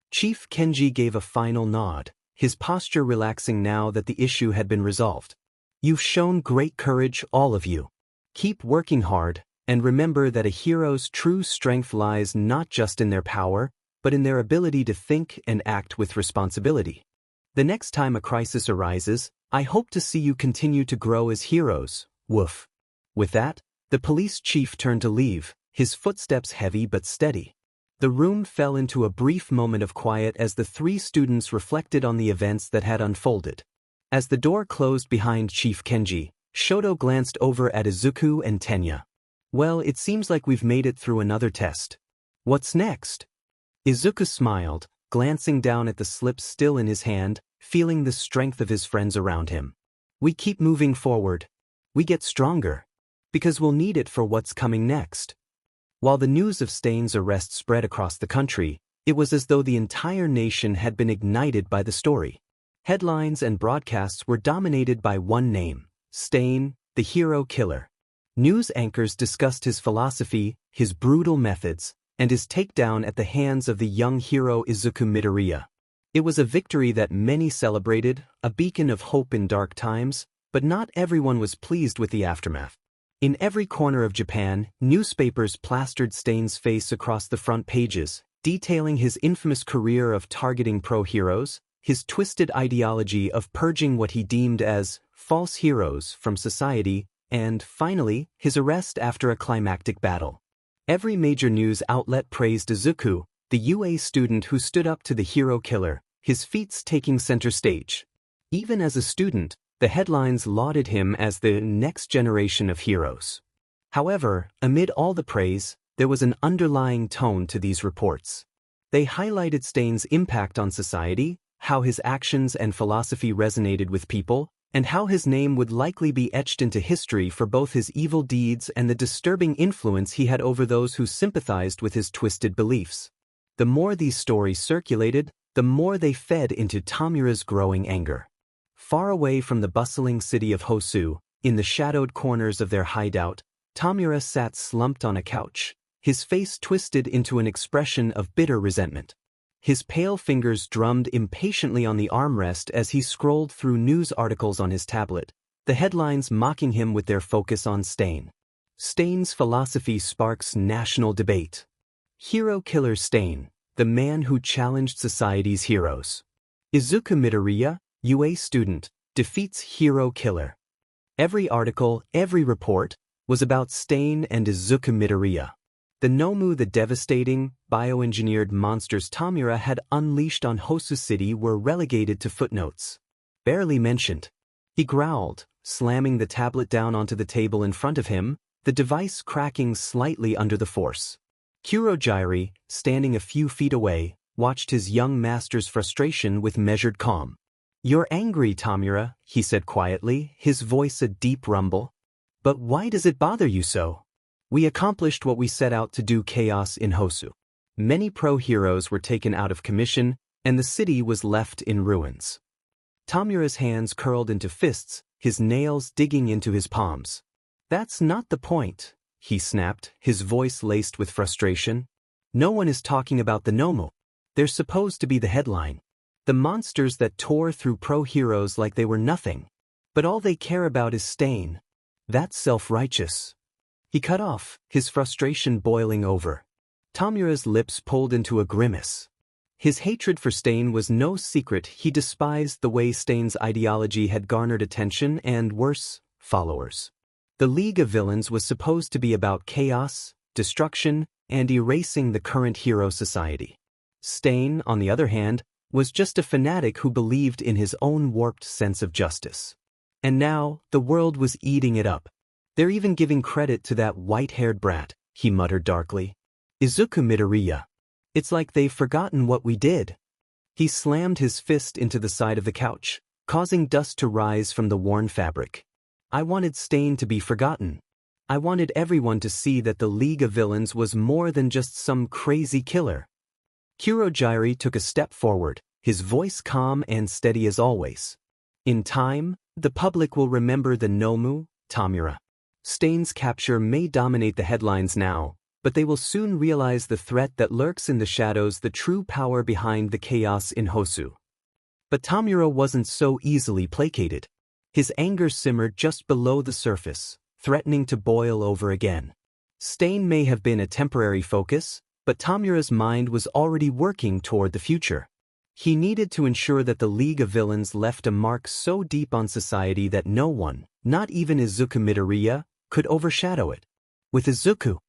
Chief Kenji gave a final nod, his posture relaxing now that the issue had been resolved. You've shown great courage, all of you. Keep working hard, and remember that a hero's true strength lies not just in their power, but in their ability to think and act with responsibility. The next time a crisis arises, I hope to see you continue to grow as heroes, woof. With that, the police chief turned to leave, his footsteps heavy but steady. The room fell into a brief moment of quiet as the three students reflected on the events that had unfolded. As the door closed behind Chief Kenji, Shoto glanced over at Izuku and Tenya. Well, it seems like we've made it through another test. What's next? Izuku smiled, glancing down at the slip still in his hand, feeling the strength of his friends around him. We keep moving forward. We get stronger. Because we'll need it for what's coming next. While the news of Stain's arrest spread across the country, it was as though the entire nation had been ignited by the story. Headlines and broadcasts were dominated by one name, Stain, the hero killer. News anchors discussed his philosophy, his brutal methods, and his takedown at the hands of the young hero Izuku Midoriya. It was a victory that many celebrated, a beacon of hope in dark times, but not everyone was pleased with the aftermath. In every corner of Japan, newspapers plastered Stain's face across the front pages, detailing his infamous career of targeting pro-heroes, his twisted ideology of purging what he deemed as false heroes from society, and, finally, his arrest after a climactic battle. Every major news outlet praised Izuku, the UA student who stood up to the hero killer, his feats taking center stage. Even as a student, the headlines lauded him as the next generation of heroes. However, amid all the praise, there was an underlying tone to these reports. They highlighted Stain's impact on society, how his actions and philosophy resonated with people, and how his name would likely be etched into history for both his evil deeds and the disturbing influence he had over those who sympathized with his twisted beliefs. The more these stories circulated, the more they fed into Tamura's growing anger. Far away from the bustling city of Hosu, in the shadowed corners of their hideout, Tamura sat slumped on a couch, his face twisted into an expression of bitter resentment. His pale fingers drummed impatiently on the armrest as he scrolled through news articles on his tablet, the headlines mocking him with their focus on Stain. Stain's philosophy sparks national debate. Hero killer Stain, the man who challenged society's heroes. Izuku Midoriya, UA student, defeats hero killer. Every article, every report, was about Stain and Izuku Midoriya. The Nomu, the devastating, bioengineered monsters Tamura had unleashed on Hosu City, were relegated to footnotes. Barely mentioned. He growled, slamming the tablet down onto the table in front of him, the device cracking slightly under the force. Kurogyri, standing a few feet away, watched his young master's frustration with measured calm. You're angry, Tamura, he said quietly, his voice a deep rumble. But why does it bother you so? We accomplished what we set out to do. Chaos in Hosu. Many pro-heroes were taken out of commission, and the city was left in ruins. Tamura's hands curled into fists, his nails digging into his palms. That's not the point, he snapped, his voice laced with frustration. No one is talking about the Nomu. They're supposed to be the headline. The monsters that tore through pro-heroes like they were nothing. But all they care about is Stain. That's self-righteous. He cut off, his frustration boiling over. Tamura's lips pulled into a grimace. His hatred for Stain was no secret. He despised the way Stain's ideology had garnered attention and, worse, followers. The League of Villains was supposed to be about chaos, destruction, and erasing the current hero society. Stain, on the other hand, was just a fanatic who believed in his own warped sense of justice. And now, the world was eating it up. They're even giving credit to that white-haired brat, he muttered darkly. Izuku Midoriya. It's like they've forgotten what we did. He slammed his fist into the side of the couch, causing dust to rise from the worn fabric. I wanted Stain to be forgotten. I wanted everyone to see that the League of Villains was more than just some crazy killer. Kurojiiri took a step forward, his voice calm and steady as always. In time, the public will remember the Nomu, Tamura. Stain's capture may dominate the headlines now, but they will soon realize the threat that lurks in the shadows, the true power behind the chaos in Hosu. But Tamura wasn't so easily placated. His anger simmered just below the surface, threatening to boil over again. Stain may have been a temporary focus, but Tamura's mind was already working toward the future. He needed to ensure that the League of Villains left a mark so deep on society that no one, not even Izuku Midoriya, could overshadow it. With Izuku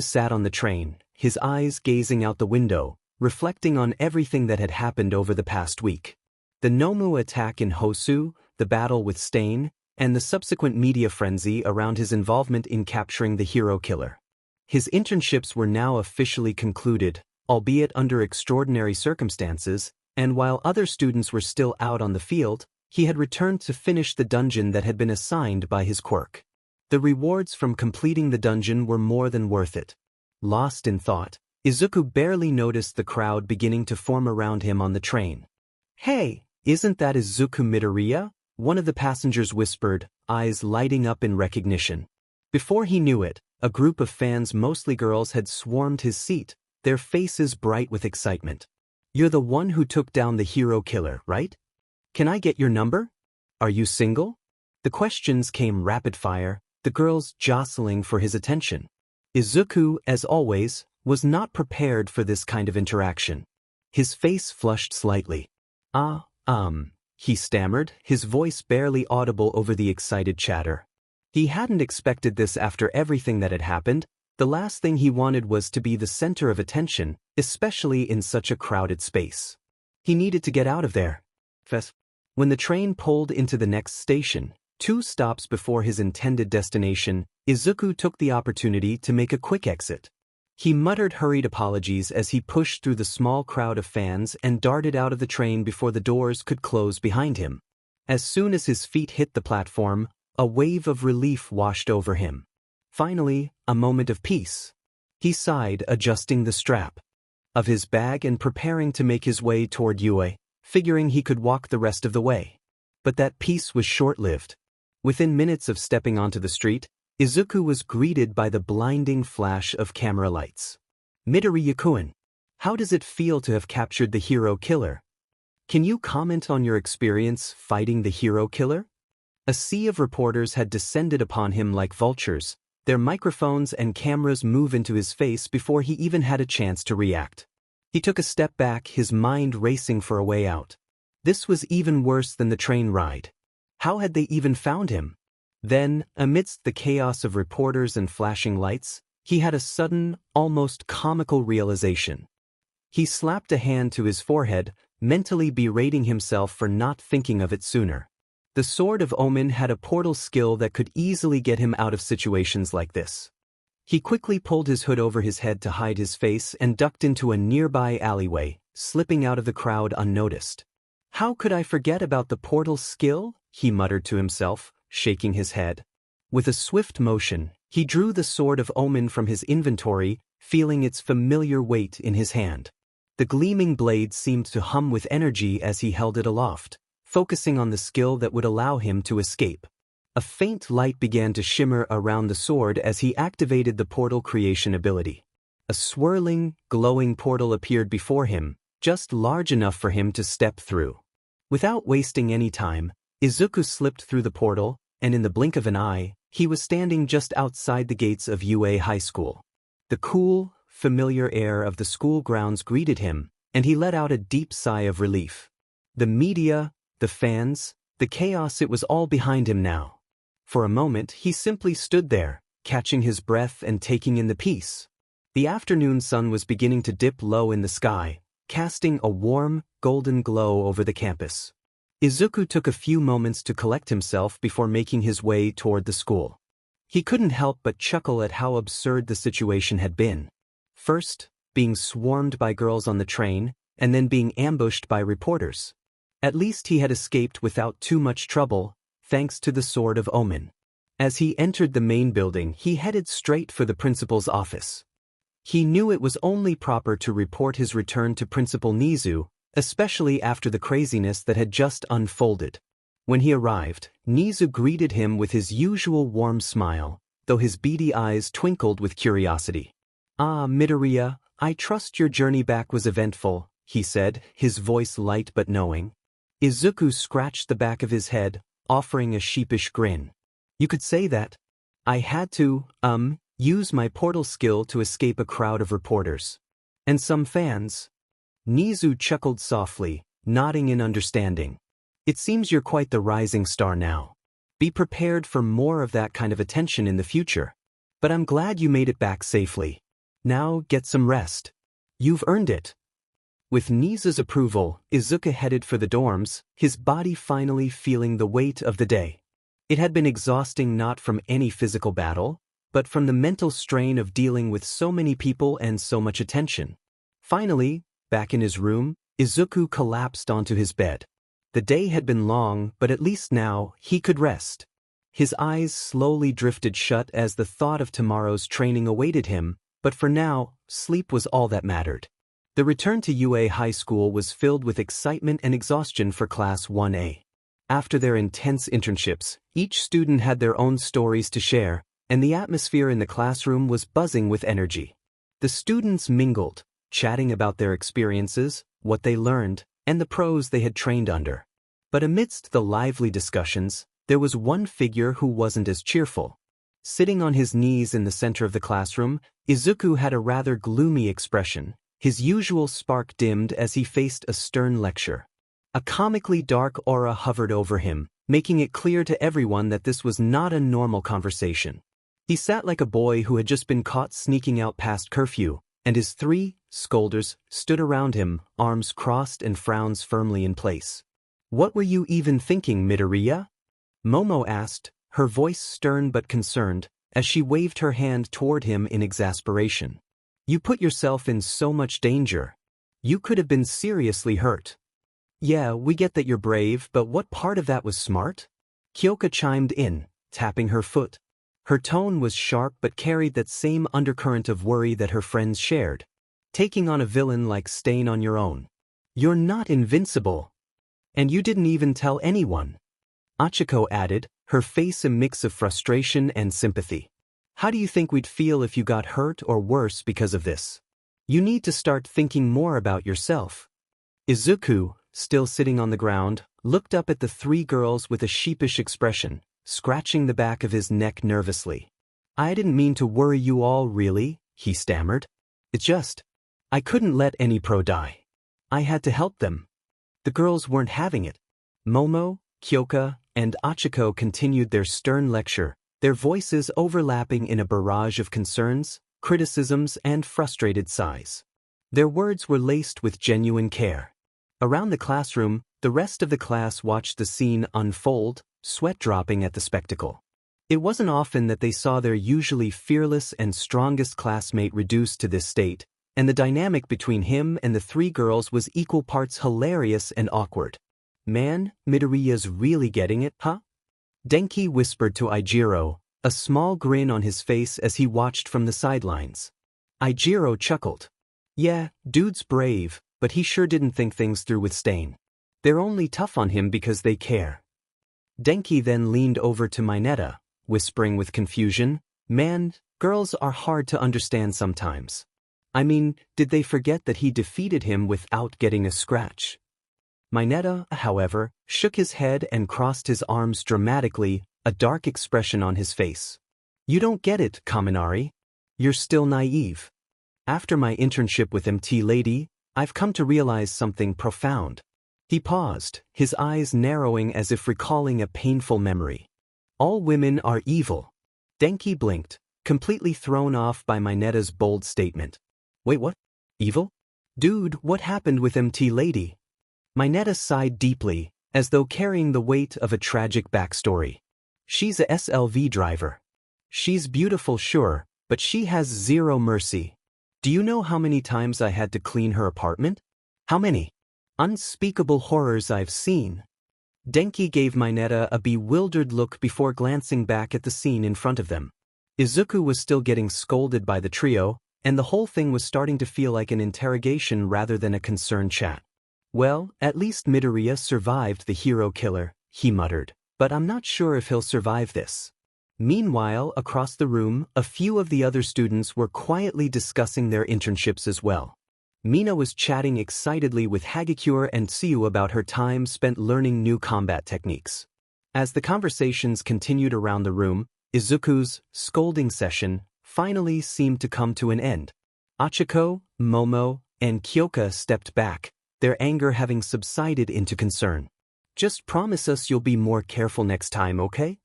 sat on the train, his eyes gazing out the window, reflecting on everything that had happened over the past week. The Nomu attack in Hosu, the battle with Stain, and the subsequent media frenzy around his involvement in capturing the hero killer. His internships were now officially concluded, albeit under extraordinary circumstances, and while other students were still out on the field, he had returned to finish the dungeon that had been assigned by his quirk. The rewards from completing the dungeon were more than worth it. Lost in thought, Izuku barely noticed the crowd beginning to form around him on the train. "Hey, isn't that Izuku Midoriya?" one of the passengers whispered, eyes lighting up in recognition. Before he knew it, a group of fans, mostly girls, had swarmed his seat, their faces bright with excitement. "You're the one who took down the hero killer, right? Can I get your number? Are you single?" The questions came rapid fire, the girls jostling for his attention. Izuku, as always, was not prepared for this kind of interaction. His face flushed slightly. He stammered, his voice barely audible over the excited chatter. He hadn't expected this after everything that had happened. The last thing he wanted was to be the center of attention, especially in such a crowded space. He needed to get out of there. When the train pulled into the next station, 2 stops before his intended destination, Izuku took the opportunity to make a quick exit. He muttered hurried apologies as he pushed through the small crowd of fans and darted out of the train before the doors could close behind him. As soon as his feet hit the platform, a wave of relief washed over him. Finally, a moment of peace. He sighed, adjusting the strap of his bag and preparing to make his way toward Yue, figuring he could walk the rest of the way. But that peace was short-lived. Within minutes of stepping onto the street, Izuku was greeted by the blinding flash of camera lights. "Midoriya-kun, how does it feel to have captured the hero killer? Can you comment on your experience fighting the hero killer?" A sea of reporters had descended upon him like vultures, their microphones and cameras move into his face before he even had a chance to react. He took a step back, his mind racing for a way out. This was even worse than the train ride. How had they even found him? Then, amidst the chaos of reporters and flashing lights, he had a sudden, almost comical realization. He slapped a hand to his forehead, mentally berating himself for not thinking of it sooner. The Sword of Omen had a portal skill that could easily get him out of situations like this. He quickly pulled his hood over his head to hide his face and ducked into a nearby alleyway, slipping out of the crowd unnoticed. "How could I forget about the portal skill?" he muttered to himself, shaking his head. With a swift motion, He drew the Sword of Omen from his inventory, feeling its familiar weight in his hand. The gleaming blade seemed to hum with energy as he held it aloft, focusing on the skill that would allow him to escape. A faint light began to shimmer around the sword as he activated the portal creation ability. A swirling, glowing portal appeared before him, just large enough for him to step through. Without wasting any time, Izuku slipped through the portal, and in the blink of an eye, he was standing just outside the gates of UA High School. The cool, familiar air of the school grounds greeted him, and he let out a deep sigh of relief. The media, the fans, the chaos, it was all behind him now. For a moment he simply stood there, catching his breath and taking in the peace. The afternoon sun was beginning to dip low in the sky, casting a warm, golden glow over the campus. Izuku took a few moments to collect himself before making his way toward the school. He couldn't help but chuckle at how absurd the situation had been. First, being swarmed by girls on the train, and then being ambushed by reporters. At least he had escaped without too much trouble, thanks to the Sword of Omen. As he entered the main building, he headed straight for the principal's office. He knew it was only proper to report his return to Principal Nizu, especially after the craziness that had just unfolded. When he arrived, Nizu greeted him with his usual warm smile, though his beady eyes twinkled with curiosity. "Ah, Midoriya, I trust your journey back was eventful," he said, his voice light but knowing. Izuku scratched the back of his head, offering a sheepish grin. "You could say that. I had to, use my portal skill to escape a crowd of reporters. And some fans." Nizu chuckled softly, nodding in understanding. "It seems you're quite the rising star now. Be prepared for more of that kind of attention in the future. But I'm glad you made it back safely. Now get some rest. You've earned it." With Nizu's approval, Izuku headed for the dorms, his body finally feeling the weight of the day. It had been exhausting, not from any physical battle, but from the mental strain of dealing with so many people and so much attention. Finally, back in his room, Izuku collapsed onto his bed. The day had been long, but at least now he could rest. His eyes slowly drifted shut as the thought of tomorrow's training awaited him, but for now, sleep was all that mattered. The return to UA High School was filled with excitement and exhaustion for Class 1A. After their intense internships, each student had their own stories to share, and the atmosphere in the classroom was buzzing with energy. The students mingled, chatting about their experiences, what they learned, and the pros they had trained under. But amidst the lively discussions, there was one figure who wasn't as cheerful. Sitting on his knees in the center of the classroom, Izuku had a rather gloomy expression, his usual spark dimmed as he faced a stern lecture. A comically dark aura hovered over him, making it clear to everyone that this was not a normal conversation. He sat like a boy who had just been caught sneaking out past curfew, and his 3 scolders stood around him, arms crossed and frowns firmly in place. "What were you even thinking, Midoriya?" Momo asked, her voice stern but concerned, as she waved her hand toward him in exasperation. "You put yourself in so much danger. You could have been seriously hurt." "Yeah, we get that you're brave, but what part of that was smart?" Kyoka chimed in, tapping her foot. Her tone was sharp but carried that same undercurrent of worry that her friends shared. "Taking on a villain like staying on your own. You're not invincible. And you didn't even tell anyone." Achiko added, her face a mix of frustration and sympathy. "How do you think we'd feel if you got hurt or worse because of this? You need to start thinking more about yourself." Izuku, still sitting on the ground, looked up at the 3 girls with a sheepish expression, scratching the back of his neck nervously. "I didn't mean to worry you all, really," he stammered. "It's just, I couldn't let any pro die. I had to help them." The girls weren't having it. Momo, Kyoka, and Achiko continued their stern lecture, their voices overlapping in a barrage of concerns, criticisms, and frustrated sighs. Their words were laced with genuine care. Around the classroom, the rest of the class watched the scene unfold, sweat dropping at the spectacle. It wasn't often that they saw their usually fearless and strongest classmate reduced to this state, and the dynamic between him and the 3 girls was equal parts hilarious and awkward. "Man, Midoriya's really getting it, huh?" Denki whispered to Ijiro, a small grin on his face as he watched from the sidelines. Ijiro chuckled. Yeah, dude's brave, but he sure didn't think things through with Stain. They're only tough on him because they care. Denki then leaned over to Mineta, whispering with confusion, Man, girls are hard to understand sometimes. I mean, did they forget that he defeated him without getting a scratch? Mineta, however, shook his head and crossed his arms dramatically, a dark expression on his face. You don't get it, Kaminari. You're still naive. After my internship with MT Lady, I've come to realize something profound. He paused, his eyes narrowing as if recalling a painful memory. All women are evil. Denki blinked, completely thrown off by Mineta's bold statement. Wait, what? Evil? Dude, what happened with MT Lady? Mineta sighed deeply, as though carrying the weight of a tragic backstory. She's a SLV driver. She's beautiful, sure, but she has zero mercy. Do you know how many times I had to clean her apartment? How many? Unspeakable horrors I've seen. Denki gave Mineta a bewildered look before glancing back at the scene in front of them. Izuku was still getting scolded by the trio, and the whole thing was starting to feel like an interrogation rather than a concerned chat. Well, at least Midoriya survived the hero killer, he muttered, but I'm not sure if he'll survive this. Meanwhile, across the room, a few of the other students were quietly discussing their internships as well. Mina was chatting excitedly with Hagakure and Tsuyu about her time spent learning new combat techniques. As the conversations continued around the room, Izuku's scolding session finally seemed to come to an end. Achiko, Momo, and Kyoka stepped back, their anger having subsided into concern. Just promise us you'll be more careful next time, okay?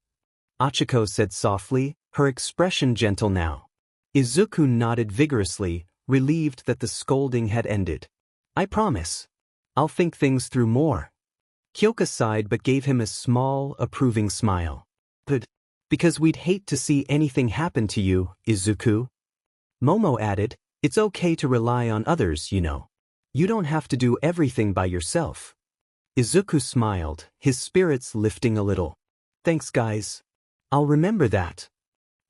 Achiko said softly, her expression gentle now. Izuku nodded vigorously, relieved that the scolding had ended. I promise. I'll think things through more. Kyoka sighed but gave him a small, approving smile. Good. Because we'd hate to see anything happen to you, Izuku. Momo added, it's okay to rely on others, you know. You don't have to do everything by yourself. Izuku smiled, his spirits lifting a little. Thanks, guys. I'll remember that.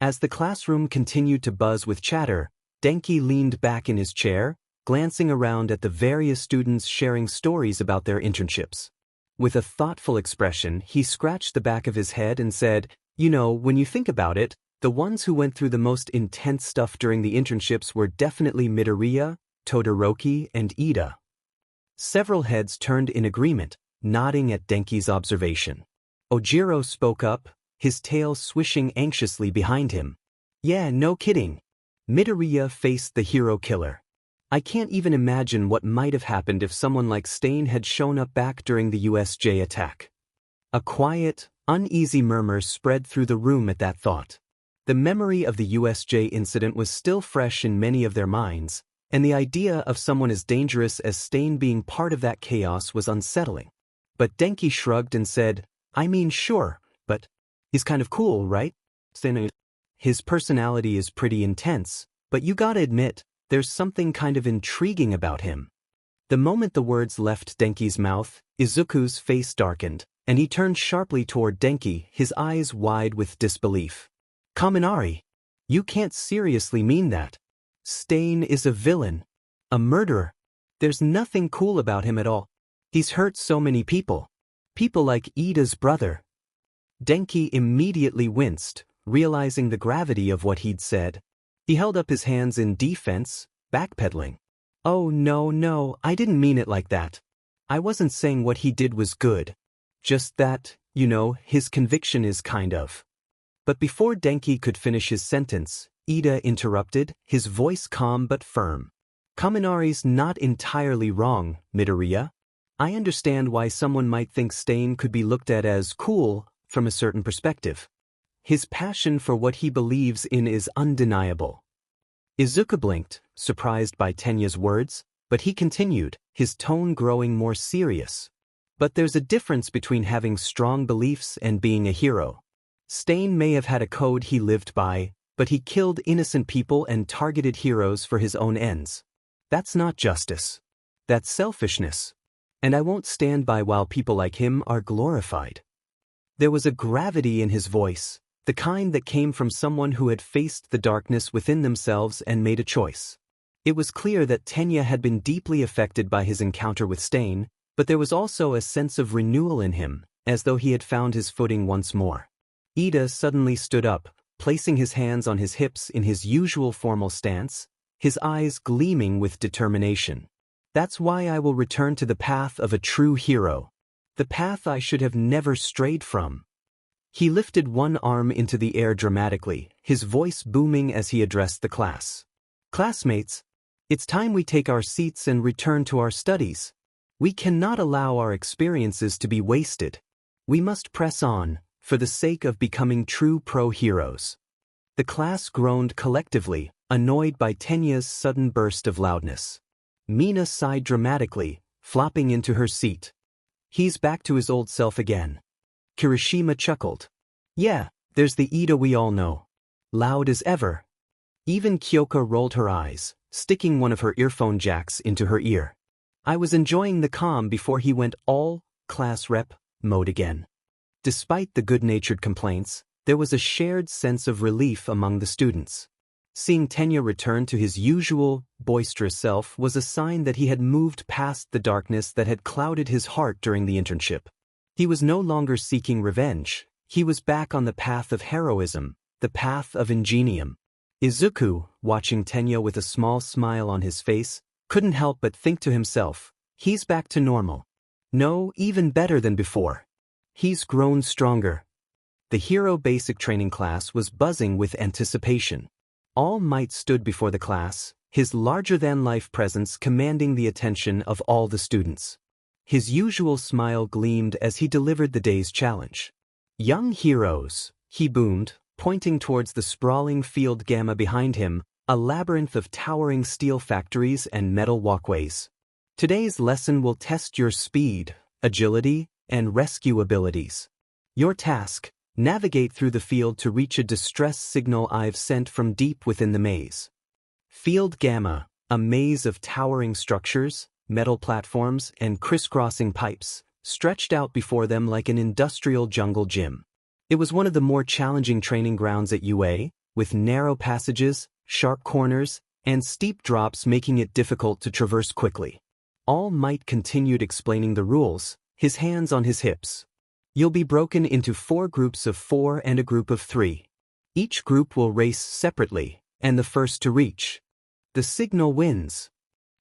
As the classroom continued to buzz with chatter, Denki leaned back in his chair, glancing around at the various students sharing stories about their internships. With a thoughtful expression, he scratched the back of his head and said, You know, when you think about it, the ones who went through the most intense stuff during the internships were definitely Midoriya, Todoroki, and Ida. Several heads turned in agreement, nodding at Denki's observation. Ojiro spoke up, his tail swishing anxiously behind him. Yeah, no kidding. Midoriya faced the hero killer. I can't even imagine what might have happened if someone like Stain had shown up back during the USJ attack. A quiet, uneasy murmur spread through the room at that thought. The memory of the USJ incident was still fresh in many of their minds, and the idea of someone as dangerous as Stain being part of that chaos was unsettling. But Denki shrugged and said, I mean, sure, but he's kind of cool, right? His personality is pretty intense, but you gotta admit, there's something kind of intriguing about him. The moment the words left Denki's mouth, Izuku's face darkened, and he turned sharply toward Denki, his eyes wide with disbelief. Kaminari, you can't seriously mean that. Stain is a villain. A murderer. There's nothing cool about him at all. He's hurt so many people. People like Ida's brother. Denki immediately winced, realizing the gravity of what he'd said. He held up his hands in defense, backpedaling. Oh no, I didn't mean it like that. I wasn't saying what he did was good. Just that, you know, his conviction is kind of. But before Denki could finish his sentence, Ida interrupted, his voice calm but firm. Kaminari's not entirely wrong, Midoriya. I understand why someone might think Stain could be looked at as cool from a certain perspective. His passion for what he believes in is undeniable. Izuku blinked, surprised by Tenya's words, but he continued, his tone growing more serious. But there's a difference between having strong beliefs and being a hero. Stain may have had a code he lived by, but he killed innocent people and targeted heroes for his own ends. That's not justice. That's selfishness. And I won't stand by while people like him are glorified. There was a gravity in his voice, The kind that came from someone who had faced the darkness within themselves and made a choice. It was clear that Tenya had been deeply affected by his encounter with Stain, but there was also a sense of renewal in him, as though he had found his footing once more. Ida suddenly stood up, placing his hands on his hips in his usual formal stance, his eyes gleaming with determination. That's why I will return to the path of a true hero. The path I should have never strayed from. He lifted one arm into the air dramatically, his voice booming as he addressed the class. Classmates, it's time we take our seats and return to our studies. We cannot allow our experiences to be wasted. We must press on, for the sake of becoming true pro-heroes. The class groaned collectively, annoyed by Tenya's sudden burst of loudness. Mina sighed dramatically, flopping into her seat. He's back to his old self again. Kirishima chuckled. Yeah, there's the Ida we all know. Loud as ever. Even Kyoka rolled her eyes, sticking one of her earphone jacks into her ear. I was enjoying the calm before he went all class rep mode again. Despite the good-natured complaints, there was a shared sense of relief among the students. Seeing Tenya return to his usual, boisterous self was a sign that he had moved past the darkness that had clouded his heart during the internship. He was no longer seeking revenge. He was back on the path of heroism, the path of ingenium. Izuku, watching Tenya with a small smile on his face, couldn't help but think to himself, he's back to normal. No, even better than before. He's grown stronger. The hero basic training class was buzzing with anticipation. All Might stood before the class, his larger-than-life presence commanding the attention of all the students. His usual smile gleamed as he delivered the day's challenge. Young heroes, he boomed, pointing towards the sprawling field gamma behind him, a labyrinth of towering steel factories and metal walkways. Today's lesson will test your speed, agility, and rescue abilities. Your task: navigate through the field to reach a distress signal I've sent from deep within the maze. Field Gamma, a maze of towering structures, metal platforms, and crisscrossing pipes, stretched out before them like an industrial jungle gym. It was one of the more challenging training grounds at UA, with narrow passages, sharp corners, and steep drops making it difficult to traverse quickly. All Might continued explaining the rules, his hands on his hips. You'll be broken into 4 groups of 4 and a group of 3. Each group will race separately, and the first to reach the signal wins.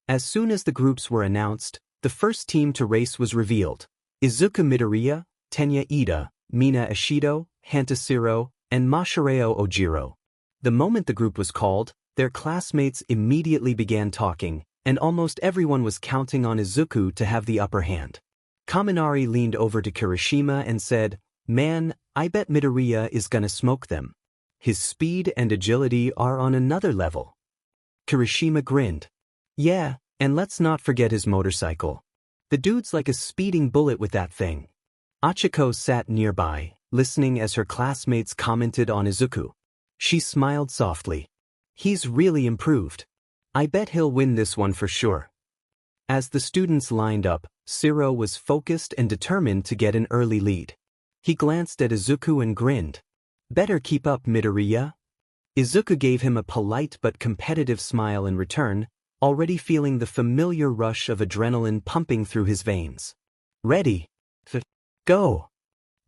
As soon as the groups were announced, the first team to race was revealed. Izuku Midoriya, Tenya Ida, Mina Ishido, Hantashiro, and Masahiro Ojiro. The moment the group was called, their classmates immediately began talking, and almost everyone was counting on Izuku to have the upper hand. Kaminari leaned over to Kirishima and said, "Man, I bet Midoriya is gonna smoke them. His speed and agility are on another level." Kirishima grinned. "Yeah, and let's not forget his motorcycle. The dude's like a speeding bullet with that thing." Achiko sat nearby, listening as her classmates commented on Izuku. She smiled softly. "He's really improved. I bet he'll win this one for sure." As the students lined up, Siro was focused and determined to get an early lead. He glanced at Izuku and grinned. "Better keep up, Midoriya." Izuku gave him a polite but competitive smile in return, already feeling the familiar rush of adrenaline pumping through his veins. "Ready? Go!"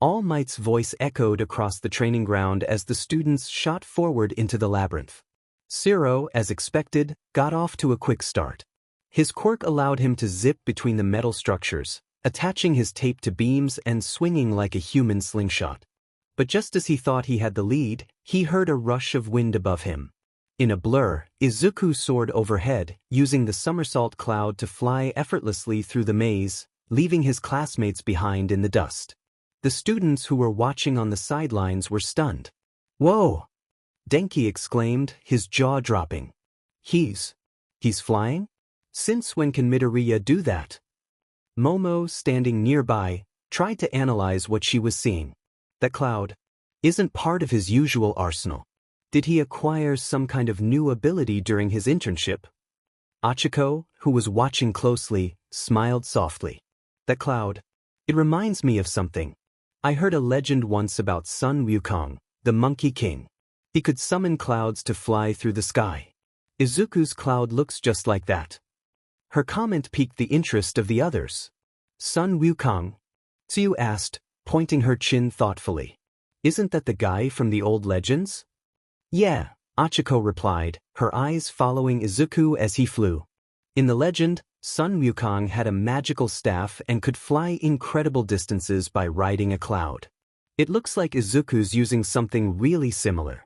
All Might's voice echoed across the training ground as the students shot forward into the labyrinth. Siro, as expected, got off to a quick start. His quirk allowed him to zip between the metal structures, attaching his tape to beams and swinging like a human slingshot. But just as he thought he had the lead, he heard a rush of wind above him. In a blur, Izuku soared overhead, using the somersault cloud to fly effortlessly through the maze, leaving his classmates behind in the dust. The students who were watching on the sidelines were stunned. "Whoa!" Denki exclaimed, his jaw dropping. He's flying? Since when can Midoriya do that?" Momo, standing nearby, tried to analyze what she was seeing. That cloud isn't part of his usual arsenal. Did he acquire some kind of new ability during his internship? Achiko, who was watching closely, smiled softly. "That cloud, it reminds me of something. I heard a legend once about Sun Wukong, the Monkey King. He could summon clouds to fly through the sky. Izuku's cloud looks just like that. Her comment piqued the interest of the others. Sun Wukong? Tsuyu asked, pointing her chin thoughtfully. Isn't that the guy from the old legends? Yeah, Achiko replied, her eyes following Izuku as he flew. In the legend, Sun Wukong had a magical staff and could fly incredible distances by riding a cloud. It looks like Izuku's using something really similar.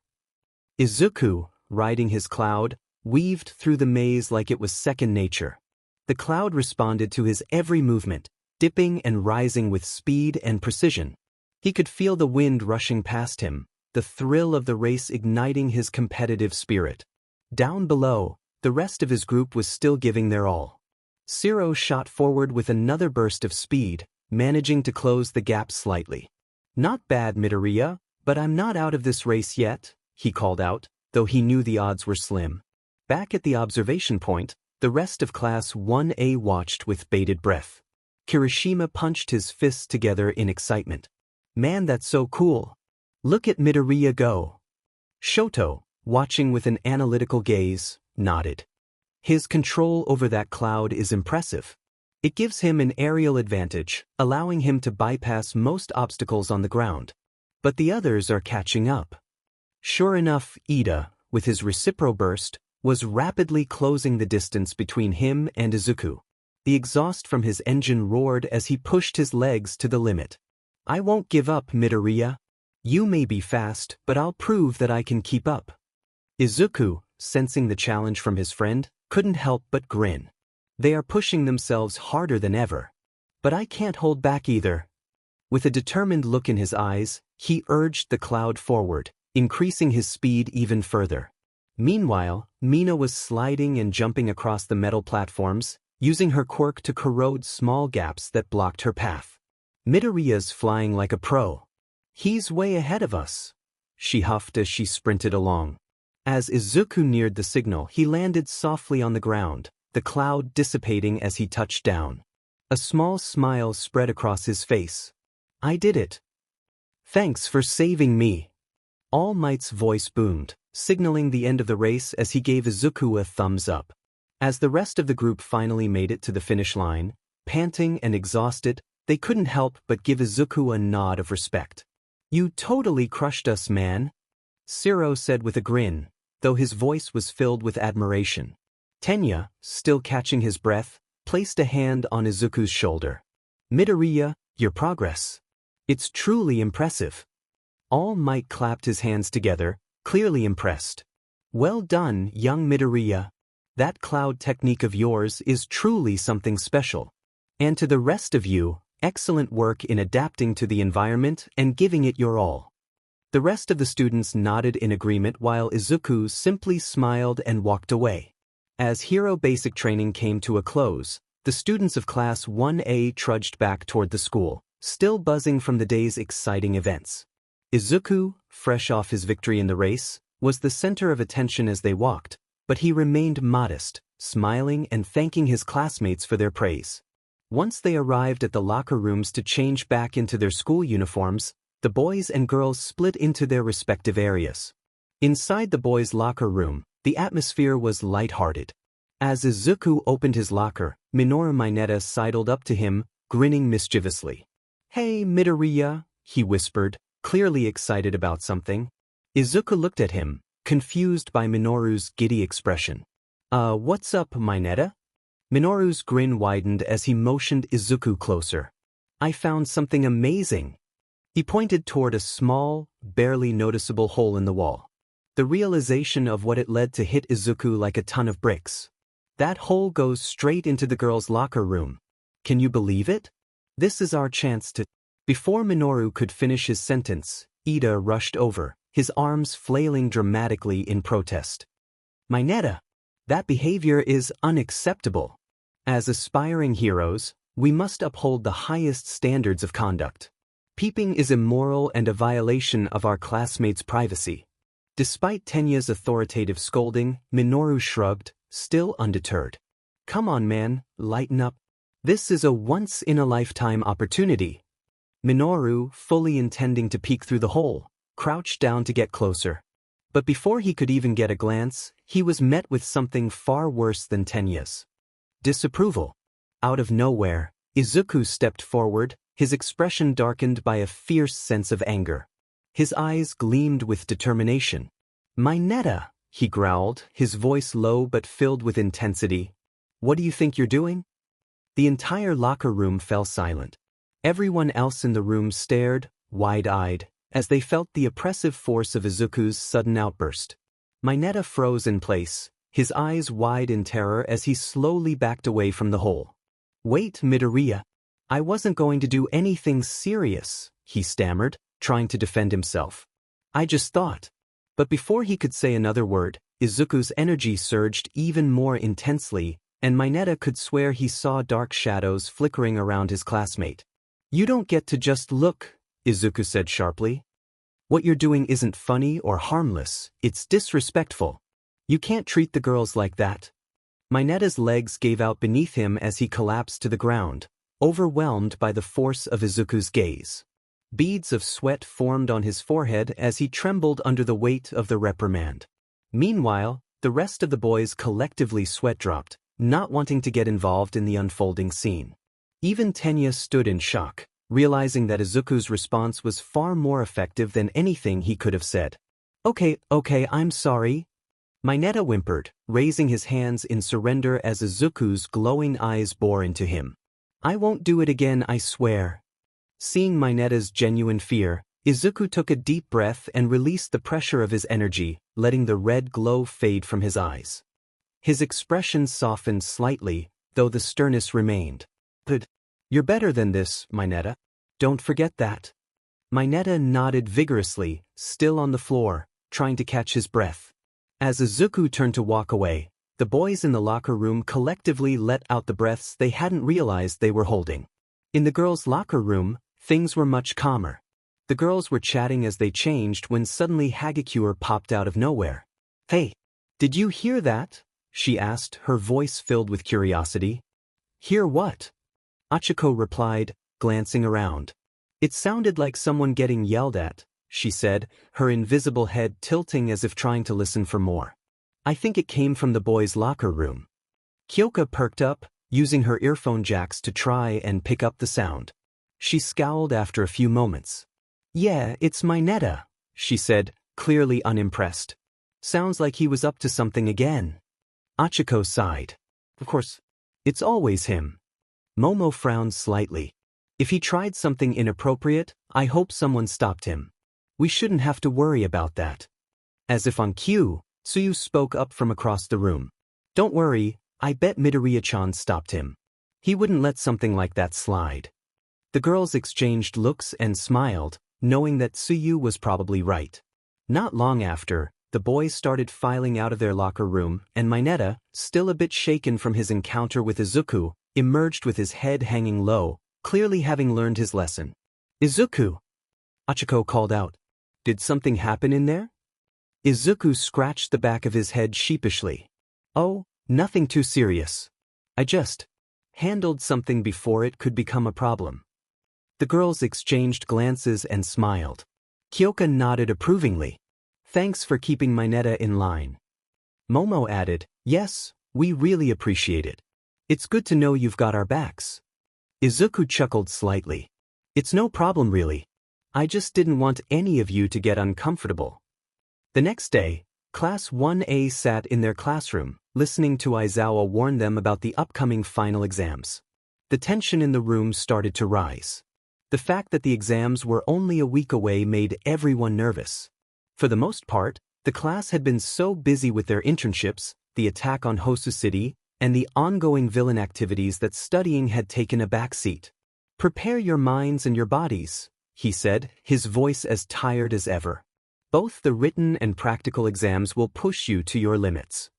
Izuku, riding his cloud, weaved through the maze like it was second nature. The cloud responded to his every movement, dipping and rising with speed and precision. He could feel the wind rushing past him, the thrill of the race igniting his competitive spirit. Down below, the rest of his group was still giving their all. Zero shot forward with another burst of speed, managing to close the gap slightly. Not bad, Midoriya, but I'm not out of this race yet, he called out, though he knew the odds were slim. Back at the observation point, the rest of Class 1A watched with bated breath. Kirishima punched his fists together in excitement. Man, that's so cool. Look at Midoriya go. Shoto, watching with an analytical gaze, nodded. His control over that cloud is impressive. It gives him an aerial advantage, allowing him to bypass most obstacles on the ground. But the others are catching up. Sure enough, Ida, with his recipro burst, was rapidly closing the distance between him and Izuku. The exhaust from his engine roared as he pushed his legs to the limit. I won't give up, Midoriya. You may be fast, but I'll prove that I can keep up. Izuku, sensing the challenge from his friend, couldn't help but grin. They are pushing themselves harder than ever. But I can't hold back either. With a determined look in his eyes, he urged the cloud forward, increasing his speed even further. Meanwhile, Mina was sliding and jumping across the metal platforms, using her quirk to corrode small gaps that blocked her path. Midoriya's flying like a pro. He's way ahead of us, she huffed as she sprinted along. As Izuku neared the signal, he landed softly on the ground, the cloud dissipating as he touched down. A small smile spread across his face. I did it. Thanks for saving me. All Might's voice boomed, signaling the end of the race as he gave Izuku a thumbs up. As the rest of the group finally made it to the finish line, panting and exhausted, they couldn't help but give Izuku a nod of respect. You totally crushed us, man, Zero said with a grin, though his voice was filled with admiration. Tenya, still catching his breath, placed a hand on Izuku's shoulder. Midoriya, your progress. It's truly impressive. All Might clapped his hands together, clearly impressed. Well done, young Midoriya. That cloud technique of yours is truly something special. And to the rest of you, excellent work in adapting to the environment and giving it your all. The rest of the students nodded in agreement while Izuku simply smiled and walked away. As hero basic training came to a close, the students of Class 1A trudged back toward the school, still buzzing from the day's exciting events. Izuku, fresh off his victory in the race, was the center of attention as they walked, but he remained modest, smiling and thanking his classmates for their praise. Once they arrived at the locker rooms to change back into their school uniforms, the boys and girls split into their respective areas. Inside the boys' locker room, the atmosphere was lighthearted. As Izuku opened his locker, Minoru Mineta sidled up to him, grinning mischievously. Hey, Midoriya, he whispered, clearly excited about something. Izuku looked at him, confused by Minoru's giddy expression. What's up, Mineta? Minoru's grin widened as he motioned Izuku closer. I found something amazing. He pointed toward a small, barely noticeable hole in the wall. The realization of what it led to hit Izuku like a ton of bricks. That hole goes straight into the girls' locker room. Can you believe it? This is our chance to... Before Minoru could finish his sentence, Ida rushed over, his arms flailing dramatically in protest. Mineta, that behavior is unacceptable. As aspiring heroes, we must uphold the highest standards of conduct. Peeping is immoral and a violation of our classmates' privacy. Despite Tenya's authoritative scolding, Minoru shrugged, still undeterred. Come on, man, lighten up. This is a once-in-a-lifetime opportunity. Minoru, fully intending to peek through the hole, crouched down to get closer. But before he could even get a glance, he was met with something far worse than Tenya's disapproval. Out of nowhere, Izuku stepped forward, his expression darkened by a fierce sense of anger. His eyes gleamed with determination. "Mineta," he growled, his voice low but filled with intensity. "What do you think you're doing?" The entire locker room fell silent. Everyone else in the room stared, wide-eyed, as they felt the oppressive force of Izuku's sudden outburst. Mineta froze in place, his eyes wide in terror as he slowly backed away from the hole. "Wait, Midoriya. I wasn't going to do anything serious," he stammered, trying to defend himself. "I just thought." But before he could say another word, Izuku's energy surged even more intensely, and Mineta could swear he saw dark shadows flickering around his classmate. "You don't get to just look," Izuku said sharply. "What you're doing isn't funny or harmless, it's disrespectful. You can't treat the girls like that." Mineta's legs gave out beneath him as he collapsed to the ground, overwhelmed by the force of Izuku's gaze. Beads of sweat formed on his forehead as he trembled under the weight of the reprimand. Meanwhile, the rest of the boys collectively sweat-dropped, not wanting to get involved in the unfolding scene. Even Tenya stood in shock, realizing that Izuku's response was far more effective than anything he could have said. Okay, I'm sorry." Mineta whimpered, raising his hands in surrender as Izuku's glowing eyes bore into him. "I won't do it again, I swear." Seeing Mineta's genuine fear, Izuku took a deep breath and released the pressure of his energy, letting the red glow fade from his eyes. His expression softened slightly, though the sternness remained. "But you're better than this, Mineta. Don't forget that." Mineta nodded vigorously, still on the floor, trying to catch his breath. As Izuku turned to walk away, the boys in the locker room collectively let out the breaths they hadn't realized they were holding. In the girls' locker room, things were much calmer. The girls were chatting as they changed when suddenly Hagakure popped out of nowhere. "Hey, did you hear that?" she asked, her voice filled with curiosity. "Hear what?" Achiko replied, glancing around. "It sounded like someone getting yelled at," she said, her invisible head tilting as if trying to listen for more. "I think it came from the boys' locker room." Kyoka perked up, using her earphone jacks to try and pick up the sound. She scowled after a few moments. "Yeah, it's Mineta," she said, clearly unimpressed. "Sounds like he was up to something again." Achiko sighed. "Of course, it's always him." Momo frowned slightly. "If he tried something inappropriate, I hope someone stopped him. We shouldn't have to worry about that." As if on cue, Tsuyu spoke up from across the room. "Don't worry, I bet Midoriya-chan stopped him. He wouldn't let something like that slide." The girls exchanged looks and smiled, knowing that Tsuyu was probably right. Not long after, the boys started filing out of their locker room, and Mineta, still a bit shaken from his encounter with Izuku, emerged with his head hanging low, clearly having learned his lesson. "Izuku!" Achiko called out. "Did something happen in there?" Izuku scratched the back of his head sheepishly. "Oh, nothing too serious. I just handled something before it could become a problem." The girls exchanged glances and smiled. Kyoka nodded approvingly. "Thanks for keeping Mineta in line." Momo added, "Yes, we really appreciate it. It's good to know you've got our backs." Izuku chuckled slightly. "It's no problem really. I just didn't want any of you to get uncomfortable." The next day, Class 1A sat in their classroom, listening to Aizawa warn them about the upcoming final exams. The tension in the room started to rise. The fact that the exams were only a week away made everyone nervous. For the most part, the class had been so busy with their internships, the attack on Hosu City, and the ongoing villain activities that studying had taken a backseat. "Prepare your minds and your bodies," he said, his voice as tired as ever. "Both the written and practical exams will push you to your limits."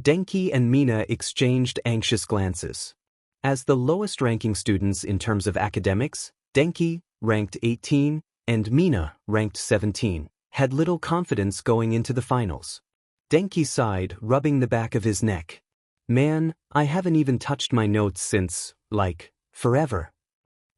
Denki and Mina exchanged anxious glances. As the lowest-ranking students in terms of academics, Denki, ranked 18, and Mina, ranked 17, had little confidence going into the finals. Denki sighed, rubbing the back of his neck. "Man, I haven't even touched my notes since, forever."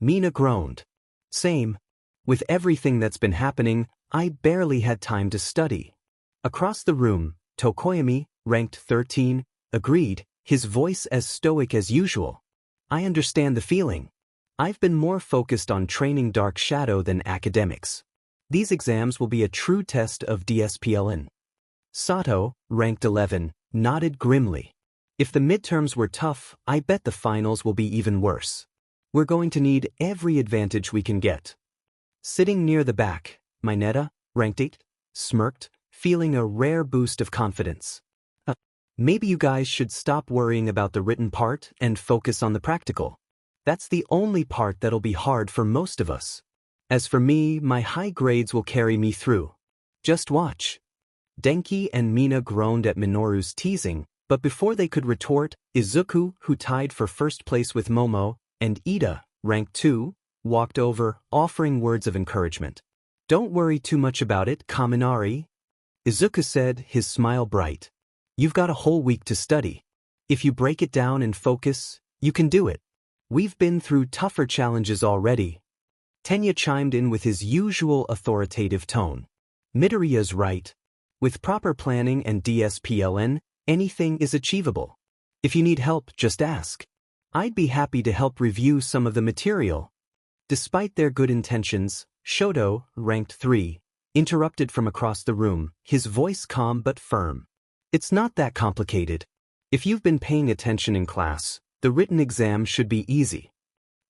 Mina groaned. "Same. With everything that's been happening, I barely had time to study. Across the room, Tokoyami, ranked 13, agreed, his voice as stoic as usual. I understand the feeling. I've been more focused on training Dark Shadow than academics. These exams will be a true test of DSPLN. Sato, ranked 11, nodded grimly. If the midterms were tough, I bet the finals will be even worse. We're going to need every advantage we can get. Sitting near the back, Mineta, ranked 8, smirked, feeling a rare boost of confidence. Maybe you guys should stop worrying about the written part and focus on the practical. That's the only part that'll be hard for most of us. As for me, my high grades will carry me through. Just watch. Denki and Mina groaned at Minoru's teasing, but before they could retort, Izuku, who tied for first place with Momo, and Ida, ranked 2, walked over, offering words of encouragement. Don't worry too much about it, Kaminari. Izuku said, his smile bright. You've got a whole week to study. If you break it down and focus, you can do it. We've been through tougher challenges already. Tenya chimed in with his usual authoritative tone. Midoriya's right. With proper planning and DSPLN, anything is achievable. If you need help, just ask. I'd be happy to help review some of the material. Despite their good intentions, Shoto, ranked 3, interrupted from across the room, his voice calm but firm. It's not that complicated. If you've been paying attention in class, the written exam should be easy.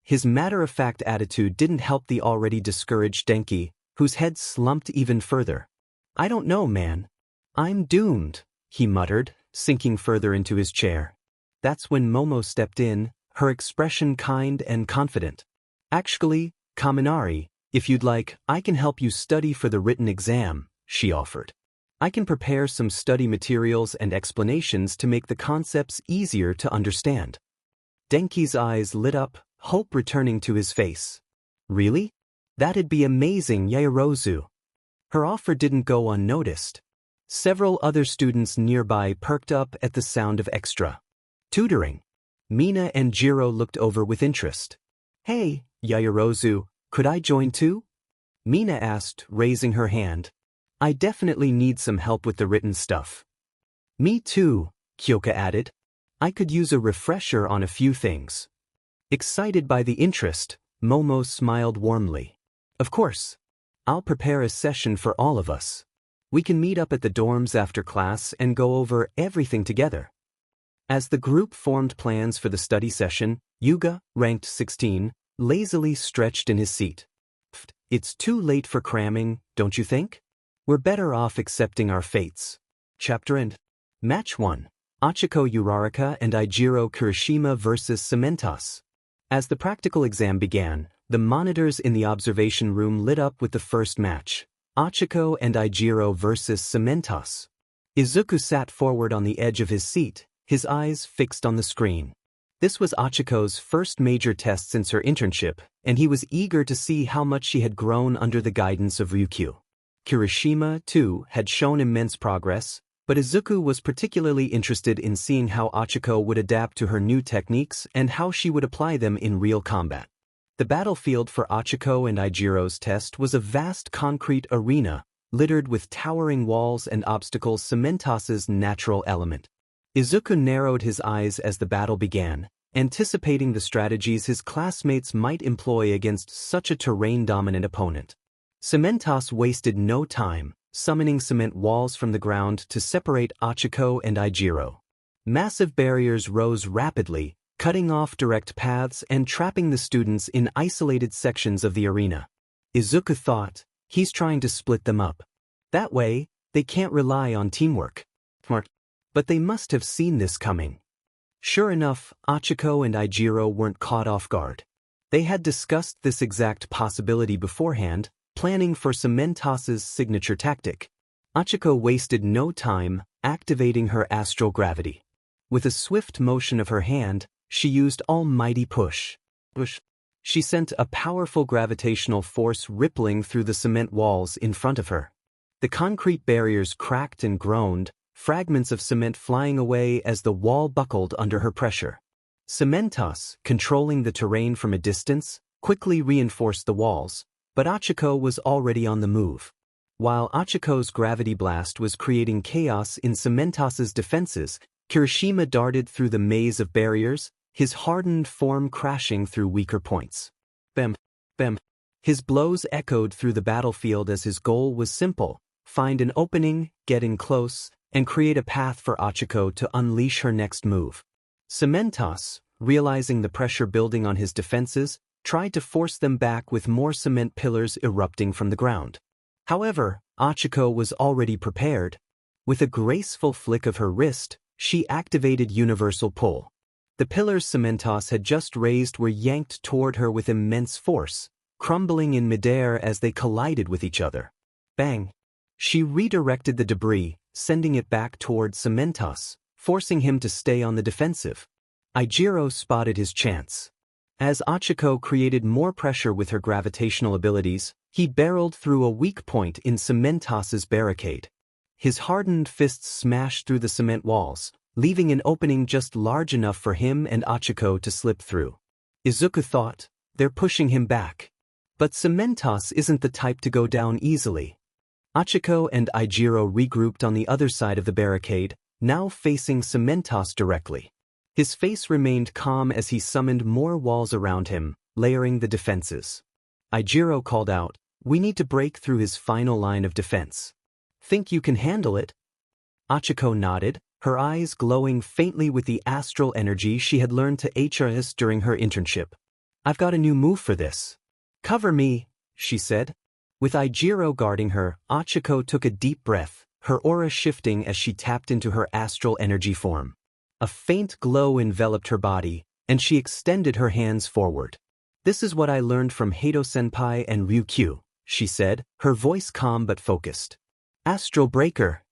His matter-of-fact attitude didn't help the already discouraged Denki, whose head slumped even further. I don't know, man. I'm doomed, he muttered, sinking further into his chair. That's when Momo stepped in, her expression kind and confident. Actually, Kaminari, if you'd like, I can help you study for the written exam, she offered. I can prepare some study materials and explanations to make the concepts easier to understand. Denki's eyes lit up, hope returning to his face. Really? That'd be amazing, Yaoyorozu. Her offer didn't go unnoticed. Several other students nearby perked up at the sound of extra tutoring. Mina and Jiro looked over with interest. Hey, Yaoyorozu, could I join too? Mina asked, raising her hand. I definitely need some help with the written stuff. Me too, Kyoka added. I could use a refresher on a few things. Excited by the interest, Momo smiled warmly. Of course. I'll prepare a session for all of us. We can meet up at the dorms after class and go over everything together. As the group formed plans for the study session, Yuga, ranked 16, lazily stretched in his seat. It's too late for cramming, don't you think? We're better off accepting our fates. Chapter End. Match 1. Achiko Uraraka and Ijiro Kirishima vs. Cementos. As the practical exam began, the monitors in the observation room lit up with the first match, Achiko and Ijiro vs. Cementos. Izuku sat forward on the edge of his seat, his eyes fixed on the screen. This was Achiko's first major test since her internship, and he was eager to see how much she had grown under the guidance of Ryukyu. Kirishima, too, had shown immense progress, but Izuku was particularly interested in seeing how Achiko would adapt to her new techniques and how she would apply them in real combat. The battlefield for Achiko and Ijiro's test was a vast concrete arena, littered with towering walls and obstacles, Cementos's natural element. Izuku narrowed his eyes as the battle began, anticipating the strategies his classmates might employ against such a terrain-dominant opponent. Cementos wasted no time, summoning cement walls from the ground to separate Achiko and Ijiro. Massive barriers rose rapidly, cutting off direct paths and trapping the students in isolated sections of the arena. Izuku thought, he's trying to split them up. That way, they can't rely on teamwork. But they must have seen this coming. Sure enough, Achiko and Ijiro weren't caught off guard. They had discussed this exact possibility beforehand, planning for Cementos's signature tactic. Achiko wasted no time, activating her astral gravity. With a swift motion of her hand, she used almighty push. She sent a powerful gravitational force rippling through the cement walls in front of her. The concrete barriers cracked and groaned, fragments of cement flying away as the wall buckled under her pressure. Cementos, controlling the terrain from a distance, quickly reinforced the walls, but Achiko was already on the move. While Achiko's gravity blast was creating chaos in Cementos' defenses, Kirishima darted through the maze of barriers, his hardened form crashing through weaker points. Bam, bam. His blows echoed through the battlefield as his goal was simple: find an opening, get in close, and create a path for Achiko to unleash her next move. Cementos, realizing the pressure building on his defenses, tried to force them back with more cement pillars erupting from the ground. However, Achiko was already prepared. With a graceful flick of her wrist, she activated Universal Pull. The pillars Cementos had just raised were yanked toward her with immense force, crumbling in midair as they collided with each other. Bang! She redirected the debris, sending it back toward Cementos, forcing him to stay on the defensive. Ijiro spotted his chance. As Achiko created more pressure with her gravitational abilities, he barreled through a weak point in Cementos' barricade. His hardened fists smashed through the cement walls, leaving an opening just large enough for him and Achiko to slip through. Izuku thought, "They're pushing him back." But Cementos isn't the type to go down easily. Achiko and Ijiro regrouped on the other side of the barricade, now facing Cementos directly. His face remained calm as he summoned more walls around him, layering the defenses. Ijiro called out, "We need to break through his final line of defense. Think you can handle it?" Achiko nodded, her eyes glowing faintly with the astral energy she had learned to HRS during her internship. "I've got a new move for this." "Cover me," she said. With Ijiro guarding her, Achiko took a deep breath, her aura shifting as she tapped into her astral energy form. A faint glow enveloped her body, and she extended her hands forward. "This is what I learned from Hato-senpai and Ryukyu," she said, her voice calm but focused. "Astral Breaker."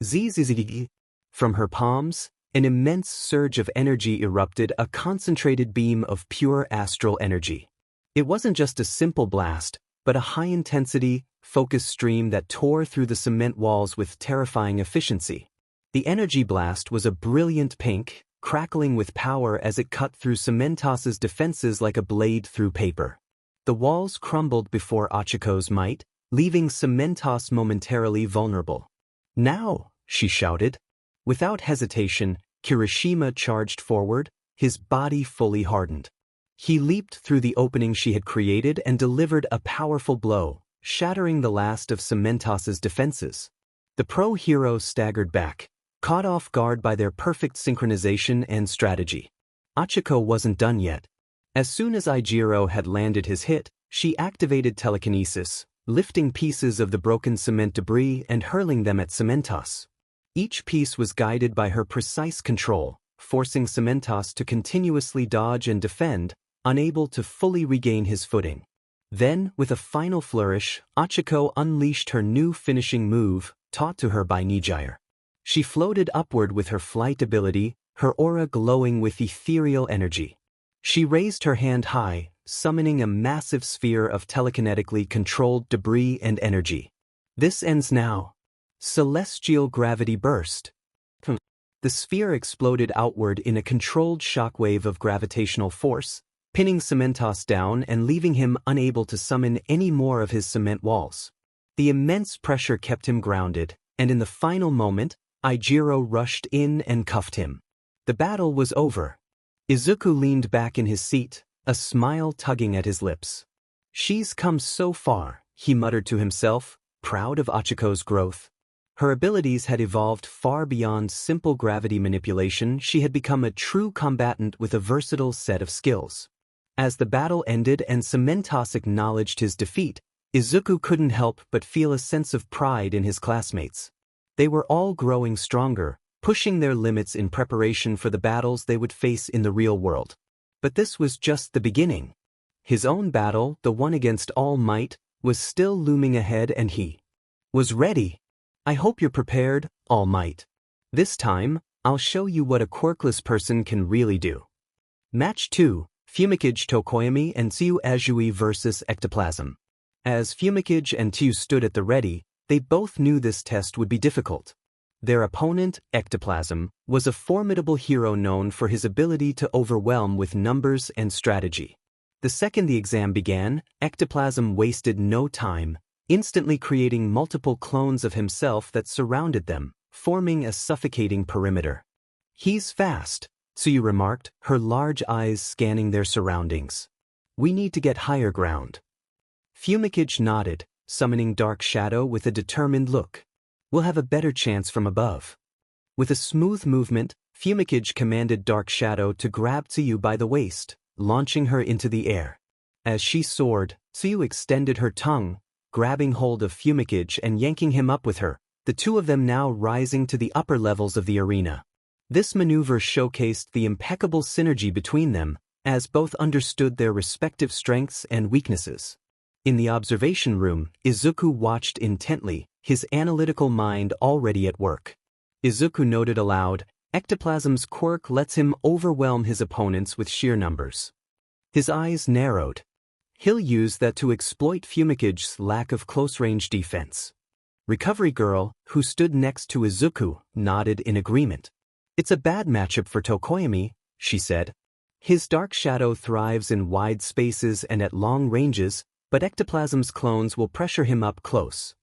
Zzz. From her palms, an immense surge of energy erupted, a concentrated beam of pure astral energy. It wasn't just a simple blast, but a high-intensity, focused stream that tore through the cement walls with terrifying efficiency. The energy blast was a brilliant pink, crackling with power as it cut through Cementos' defenses like a blade through paper. The walls crumbled before Achiko's might, leaving Cementos momentarily vulnerable. "Now!" she shouted. Without hesitation, Kirishima charged forward, his body fully hardened. He leaped through the opening she had created and delivered a powerful blow, shattering the last of Cementos' defenses. The pro-hero staggered back, caught off guard by their perfect synchronization and strategy. Achiko wasn't done yet. As soon as Ijiro had landed his hit, she activated telekinesis, lifting pieces of the broken cement debris and hurling them at Cementos. Each piece was guided by her precise control, forcing Cementos to continuously dodge and defend, unable to fully regain his footing. Then, with a final flourish, Achiko unleashed her new finishing move, taught to her by Nijire. She floated upward with her flight ability, her aura glowing with ethereal energy. She raised her hand high, summoning a massive sphere of telekinetically controlled debris and energy. "This ends now." Celestial gravity burst. The sphere exploded outward in a controlled shockwave of gravitational force, pinning Cementos down and leaving him unable to summon any more of his cement walls. The immense pressure kept him grounded, and in the final moment, Ijiro rushed in and cuffed him. The battle was over. Izuku leaned back in his seat, a smile tugging at his lips. "She's come so far," he muttered to himself, proud of Achiko's growth. Her abilities had evolved far beyond simple gravity manipulation. She had become a true combatant with a versatile set of skills. As the battle ended and Cementos acknowledged his defeat, Izuku couldn't help but feel a sense of pride in his classmates. They were all growing stronger, pushing their limits in preparation for the battles they would face in the real world. But this was just the beginning. His own battle, the one against All Might, was still looming ahead, and he was ready. "I hope you're prepared, All Might. This time, I'll show you what a quirkless person can really do." Match 2, Fumikage Tokoyami and Tsuyu Azui vs. Ectoplasm. As Fumikage and Tsuyu stood at the ready, they both knew this test would be difficult. Their opponent, Ectoplasm, was a formidable hero known for his ability to overwhelm with numbers and strategy. The second the exam began, Ectoplasm wasted no time, instantly creating multiple clones of himself that surrounded them, forming a suffocating perimeter. "He's fast," Tsuyu remarked, her large eyes scanning their surroundings. "We need to get higher ground." Fumikage nodded, summoning Dark Shadow with a determined look. "We'll have a better chance from above." With a smooth movement, Fumikage commanded Dark Shadow to grab Tsuyu by the waist, launching her into the air. As she soared, Tsuyu extended her tongue, grabbing hold of Fumikage and yanking him up with her, the two of them now rising to the upper levels of the arena. This maneuver showcased the impeccable synergy between them, as both understood their respective strengths and weaknesses. In the observation room, Izuku watched intently, his analytical mind already at work. Izuku noted aloud, "Ectoplasm's quirk lets him overwhelm his opponents with sheer numbers." His eyes narrowed. He'll use that to exploit Fumicage's lack of close-range defense. Recovery Girl, who stood next to Izuku, nodded in agreement. "It's a bad matchup for Tokoyami," she said. "His Dark Shadow thrives in wide spaces and at long ranges, but Ectoplasm's clones will pressure him up close."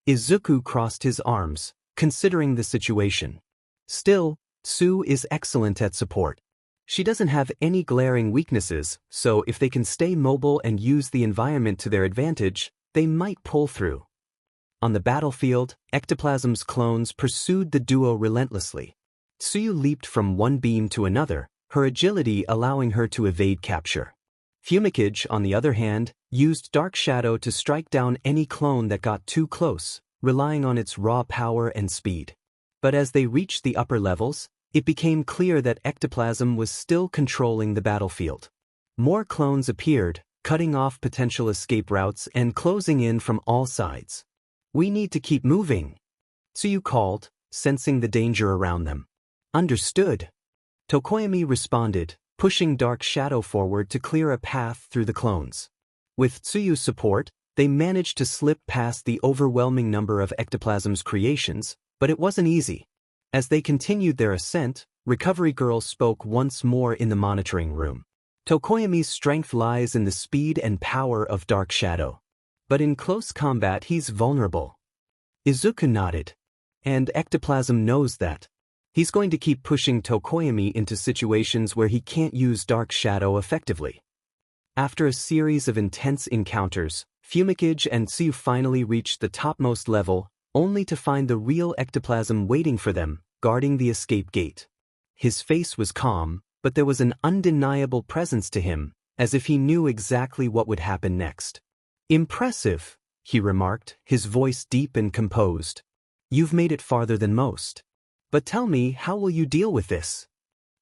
Izuku crossed his arms, considering the situation. Still, Tsu is excellent at support. She doesn't have any glaring weaknesses, so if they can stay mobile and use the environment to their advantage, they might pull through. On the battlefield, Ectoplasm's clones pursued the duo relentlessly. Tsuyu leaped from one beam to another, her agility allowing her to evade capture. Fumikage, on the other hand, used Dark Shadow to strike down any clone that got too close, relying on its raw power and speed. But as they reached the upper levels, it became clear that Ectoplasm was still controlling the battlefield. More clones appeared, cutting off potential escape routes and closing in from all sides. "We need to keep moving," Tsuyu called, sensing the danger around them. "Understood." Tokoyami responded, pushing Dark Shadow forward to clear a path through the clones. With Tsuyu's support, they managed to slip past the overwhelming number of Ectoplasm's creations, but it wasn't easy. As they continued their ascent, Recovery Girl spoke once more in the monitoring room. "Tokoyami's strength lies in the speed and power of Dark Shadow. But in close combat he's vulnerable." Izuku nodded. "And Ectoplasm knows that. He's going to keep pushing Tokoyami into situations where he can't use Dark Shadow effectively." After a series of intense encounters, Fumikage and Tsuyu finally reached the topmost level, only to find the real Ectoplasm waiting for them, guarding the escape gate. His face was calm, but there was an undeniable presence to him, as if he knew exactly what would happen next. "Impressive," he remarked, his voice deep and composed. "You've made it farther than most. But tell me, how will you deal with this?"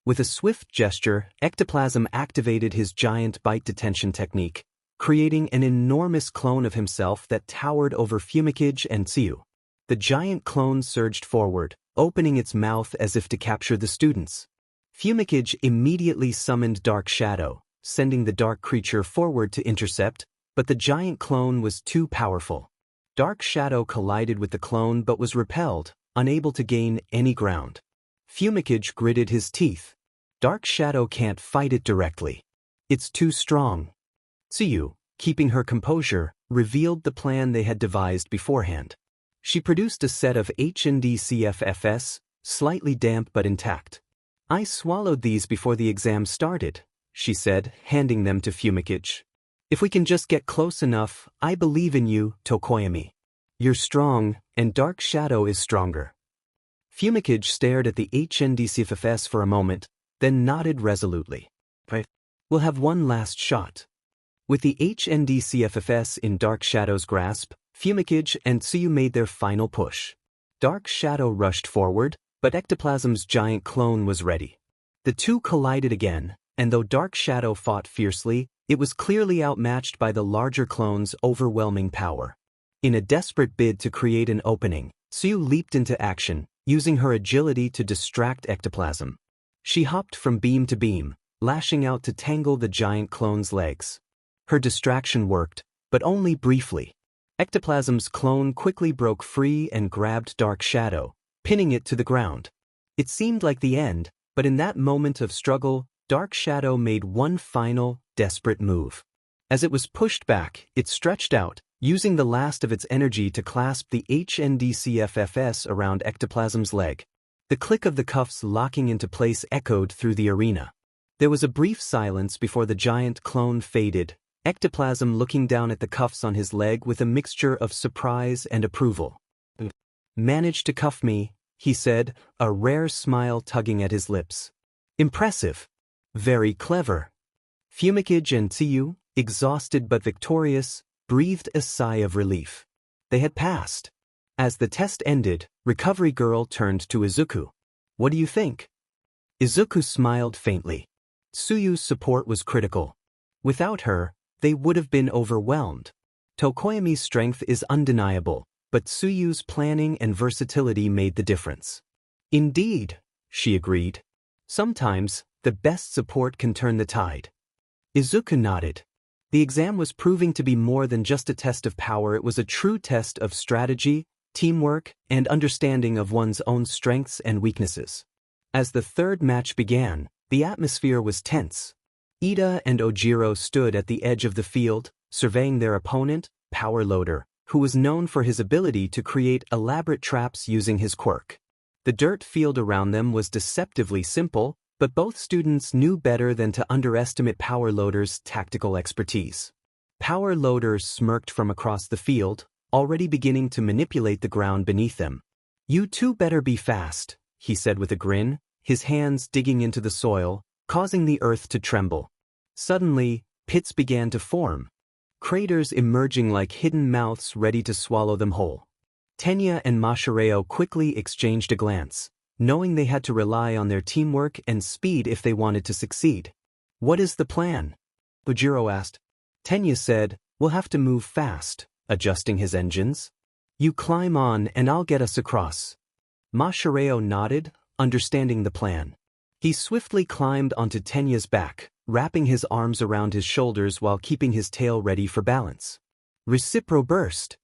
With a swift gesture, Ectoplasm activated his giant bite detention technique, creating an enormous clone of himself that towered over Fumikage and Tsuyu. The giant clone surged forward, opening its mouth as if to capture the students. Fumikage immediately summoned Dark Shadow, sending the dark creature forward to intercept, but the giant clone was too powerful. Dark Shadow collided with the clone but was repelled, unable to gain any ground. Fumikage gritted his teeth. Dark Shadow can't fight it directly. It's too strong. Tsuyu, keeping her composure, revealed the plan they had devised beforehand. She produced a set of H&D CFFs, slightly damp but intact. "I swallowed these before the exam started," she said, handing them to Fumikage. "If we can just get close enough, I believe in you, Tokoyami. You're strong, and Dark Shadow is stronger." Fumikage stared at the H&D CFFs for a moment, then nodded resolutely. "We'll have one last shot." With the H&D CFFs in Dark Shadow's grasp, Fumikage and Tsuyu made their final push. Dark Shadow rushed forward, but Ectoplasm's giant clone was ready. The two collided again, and though Dark Shadow fought fiercely, it was clearly outmatched by the larger clone's overwhelming power. In a desperate bid to create an opening, Tsuyu leaped into action, using her agility to distract Ectoplasm. She hopped from beam to beam, lashing out to tangle the giant clone's legs. Her distraction worked, but only briefly. Ectoplasm's clone quickly broke free and grabbed Dark Shadow, pinning it to the ground. It seemed like the end, but in that moment of struggle, Dark Shadow made one final, desperate move. As it was pushed back, it stretched out, using the last of its energy to clasp the HNDCFFS around ectoplasm's leg. The click of the cuffs locking into place echoed through the arena. There was a brief silence before the giant clone faded, ectoplasm looking down at the cuffs on his leg with a mixture of surprise and approval. "Managed to cuff me," he said, a rare smile tugging at his lips. "Impressive. Very clever." Fumikage and Tsuyu, exhausted but victorious, breathed a sigh of relief. They had passed. As the test ended, Recovery Girl turned to Izuku. "What do you think?" Izuku smiled faintly. Tsuyu's support was critical. Without her, they would have been overwhelmed. Tokoyami's strength is undeniable, but Tsuyu's planning and versatility made the difference. "Indeed," she agreed. "Sometimes, the best support can turn the tide." Izuku nodded. The exam was proving to be more than just a test of power. It was a true test of strategy, teamwork, and understanding of one's own strengths and weaknesses. As the third match began, the atmosphere was tense. Ida and Ojiro stood at the edge of the field, surveying their opponent, Power Loader, who was known for his ability to create elaborate traps using his quirk. The dirt field around them was deceptively simple, but both students knew better than to underestimate Power Loader's tactical expertise. Power Loader smirked from across the field, already beginning to manipulate the ground beneath them. "You two better be fast," he said with a grin, his hands digging into the soil, causing the earth to tremble. Suddenly, pits began to form, craters emerging like hidden mouths ready to swallow them whole. Tenya and Mashireo quickly exchanged a glance, knowing they had to rely on their teamwork and speed if they wanted to succeed. "What is the plan?" Ojiro asked. Tenya said, "We'll have to move fast," adjusting his engines. "You climb on and I'll get us across." Mashireo nodded, understanding the plan. He swiftly climbed onto Tenya's back, wrapping his arms around his shoulders while keeping his tail ready for balance. "Recipro burst!"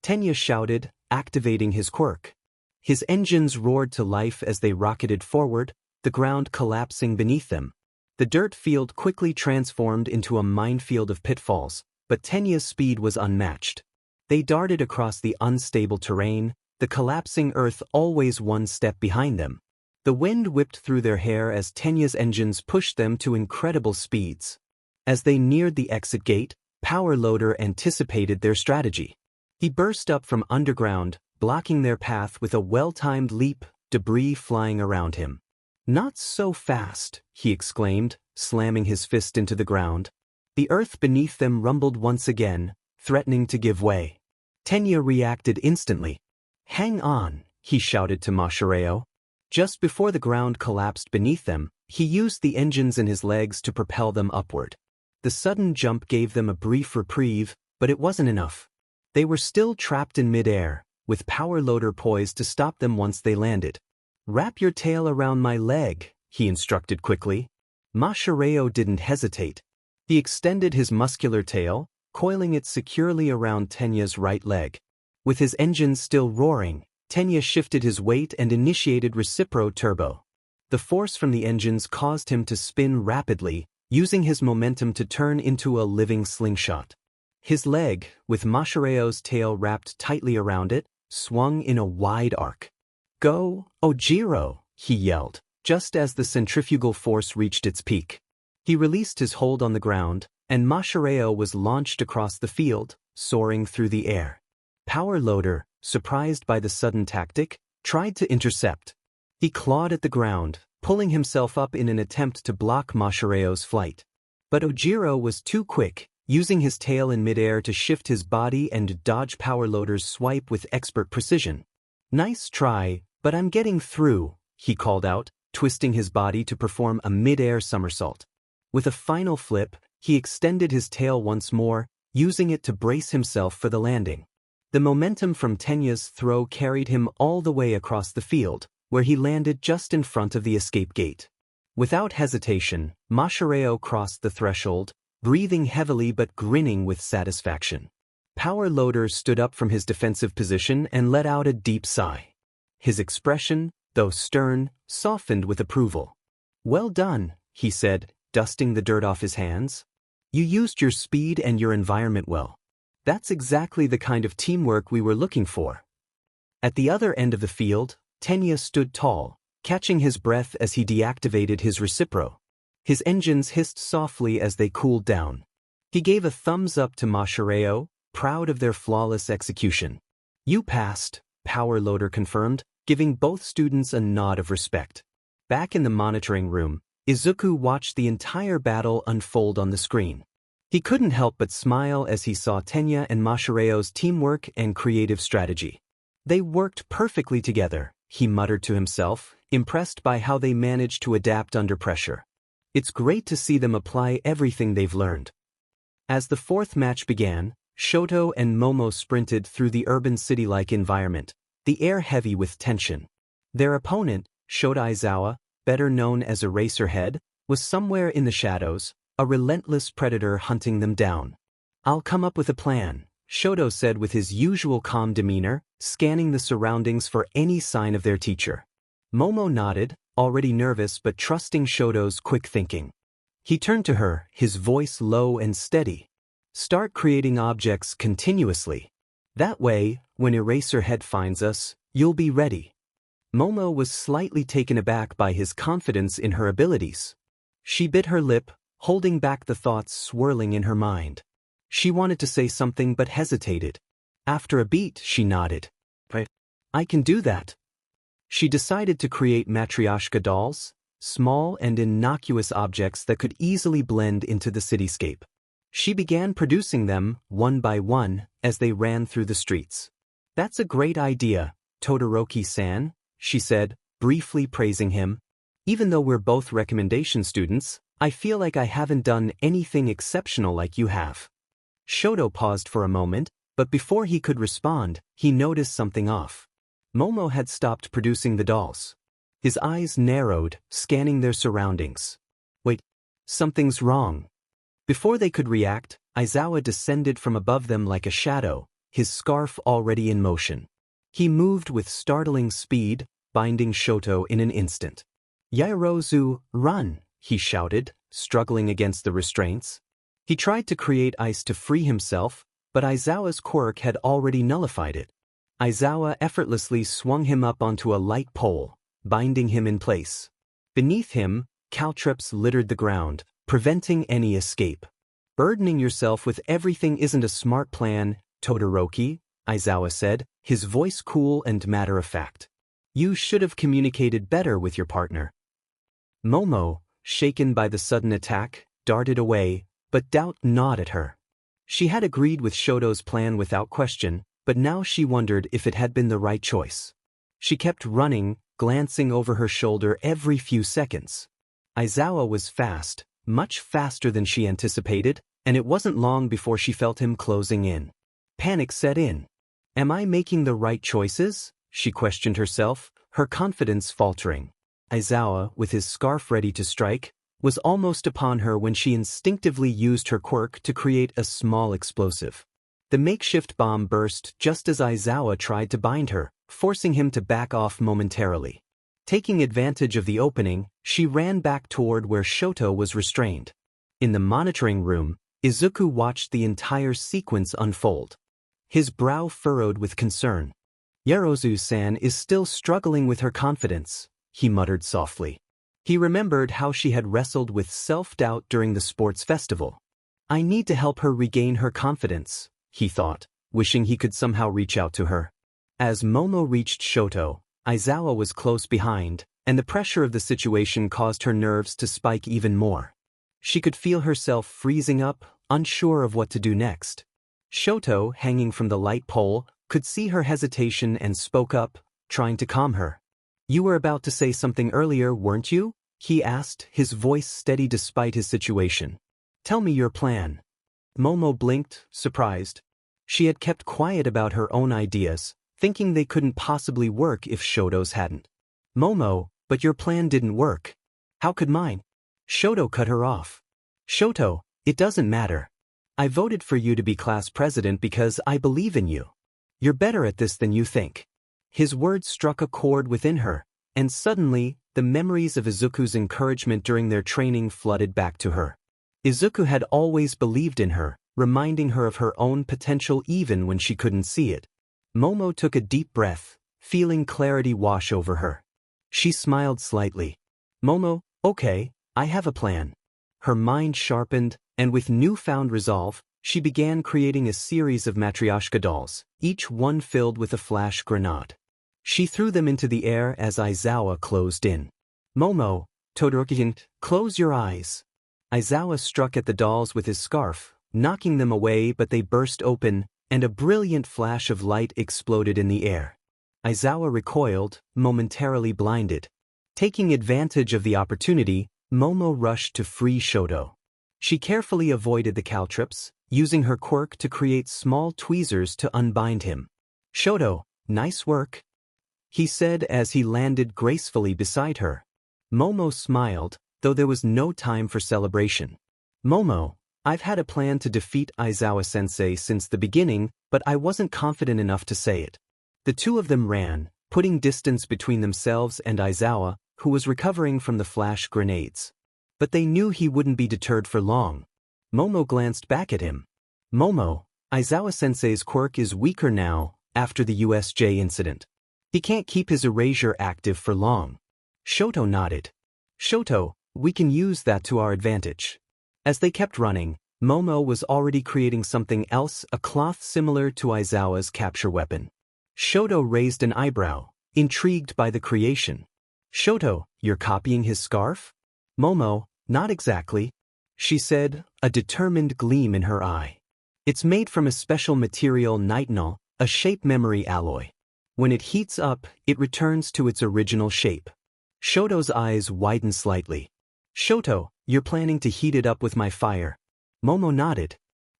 Tenya shouted, activating his quirk. His engines roared to life as they rocketed forward, the ground collapsing beneath them. The dirt field quickly transformed into a minefield of pitfalls, but Tenya's speed was unmatched. They darted across the unstable terrain, the collapsing earth always one step behind them. The wind whipped through their hair as Tenya's engines pushed them to incredible speeds. As they neared the exit gate, Power Loader anticipated their strategy. He burst up from underground, blocking their path with a well-timed leap, debris flying around him. "Not so fast," he exclaimed, slamming his fist into the ground. The earth beneath them rumbled once again, threatening to give way. Tenya reacted instantly. "Hang on," he shouted to Mashireo. Just before the ground collapsed beneath them, he used the engines in his legs to propel them upward. The sudden jump gave them a brief reprieve, but it wasn't enough. They were still trapped in midair, with Power Loader poised to stop them once they landed. "Wrap your tail around my leg," he instructed quickly. Mashireo didn't hesitate. He extended his muscular tail, coiling it securely around Tenya's right leg. With his engines still roaring, Tenya shifted his weight and initiated Recipro Turbo. The force from the engines caused him to spin rapidly, using his momentum to turn into a living slingshot. His leg, with Mashireo's tail wrapped tightly around it, swung in a wide arc. "Go, Ojiro!" he yelled, just as the centrifugal force reached its peak. He released his hold on the ground, and Mashireo was launched across the field, soaring through the air. Power Loader, surprised by the sudden tactic, tried to intercept. He clawed at the ground, pulling himself up in an attempt to block Mashireo's flight. But Ojiro was too quick, using his tail in midair to shift his body and dodge Power Loader's swipe with expert precision. "Nice try, but I'm getting through," he called out, twisting his body to perform a midair somersault. With a final flip, he extended his tail once more, using it to brace himself for the landing. The momentum from Tenya's throw carried him all the way across the field, where he landed just in front of the escape gate. Without hesitation, Mashireo crossed the threshold, breathing heavily but grinning with satisfaction. Power Loader stood up from his defensive position and let out a deep sigh. His expression, though stern, softened with approval. "Well done," he said, dusting the dirt off his hands. "You used your speed and your environment well. That's exactly the kind of teamwork we were looking for. At the other end of the field, Tenya stood tall, catching his breath as he deactivated his Recipro. His engines hissed softly as they cooled down. He gave a thumbs up to Maschereo, proud of their flawless execution. You passed, Power Loader confirmed, giving both students a nod of respect. Back in the monitoring room, Izuku watched the entire battle unfold on the screen. He couldn't help but smile as he saw Tenya and Maschereo's teamwork and creative strategy. They worked perfectly together, he muttered to himself, impressed by how they managed to adapt under pressure. It's great to see them apply everything they've learned. As the fourth match began, Shoto and Momo sprinted through the urban city-like environment, the air heavy with tension. Their opponent, Shota Aizawa, better known as Eraserhead, was somewhere in the shadows, a relentless predator hunting them down. I'll come up with a plan, Shoto said with his usual calm demeanor, scanning the surroundings for any sign of their teacher. Momo nodded, already nervous but trusting Shoto's quick thinking. He turned to her, his voice low and steady. Start creating objects continuously. That way, when Eraserhead finds us, you'll be ready. Momo was slightly taken aback by his confidence in her abilities. She bit her lip, holding back the thoughts swirling in her mind. She wanted to say something but hesitated. After a beat, she nodded. I can do that. She decided to create Matryoshka dolls, small and innocuous objects that could easily blend into the cityscape. She began producing them, one by one, as they ran through the streets. That's a great idea, Todoroki-san, she said, briefly praising him. Even though we're both recommendation students, I feel like I haven't done anything exceptional like you have. Shoto paused for a moment, but before he could respond, he noticed something off. Momo had stopped producing the dolls. His eyes narrowed, scanning their surroundings. Wait, something's wrong. Before they could react, Aizawa descended from above them like a shadow, his scarf already in motion. He moved with startling speed, binding Shoto in an instant. Yaoyorozu, run, he shouted, struggling against the restraints. He tried to create ice to free himself, but Aizawa's quirk had already nullified it. Aizawa effortlessly swung him up onto a light pole, binding him in place. Beneath him, caltrops littered the ground, preventing any escape. Burdening yourself with everything isn't a smart plan, Todoroki, Aizawa said, his voice cool and matter-of-fact. You should have communicated better with your partner. Momo, shaken by the sudden attack, darted away, but doubt gnawed at her. She had agreed with Shoto's plan without question, but now she wondered if it had been the right choice. She kept running, glancing over her shoulder every few seconds. Aizawa was fast, much faster than she anticipated, and it wasn't long before she felt him closing in. Panic set in. Am I making the right choices? She questioned herself, her confidence faltering. Aizawa, with his scarf ready to strike, was almost upon her when she instinctively used her quirk to create a small explosive. The makeshift bomb burst just as Aizawa tried to bind her, forcing him to back off momentarily. Taking advantage of the opening, she ran back toward where Shoto was restrained. In the monitoring room, Izuku watched the entire sequence unfold. His brow furrowed with concern. Yaoyorozu-san is still struggling with her confidence, he muttered softly. He remembered how she had wrestled with self-doubt during the sports festival. I need to help her regain her confidence, he thought, wishing he could somehow reach out to her. As Momo reached Shoto, Aizawa was close behind, and the pressure of the situation caused her nerves to spike even more. She could feel herself freezing up, unsure of what to do next. Shoto, hanging from the light pole, could see her hesitation and spoke up, trying to calm her. You were about to say something earlier, weren't you? He asked, his voice steady despite his situation. Tell me your plan. Momo blinked, surprised. She had kept quiet about her own ideas, thinking they couldn't possibly work if Shoto's hadn't. Momo, but your plan didn't work. How could mine? Shoto cut her off. Shoto, it doesn't matter. I voted for you to be class president because I believe in you. You're better at this than you think. His words struck a chord within her, and suddenly, the memories of Izuku's encouragement during their training flooded back to her. Izuku had always believed in her, reminding her of her own potential even when she couldn't see it. Momo took a deep breath, feeling clarity wash over her. She smiled slightly. Momo, okay, I have a plan. Her mind sharpened, and with newfound resolve, she began creating a series of matryoshka dolls, each one filled with a flash grenade. She threw them into the air as Aizawa closed in. Momo, Todoroki, close your eyes. Aizawa struck at the dolls with his scarf, knocking them away, but they burst open, and a brilliant flash of light exploded in the air. Aizawa recoiled, momentarily blinded. Taking advantage of the opportunity, Momo rushed to free Shoto. She carefully avoided the caltrops, using her quirk to create small tweezers to unbind him. Shoto, nice work, he said as he landed gracefully beside her. Momo smiled, though there was no time for celebration. Momo, I've had a plan to defeat Aizawa-sensei since the beginning, but I wasn't confident enough to say it. The two of them ran, putting distance between themselves and Aizawa, who was recovering from the flash grenades. But they knew he wouldn't be deterred for long. Momo glanced back at him. Momo, Aizawa-sensei's quirk is weaker now, after the USJ incident. He can't keep his erasure active for long. Shoto nodded. Shoto, we can use that to our advantage. As they kept running, Momo was already creating something else, a cloth similar to Aizawa's capture weapon. Shoto raised an eyebrow, intrigued by the creation. Shoto, you're copying his scarf? Momo, not exactly, she said, a determined gleam in her eye. It's made from a special material nitinol, a shape memory alloy. When it heats up, it returns to its original shape. Shoto's eyes widened slightly. Shoto, you're planning to heat it up with my fire. Momo nodded.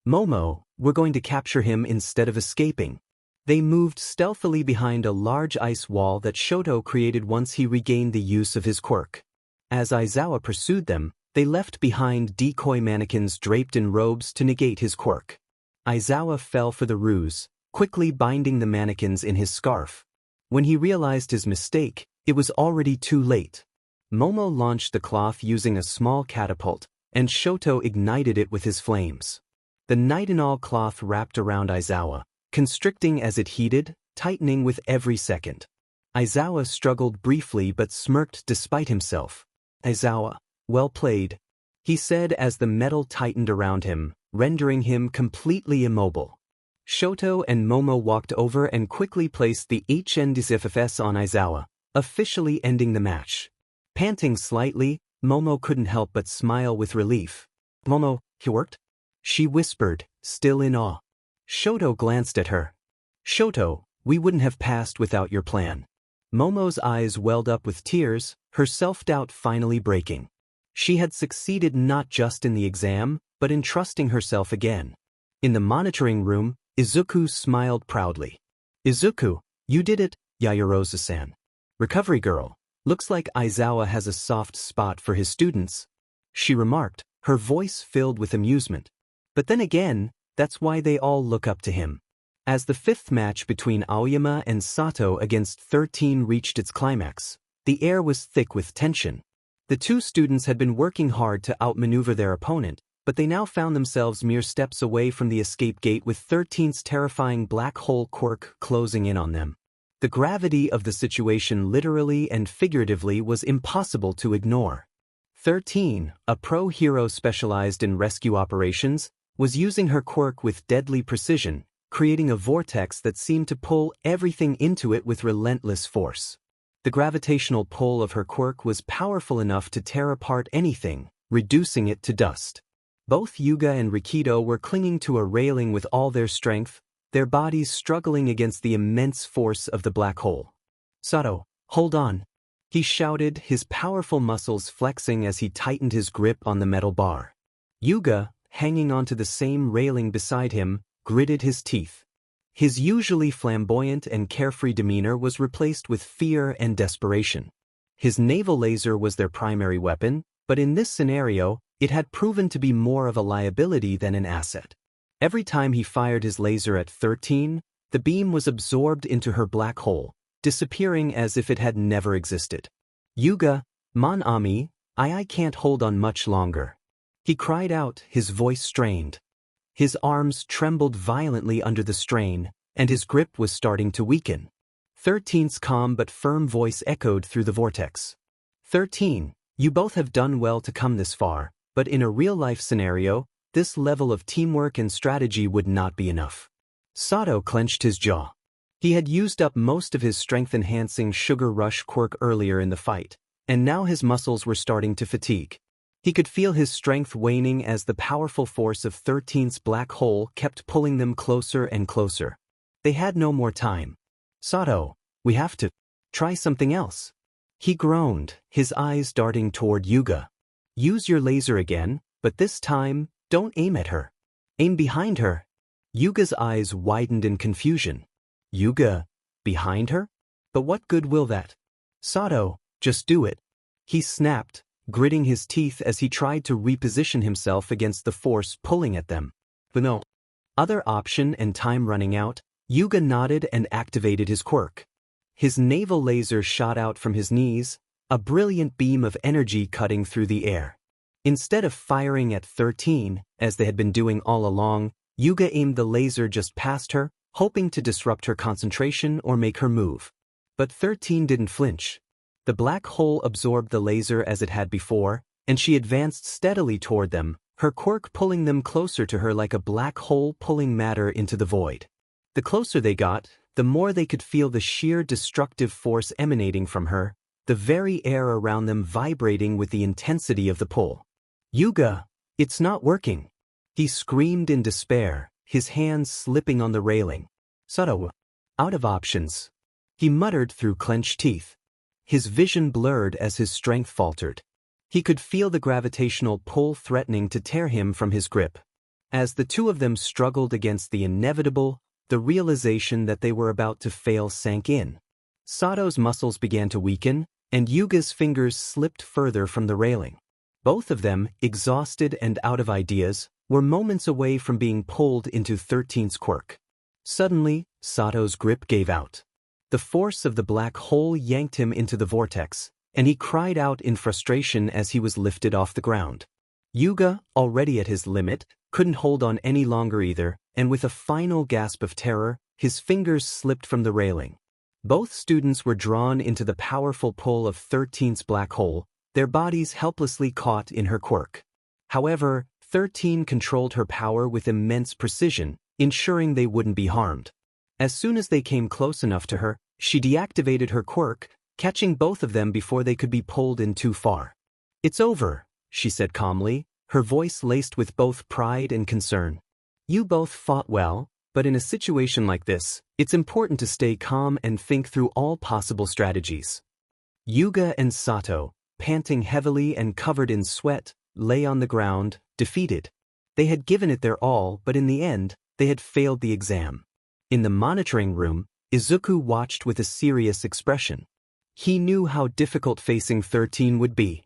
Momo, we're going to capture him instead of escaping. They moved stealthily behind a large ice wall that Shoto created once he regained the use of his quirk. As Aizawa pursued them, they left behind decoy mannequins draped in robes to negate his quirk. Aizawa fell for the ruse, quickly binding the mannequins in his scarf. When he realized his mistake, it was already too late. Momo launched the cloth using a small catapult, and Shoto ignited it with his flames. The nitinol cloth wrapped around Aizawa, constricting as it heated, tightening with every second. Aizawa struggled briefly but smirked despite himself. Aizawa, well played, he said as the metal tightened around him, rendering him completely immobile. Shoto and Momo walked over and quickly placed the HNDCFFS on Aizawa, officially ending the match. Panting slightly, Momo couldn't help but smile with relief. Momo, it worked? She whispered, still in awe. Shoto glanced at her. Shoto, we wouldn't have passed without your plan. Momo's eyes welled up with tears, her self-doubt finally breaking. She had succeeded not just in the exam, but in trusting herself again. In the monitoring room, Izuku smiled proudly. Izuku, you did it, Yaoyorozu-san. Recovery girl, looks like Aizawa has a soft spot for his students, she remarked, her voice filled with amusement. But then again, that's why they all look up to him. As the fifth match between Aoyama and Sato against 13 reached its climax, the air was thick with tension. The two students had been working hard to outmaneuver their opponent, but they now found themselves mere steps away from the escape gate with 13's terrifying black hole quirk closing in on them. The gravity of the situation literally and figuratively was impossible to ignore. 13, a pro hero specialized in rescue operations, was using her quirk with deadly precision, creating a vortex that seemed to pull everything into it with relentless force. The gravitational pull of her quirk was powerful enough to tear apart anything, reducing it to dust. Both Yuga and Rikido were clinging to a railing with all their strength, their bodies struggling against the immense force of the black hole. Sato, hold on, he shouted, his powerful muscles flexing as he tightened his grip on the metal bar. Yuga, hanging onto the same railing beside him, gritted his teeth. His usually flamboyant and carefree demeanor was replaced with fear and desperation. His naval laser was their primary weapon, but in this scenario, it had proven to be more of a liability than an asset. Every time he fired his laser at 13, the beam was absorbed into her black hole, disappearing as if it had never existed. Yuga, Mon Ami, I can't hold on much longer. He cried out, his voice strained. His arms trembled violently under the strain, and his grip was starting to weaken. 13's calm but firm voice echoed through the vortex. 13, you both have done well to come this far, but in a real-life scenario, this level of teamwork and strategy would not be enough. Sato clenched his jaw. He had used up most of his strength-enhancing Sugar Rush quirk earlier in the fight, and now his muscles were starting to fatigue. He could feel his strength waning as the powerful force of 13's black hole kept pulling them closer and closer. They had no more time. Sato, we have to try something else. He groaned, his eyes darting toward Yuga. Use your laser again, but this time, don't aim at her. Aim behind her. Yuga's eyes widened in confusion. Yuga, behind her? But what good will that? Sato, just do it. He snapped, gritting his teeth as he tried to reposition himself against the force pulling at them. But no other option and time running out, Yuga nodded and activated his quirk. His navel laser shot out from his knees, a brilliant beam of energy cutting through the air. Instead of firing at 13, as they had been doing all along, Yuga aimed the laser just past her, hoping to disrupt her concentration or make her move. But 13 didn't flinch. The black hole absorbed the laser as it had before, and she advanced steadily toward them, her quirk pulling them closer to her like a black hole pulling matter into the void. The closer they got, the more they could feel the sheer destructive force emanating from her, the very air around them vibrating with the intensity of the pull. Yuga, it's not working. He screamed in despair, his hands slipping on the railing. Sato, out of options. He muttered through clenched teeth. His vision blurred as his strength faltered. He could feel the gravitational pull threatening to tear him from his grip. As the two of them struggled against the inevitable, the realization that they were about to fail sank in. Sato's muscles began to weaken, and Yuga's fingers slipped further from the railing. Both of them, exhausted and out of ideas, were moments away from being pulled into 13's quirk. Suddenly, Sato's grip gave out. The force of the black hole yanked him into the vortex, and he cried out in frustration as he was lifted off the ground. Yuga, already at his limit, couldn't hold on any longer either, and with a final gasp of terror, his fingers slipped from the railing. Both students were drawn into the powerful pull of 13's black hole, their bodies helplessly caught in her quirk. However, 13 controlled her power with immense precision, ensuring they wouldn't be harmed. As soon as they came close enough to her, she deactivated her quirk, catching both of them before they could be pulled in too far. It's over, she said calmly, her voice laced with both pride and concern. You both fought well, but in a situation like this, it's important to stay calm and think through all possible strategies. Yuga and Sato, panting heavily and covered in sweat, lay on the ground, defeated. They had given it their all, but in the end, they had failed the exam. In the monitoring room, Izuku watched with a serious expression. He knew how difficult facing 13 would be.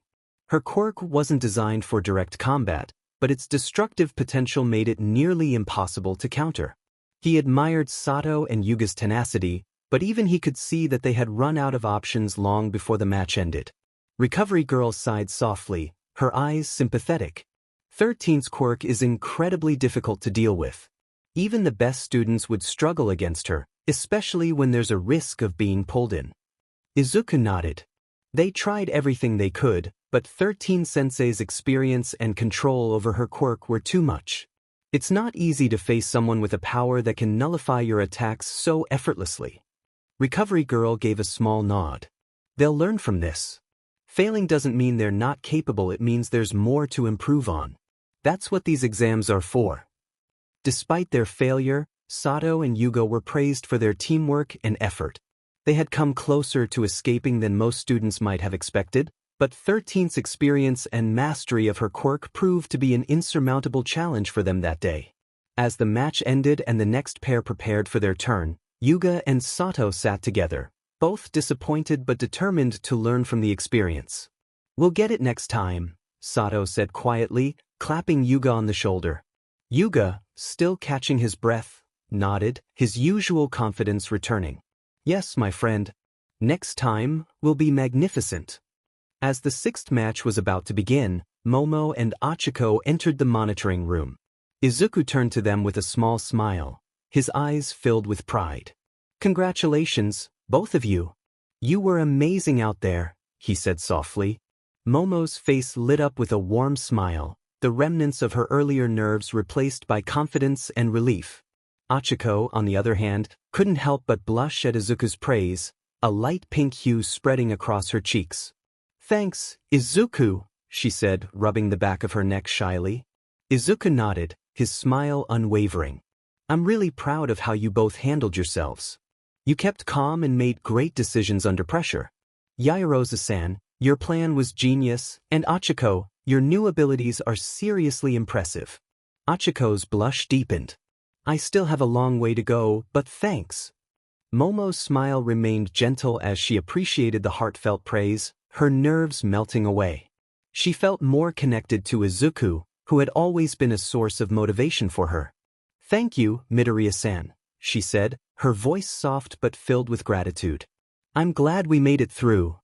Her quirk wasn't designed for direct combat, but its destructive potential made it nearly impossible to counter. He admired Sato and Yuga's tenacity, but even he could see that they had run out of options long before the match ended. Recovery Girl sighed softly, her eyes sympathetic. 13's quirk is incredibly difficult to deal with. Even the best students would struggle against her, especially when there's a risk of being pulled in. Izuku nodded. They tried everything they could, but 13-sensei's experience and control over her quirk were too much. It's not easy to face someone with a power that can nullify your attacks so effortlessly. Recovery Girl gave a small nod. They'll learn from this. Failing doesn't mean they're not capable, it means there's more to improve on. That's what these exams are for. Despite their failure, Sato and Yuga were praised for their teamwork and effort. They had come closer to escaping than most students might have expected, but 13's experience and mastery of her quirk proved to be an insurmountable challenge for them that day. As the match ended and the next pair prepared for their turn, Yuga and Sato sat together, both disappointed but determined to learn from the experience. We'll get it next time, Sato said quietly, clapping Yuga on the shoulder. Yuga, still catching his breath, nodded, his usual confidence returning. Yes, my friend. Next time will be magnificent. As the sixth match was about to begin, Momo and Achiko entered the monitoring room. Izuku turned to them with a small smile, his eyes filled with pride. Congratulations, both of you. You were amazing out there, he said softly. Momo's face lit up with a warm smile, the remnants of her earlier nerves replaced by confidence and relief. Achiko, on the other hand, couldn't help but blush at Izuku's praise, a light pink hue spreading across her cheeks. Thanks, Izuku, she said, rubbing the back of her neck shyly. Izuku nodded, his smile unwavering. I'm really proud of how you both handled yourselves. You kept calm and made great decisions under pressure. Yaoyorozu-san, your plan was genius, and Achiko, your new abilities are seriously impressive. Achiko's blush deepened. I still have a long way to go, but thanks. Momo's smile remained gentle as she appreciated the heartfelt praise, her nerves melting away. She felt more connected to Izuku, who had always been a source of motivation for her. Thank you, Midoriya-san, she said, her voice soft but filled with gratitude. I'm glad we made it through.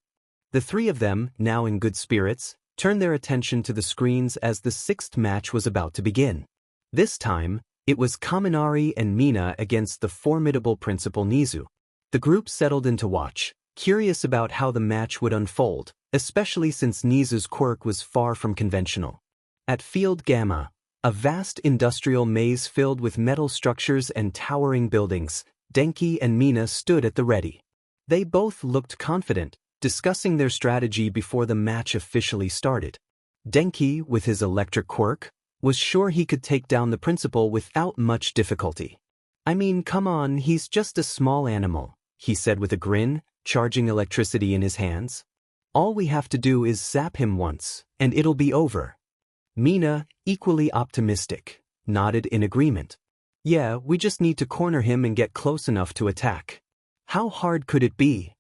The three of them, now in good spirits, turned their attention to the screens as the sixth match was about to begin. This time, it was Kaminari and Mina against the formidable Principal Nizu. The group settled in to watch, curious about how the match would unfold, especially since Nizu's quirk was far from conventional. At Field Gamma, a vast industrial maze filled with metal structures and towering buildings, Denki and Mina stood at the ready. They both looked confident, discussing their strategy before the match officially started. Denki, with his electric quirk, was sure he could take down the principal without much difficulty. I mean, come on, he's just a small animal, he said with a grin, charging electricity in his hands. All we have to do is zap him once, and it'll be over. Mina, equally optimistic, nodded in agreement. Yeah, we just need to corner him and get close enough to attack. How hard could it be?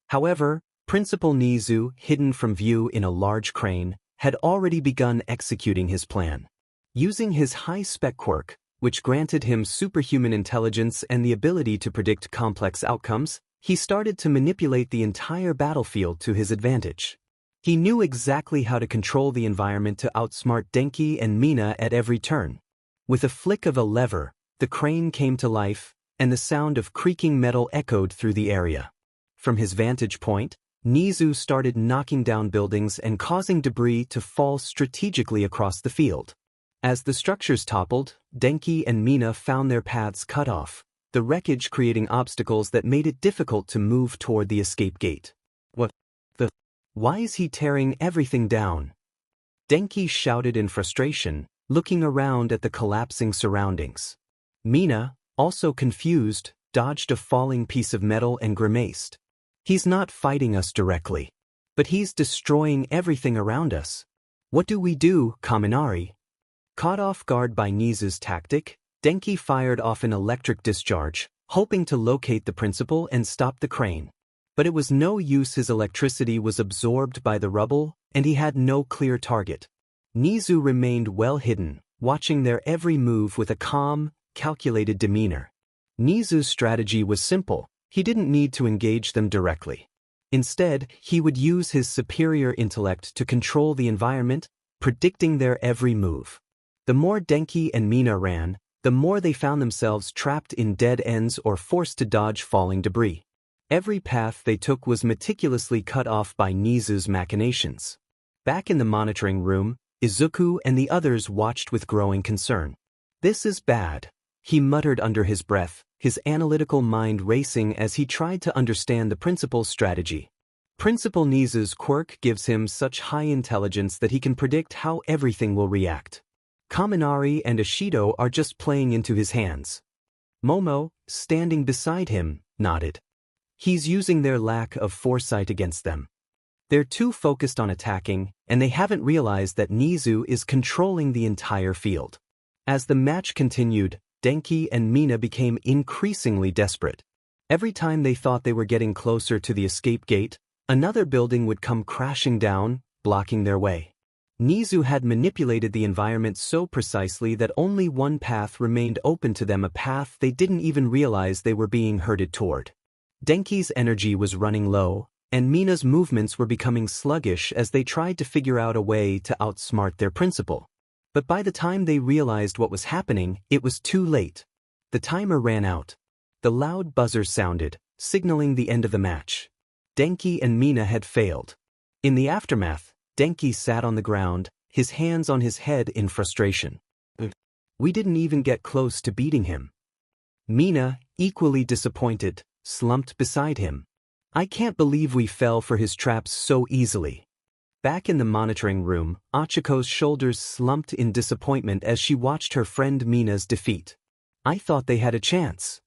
However, Principal Nizu, hidden from view in a large crane, had already begun executing his plan. Using his high-spec quirk, which granted him superhuman intelligence and the ability to predict complex outcomes, he started to manipulate the entire battlefield to his advantage. He knew exactly how to control the environment to outsmart Denki and Mina at every turn. With a flick of a lever, the crane came to life, and the sound of creaking metal echoed through the area. From his vantage point, Nizu started knocking down buildings and causing debris to fall strategically across the field. As the structures toppled, Denki and Mina found their paths cut off, the wreckage creating obstacles that made it difficult to move toward the escape gate. What the? Why is he tearing everything down? Denki shouted in frustration, looking around at the collapsing surroundings. Mina, also confused, dodged a falling piece of metal and grimaced. He's not fighting us directly, but he's destroying everything around us. What do we do, Kaminari? Caught off guard by Nizu's tactic, Denki fired off an electric discharge, hoping to locate the principal and stop the crane. But it was no use, his electricity was absorbed by the rubble, and he had no clear target. Nizu remained well hidden, watching their every move with a calm, calculated demeanor. Nizu's strategy was simple. He didn't need to engage them directly. Instead, he would use his superior intellect to control the environment, predicting their every move. The more Denki and Mina ran, the more they found themselves trapped in dead ends or forced to dodge falling debris. Every path they took was meticulously cut off by Nizu's machinations. Back in the monitoring room, Izuku and the others watched with growing concern. This is bad, he muttered under his breath, his analytical mind racing as he tried to understand the principal's strategy. Principal Nizu's quirk gives him such high intelligence that he can predict how everything will react. Kaminari and Ishido are just playing into his hands. Momo, standing beside him, nodded. He's using their lack of foresight against them. They're too focused on attacking, and they haven't realized that Nizu is controlling the entire field. As the match continued, Denki and Mina became increasingly desperate. Every time they thought they were getting closer to the escape gate, another building would come crashing down, blocking their way. Nizu had manipulated the environment so precisely that only one path remained open to them, a path they didn't even realize they were being herded toward. Denki's energy was running low, and Mina's movements were becoming sluggish as they tried to figure out a way to outsmart their principal. But by the time they realized what was happening, it was too late. The timer ran out. The loud buzzer sounded, signaling the end of the match. Denki and Mina had failed. In the aftermath, Denki sat on the ground, his hands on his head in frustration. We didn't even get close to beating him. Mina, equally disappointed, slumped beside him. I can't believe we fell for his traps so easily. Back in the monitoring room, Achiko's shoulders slumped in disappointment as she watched her friend Mina's defeat. I thought they had a chance.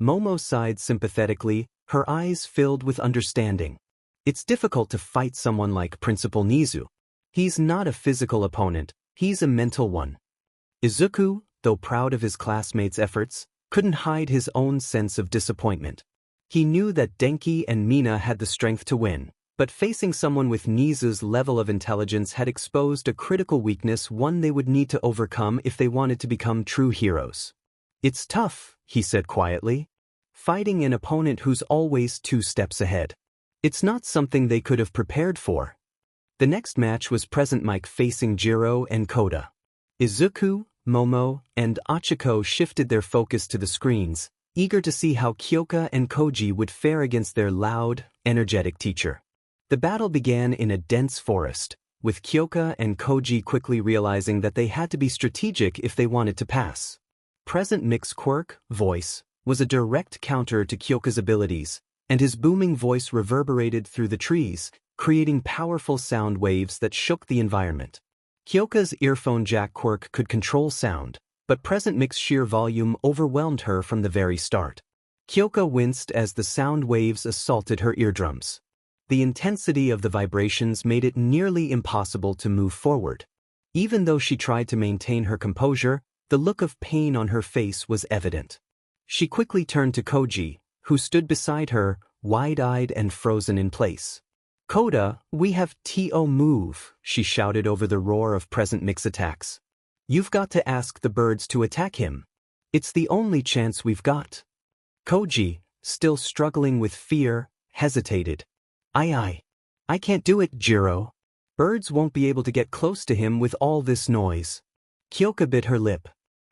Momo sighed sympathetically, her eyes filled with understanding. It's difficult to fight someone like Principal Nizu. He's not a physical opponent, he's a mental one. Izuku, though proud of his classmates' efforts, couldn't hide his own sense of disappointment. He knew that Denki and Mina had the strength to win, but facing someone with Nizu's level of intelligence had exposed a critical weakness, one they would need to overcome if they wanted to become true heroes. It's tough, he said quietly. Fighting an opponent who's always 2 steps ahead. It's not something they could have prepared for. The next match was Present Mic facing Jiro and Koda. Izuku, Momo, and Achiko shifted their focus to the screens, eager to see how Kyoka and Koji would fare against their loud, energetic teacher. The battle began in a dense forest, with Kyoka and Koji quickly realizing that they had to be strategic if they wanted to pass. Present Mic's quirk, voice, was a direct counter to Kyoka's abilities, and his booming voice reverberated through the trees, creating powerful sound waves that shook the environment. Kyoka's earphone jack quirk could control sound, but Present Mic's sheer volume overwhelmed her from the very start. Kyoka winced as the sound waves assaulted her eardrums. The intensity of the vibrations made it nearly impossible to move forward. Even though she tried to maintain her composure, the look of pain on her face was evident. She quickly turned to Koji, who stood beside her, wide-eyed and frozen in place. Koda, we have to move, she shouted over the roar of Present Mic's attacks. You've got to ask the birds to attack him. It's the only chance we've got. Koji, still struggling with fear, hesitated. I can't do it, Jiro. Birds won't be able to get close to him with all this noise. Kyoka bit her lip.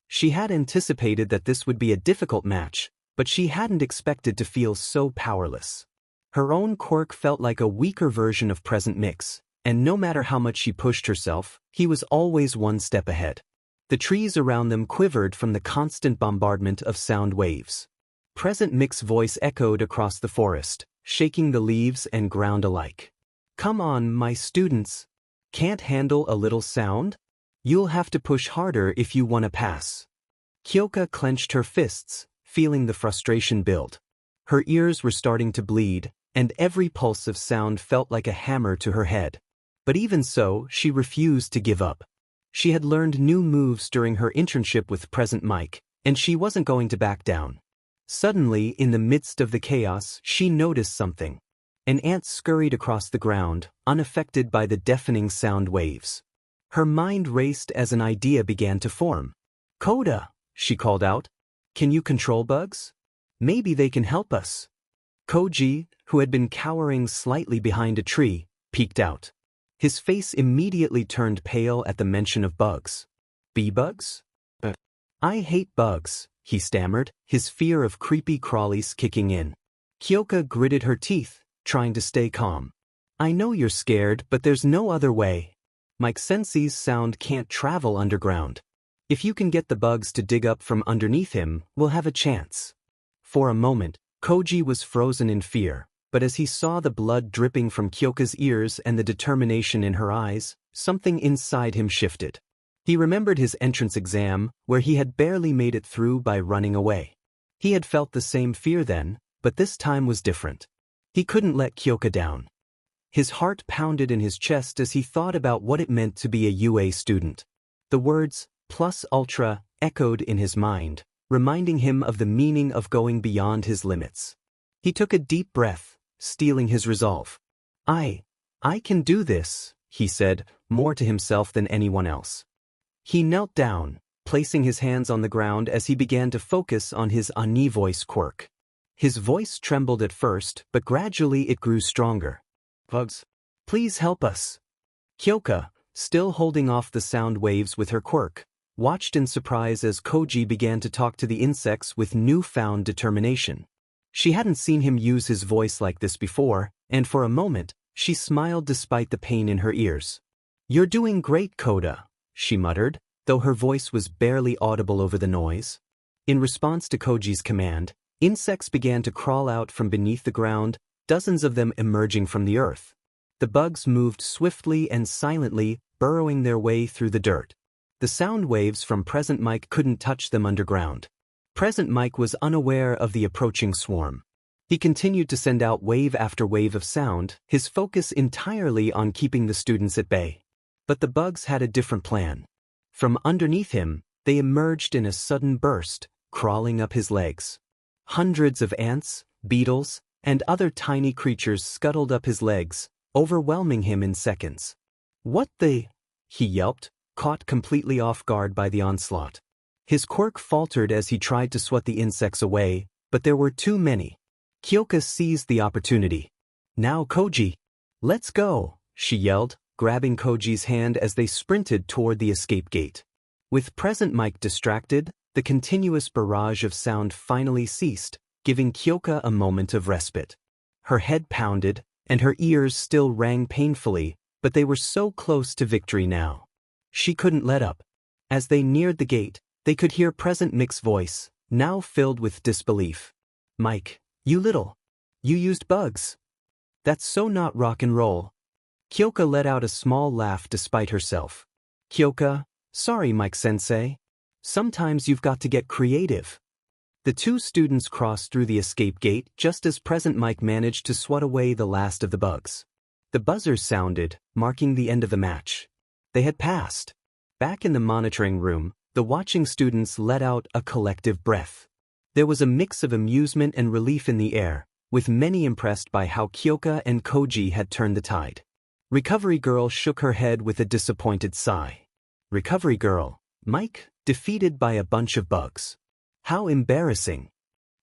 She had anticipated that this would be a difficult match, but she hadn't expected to feel so powerless. Her own quirk felt like a weaker version of Present Mic's, and no matter how much she pushed herself, he was always 1 step ahead. The trees around them quivered from the constant bombardment of sound waves. Present Mic's voice echoed across the forest, shaking the leaves and ground alike. Come on, my students. Can't handle a little sound? You'll have to push harder if you want to pass. Kyoka clenched her fists, feeling the frustration build. Her ears were starting to bleed, and every pulse of sound felt like a hammer to her head. But even so, she refused to give up. She had learned new moves during her internship with Present Mic, and she wasn't going to back down. Suddenly, in the midst of the chaos, she noticed something. An ant scurried across the ground, unaffected by the deafening sound waves. Her mind raced as an idea began to form. Koda, she called out. Can you control bugs? Maybe they can help us. Koji, who had been cowering slightly behind a tree, peeked out. His face immediately turned pale at the mention of bugs. Bee bugs? I hate bugs, he stammered, his fear of creepy crawlies kicking in. Kyoka gritted her teeth, trying to stay calm. I know you're scared, but there's no other way. Mike Sensei's sound can't travel underground. If you can get the bugs to dig up from underneath him, we'll have a chance. For a moment, Koji was frozen in fear, but as he saw the blood dripping from Kyoka's ears and the determination in her eyes, something inside him shifted. He remembered his entrance exam, where he had barely made it through by running away. He had felt the same fear then, but this time was different. He couldn't let Kyoka down. His heart pounded in his chest as he thought about what it meant to be a UA student. The words, plus ultra, echoed in his mind, reminding him of the meaning of going beyond his limits. He took a deep breath, steeling his resolve. I can do this, he said, more to himself than anyone else. He knelt down, placing his hands on the ground as he began to focus on his Ani voice quirk. His voice trembled at first, but gradually it grew stronger. Bugs, please help us. Kyoka, still holding off the sound waves with her quirk, watched in surprise as Koji began to talk to the insects with newfound determination. She hadn't seen him use his voice like this before, and for a moment, she smiled despite the pain in her ears. "You're doing great, Koda," she muttered, though her voice was barely audible over the noise. In response to Koji's command, insects began to crawl out from beneath the ground, dozens of them emerging from the earth. The bugs moved swiftly and silently, burrowing their way through the dirt. The sound waves from Present Mike couldn't touch them underground. Present Mike was unaware of the approaching swarm. He continued to send out wave after wave of sound, his focus entirely on keeping the students at bay. But the bugs had a different plan. From underneath him, they emerged in a sudden burst, crawling up his legs. Hundreds of ants, beetles, and other tiny creatures scuttled up his legs, overwhelming him in seconds. "What the?" he yelped, caught completely off guard by the onslaught. His quirk faltered as he tried to swat the insects away, but there were too many. Kyoka seized the opportunity. "Now Koji! Let's go!" she yelled, grabbing Koji's hand as they sprinted toward the escape gate. With Present Mike distracted, the continuous barrage of sound finally ceased, giving Kyoka a moment of respite. Her head pounded, and her ears still rang painfully, but they were so close to victory now. She couldn't let up. As they neared the gate, they could hear Present Mike's voice, now filled with disbelief. "Mike, you used bugs. That's so not rock and roll." Kyoka let out a small laugh despite herself. "Kyoka, sorry Mike-sensei. Sometimes you've got to get creative." The two students crossed through the escape gate just as Present Mike managed to swat away the last of the bugs. The buzzers sounded, marking the end of the match. They had passed. Back in the monitoring room, the watching students let out a collective breath. There was a mix of amusement and relief in the air, with many impressed by how Kyoka and Koji had turned the tide. Recovery Girl shook her head with a disappointed sigh. Recovery Girl, Mike, defeated by a bunch of bugs. How embarrassing.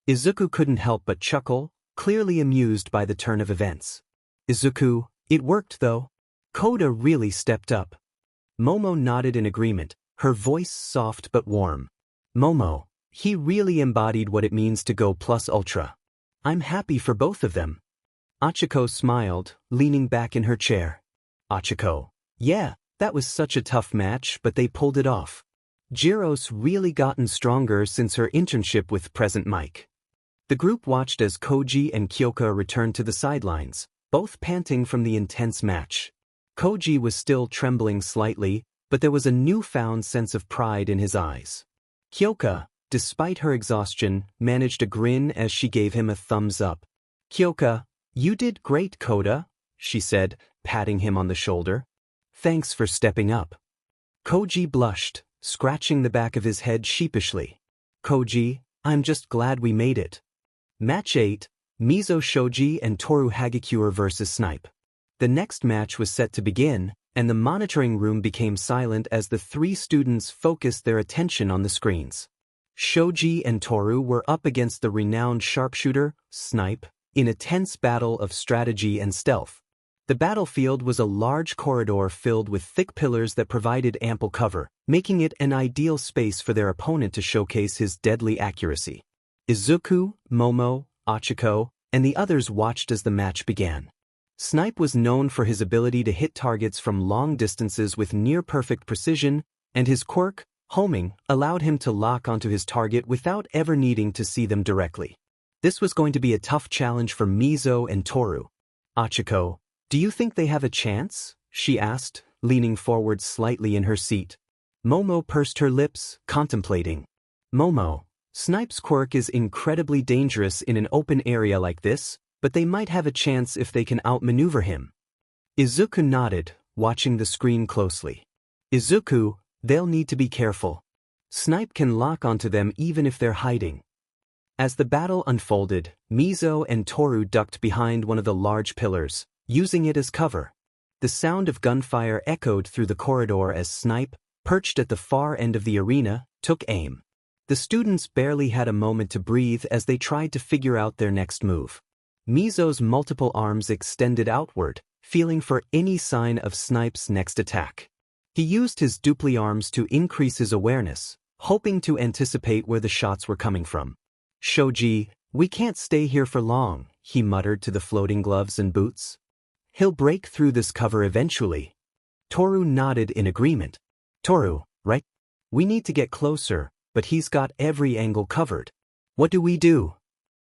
Izuku couldn't help but chuckle, clearly amused by the turn of events. "Izuku, it worked though. Koda really stepped up." Momo nodded in agreement, her voice soft but warm. "Momo, he really embodied what it means to go plus ultra. I'm happy for both of them." Achiko smiled, leaning back in her chair. Achiko, "Yeah, that was such a tough match, but they pulled it off. Jiro's really gotten stronger since her internship with Present Mike." The group watched as Koji and Kyoka returned to the sidelines, both panting from the intense match. Koji was still trembling slightly, but there was a newfound sense of pride in his eyes. Kyoka, despite her exhaustion, managed a grin as she gave him a thumbs up. "Kyoka, you did great, Koda," she said, patting him on the shoulder. "Thanks for stepping up." Koji blushed, scratching the back of his head sheepishly. "Koji, I'm just glad we made it." Match 8, Mizo Shoji and Toru Hagakure vs. Snipe. The next match was set to begin, and the monitoring room became silent as the three students focused their attention on the screens. Shoji and Toru were up against the renowned sharpshooter, Snipe, in a tense battle of strategy and stealth. The battlefield was a large corridor filled with thick pillars that provided ample cover, making it an ideal space for their opponent to showcase his deadly accuracy. Izuku, Momo, Achiko, and the others watched as the match began. Snipe was known for his ability to hit targets from long distances with near-perfect precision, and his quirk, homing, allowed him to lock onto his target without ever needing to see them directly. This was going to be a tough challenge for Mizo and Toru. "Achiko, do you think they have a chance?" she asked, leaning forward slightly in her seat. Momo pursed her lips, contemplating. "Momo, Snipe's quirk is incredibly dangerous in an open area like this, but they might have a chance if they can outmaneuver him." Izuku nodded, watching the screen closely. "Izuku, they'll need to be careful. Snipe can lock onto them even if they're hiding." As the battle unfolded, Mizo and Toru ducked behind one of the large pillars, using it as cover. The sound of gunfire echoed through the corridor as Snipe, perched at the far end of the arena, took aim. The students barely had a moment to breathe as they tried to figure out their next move. Mizo's multiple arms extended outward, feeling for any sign of Snipe's next attack. He used his dupli arms to increase his awareness, hoping to anticipate where the shots were coming from. Shoji, we can't stay here for long, he muttered to the floating gloves and boots. He'll break through this cover eventually. Toru nodded in agreement. Toru, right? We need to get closer, but he's got every angle covered. What do we do?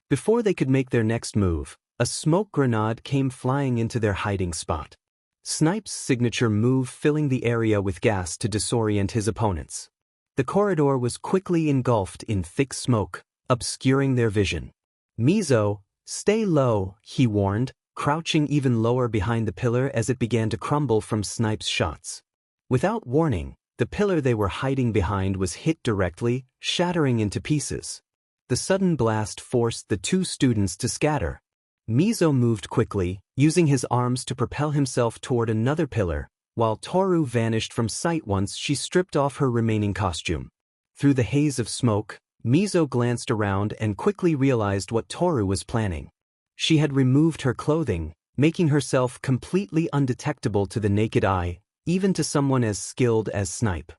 Before they could make their next move, a smoke grenade came flying into their hiding spot. Snipe's signature move filling the area with gas to disorient his opponents. The corridor was quickly engulfed in thick smoke, obscuring their vision. Mizo, stay low, he warned, crouching even lower behind the pillar as it began to crumble from Snipe's shots. Without warning, the pillar they were hiding behind was hit directly, shattering into pieces. The sudden blast forced the two students to scatter. Mizo moved quickly, using his arms to propel himself toward another pillar, while Toru vanished from sight once she stripped off her remaining costume. Through the haze of smoke, Mizo glanced around and quickly realized what Toru was planning. She had removed her clothing, making herself completely undetectable to the naked eye, even to someone as skilled as Snipe.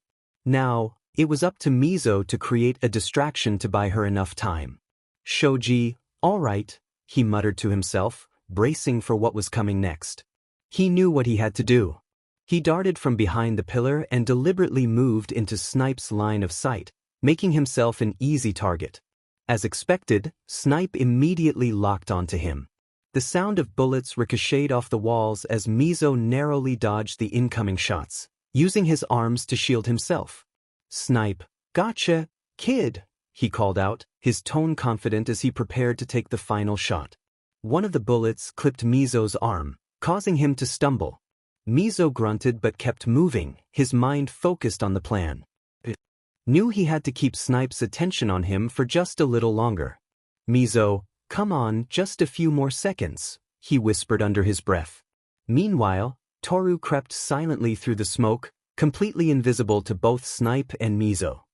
Now, it was up to Mizo to create a distraction to buy her enough time. Shoji, all right, he muttered to himself, bracing for what was coming next. He knew what he had to do. He darted from behind the pillar and deliberately moved into Snipe's line of sight, making himself an easy target. As expected, Snipe immediately locked onto him. The sound of bullets ricocheted off the walls as Mizo narrowly dodged the incoming shots, using his arms to shield himself. Snipe, gotcha, kid, he called out, his tone confident as he prepared to take the final shot. One of the bullets clipped Mizo's arm, causing him to stumble. Mizo grunted but kept moving, his mind focused on the plan. Knew he had to keep Snipe's attention on him for just a little longer. Mizo, come on, just a few more seconds, he whispered under his breath. Meanwhile, Toru crept silently through the smoke, completely invisible to both Snipe and Mizo.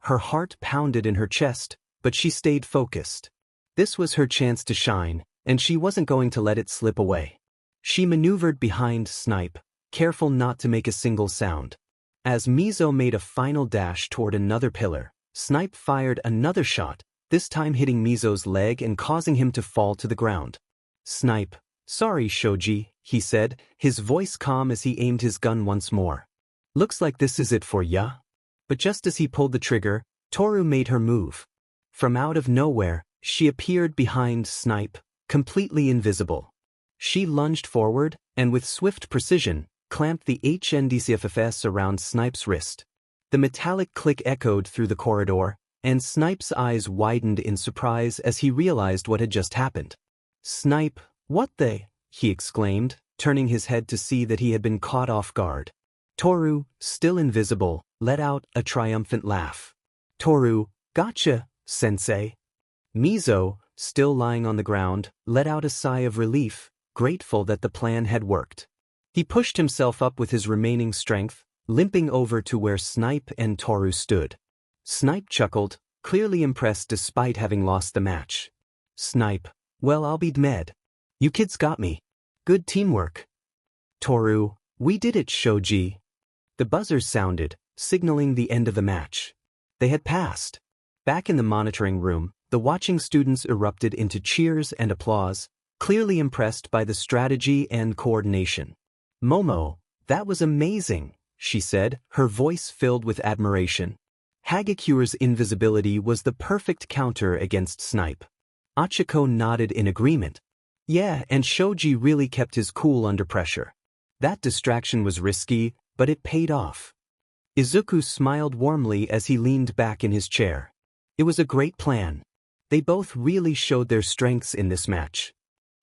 Her heart pounded in her chest, but she stayed focused. This was her chance to shine, and she wasn't going to let it slip away. She maneuvered behind Snipe, careful not to make a single sound. As Mizo made a final dash toward another pillar, Snipe fired another shot, this time hitting Mizo's leg and causing him to fall to the ground. Snipe, sorry Shoji, he said, his voice calm as he aimed his gun once more. Looks like this is it for ya? But just as he pulled the trigger, Toru made her move. From out of nowhere, she appeared behind Snipe, completely invisible. She lunged forward, and with swift precision, clamped the HNDCFFS around Snipe's wrist. The metallic click echoed through the corridor, and Snipe's eyes widened in surprise as he realized what had just happened. Snipe, what the? He exclaimed, turning his head to see that he had been caught off guard. Toru, still invisible, let out a triumphant laugh. Toru, gotcha, sensei. Mizo, still lying on the ground, let out a sigh of relief, grateful that the plan had worked. He pushed himself up with his remaining strength, limping over to where Snipe and Toru stood. Snipe chuckled, clearly impressed despite having lost the match. Snipe, well, I'll be d'med. You kids got me. Good teamwork. Toru, we did it, Shoji. The buzzers sounded, signaling the end of the match. They had passed. Back in the monitoring room, the watching students erupted into cheers and applause, clearly impressed by the strategy and coordination. Momo, that was amazing, she said, her voice filled with admiration. Hagakure's invisibility was the perfect counter against Snipe. Achiko nodded in agreement. Yeah, and Shoji really kept his cool under pressure. That distraction was risky, but it paid off. Izuku smiled warmly as he leaned back in his chair. It was a great plan. They both really showed their strengths in this match.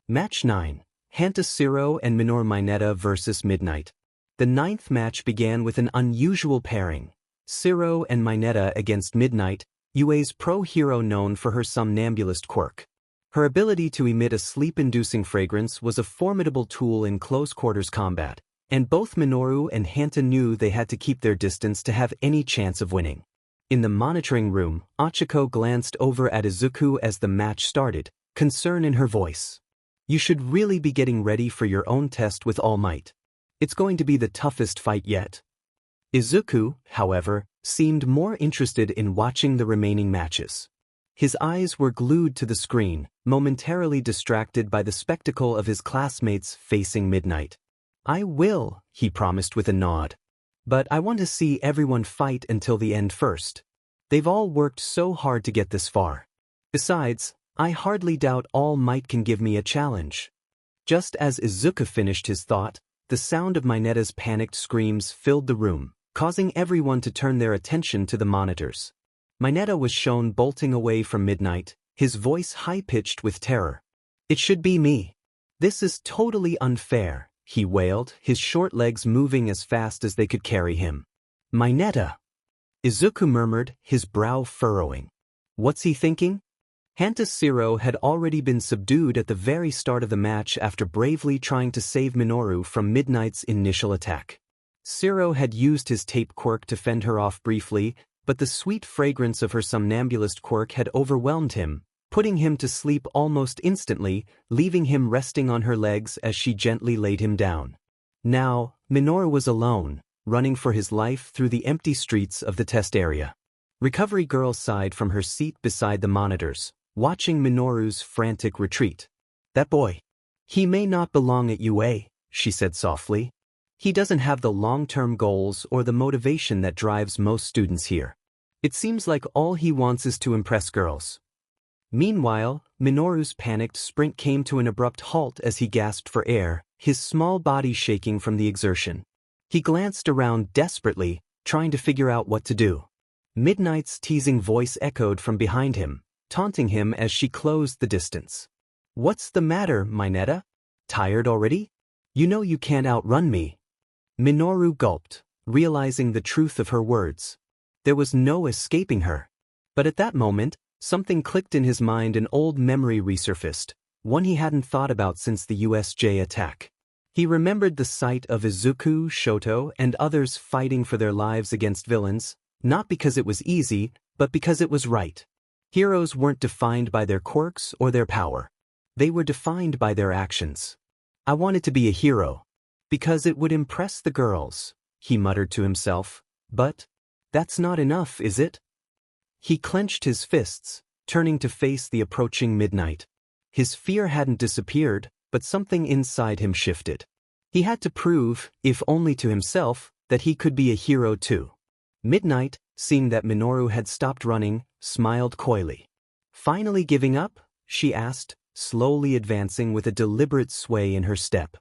Match 9. Hanta Zero and Minor Mineta vs. Midnight. The 9th match began with an unusual pairing. Zero and Mineta against Midnight, UA's pro hero known for her somnambulist quirk. Her ability to emit a sleep-inducing fragrance was a formidable tool in close-quarters combat, and both Minoru and Hanta knew they had to keep their distance to have any chance of winning. In the monitoring room, Achiko glanced over at Izuku as the match started, concern in her voice. You should really be getting ready for your own test with All Might. It's going to be the toughest fight yet. Izuku, however, seemed more interested in watching the remaining matches. His eyes were glued to the screen, momentarily distracted by the spectacle of his classmates facing Midnight. "I will," he promised with a nod. "But I want to see everyone fight until the end first. They've all worked so hard to get this far. Besides, I hardly doubt All Might can give me a challenge." Just as Izuku finished his thought, the sound of Mineta's panicked screams filled the room, causing everyone to turn their attention to the monitors. Mineta was shown bolting away from Midnight, his voice high-pitched with terror. "It should be me. This is totally unfair," he wailed, his short legs moving as fast as they could carry him. "Mineta!" Izuku murmured, his brow furrowing. What's he thinking? Hantashiro had already been subdued at the very start of the match after bravely trying to save Minoru from Midnight's initial attack. Shiro had used his tape quirk to fend her off briefly, but the sweet fragrance of her somnambulist quirk had overwhelmed him, putting him to sleep almost instantly, leaving him resting on her legs as she gently laid him down. Now, Minoru was alone, running for his life through the empty streets of the test area. Recovery Girl sighed from her seat beside the monitors, watching Minoru's frantic retreat. "That boy. He may not belong at UA," she said softly. "He doesn't have the long-term goals or the motivation that drives most students here. It seems like all he wants is to impress girls." Meanwhile, Minoru's panicked sprint came to an abrupt halt as he gasped for air, his small body shaking from the exertion. He glanced around desperately, trying to figure out what to do. Midnight's teasing voice echoed from behind him, taunting him as she closed the distance. "What's the matter, Mineta? Tired already? You know you can't outrun me." Minoru gulped, realizing the truth of her words. There was no escaping her. But at that moment, something clicked in his mind. An old memory resurfaced, one he hadn't thought about since the USJ attack. He remembered the sight of Izuku, Shoto, and others fighting for their lives against villains, not because it was easy, but because it was right. Heroes weren't defined by their quirks or their power. They were defined by their actions. "I wanted to be a hero. Because it would impress the girls," he muttered to himself. "But that's not enough, is it?" He clenched his fists, turning to face the approaching Midnight. His fear hadn't disappeared, but something inside him shifted. He had to prove, if only to himself, that he could be a hero too. Midnight, seeing that Minoru had stopped running, smiled coyly. "Finally giving up?" she asked, slowly advancing with a deliberate sway in her step.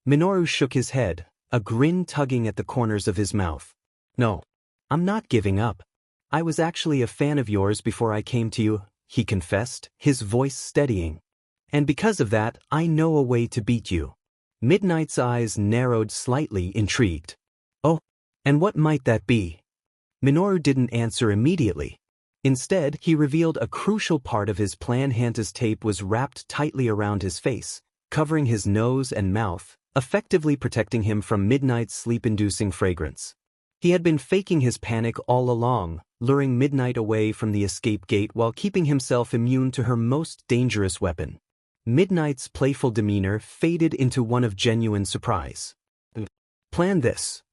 Minoru shook his head, a grin tugging at the corners of his mouth. "No, I'm not giving up. I was actually a fan of yours before I came to you," he confessed, his voice steadying. "And because of that, I know a way to beat you." Midnight's eyes narrowed slightly, intrigued. "Oh, and what might that be?" Minoru didn't answer immediately. Instead, he revealed a crucial part of his plan. Hanta's tape was wrapped tightly around his face, covering his nose and mouth, effectively protecting him from Midnight's sleep-inducing fragrance. He had been faking his panic all along, luring Midnight away from the escape gate while keeping himself immune to her most dangerous weapon. Midnight's playful demeanor faded into one of genuine surprise. "Plan this?"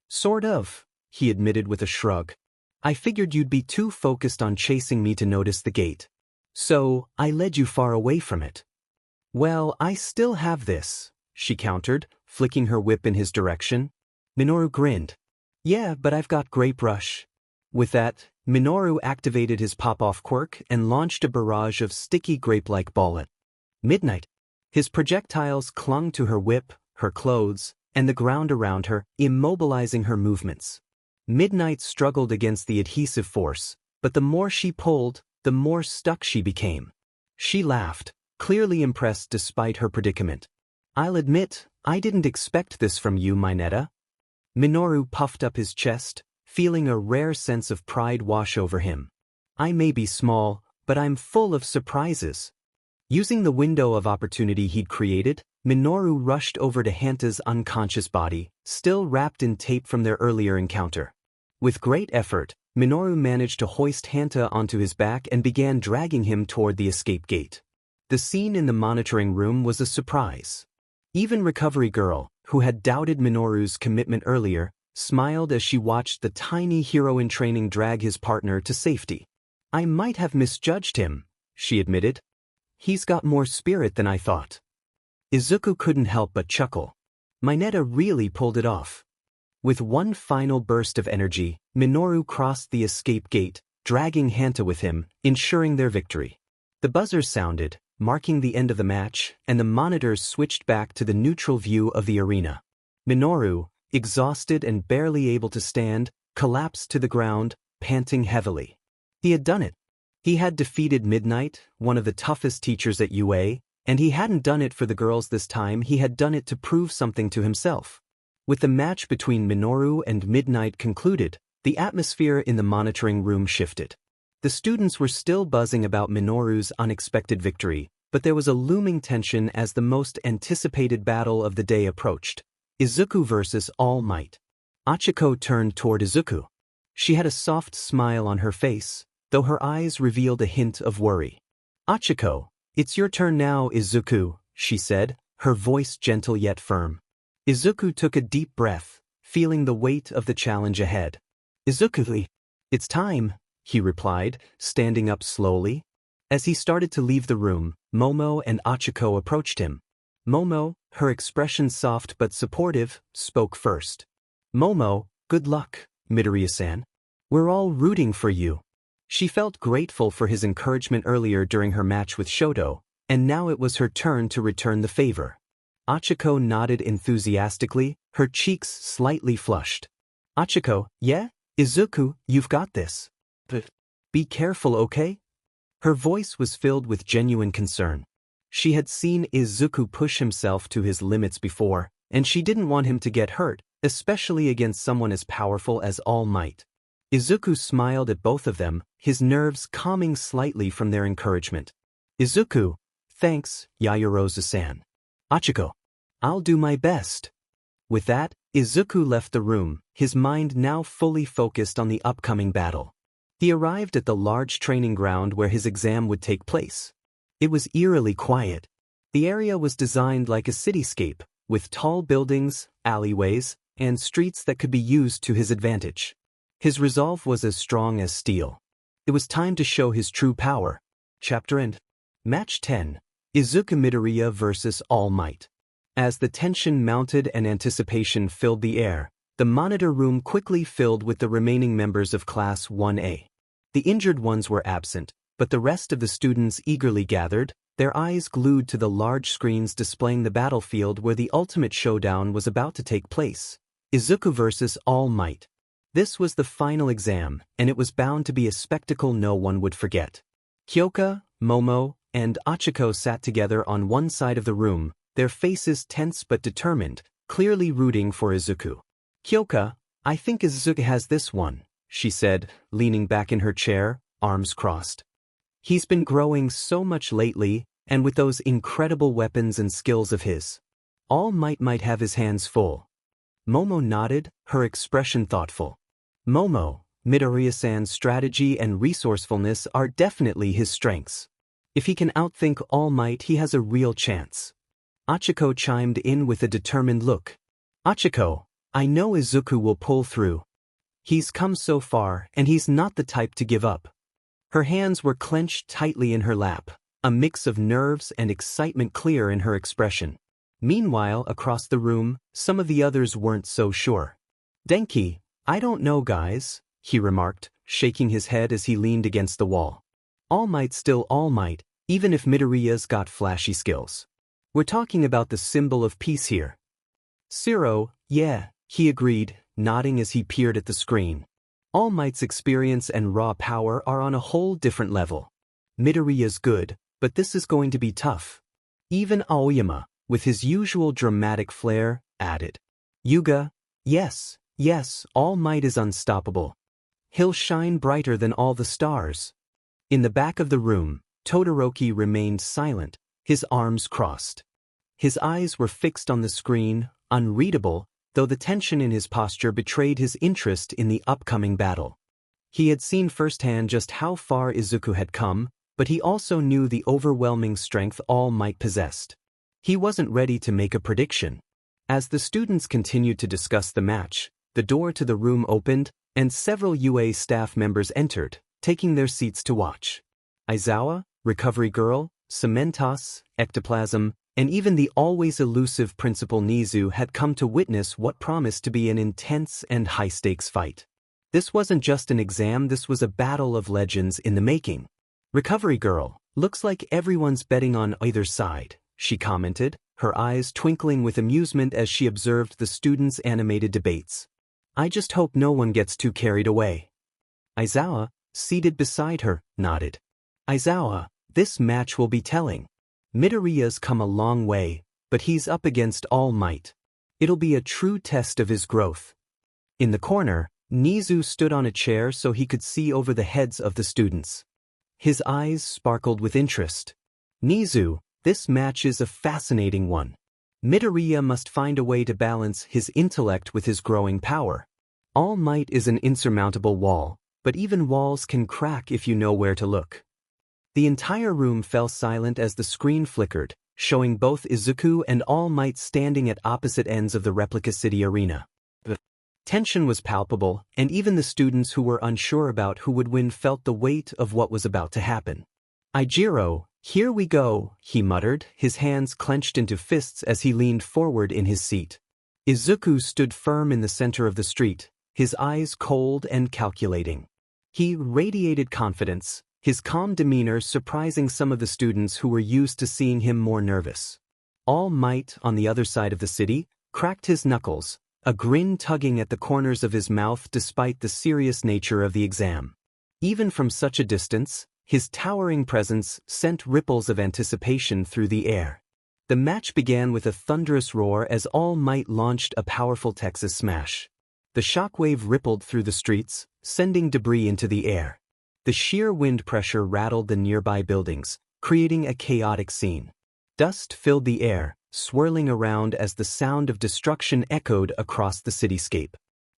"Sort of," he admitted with a shrug. "I figured you'd be too focused on chasing me to notice the gate. So, I led you far away from it." "Well, I still have this," she countered, flicking her whip in his direction. Minoru grinned. "Yeah, but I've got Grape Rush." With that, Minoru activated his pop-off quirk and launched a barrage of sticky grape-like ballet. Midnight. His projectiles clung to her whip, her clothes, and the ground around her, immobilizing her movements. Midnight struggled against the adhesive force, but the more she pulled, the more stuck she became. She laughed, clearly impressed despite her predicament. "I'll admit, I didn't expect this from you, Mineta." Minoru puffed up his chest, feeling a rare sense of pride wash over him. "I may be small, but I'm full of surprises." Using the window of opportunity he'd created, Minoru rushed over to Hanta's unconscious body, still wrapped in tape from their earlier encounter. With great effort, Minoru managed to hoist Hanta onto his back and began dragging him toward the escape gate. The scene in the monitoring room was a surprise. Even Recovery Girl, who had doubted Minoru's commitment earlier, smiled as she watched the tiny hero in training drag his partner to safety. I might have misjudged him, she admitted. He's got more spirit than I thought. Izuku couldn't help but chuckle. Mineta really pulled it off. With one final burst of energy, Minoru crossed the escape gate, dragging Hanta with him, ensuring their victory. The buzzer sounded, marking the end of the match, and the monitors switched back to the neutral view of the arena. Minoru, exhausted and barely able to stand, collapsed to the ground, panting heavily. He had done it. He had defeated Midnight, one of the toughest teachers at UA, and he hadn't done it for the girls this time, he had done it to prove something to himself. With the match between Minoru and Midnight concluded, the atmosphere in the monitoring room shifted. The students were still buzzing about Minoru's unexpected victory, but there was a looming tension as the most anticipated battle of the day approached. Izuku versus All Might. Achiko turned toward Izuku. She had a soft smile on her face, though her eyes revealed a hint of worry. Achiko, it's your turn now, Izuku, she said, her voice gentle yet firm. Izuku took a deep breath, feeling the weight of the challenge ahead. Izuku, it's time, he replied, standing up slowly. As he started to leave the room, Momo and Achiko approached him. Momo, her expression soft but supportive, spoke first. Momo, good luck, Midoriya-san. We're all rooting for you. She felt grateful for his encouragement earlier during her match with Shoto, and now it was her turn to return the favor. Achiko nodded enthusiastically, her cheeks slightly flushed. Achiko, yeah? Izuku, you've got this. But be careful, okay? Her voice was filled with genuine concern. She had seen Izuku push himself to his limits before, and she didn't want him to get hurt, especially against someone as powerful as All Might. Izuku smiled at both of them, his nerves calming slightly from their encouragement. Izuku, thanks, Yaoyorozu-san. Achiko, I'll do my best. With that, Izuku left the room, his mind now fully focused on the upcoming battle. He arrived at the large training ground where his exam would take place. It was eerily quiet. The area was designed like a cityscape, with tall buildings, alleyways, and streets that could be used to his advantage. His resolve was as strong as steel. It was time to show his true power. Chapter End. Match 10. Izuku Midoriya vs. All Might. As the tension mounted and anticipation filled the air, the monitor room quickly filled with the remaining members of Class 1A. The injured ones were absent, but the rest of the students eagerly gathered, their eyes glued to the large screens displaying the battlefield where the ultimate showdown was about to take place. Izuku vs. All Might. This was the final exam, and it was bound to be a spectacle no one would forget. Kyoka, Momo, and Achiko sat together on one side of the room, their faces tense but determined, clearly rooting for Izuku. Kyoka, I think Izuku has this one, she said, leaning back in her chair, arms crossed. He's been growing so much lately, and with those incredible weapons and skills of his. All might have his hands full. Momo nodded, her expression thoughtful. Momo, Midoriya-san's strategy and resourcefulness are definitely his strengths. If he can outthink All Might, he has a real chance. Achiko chimed in with a determined look. Achiko, I know Izuku will pull through. He's come so far, and he's not the type to give up. Her hands were clenched tightly in her lap, a mix of nerves and excitement clear in her expression. Meanwhile, across the room, some of the others weren't so sure. Denki, I don't know, guys, he remarked, shaking his head as he leaned against the wall. All Might's still All Might, even if Midoriya's got flashy skills. We're talking about the symbol of peace here. Zero, yeah, he agreed, nodding as he peered at the screen. All Might's experience and raw power are on a whole different level. Midoriya's good, but this is going to be tough. Even Aoyama, with his usual dramatic flair, added. Yuga, yes, All Might is unstoppable. He'll shine brighter than all the stars. In the back of the room, Todoroki remained silent, his arms crossed. His eyes were fixed on the screen, unreadable, though the tension in his posture betrayed his interest in the upcoming battle. He had seen firsthand just how far Izuku had come, but he also knew the overwhelming strength All Might possessed. He wasn't ready to make a prediction. As the students continued to discuss the match, The door to the room opened, and several UA staff members entered, taking their seats to watch. Aizawa, Recovery Girl, Cementos, Ectoplasm, and even the always elusive Principal Nizu had come to witness what promised to be an intense and high-stakes fight. This wasn't just an exam, this was a battle of legends in the making. Recovery Girl, looks like everyone's betting on either side, she commented, her eyes twinkling with amusement as she observed the students' animated debates. I just hope no one gets too carried away. Aizawa, seated beside her, nodded. Aizawa, this match will be telling. Midoriya's come a long way, but he's up against All Might. It'll be a true test of his growth. In the corner, Nizu stood on a chair so he could see over the heads of the students. His eyes sparkled with interest. Nizu, this match is a fascinating one. Midoriya must find a way to balance his intellect with his growing power. All Might is an insurmountable wall, but even walls can crack if you know where to look. The entire room fell silent as the screen flickered, showing both Izuku and All Might standing at opposite ends of the replica city arena. The tension was palpable, and even the students who were unsure about who would win felt the weight of what was about to happen. Ijiro, here we go, he muttered, his hands clenched into fists as he leaned forward in his seat. Izuku stood firm in the center of the street, his eyes cold and calculating. He radiated confidence, his calm demeanor surprising some of the students who were used to seeing him more nervous. All Might, on the other side of the city, cracked his knuckles, a grin tugging at the corners of his mouth despite the serious nature of the exam. Even from such a distance, his towering presence sent ripples of anticipation through the air. The match began with a thunderous roar as All Might launched a powerful Texas smash. The shockwave rippled through the streets, sending debris into the air. The sheer wind pressure rattled the nearby buildings, creating a chaotic scene. Dust filled the air, swirling around as the sound of destruction echoed across the cityscape.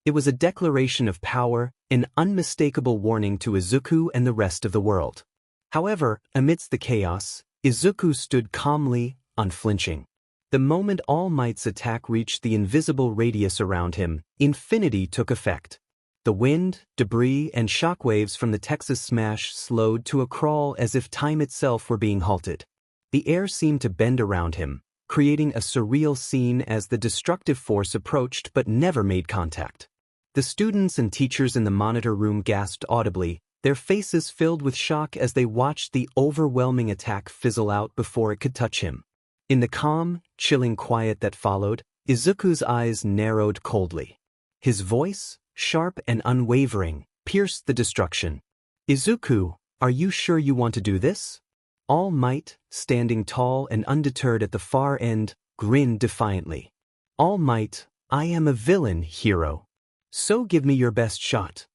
It was a declaration of power, an unmistakable warning to Izuku and the rest of the world. However, amidst the chaos, Izuku stood calmly, unflinching. The moment All Might's attack reached the invisible radius around him, infinity took effect. The wind, debris, and shockwaves from the Texas smash slowed to a crawl as if time itself were being halted. The air seemed to bend around him, creating a surreal scene as the destructive force approached but never made contact. The students and teachers in the monitor room gasped audibly, their faces filled with shock as they watched the overwhelming attack fizzle out before it could touch him. In the calm, chilling quiet that followed, Izuku's eyes narrowed coldly. His voice, sharp and unwavering, pierced the destruction. Izuku, are you sure you want to do this? All Might, standing tall and undeterred at the far end, grinned defiantly. All Might, I am a villain, hero. So give me your best shot.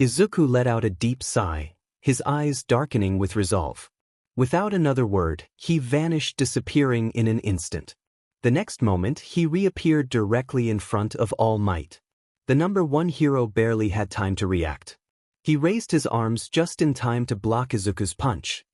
Izuku let out a deep sigh, his eyes darkening with resolve. Without another word, he vanished, disappearing in an instant. The next moment, he reappeared directly in front of All Might. The number one hero barely had time to react. He raised his arms just in time to block Izuku's punch.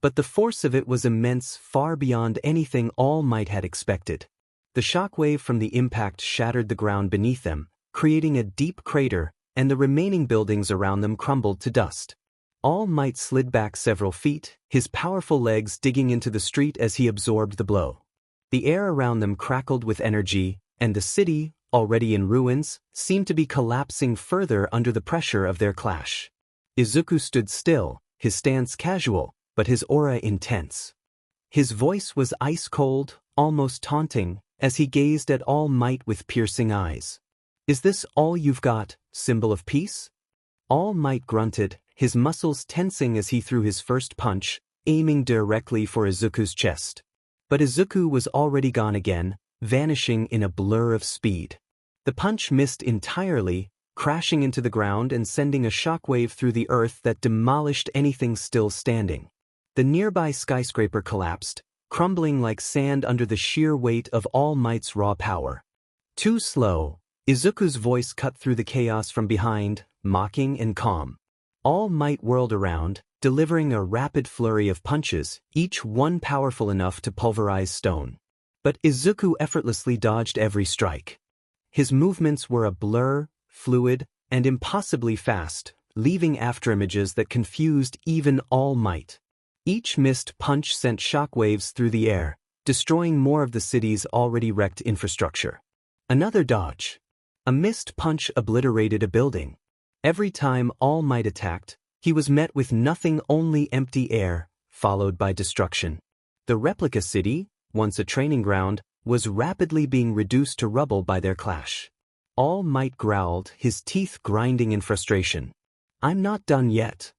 But the force of it was immense, far beyond anything All Might had expected. The shockwave from the impact shattered the ground beneath them, creating a deep crater, and the remaining buildings around them crumbled to dust. All Might slid back several feet, his powerful legs digging into the street as he absorbed the blow. The air around them crackled with energy, and the city, already in ruins, seemed to be collapsing further under the pressure of their clash. Izuku stood still, his stance casual, but his aura intense. His voice was ice-cold, almost taunting, as he gazed at All Might with piercing eyes. Is this all you've got, symbol of peace? All Might grunted, his muscles tensing as he threw his first punch, aiming directly for Izuku's chest. But Izuku was already gone again, vanishing in a blur of speed. The punch missed entirely, crashing into the ground and sending a shockwave through the earth that demolished anything still standing. The nearby skyscraper collapsed, crumbling like sand under the sheer weight of All Might's raw power. Too slow. Izuku's voice cut through the chaos from behind, mocking and calm. All Might whirled around, delivering a rapid flurry of punches, each one powerful enough to pulverize stone. But Izuku effortlessly dodged every strike. His movements were a blur, fluid, and impossibly fast, leaving afterimages that confused even All Might. Each missed punch sent shockwaves through the air, destroying more of the city's already wrecked infrastructure. Another dodge. A missed punch obliterated a building. Every time All Might attacked, he was met with nothing, only empty air, followed by destruction. The replica city, once a training ground, was rapidly being reduced to rubble by their clash. All Might growled, his teeth grinding in frustration. "I'm not done yet."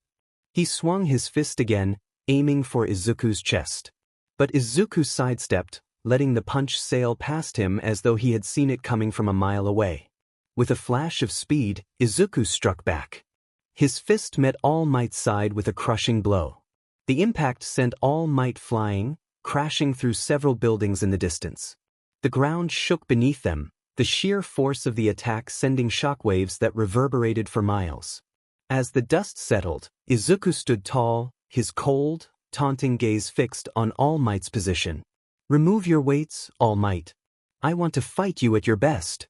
He swung his fist again, aiming for Izuku's chest. But Izuku sidestepped, letting the punch sail past him as though he had seen it coming from a mile away. With a flash of speed, Izuku struck back. His fist met All Might's side with a crushing blow. The impact sent All Might flying, crashing through several buildings in the distance. The ground shook beneath them, the sheer force of the attack sending shockwaves that reverberated for miles. As the dust settled, Izuku stood tall, his cold, taunting gaze fixed on All Might's position. "Remove your weights, All Might. I want to fight you at your best."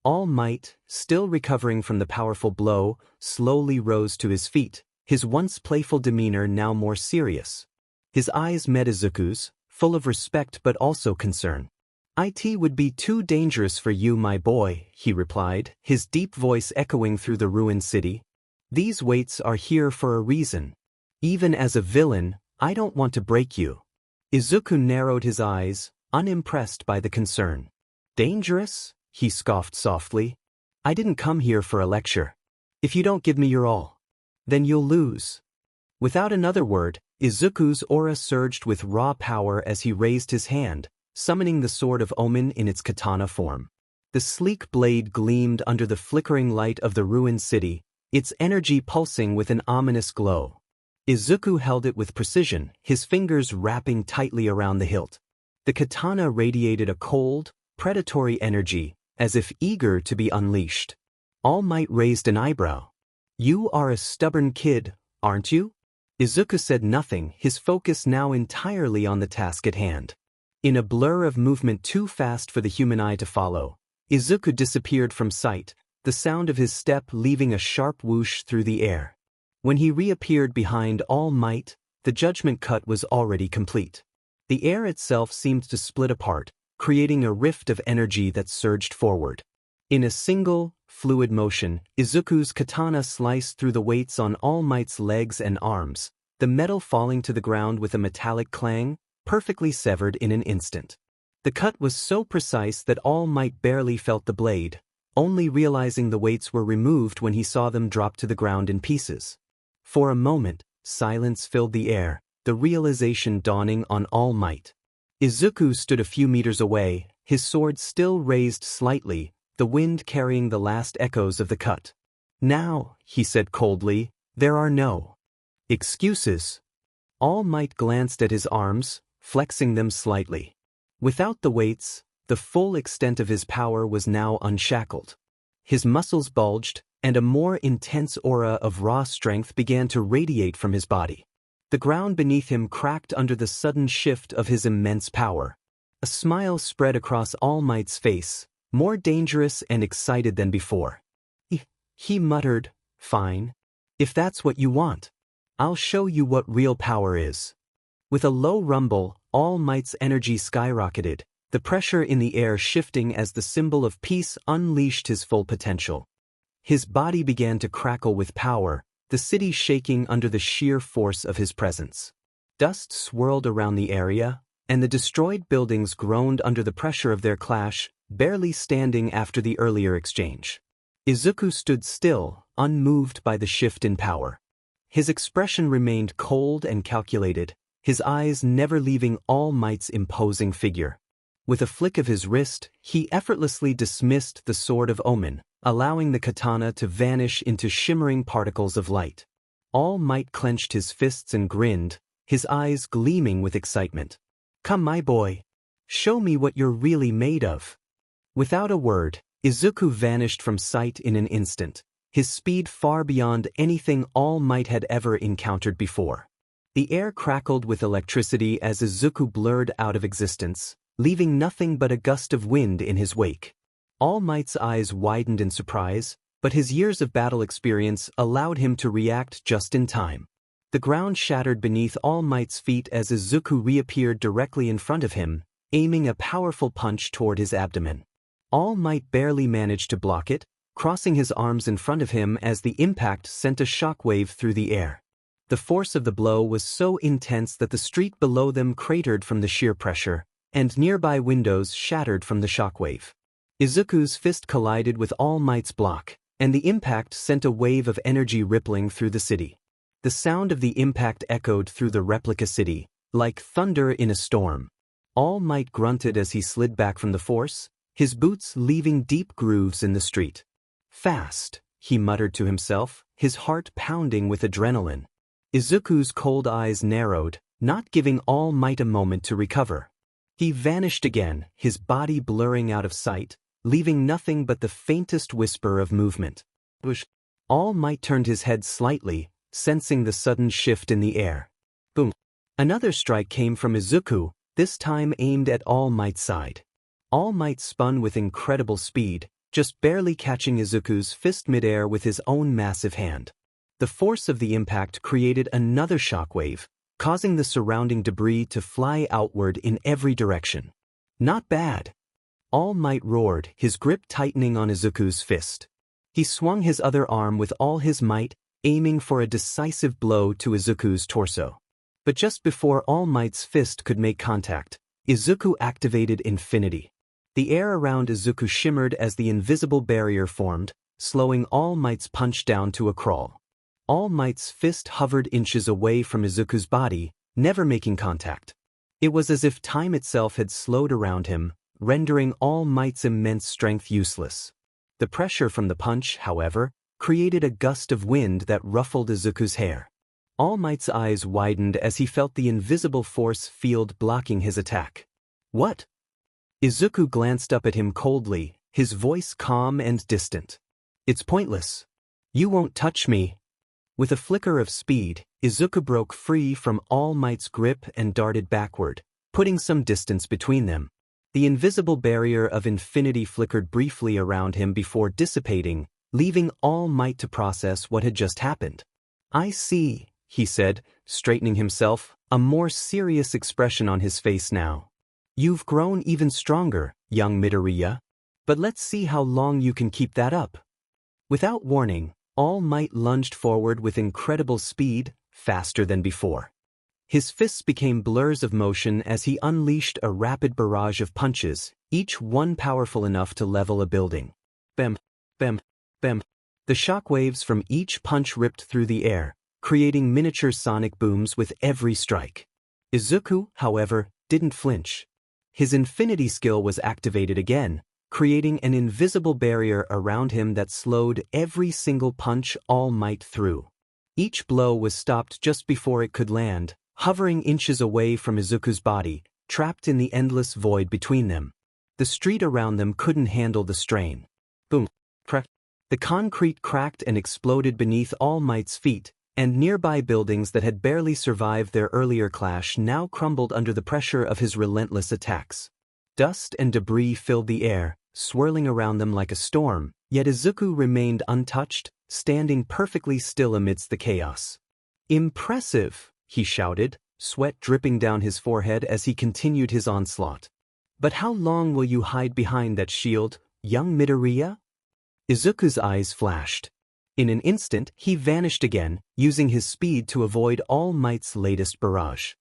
All Might, still recovering from the powerful blow, slowly rose to his feet, his once playful demeanor now more serious. His eyes met Izuku's, full of respect but also concern. "It would be too dangerous for you, my boy," he replied, his deep voice echoing through the ruined city. "These weights are here for a reason. Even as a villain, I don't want to break you." Izuku narrowed his eyes, unimpressed by the concern. "Dangerous?" he scoffed softly. "I didn't come here for a lecture. If you don't give me your all, then you'll lose." Without another word, Izuku's aura surged with raw power as he raised his hand, summoning the Sword of Omen in its katana form. The sleek blade gleamed under the flickering light of the ruined city, its energy pulsing with an ominous glow. Izuku held it with precision, his fingers wrapping tightly around the hilt. The katana radiated a cold, predatory energy, as if eager to be unleashed. All Might raised an eyebrow. "You are a stubborn kid, aren't you?" Izuku said nothing, his focus now entirely on the task at hand. In a blur of movement too fast for the human eye to follow, Izuku disappeared from sight, the sound of his step leaving a sharp whoosh through the air. When he reappeared behind All Might, the judgment cut was already complete. The air itself seemed to split apart, creating a rift of energy that surged forward. In a single, fluid motion, Izuku's katana sliced through the weights on All Might's legs and arms, the metal falling to the ground with a metallic clang, perfectly severed in an instant. The cut was so precise that All Might barely felt the blade, only realizing the weights were removed when he saw them drop to the ground in pieces. For a moment, silence filled the air, the realization dawning on All Might. Izuku stood a few meters away, his sword still raised slightly, the wind carrying the last echoes of the cut. "Now," he said coldly, "there are no excuses." All Might glanced at his arms, flexing them slightly. Without the weights, the full extent of his power was now unshackled. His muscles bulged, and a more intense aura of raw strength began to radiate from his body. The ground beneath him cracked under the sudden shift of his immense power. A smile spread across All Might's face, more dangerous and excited than before. He muttered, "Fine. If that's what you want, I'll show you what real power is." With a low rumble, All Might's energy skyrocketed, the pressure in the air shifting as the symbol of peace unleashed his full potential. His body began to crackle with power, the city shaking under the sheer force of his presence. Dust swirled around the area, and the destroyed buildings groaned under the pressure of their clash, barely standing after the earlier exchange. Izuku stood still, unmoved by the shift in power. His expression remained cold and calculated, his eyes never leaving All Might's imposing figure. With a flick of his wrist, he effortlessly dismissed the Sword of Omen, allowing the katana to vanish into shimmering particles of light. All Might clenched his fists and grinned, his eyes gleaming with excitement. "Come, my boy. Show me what you're really made of." Without a word, Izuku vanished from sight in an instant, his speed far beyond anything All Might had ever encountered before. The air crackled with electricity as Izuku blurred out of existence, leaving nothing but a gust of wind in his wake. All Might's eyes widened in surprise, but his years of battle experience allowed him to react just in time. The ground shattered beneath All Might's feet as Izuku reappeared directly in front of him, aiming a powerful punch toward his abdomen. All Might barely managed to block it, crossing his arms in front of him as the impact sent a shockwave through the air. The force of the blow was so intense that the street below them cratered from the sheer pressure, and nearby windows shattered from the shockwave. Izuku's fist collided with All Might's block, and the impact sent a wave of energy rippling through the city. The sound of the impact echoed through the replica city, like thunder in a storm. All Might grunted as he slid back from the force, his boots leaving deep grooves in the street. Fast, he muttered to himself, his heart pounding with adrenaline. Izuku's cold eyes narrowed, not giving All Might a moment to recover. He vanished again, his body blurring out of sight, leaving nothing but the faintest whisper of movement. All Might turned his head slightly, sensing the sudden shift in the air. Boom! Another strike came from Izuku, this time aimed at All Might's side. All Might spun with incredible speed, just barely catching Izuku's fist midair with his own massive hand. The force of the impact created another shockwave, causing the surrounding debris to fly outward in every direction. Not bad. All Might roared, his grip tightening on Izuku's fist. He swung his other arm with all his might, aiming for a decisive blow to Izuku's torso. But just before All Might's fist could make contact, Izuku activated Infinity. The air around Izuku shimmered as the invisible barrier formed, slowing All Might's punch down to a crawl. All Might's fist hovered inches away from Izuku's body, never making contact. It was as if time itself had slowed around him, rendering All Might's immense strength useless. The pressure from the punch, however, created a gust of wind that ruffled Izuku's hair. All Might's eyes widened as he felt the invisible force field blocking his attack. What? Izuku glanced up at him coldly, his voice calm and distant. It's pointless. You won't touch me. With a flicker of speed, Izuku broke free from All Might's grip and darted backward, putting some distance between them. The invisible barrier of infinity flickered briefly around him before dissipating, leaving All Might to process what had just happened. I see, he said, straightening himself, a more serious expression on his face now. You've grown even stronger, young Midoriya. But let's see how long you can keep that up. Without warning, All Might lunged forward with incredible speed, faster than before. His fists became blurs of motion as he unleashed a rapid barrage of punches, each one powerful enough to level a building. Bam, bam, bam. The shockwaves from each punch ripped through the air, creating miniature sonic booms with every strike. Izuku, however, didn't flinch. His infinity skill was activated again, creating an invisible barrier around him that slowed every single punch All Might threw. Each blow was stopped just before it could land, hovering inches away from Izuku's body, trapped in the endless void between them. The street around them couldn't handle the strain. Boom! Crack! The concrete cracked and exploded beneath All Might's feet, and nearby buildings that had barely survived their earlier clash now crumbled under the pressure of his relentless attacks. Dust and debris filled the air, swirling around them like a storm, yet Izuku remained untouched, standing perfectly still amidst the chaos. Impressive, he shouted, sweat dripping down his forehead as he continued his onslaught. But how long will you hide behind that shield, young Midoriya? Izuku's eyes flashed. In an instant, he vanished again, using his speed to avoid All Might's latest barrage.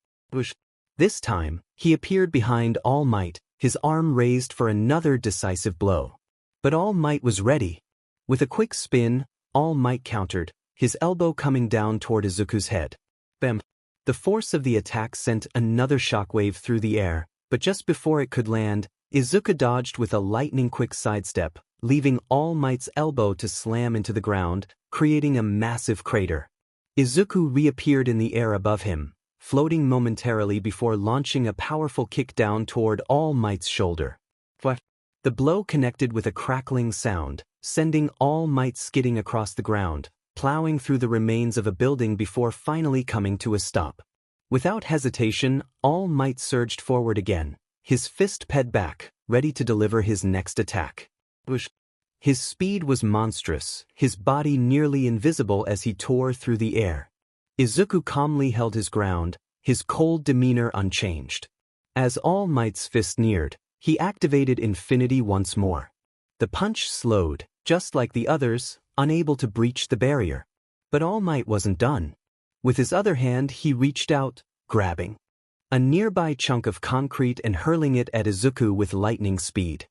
This time, he appeared behind All Might, his arm raised for another decisive blow. But All Might was ready. With a quick spin, All Might countered, his elbow coming down toward Izuku's head. Bam! The force of the attack sent another shockwave through the air, but just before it could land, Izuku dodged with a lightning-quick sidestep, leaving All Might's elbow to slam into the ground, creating a massive crater. Izuku reappeared in the air above him, floating momentarily before launching a powerful kick down toward All Might's shoulder. The blow connected with a crackling sound, sending All Might skidding across the ground, plowing through the remains of a building before finally coming to a stop. Without hesitation, All Might surged forward again, his fist ped back, ready to deliver his next attack. His speed was monstrous, his body nearly invisible as he tore through the air. Izuku calmly held his ground, his cold demeanor unchanged. As All Might's fist neared, he activated Infinity once more. The punch slowed, just like the others, unable to breach the barrier. But All Might wasn't done. With his other hand he reached out, grabbing a nearby chunk of concrete and hurling it at Izuku with lightning speed.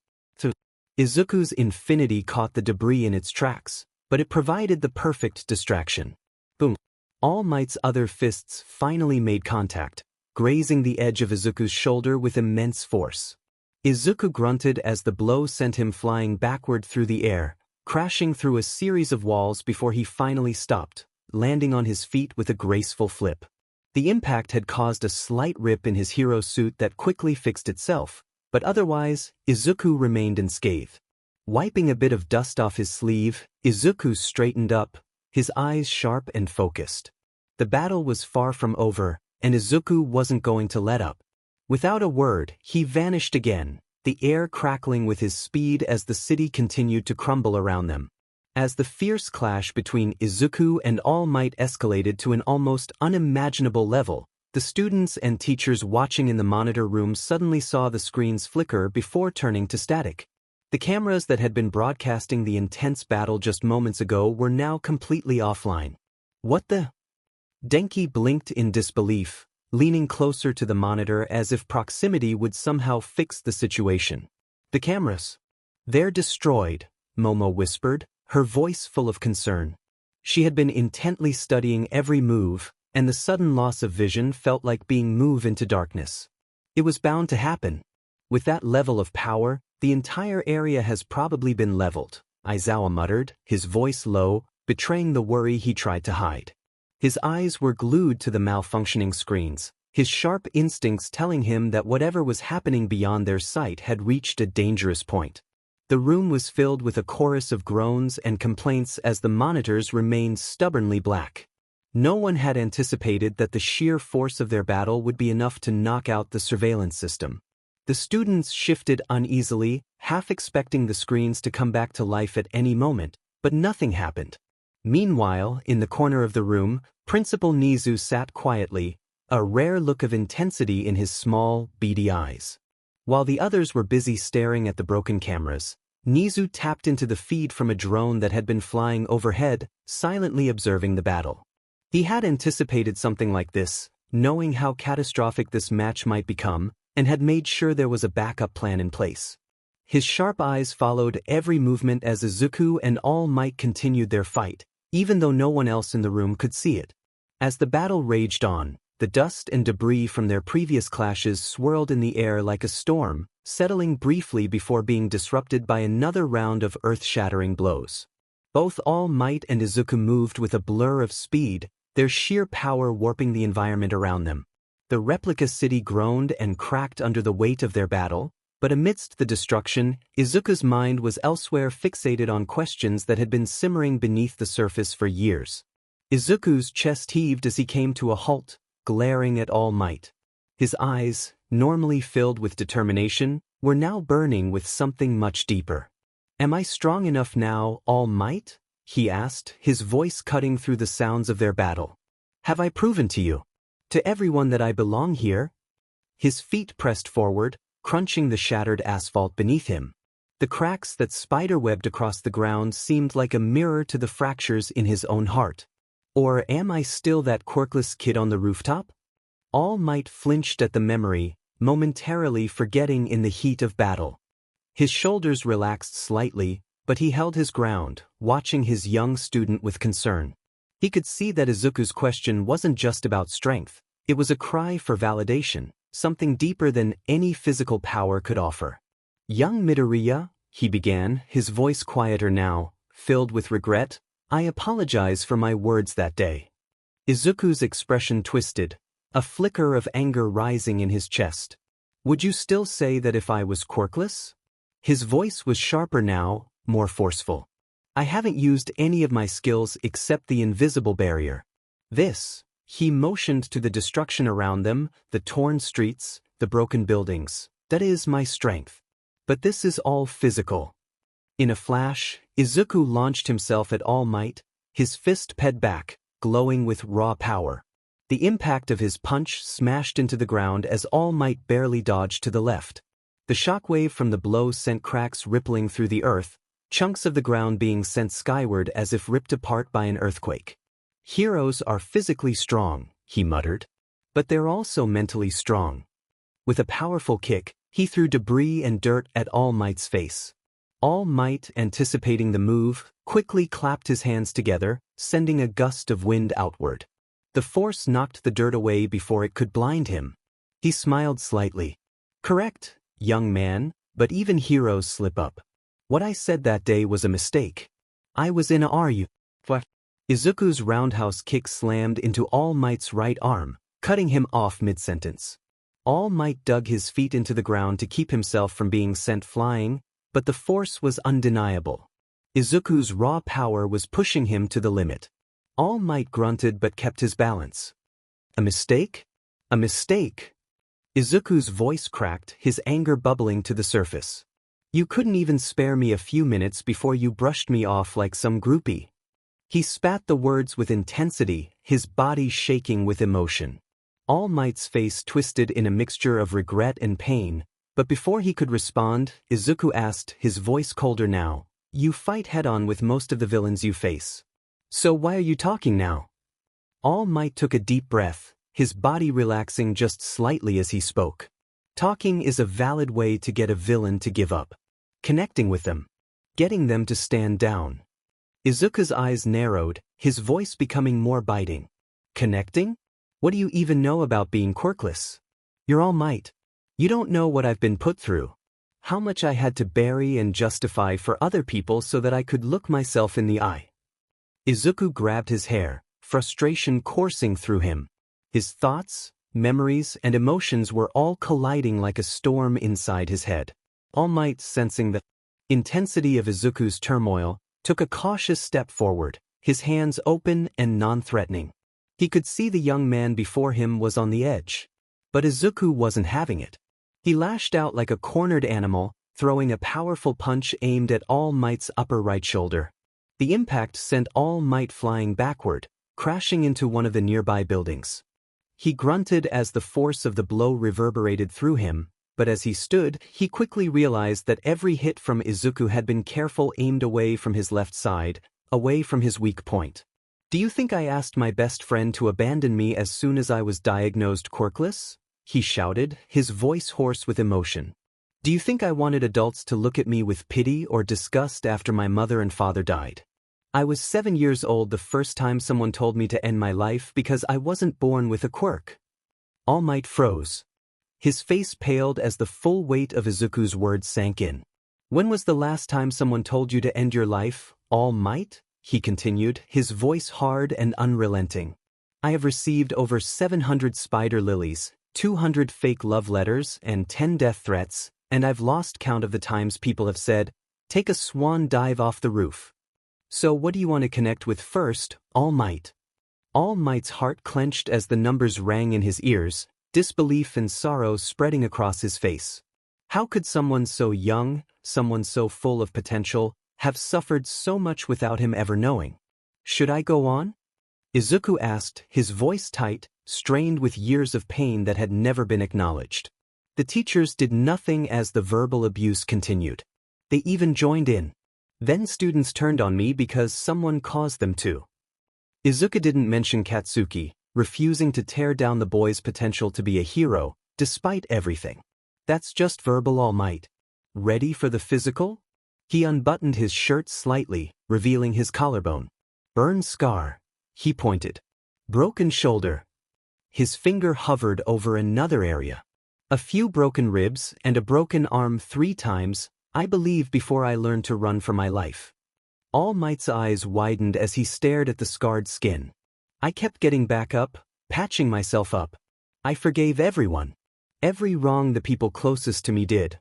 Izuku's Infinity caught the debris in its tracks, but it provided the perfect distraction. Boom! All Might's other fists finally made contact, grazing the edge of Izuku's shoulder with immense force. Izuku grunted as the blow sent him flying backward through the air, crashing through a series of walls before he finally stopped, landing on his feet with a graceful flip. The impact had caused a slight rip in his hero suit that quickly fixed itself, but otherwise, Izuku remained unscathed. Wiping a bit of dust off his sleeve, Izuku straightened up, his eyes sharp and focused. The battle was far from over, and Izuku wasn't going to let up. Without a word, he vanished again, the air crackling with his speed as the city continued to crumble around them. As the fierce clash between Izuku and All Might escalated to an almost unimaginable level, the students and teachers watching in the monitor room suddenly saw the screens flicker before turning to static. The cameras that had been broadcasting the intense battle just moments ago were now completely offline. What the? Denki blinked in disbelief, leaning closer to the monitor as if proximity would somehow fix the situation. The cameras. They're destroyed, Momo whispered, her voice full of concern. She had been intently studying every move, and the sudden loss of vision felt like being moved into darkness. It was bound to happen. With that level of power, the entire area has probably been leveled, Aizawa muttered, his voice low, betraying the worry he tried to hide. His eyes were glued to the malfunctioning screens, his sharp instincts telling him that whatever was happening beyond their sight had reached a dangerous point. The room was filled with a chorus of groans and complaints as the monitors remained stubbornly black. No one had anticipated that the sheer force of their battle would be enough to knock out the surveillance system. The students shifted uneasily, half expecting the screens to come back to life at any moment, but nothing happened. Meanwhile, in the corner of the room, Principal Nizu sat quietly, a rare look of intensity in his small, beady eyes. While the others were busy staring at the broken cameras, Nizu tapped into the feed from a drone that had been flying overhead, silently observing the battle. He had anticipated something like this, knowing how catastrophic this match might become, and had made sure there was a backup plan in place. His sharp eyes followed every movement as Izuku and All Might continued their fight, even though no one else in the room could see it. As the battle raged on, the dust and debris from their previous clashes swirled in the air like a storm, settling briefly before being disrupted by another round of earth-shattering blows. Both All Might and Izuku moved with a blur of speed, their sheer power warping the environment around them. The replica city groaned and cracked under the weight of their battle, but amidst the destruction, Izuku's mind was elsewhere, fixated on questions that had been simmering beneath the surface for years. Izuku's chest heaved as he came to a halt, glaring at All Might. His eyes, normally filled with determination, were now burning with something much deeper. "Am I strong enough now, All Might?" he asked, his voice cutting through the sounds of their battle. "Have I proven to you, to everyone, that I belong here?" His feet pressed forward, crunching the shattered asphalt beneath him. The cracks that spiderwebbed across the ground seemed like a mirror to the fractures in his own heart. Or am I still that quirkless kid on the rooftop? All Might flinched at the memory, momentarily forgetting in the heat of battle. His shoulders relaxed slightly, but he held his ground, watching his young student with concern. He could see that Izuku's question wasn't just about strength, it was a cry for validation, something deeper than any physical power could offer. "Young Midoriya," he began, his voice quieter now, filled with regret, "I apologize for my words that day." Izuku's expression twisted, a flicker of anger rising in his chest. "Would you still say that if I was quirkless?" His voice was sharper now, more forceful. "I haven't used any of my skills except the invisible barrier. This," he motioned to the destruction around them, the torn streets, the broken buildings, "that is my strength. But this is all physical." In a flash, Izuku launched himself at All Might, his fist ped back, glowing with raw power. The impact of his punch smashed into the ground as All Might barely dodged to the left. The shockwave from the blow sent cracks rippling through the earth, chunks of the ground being sent skyward as if ripped apart by an earthquake. Heroes are physically strong, he muttered. But they're also mentally strong. With a powerful kick, he threw debris and dirt at All Might's face. All Might, anticipating the move, quickly clapped his hands together, sending a gust of wind outward. The force knocked the dirt away before it could blind him. He smiled slightly. Correct, young man, but even heroes slip up. What I said that day was a mistake. I was in a RU. Izuku's roundhouse kick slammed into All Might's right arm, cutting him off mid-sentence. All Might dug his feet into the ground to keep himself from being sent flying, but the force was undeniable. Izuku's raw power was pushing him to the limit. All Might grunted but kept his balance. A mistake? A mistake? Izuku's voice cracked, his anger bubbling to the surface. You couldn't even spare me a few minutes before you brushed me off like some groupie. He spat the words with intensity, his body shaking with emotion. All Might's face twisted in a mixture of regret and pain, but before he could respond, Izuku asked, his voice colder now, "You fight head-on with most of the villains you face. So why are you talking now?" All Might took a deep breath, his body relaxing just slightly as he spoke. Talking is a valid way to get a villain to give up. Connecting with them. Getting them to stand down. Izuku's eyes narrowed, his voice becoming more biting. Connecting? What do you even know about being quirkless? You're All Might. You don't know what I've been put through. How much I had to bury and justify for other people so that I could look myself in the eye. Izuku grabbed his hair, frustration coursing through him. His thoughts, memories, and emotions were all colliding like a storm inside his head. All Might, sensing the intensity of Izuku's turmoil, took a cautious step forward, his hands open and non-threatening. He could see the young man before him was on the edge. But Izuku wasn't having it. He lashed out like a cornered animal, throwing a powerful punch aimed at All Might's upper right shoulder. The impact sent All Might flying backward, crashing into one of the nearby buildings. He grunted as the force of the blow reverberated through him, but as he stood, he quickly realized that every hit from Izuku had been carefully aimed away from his left side, away from his weak point. Do you think I asked my best friend to abandon me as soon as I was diagnosed quirkless? He shouted, his voice hoarse with emotion. Do you think I wanted adults to look at me with pity or disgust after my mother and father died? I was 7 years old the first time someone told me to end my life because I wasn't born with a quirk. All Might froze. His face paled as the full weight of Izuku's words sank in. When was the last time someone told you to end your life, All Might? He continued, his voice hard and unrelenting. I have received over 700 spider lilies, 200 fake love letters, and 10 death threats, and I've lost count of the times people have said, take a swan dive off the roof. So what do you want to connect with first, All Might? All Might's heart clenched as the numbers rang in his ears, disbelief and sorrow spreading across his face. How could someone so young, someone so full of potential, have suffered so much without him ever knowing? Should I go on? Izuku asked, his voice tight, strained with years of pain that had never been acknowledged. The teachers did nothing as the verbal abuse continued. They even joined in. Then students turned on me because someone caused them to. Izuku didn't mention Katsuki, refusing to tear down the boy's potential to be a hero, despite everything. That's just verbal, All Might. Ready for the physical? He unbuttoned his shirt slightly, revealing his collarbone. Burn scar. He pointed. Broken shoulder. His finger hovered over another area. A few broken ribs and a broken arm 3 times, I believe, before I learned to run for my life. All Might's eyes widened as he stared at the scarred skin. I kept getting back up, patching myself up. I forgave everyone. Every wrong the people closest to me did.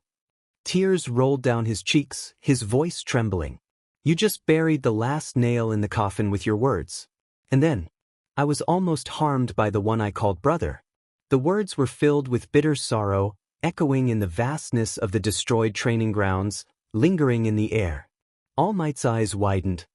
Tears rolled down his cheeks, his voice trembling. You just buried the last nail in the coffin with your words. And then, I was almost harmed by the one I called brother. The words were filled with bitter sorrow, echoing in the vastness of the destroyed training grounds, lingering in the air. All Might's eyes widened.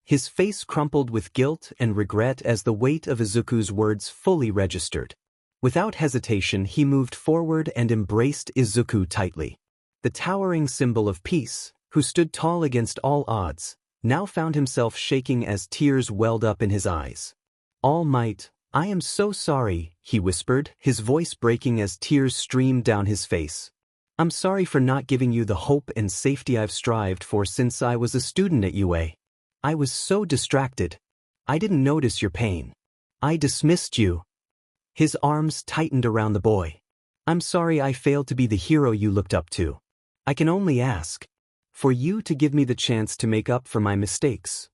His face crumpled with guilt and regret as the weight of Izuku's words fully registered. Without hesitation, he moved forward and embraced Izuku tightly. The towering symbol of peace, who stood tall against all odds, now found himself shaking as tears welled up in his eyes. All Might, I am so sorry, he whispered, his voice breaking as tears streamed down his face. I'm sorry for not giving you the hope and safety I've strived for since I was a student at UA. I was so distracted. I didn't notice your pain. I dismissed you. His arms tightened around the boy. I'm sorry I failed to be the hero you looked up to. I can only ask for you to give me the chance to make up for my mistakes.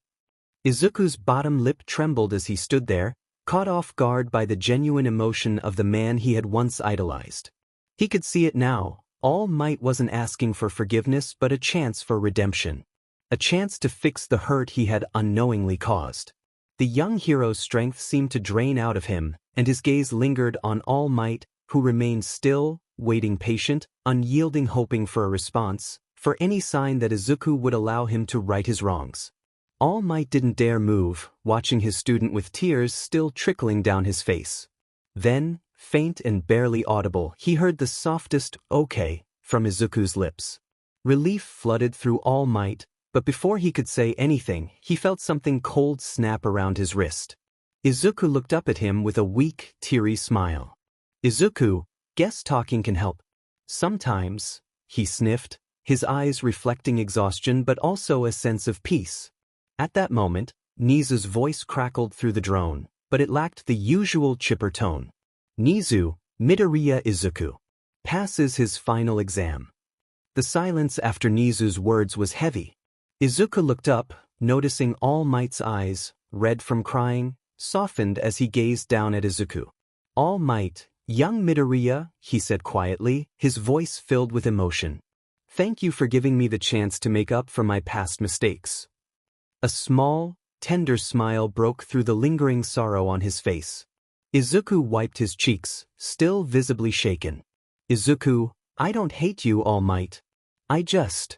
Izuku's bottom lip trembled as he stood there, caught off guard by the genuine emotion of the man he had once idolized. He could see it now. All Might wasn't asking for forgiveness but a chance for redemption. A chance to fix the hurt he had unknowingly caused. The young hero's strength seemed to drain out of him, and his gaze lingered on All Might, who remained still, waiting patient, unyielding, hoping for a response, for any sign that Izuku would allow him to right his wrongs. All Might didn't dare move, watching his student with tears still trickling down his face. Then, faint and barely audible, he heard the softest "okay" from Izuku's lips. Relief flooded through All Might, but before he could say anything, he felt something cold snap around his wrist. Izuku looked up at him with a weak, teary smile. Izuku, guess talking can help. Sometimes, he sniffed, his eyes reflecting exhaustion but also a sense of peace. At that moment, Nizu's voice crackled through the drone, but it lacked the usual chipper tone. Izuku Midoriya Izuku passes his final exam. The silence after Nizu's words was heavy. Izuku looked up, noticing All Might's eyes, red from crying, softened as he gazed down at Izuku. All Might, young Midoriya, he said quietly, his voice filled with emotion. Thank you for giving me the chance to make up for my past mistakes. A small, tender smile broke through the lingering sorrow on his face. Izuku wiped his cheeks, still visibly shaken. Izuku, I don't hate you, All Might. I just...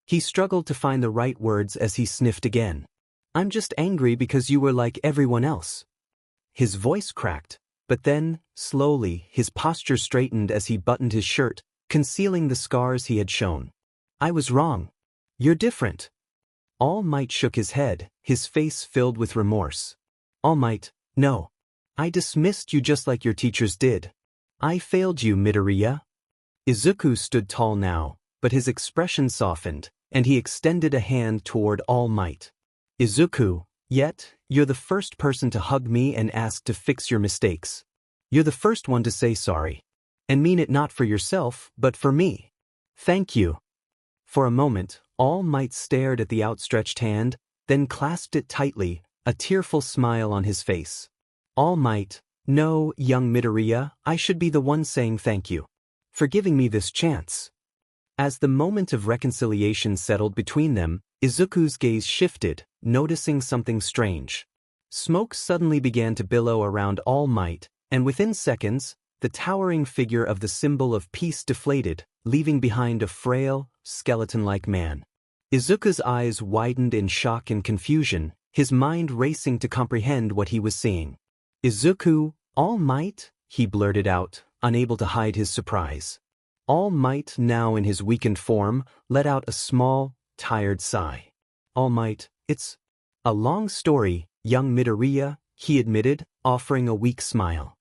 He struggled to find the right words as he sniffed again. I'm just angry because you were like everyone else. His voice cracked, but then, slowly, his posture straightened as he buttoned his shirt, concealing the scars he had shown. I was wrong. You're different. All Might shook his head, his face filled with remorse. All Might, no. I dismissed you just like your teachers did. I failed you, Midoriya. Izuku stood tall now, but his expression softened, and he extended a hand toward All Might. Izuku, yet, you're the first person to hug me and ask to fix your mistakes. You're the first one to say sorry. And mean it not for yourself, but for me. Thank you. For a moment, All Might stared at the outstretched hand, then clasped it tightly, a tearful smile on his face. All Might, no, young Midoriya, I should be the one saying thank you. For giving me this chance. As the moment of reconciliation settled between them, Izuku's gaze shifted, noticing something strange. Smoke suddenly began to billow around All Might, and within seconds, the towering figure of the symbol of peace deflated, leaving behind a frail, skeleton-like man. Izuku's eyes widened in shock and confusion, his mind racing to comprehend what he was seeing. Izuku, All Might? He blurted out, unable to hide his surprise. All Might, now in his weakened form, let out a small, tired sigh. All Might, it's a long story, young Midoriya, he admitted, offering a weak smile.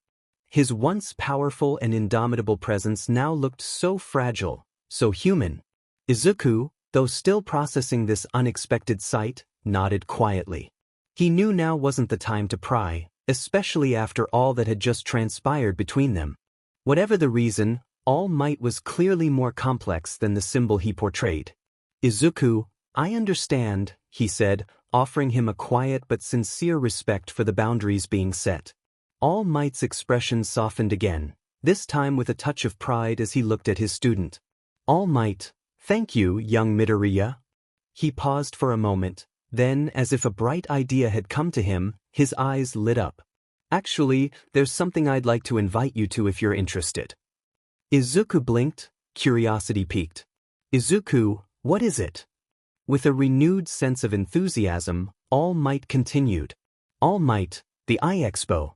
His once powerful and indomitable presence now looked so fragile, so human. Izuku, though still processing this unexpected sight, nodded quietly. He knew now wasn't the time to pry, especially after all that had just transpired between them. Whatever the reason, All Might was clearly more complex than the symbol he portrayed. Izuku, I understand, he said, offering him a quiet but sincere respect for the boundaries being set. All Might's expression softened again, this time with a touch of pride as he looked at his student. All Might, thank you, young Midoriya. He paused for a moment, then, as if a bright idea had come to him, his eyes lit up. Actually, there's something I'd like to invite you to if you're interested. Izuku blinked, curiosity piqued. Izuku, what is it? With a renewed sense of enthusiasm, All Might continued. All Might, the Expo.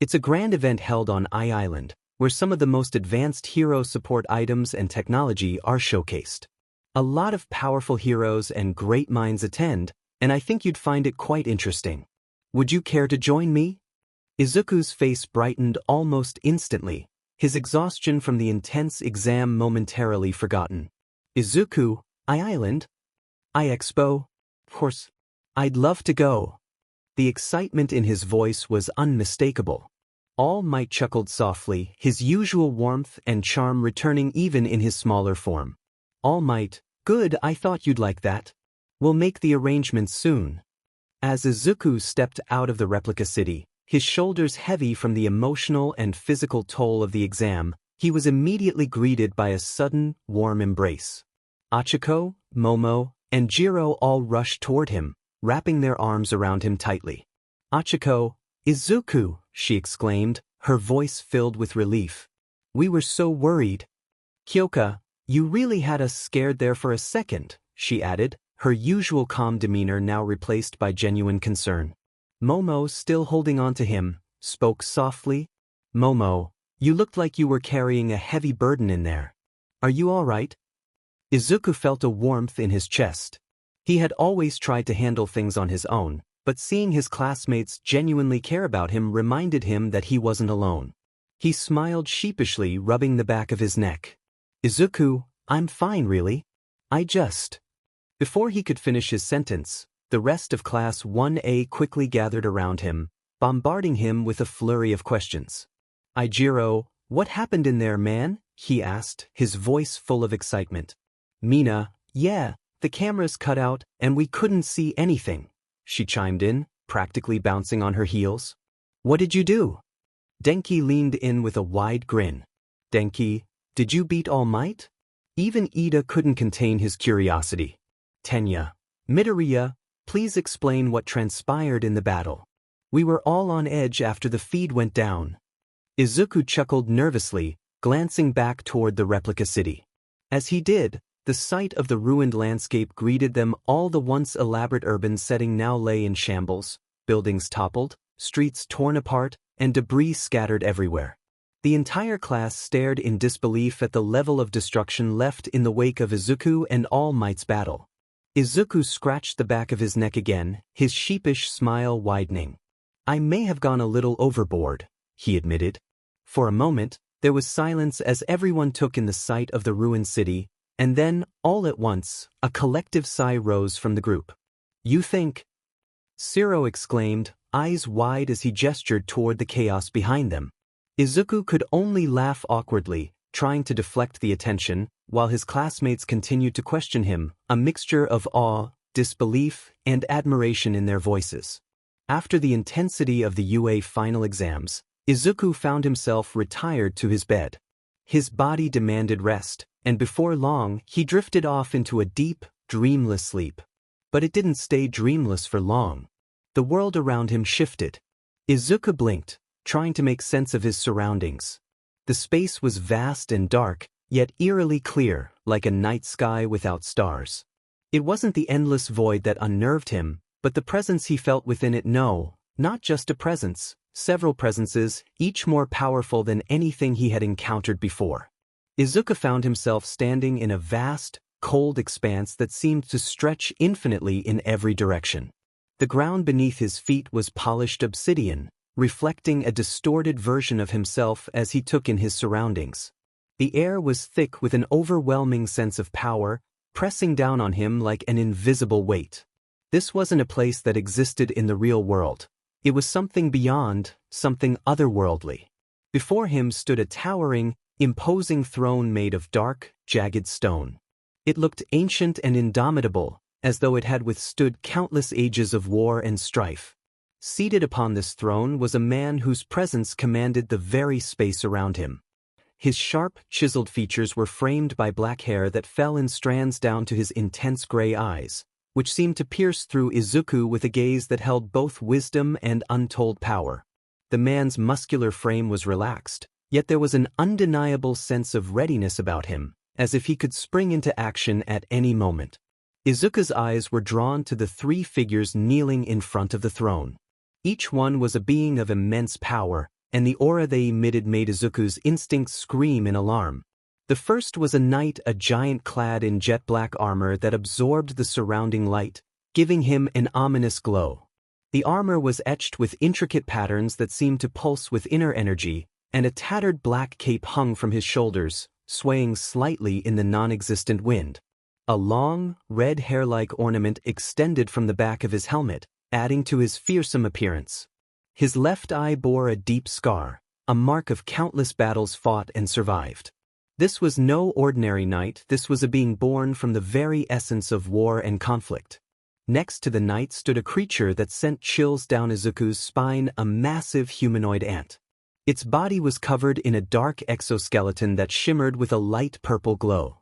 It's a grand event held on Island, where some of the most advanced hero support items and technology are showcased. A lot of powerful heroes and great minds attend, and I think you'd find it quite interesting. Would you care to join me? Izuku's face brightened almost instantly, his exhaustion from the intense exam momentarily forgotten. Izuku, Island? Expo? Of course. I'd love to go. The excitement in his voice was unmistakable. All Might chuckled softly, his usual warmth and charm returning even in his smaller form. All Might, good, I thought you'd like that. We'll make the arrangements soon. As Izuku stepped out of the replica city, his shoulders heavy from the emotional and physical toll of the exam, he was immediately greeted by a sudden, warm embrace. Achiko, Momo, and Jiro all rushed toward him, wrapping their arms around him tightly. Achiko, Izuku, she exclaimed, her voice filled with relief. We were so worried. Kyoka, you really had us scared there for a second, she added, her usual calm demeanor now replaced by genuine concern. Momo, still holding on to him, spoke softly. Momo, you looked like you were carrying a heavy burden in there. Are you all right? Izuku felt a warmth in his chest. He had always tried to handle things on his own, but seeing his classmates genuinely care about him reminded him that he wasn't alone. He smiled sheepishly, rubbing the back of his neck. Izuku, I'm fine really. Before he could finish his sentence, the rest of Class 1A quickly gathered around him, bombarding him with a flurry of questions. Jiro, what happened in there, man? He asked, his voice full of excitement. Mina, yeah, the cameras cut out and we couldn't see anything, she chimed in, practically bouncing on her heels. What did you do? Denki leaned in with a wide grin. Denki, did you beat All Might? Even Ida couldn't contain his curiosity. Tenya, Midoriya, please explain what transpired in the battle. We were all on edge after the feed went down. Izuku chuckled nervously, glancing back toward the replica city. As he did, the sight of the ruined landscape greeted them all. The once elaborate urban setting now lay in shambles, buildings toppled, streets torn apart, and debris scattered everywhere. The entire class stared in disbelief at the level of destruction left in the wake of Izuku and All Might's battle. Izuku scratched the back of his neck again, his sheepish smile widening. I may have gone a little overboard, he admitted. For a moment, there was silence as everyone took in the sight of the ruined city, and then, all at once, a collective sigh rose from the group. You think? Zero exclaimed, eyes wide as he gestured toward the chaos behind them. Izuku could only laugh awkwardly, trying to deflect the attention, while his classmates continued to question him, a mixture of awe, disbelief, and admiration in their voices. After the intensity of the UA final exams, Izuku found himself retired to his bed. His body demanded rest, and before long he drifted off into a deep, dreamless sleep. But it didn't stay dreamless for long. The world around him shifted. Izuku blinked, trying to make sense of his surroundings. The space was vast and dark, yet eerily clear, like a night sky without stars. It wasn't the endless void that unnerved him, but the presence he felt within it. No, not just a presence, several presences, each more powerful than anything he had encountered before. Izuku found himself standing in a vast, cold expanse that seemed to stretch infinitely in every direction. The ground beneath his feet was polished obsidian, reflecting a distorted version of himself as he took in his surroundings. The air was thick with an overwhelming sense of power, pressing down on him like an invisible weight. This wasn't a place that existed in the real world. It was something beyond, something otherworldly. Before him stood a towering, imposing throne made of dark, jagged stone. It looked ancient and indomitable, as though it had withstood countless ages of war and strife. Seated upon this throne was a man whose presence commanded the very space around him. His sharp, chiseled features were framed by black hair that fell in strands down to his intense gray eyes, which seemed to pierce through Izuku with a gaze that held both wisdom and untold power. The man's muscular frame was relaxed, yet there was an undeniable sense of readiness about him, as if he could spring into action at any moment. Izuku's eyes were drawn to the three figures kneeling in front of the throne. Each one was a being of immense power, and the aura they emitted made Izuku's instincts scream in alarm. The first was a knight, a giant clad in jet-black armor that absorbed the surrounding light, giving him an ominous glow. The armor was etched with intricate patterns that seemed to pulse with inner energy, and a tattered black cape hung from his shoulders, swaying slightly in the non-existent wind. A long, red hair-like ornament extended from the back of his helmet, adding to his fearsome appearance. His left eye bore a deep scar, a mark of countless battles fought and survived. This was no ordinary knight, this was a being born from the very essence of war and conflict. Next to the knight stood a creature that sent chills down Izuku's spine, a massive humanoid ant. Its body was covered in a dark exoskeleton that shimmered with a light purple glow.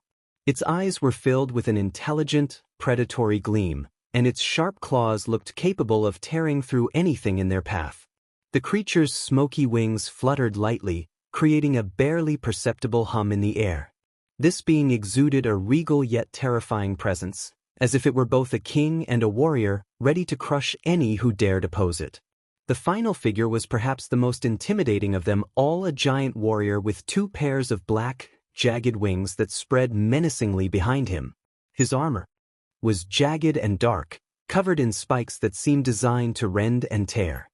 Its eyes were filled with an intelligent, predatory gleam, and its sharp claws looked capable of tearing through anything in their path. The creature's smoky wings fluttered lightly, creating a barely perceptible hum in the air. This being exuded a regal yet terrifying presence, as if it were both a king and a warrior, ready to crush any who dared oppose it. The final figure was perhaps the most intimidating of them all, a giant warrior with two pairs of black, jagged wings that spread menacingly behind him. His armor was jagged and dark, covered in spikes that seemed designed to rend and tear.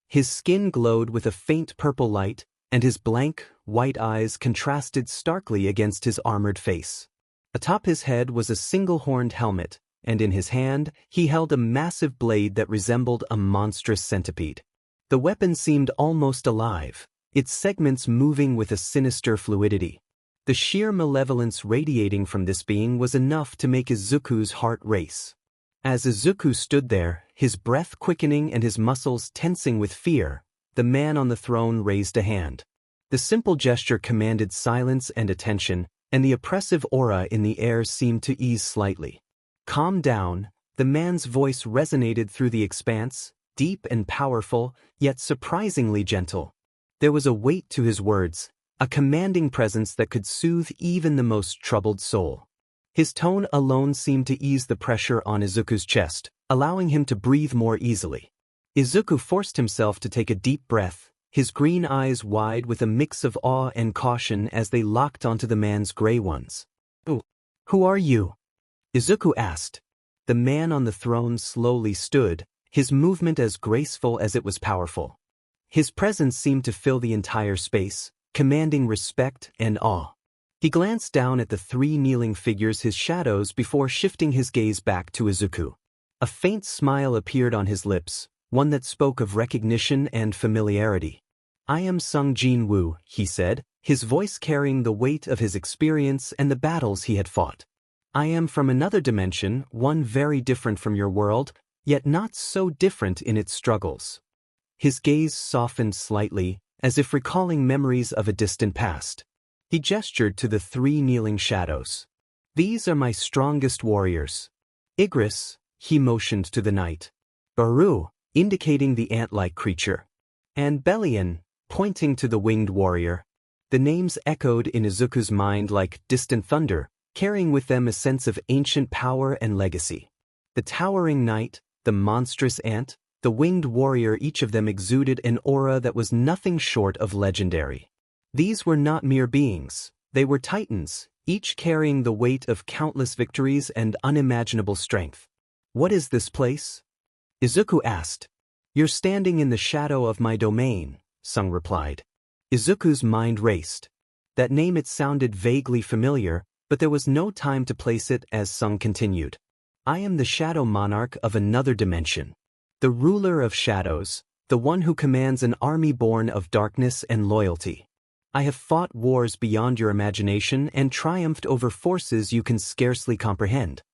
His skin glowed with a faint purple light, and his blank, white eyes contrasted starkly against his armored face. Atop his head was a single-horned helmet, and in his hand he held a massive blade that resembled a monstrous centipede. The weapon seemed almost alive, its segments moving with a sinister fluidity. The sheer malevolence radiating from this being was enough to make Izuku's heart race. As Izuku stood there, his breath quickening and his muscles tensing with fear, the man on the throne raised a hand. The simple gesture commanded silence and attention, and the oppressive aura in the air seemed to ease slightly. Calm down, the man's voice resonated through the expanse, deep and powerful, yet surprisingly gentle. There was a weight to his words, a commanding presence that could soothe even the most troubled soul. His tone alone seemed to ease the pressure on Izuku's chest, allowing him to breathe more easily. Izuku forced himself to take a deep breath, his green eyes wide with a mix of awe and caution as they locked onto the man's gray ones. "Who are you?" Izuku asked. The man on the throne slowly stood, his movement as graceful as it was powerful. His presence seemed to fill the entire space, commanding respect and awe. He glanced down at the three kneeling figures, his shadows, before shifting his gaze back to Izuku. A faint smile appeared on his lips, one that spoke of recognition and familiarity. "I am Sung Jin-woo," he said, his voice carrying the weight of his experience and the battles he had fought. "I am from another dimension, one very different from your world, yet not so different in its struggles." His gaze softened slightly, as if recalling memories of a distant past. He gestured to the three kneeling shadows. "These are my strongest warriors. Igris," he motioned to the knight. "Baru," indicating the ant-like creature. And Belian, pointing to the winged warrior. The names echoed in Izuku's mind like distant thunder, carrying with them a sense of ancient power and legacy. The towering knight, the monstrous ant, the winged warrior, each of them exuded an aura that was nothing short of legendary. These were not mere beings, they were titans, each carrying the weight of countless victories and unimaginable strength. "What is this place?" Izuku asked. "You're standing in the shadow of my domain," Sung replied. Izuku's mind raced. That name, it sounded vaguely familiar, but there was no time to place it as Sung continued. "I am the shadow monarch of another dimension. The ruler of shadows, the one who commands an army born of darkness and loyalty. I have fought wars beyond your imagination and triumphed over forces you can scarcely comprehend."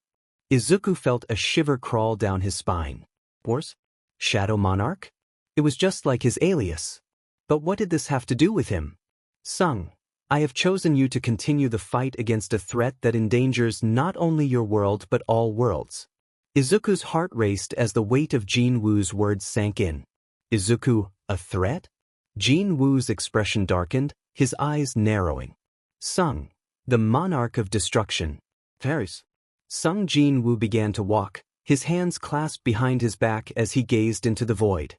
Izuku felt a shiver crawl down his spine. Wars? Shadow Monarch? It was just like his alias. But what did this have to do with him? "Sung, I have chosen you to continue the fight against a threat that endangers not only your world but all worlds." Izuku's heart raced as the weight of Jin-woo's words sank in. "Izuku, a threat?" Jin-woo's expression darkened, his eyes narrowing. "Sung, the monarch of destruction. Paris. Sung Jin-woo began to walk, his hands clasped behind his back as he gazed into the void.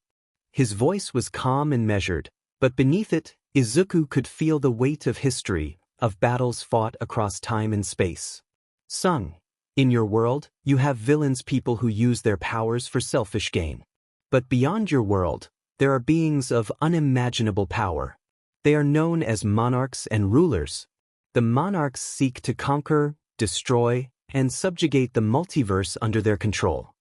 His voice was calm and measured, but beneath it, Izuku could feel the weight of history, of battles fought across time and space. Sung, in your world, you have villains, people who use their powers for selfish gain. But beyond your world, there are beings of unimaginable power. They are known as monarchs and rulers. The monarchs seek to conquer, destroy, and subjugate the multiverse under their control.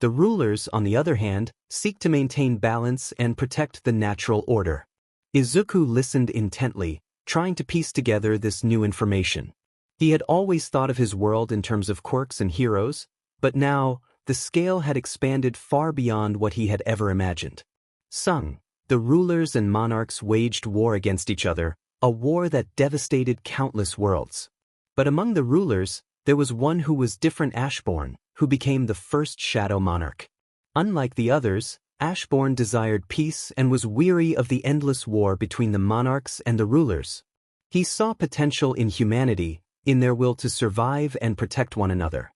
The rulers, on the other hand, seek to maintain balance and protect the natural order. Izuku listened intently, trying to piece together this new information. He had always thought of his world in terms of quirks and heroes, but now, the scale had expanded far beyond what he had ever imagined. Sung, the rulers and monarchs waged war against each other, a war that devastated countless worlds. But among the rulers, there was one who was different, Ashborn, who became the first Shadow Monarch. Unlike the others, Ashborn desired peace and was weary of the endless war between the monarchs and the rulers. He saw potential in humanity, in their will to survive and protect one another.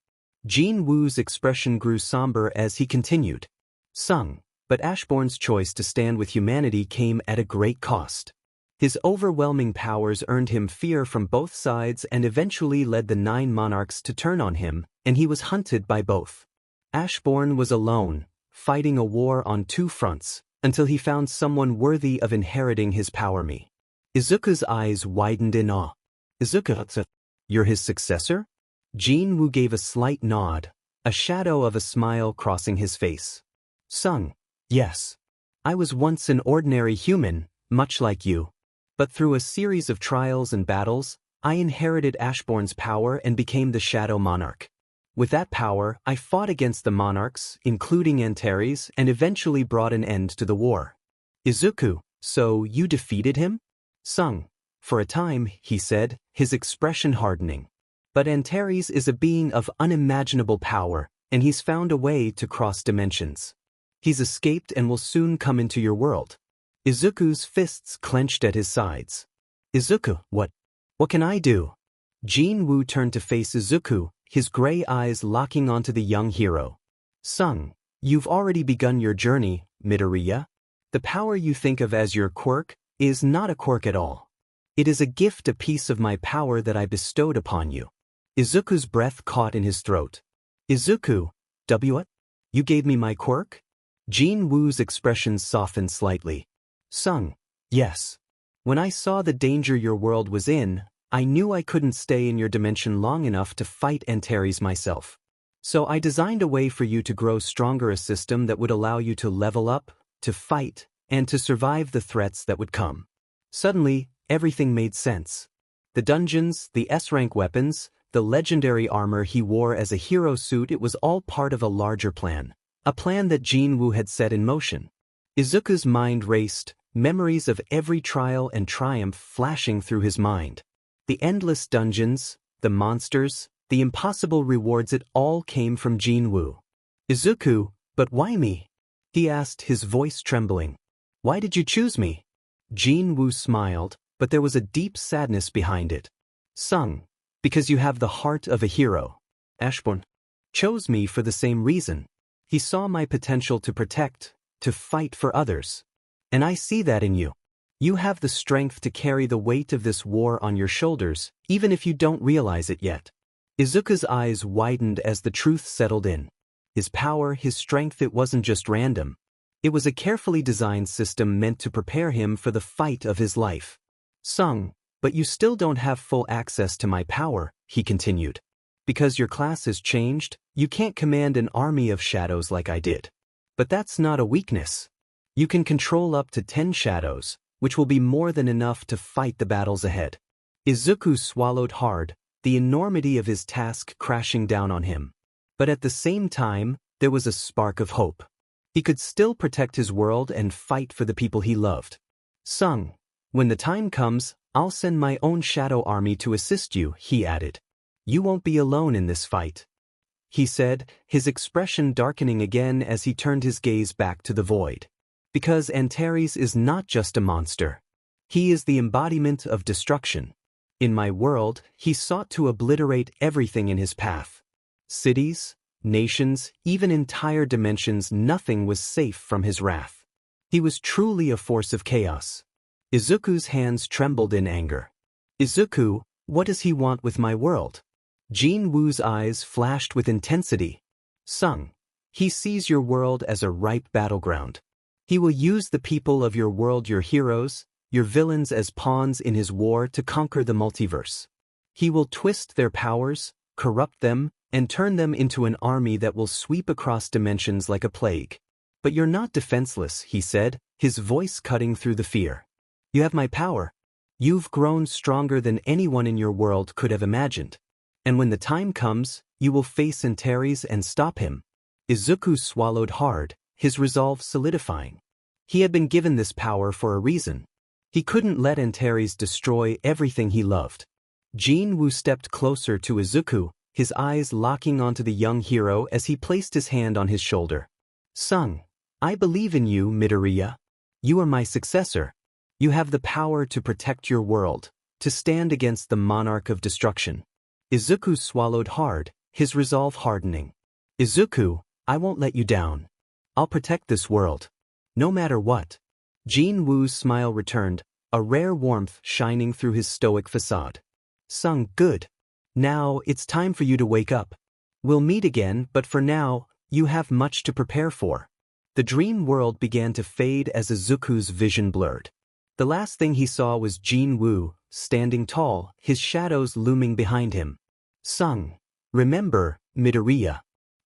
Jin-woo's expression grew somber as he continued. Sung, but Ashborn's choice to stand with humanity came at a great cost. His overwhelming powers earned him fear from both sides and eventually led the 9 monarchs to turn on him, and he was hunted by both. Ashborn was alone, fighting a war on 2 fronts, until he found someone worthy of inheriting his power. Izuku's eyes widened in awe. Izuku, you're his successor? Jin-woo gave a slight nod, a shadow of a smile crossing his face. Sung, yes. I was once an ordinary human, much like you. But through a series of trials and battles, I inherited Ashborn's power and became the Shadow Monarch. With that power, I fought against the monarchs, including Antares, and eventually brought an end to the war. Izuku, so you defeated him? Sung, for a time, he said, his expression hardening. But Antares is a being of unimaginable power, and he's found a way to cross dimensions. He's escaped and will soon come into your world. Izuku's fists clenched at his sides. Izuku, what can I do? Jin-woo turned to face Izuku, his gray eyes locking onto the young hero. Sung, you've already begun your journey, Midoriya. The power you think of as your quirk is not a quirk at all. It is a gift, a piece of my power that I bestowed upon you. Izuku's breath caught in his throat. Izuku, what? You gave me my quirk? Jin-woo's expression softened slightly. Sung, yes. When I saw the danger your world was in, I knew I couldn't stay in your dimension long enough to fight Antares myself. So I designed a way for you to grow stronger, a system that would allow you to level up, to fight, and to survive the threats that would come. Suddenly, everything made sense. The dungeons, the S-rank weapons, the legendary armor he wore as a hero suit, it was all part of a larger plan. A plan that Jin-woo had set in motion. Izuku's mind raced, memories of every trial and triumph flashing through his mind. The endless dungeons, the monsters, the impossible rewards, it all came from Jin-woo. Izuku, but why me? He asked, his voice trembling. Why did you choose me? Jin-woo smiled, but there was a deep sadness behind it. Sung, because you have the heart of a hero. Ashborn chose me for the same reason. He saw my potential to protect, to fight for others. And I see that in you. You have the strength to carry the weight of this war on your shoulders, even if you don't realize it yet. Izuku's eyes widened as the truth settled in. His power, his strength, it wasn't just random. It was a carefully designed system meant to prepare him for the fight of his life. Sung, but you still don't have full access to my power, he continued. Because your class has changed, you can't command an army of shadows like I did. But that's not a weakness. You can control up to 10 shadows, which will be more than enough to fight the battles ahead. Izuku swallowed hard, the enormity of his task crashing down on him. But at the same time, there was a spark of hope. He could still protect his world and fight for the people he loved. Sung, when the time comes, I'll send my own shadow army to assist you, he added. You won't be alone in this fight, he said, his expression darkening again as he turned his gaze back to the void. Because Antares is not just a monster. He is the embodiment of destruction. In my world, he sought to obliterate everything in his path. Cities, nations, even entire dimensions, nothing was safe from his wrath. He was truly a force of chaos. Izuku's hands trembled in anger. Izuku, what does he want with my world? Jin Woo's eyes flashed with intensity. Sung, he sees your world as a ripe battleground. He will use the people of your world, your heroes, your villains, as pawns in his war to conquer the multiverse. He will twist their powers, corrupt them, and turn them into an army that will sweep across dimensions like a plague. But you're not defenseless, he said, his voice cutting through the fear. You have my power. You've grown stronger than anyone in your world could have imagined. And when the time comes, you will face Antares and stop him. Izuku swallowed hard, his resolve solidifying. He had been given this power for a reason. He couldn't let Antares destroy everything he loved. Jin Woo stepped closer to Izuku, his eyes locking onto the young hero as he placed his hand on his shoulder. Sung, I believe in you, Midoriya. You are my successor. You have the power to protect your world, to stand against the monarch of destruction. Izuku swallowed hard, his resolve hardening. Izuku, I won't let you down. I'll protect this world. No matter what. Jin Woo's smile returned, a rare warmth shining through his stoic facade. Sung, good. Now, it's time for you to wake up. We'll meet again, but for now, you have much to prepare for. The dream world began to fade as Izuku's vision blurred. The last thing he saw was Jin Woo, standing tall, his shadows looming behind him. Sung, remember, Midoriya.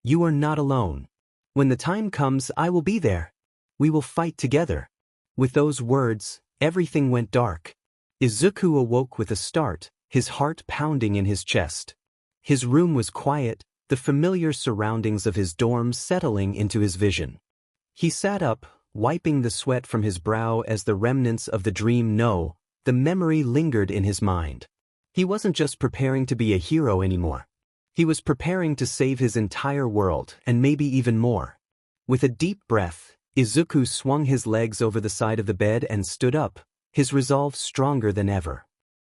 You are not alone. When the time comes, I will be there. We will fight together. With those words, everything went dark. Izuku awoke with a start, his heart pounding in his chest. His room was quiet, the familiar surroundings of his dorm settling into his vision. He sat up, wiping the sweat from his brow as the remnants of the dream the memory lingered in his mind. He wasn't just preparing to be a hero anymore. He was preparing to save his entire world and maybe even more. With a deep breath, Izuku swung his legs over the side of the bed and stood up, his resolve stronger than ever.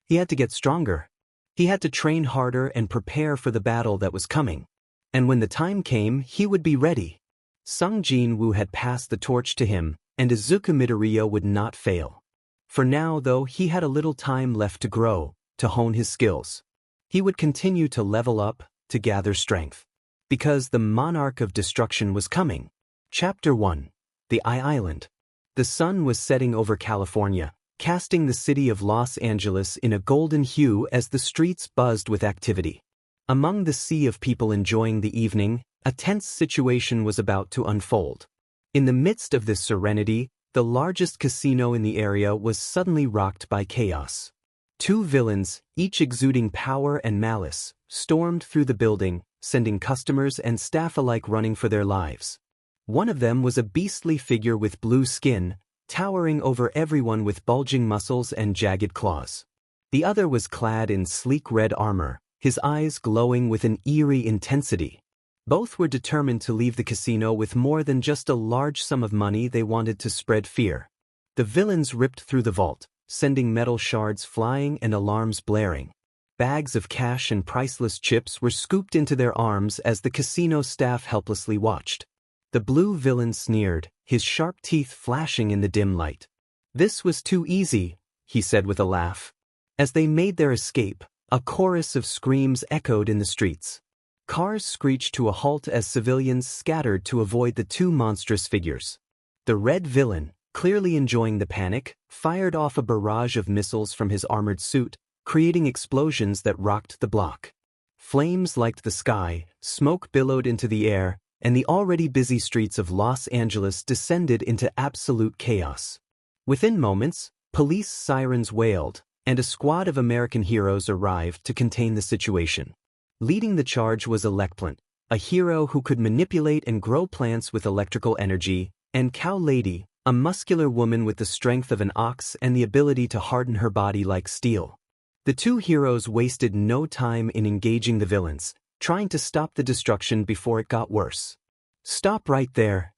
He had to get stronger. He had to train harder and prepare for the battle that was coming. And when the time came, he would be ready. Sung Jin Woo had passed the torch to him, and Izuku Midoriya would not fail. For now, though, he had a little time left to grow, to hone his skills. He would continue to level up, to gather strength. Because the monarch of destruction was coming. Chapter 1. The Island. The sun was setting over California, casting the city of Los Angeles in a golden hue as the streets buzzed with activity. Among the sea of people enjoying the evening, a tense situation was about to unfold. In the midst of this serenity, the largest casino in the area was suddenly rocked by chaos. Two villains, each exuding power and malice, stormed through the building, sending customers and staff alike running for their lives. One of them was a beastly figure with blue skin, towering over everyone with bulging muscles and jagged claws. The other was clad in sleek red armor, his eyes glowing with an eerie intensity. Both were determined to leave the casino with more than just a large sum of money. They wanted to spread fear. The villains ripped through the vault, sending metal shards flying and alarms blaring. Bags of cash and priceless chips were scooped into their arms as the casino staff helplessly watched. The blue villain sneered, his sharp teeth flashing in the dim light. This was too easy, he said with a laugh. As they made their escape, a chorus of screams echoed in the streets. Cars screeched to a halt as civilians scattered to avoid the two monstrous figures. The red villain, clearly enjoying the panic, fired off a barrage of missiles from his armored suit, creating explosions that rocked the block. Flames licked the sky, smoke billowed into the air, and the already busy streets of Los Angeles descended into absolute chaos. Within moments, police sirens wailed, and a squad of American heroes arrived to contain the situation. Leading the charge was Elecplant, a hero who could manipulate and grow plants with electrical energy, and Cow Lady, a muscular woman with the strength of an ox and the ability to harden her body like steel. The two heroes wasted no time in engaging the villains, trying to stop the destruction before it got worse. "Stop right there!"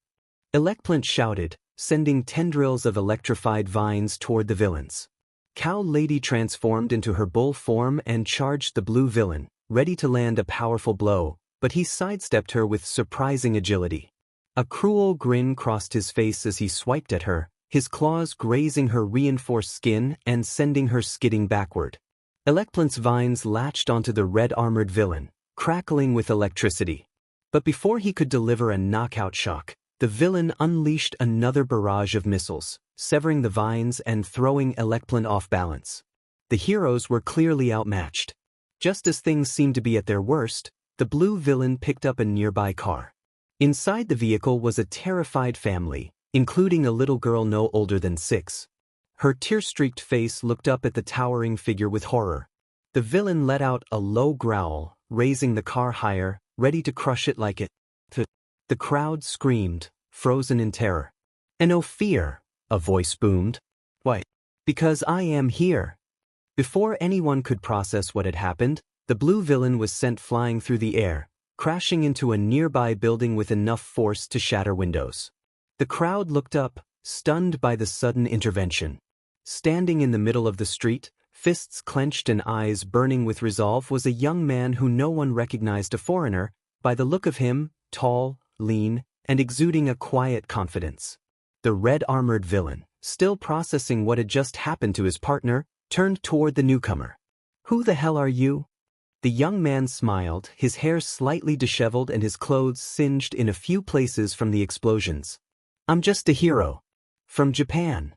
Elecplant shouted, sending tendrils of electrified vines toward the villains. Cow Lady transformed into her bull form and charged the blue villain, ready to land a powerful blow, but he sidestepped her with surprising agility. A cruel grin crossed his face as he swiped at her, his claws grazing her reinforced skin and sending her skidding backward. Elecplant's vines latched onto the red-armored villain, crackling with electricity. But before he could deliver a knockout shock, the villain unleashed another barrage of missiles, severing the vines and throwing Elecplant off balance. The heroes were clearly outmatched. Just as things seemed to be at their worst, the blue villain picked up a nearby car. Inside the vehicle was a terrified family, including a little girl no older than 6. Her tear-streaked face looked up at the towering figure with horror. The villain let out a low growl, raising the car higher, ready to crush it like it. The crowd screamed, frozen in terror. "And no fear," a voice boomed. "Why? Because I am here." Before anyone could process what had happened, the blue villain was sent flying through the air, crashing into a nearby building with enough force to shatter windows. The crowd looked up, stunned by the sudden intervention. Standing in the middle of the street, fists clenched and eyes burning with resolve, was a young man who no one recognized a foreigner, by the look of him, tall, lean, and exuding a quiet confidence. The red-armored villain, still processing what had just happened to his partner, turned toward the newcomer. "Who the hell are you?" The young man smiled, his hair slightly disheveled and his clothes singed in a few places from the explosions. "I'm just a hero. From Japan."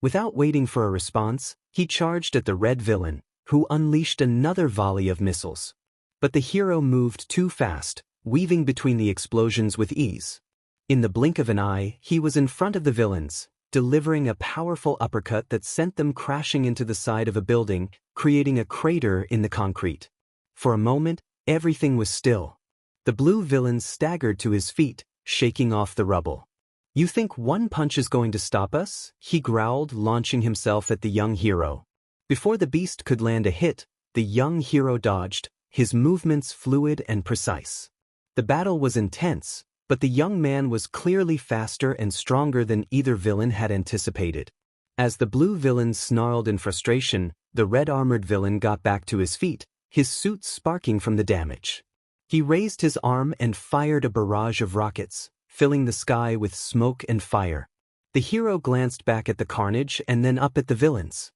Without waiting for a response, he charged at the red villain, who unleashed another volley of missiles. But the hero moved too fast, weaving between the explosions with ease. In the blink of an eye, he was in front of the villains, delivering a powerful uppercut that sent them crashing into the side of a building, creating a crater in the concrete. For a moment, everything was still. The blue villain staggered to his feet, shaking off the rubble. "You think one punch is going to stop us?" he growled, launching himself at the young hero. Before the beast could land a hit, the young hero dodged, his movements fluid and precise. The battle was intense, but the young man was clearly faster and stronger than either villain had anticipated. As the blue villain snarled in frustration, the red-armored villain got back to his feet, his suit sparking from the damage. He raised his arm and fired a barrage of rockets, filling the sky with smoke and fire. The hero glanced back at the carnage and then up at the villains.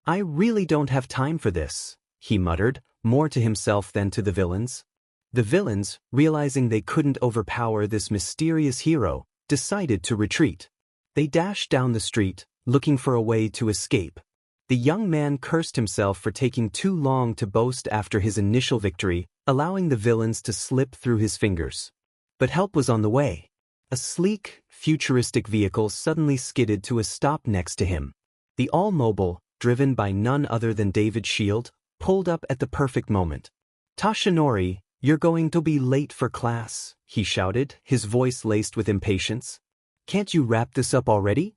"I really don't have time for this," he muttered, more to himself than to the villains. The villains, realizing they couldn't overpower this mysterious hero, decided to retreat. They dashed down the street, looking for a way to escape. The young man cursed himself for taking too long to boast after his initial victory, allowing the villains to slip through his fingers. But help was on the way. A sleek, futuristic vehicle suddenly skidded to a stop next to him. The all-mobile, driven by none other than David Shield, pulled up at the perfect moment. "Tashinori, you're going to be late for class," he shouted, his voice laced with impatience. "Can't you wrap this up already?"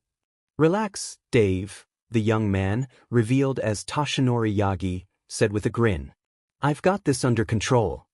"Relax, Dave," the young man, revealed as Tashinori Yagi, said with a grin. "I've got this under control."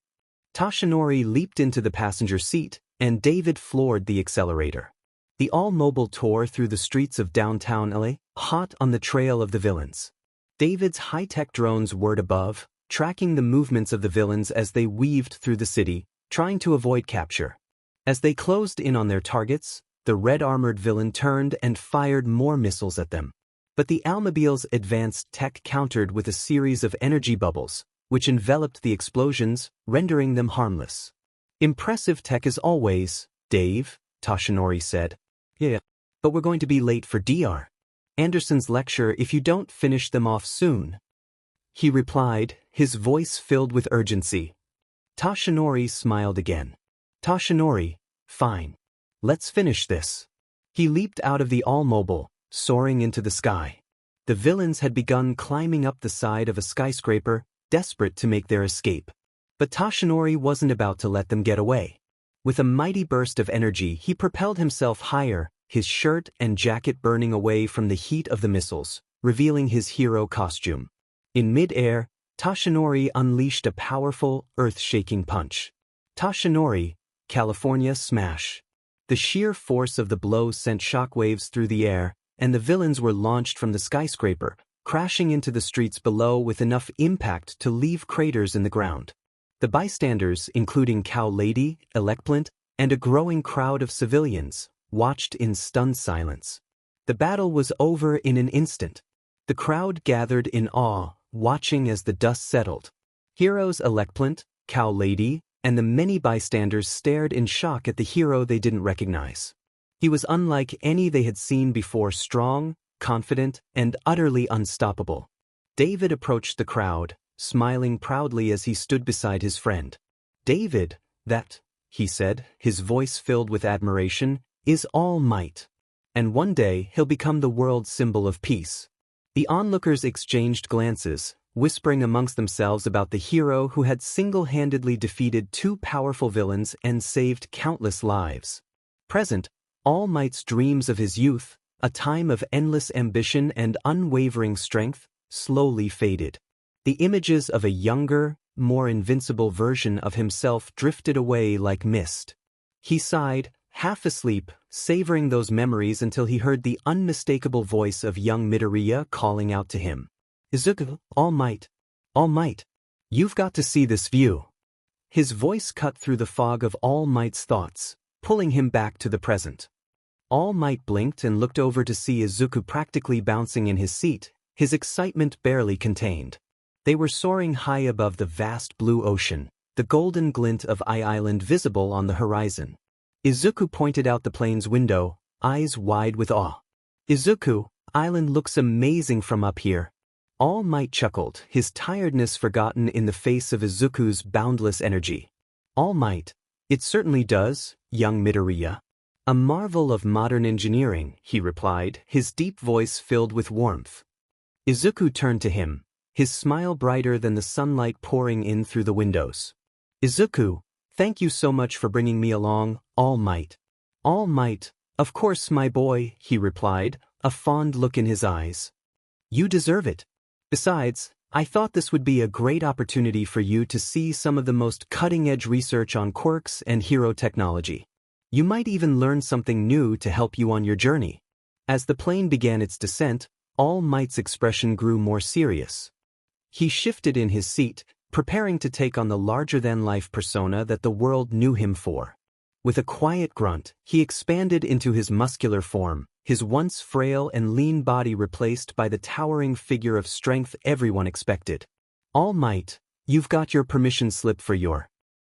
Tashinori leaped into the passenger seat, and David floored the accelerator. The all-mobile tore through the streets of downtown LA, hot on the trail of the villains. David's high-tech drones whirred above, tracking the movements of the villains as they weaved through the city, trying to avoid capture. As they closed in on their targets, the red-armored villain turned and fired more missiles at them. But the Almobile's advanced tech countered with a series of energy bubbles, which enveloped the explosions, rendering them harmless. "Impressive tech as always, Dave," Tashinori said. "Yeah, but we're going to be late for Dr. Anderson's lecture if you don't finish them off soon," he replied, his voice filled with urgency. Tashinori smiled again. "Tashinori, fine. Let's finish this." He leaped out of the all-mobile, soaring into the sky. The villains had begun climbing up the side of a skyscraper, desperate to make their escape. But Tashinori wasn't about to let them get away. With a mighty burst of energy, he propelled himself higher, his shirt and jacket burning away from the heat of the missiles, revealing his hero costume. In mid-air, Tashinori unleashed a powerful, earth-shaking punch. Tashinori, California Smash. The sheer force of the blow sent shockwaves through the air, and the villains were launched from the skyscraper, crashing into the streets below with enough impact to leave craters in the ground. The bystanders, including Cow Lady, Elecplant, and a growing crowd of civilians, watched in stunned silence. The battle was over in an instant. The crowd gathered in awe, watching as the dust settled. Heroes Elecplant, Cow Lady, and the many bystanders stared in shock at the hero they didn't recognize. He was unlike any they had seen before, strong, confident, and utterly unstoppable. David approached the crowd, smiling proudly as he stood beside his friend. "David, that," he said, his voice filled with admiration, "is All Might. And one day he'll become the world's symbol of peace." The onlookers exchanged glances, whispering amongst themselves about the hero who had single-handedly defeated two powerful villains and saved countless lives. Present, All Might's dreams of his youth, a time of endless ambition and unwavering strength, slowly faded. The images of a younger, more invincible version of himself drifted away like mist. He sighed, half asleep, savoring those memories until he heard the unmistakable voice of young Midoriya calling out to him. "Izuku, All Might. All Might. You've got to see this view." His voice cut through the fog of All Might's thoughts, pulling him back to the present. All Might blinked and looked over to see Izuku practically bouncing in his seat, his excitement barely contained. They were soaring high above the vast blue ocean, the golden glint of Island visible on the horizon. Izuku pointed out the plane's window, eyes wide with awe. "Izuku, Island looks amazing from up here." All Might chuckled, his tiredness forgotten in the face of Izuku's boundless energy. "All Might, it certainly does, young Midoriya." "A marvel of modern engineering," he replied, his deep voice filled with warmth. Izuku turned to him, his smile brighter than the sunlight pouring in through the windows. "Izuku, thank you so much for bringing me along, All Might." "All Might, of course, my boy," he replied, a fond look in his eyes. "You deserve it. Besides, I thought this would be a great opportunity for you to see some of the most cutting-edge research on quirks and hero technology. You might even learn something new to help you on your journey." As the plane began its descent, All Might's expression grew more serious. He shifted in his seat, preparing to take on the larger-than-life persona that the world knew him for. With a quiet grunt, he expanded into his muscular form, his once frail and lean body replaced by the towering figure of strength everyone expected. "All Might, you've got your permission slip for your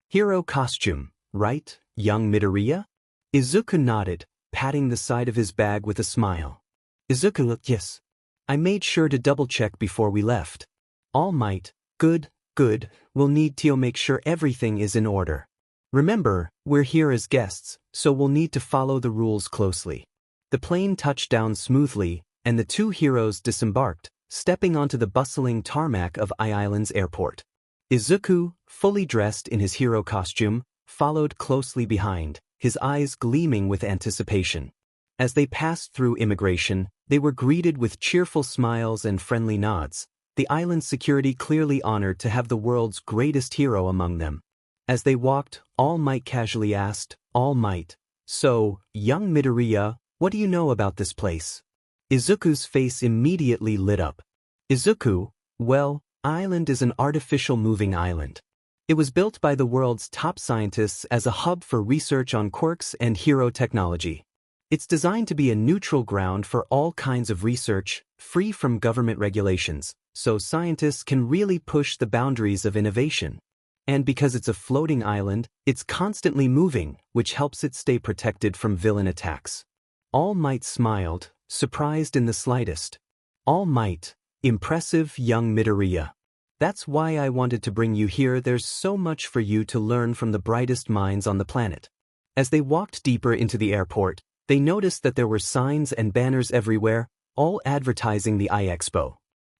hero costume, right, young Midoriya?" Izuku nodded, patting the side of his bag with a smile. "Izuku, yes. I made sure to double-check before we left." "All Might, good, good, we'll need to make sure everything is in order. Remember, we're here as guests, so we'll need to follow the rules closely." The plane touched down smoothly, and the two heroes disembarked, stepping onto the bustling tarmac of Island's airport. Izuku, fully dressed in his hero costume, followed closely behind, his eyes gleaming with anticipation. As they passed through immigration, they were greeted with cheerful smiles and friendly nods, the island's security clearly honored to have the world's greatest hero among them. As they walked, All Might casually asked, "All Might, so, young Midoriya, what do you know about this place?" Izuku's face immediately lit up. "Izuku, well, Island is an artificial moving island. It was built by the world's top scientists as a hub for research on quirks and hero technology. It's designed to be a neutral ground for all kinds of research, free from government regulations, so scientists can really push the boundaries of innovation. And because it's a floating island, it's constantly moving, which helps it stay protected from villain attacks." All Might smiled, surprised in the slightest. "All Might, impressive young Midoriya. That's why I wanted to bring you here. There's so much for you to learn from the brightest minds on the planet." As they walked deeper into the airport, they noticed that there were signs and banners everywhere, all advertising the iExpo.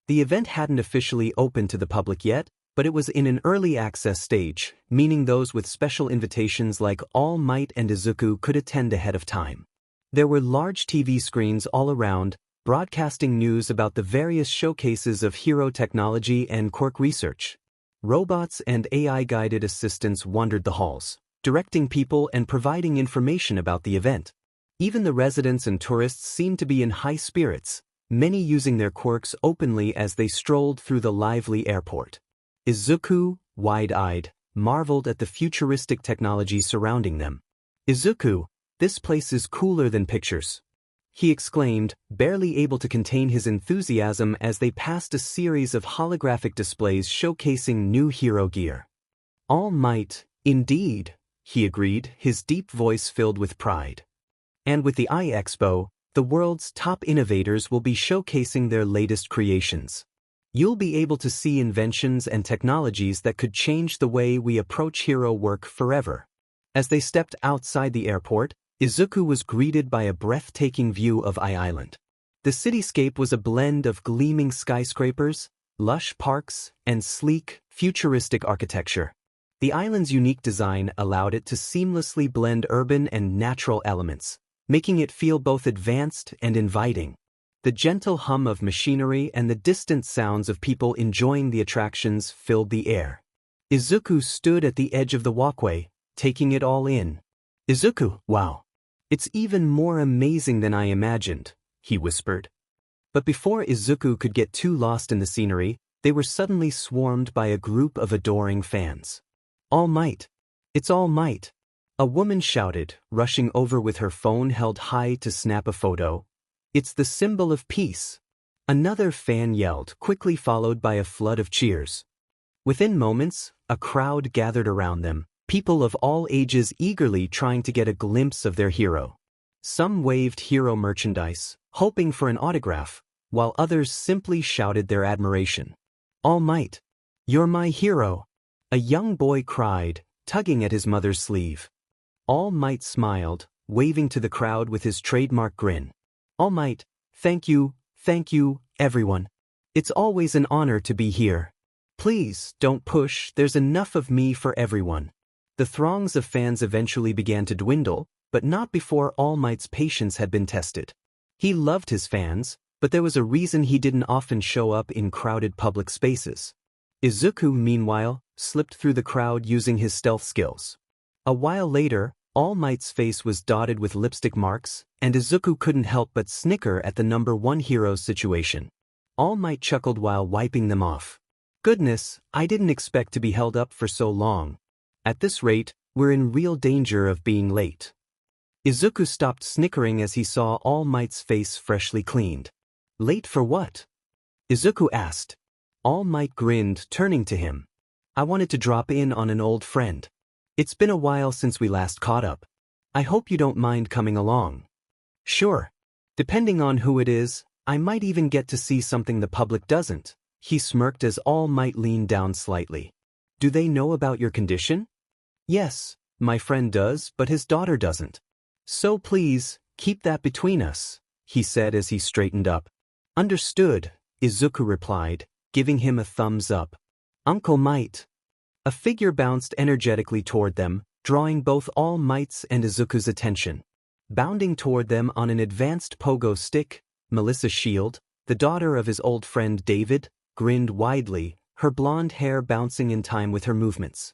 The event hadn't officially opened to the public yet, but it was in an early access stage, meaning those with special invitations like All Might and Izuku could attend ahead of time. There were large TV screens all around, broadcasting news about the various showcases of hero technology and quirk research. Robots and AI-guided assistants wandered the halls, directing people and providing information about the event. Even the residents and tourists seemed to be in high spirits, many using their quirks openly as they strolled through the lively airport. Izuku, wide-eyed, marveled at the futuristic technology surrounding them. Izuku, this place is cooler than pictures, he exclaimed, barely able to contain his enthusiasm as they passed a series of holographic displays showcasing new hero gear. All Might, indeed, he agreed, his deep voice filled with pride. And with the Expo, the world's top innovators will be showcasing their latest creations. You'll be able to see inventions and technologies that could change the way we approach hero work forever. As they stepped outside the airport, Izuku was greeted by a breathtaking view of Island. The cityscape was a blend of gleaming skyscrapers, lush parks, and sleek, futuristic architecture. The island's unique design allowed it to seamlessly blend urban and natural elements, making it feel both advanced and inviting. The gentle hum of machinery and the distant sounds of people enjoying the attractions filled the air. Izuku stood at the edge of the walkway, taking it all in. Izuku, wow. It's even more amazing than I imagined, he whispered. But before Izuku could get too lost in the scenery, they were suddenly swarmed by a group of adoring fans. All Might! It's All Might! A woman shouted, rushing over with her phone held high to snap a photo. It's the symbol of peace. Another fan yelled, quickly followed by a flood of cheers. Within moments, a crowd gathered around them, people of all ages eagerly trying to get a glimpse of their hero. Some waved hero merchandise, hoping for an autograph, while others simply shouted their admiration. All Might! You're my hero! A young boy cried, tugging at his mother's sleeve. All Might smiled, waving to the crowd with his trademark grin. All Might, thank you, everyone. It's always an honor to be here. Please, don't push, there's enough of me for everyone. The throngs of fans eventually began to dwindle, but not before All Might's patience had been tested. He loved his fans, but there was a reason he didn't often show up in crowded public spaces. Izuku, meanwhile, slipped through the crowd using his stealth skills. A while later, All Might's face was dotted with lipstick marks, and Izuku couldn't help but snicker at the number one hero's situation. All Might chuckled while wiping them off. Goodness, I didn't expect to be held up for so long. At this rate, we're in real danger of being late. Izuku stopped snickering as he saw All Might's face freshly cleaned. Late for what? Izuku asked. All Might grinned, turning to him. I wanted to drop in on an old friend. It's been a while since we last caught up. I hope you don't mind coming along. Sure. Depending on who it is, I might even get to see something the public doesn't. He smirked as All Might leaned down slightly. Do they know about your condition? Yes, my friend does, but his daughter doesn't. So please, keep that between us, he said as he straightened up. Understood, Izuku replied, giving him a thumbs up. Uncle Might. A figure bounced energetically toward them, drawing both All Might's and Izuku's attention. Bounding toward them on an advanced pogo stick, Melissa Shield, the daughter of his old friend David, grinned widely, her blonde hair bouncing in time with her movements.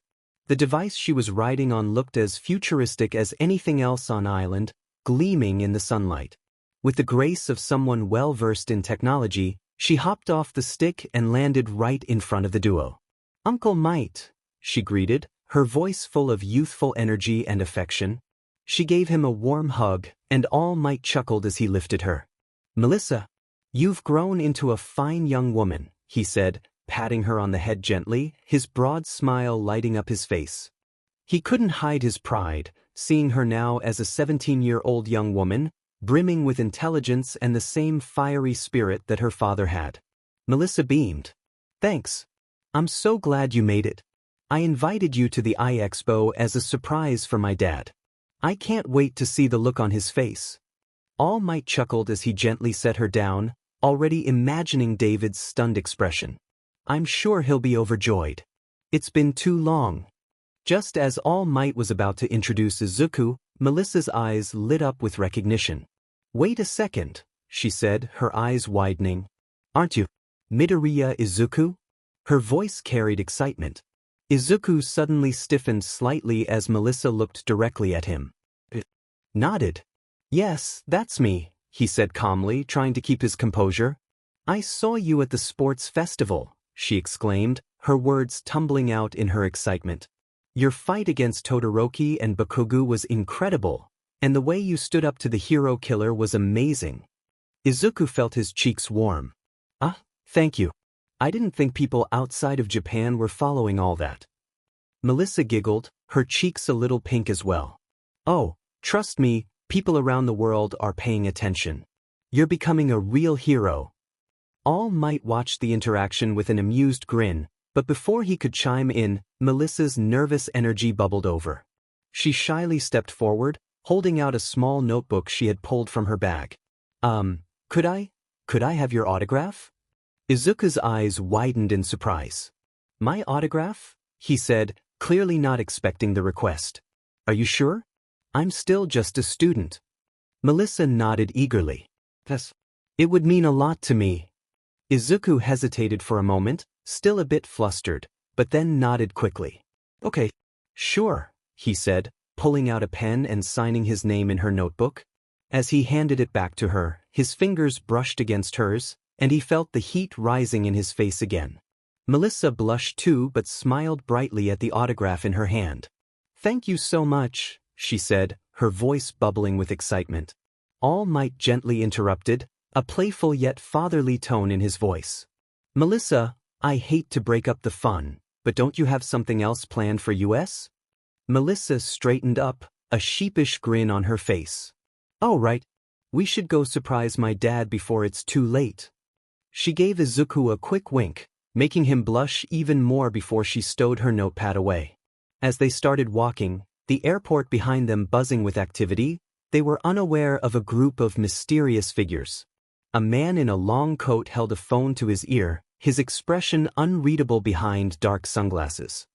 The device she was riding on looked as futuristic as anything else on Island, gleaming in the sunlight. With the grace of someone well-versed in technology, she hopped off the stick and landed right in front of the duo. Uncle Might, she greeted, her voice full of youthful energy and affection. She gave him a warm hug, and All Might chuckled as he lifted her. Melissa, you've grown into a fine young woman, he said, patting her on the head gently, his broad smile lighting up his face. He couldn't hide his pride, seeing her now as a 17-year-old young woman, brimming with intelligence and the same fiery spirit that her father had. Melissa beamed. Thanks. I'm so glad you made it. I invited you to the Expo as a surprise for my dad. I can't wait to see the look on his face. All Might chuckled as he gently set her down, already imagining David's stunned expression. I'm sure he'll be overjoyed. It's been too long. Just as All Might was about to introduce Izuku, Melissa's eyes lit up with recognition. Wait a second, she said, her eyes widening. Aren't you Midoriya Izuku? Her voice carried excitement. Izuku suddenly stiffened slightly as Melissa looked directly at him. Nodded. Yes, that's me, he said calmly, trying to keep his composure. I saw you at the sports festival, she exclaimed, her words tumbling out in her excitement. Your fight against Todoroki and Bakugo was incredible, and the way you stood up to the hero killer was amazing. Izuku felt his cheeks warm. Ah, thank you. I didn't think people outside of Japan were following all that. Melissa giggled, her cheeks a little pink as well. Oh, trust me, people around the world are paying attention. You're becoming a real hero. All Might watched the interaction with an amused grin, but before he could chime in, Melissa's nervous energy bubbled over. She shyly stepped forward, holding out a small notebook she had pulled from her bag. Could I have your autograph? Izuku's eyes widened in surprise. My autograph? He said, clearly not expecting the request. Are you sure? I'm still just a student. Melissa nodded eagerly. Yes. It would mean a lot to me. Izuku hesitated for a moment, still a bit flustered, but then nodded quickly. Okay. Sure, he said, pulling out a pen and signing his name in her notebook. As he handed it back to her, his fingers brushed against hers, and he felt the heat rising in his face again. Melissa blushed too but smiled brightly at the autograph in her hand. Thank you so much, she said, her voice bubbling with excitement. All Might gently interrupted, a playful yet fatherly tone in his voice. Melissa, I hate to break up the fun, but don't you have something else planned for us? Melissa straightened up, a sheepish grin on her face. Oh right, we should go surprise my dad before it's too late. She gave Izuku a quick wink, making him blush even more before she stowed her notepad away. As they started walking, the airport behind them buzzing with activity, they were unaware of a group of mysterious figures. A man in a long coat held a phone to his ear, his expression unreadable behind dark sunglasses.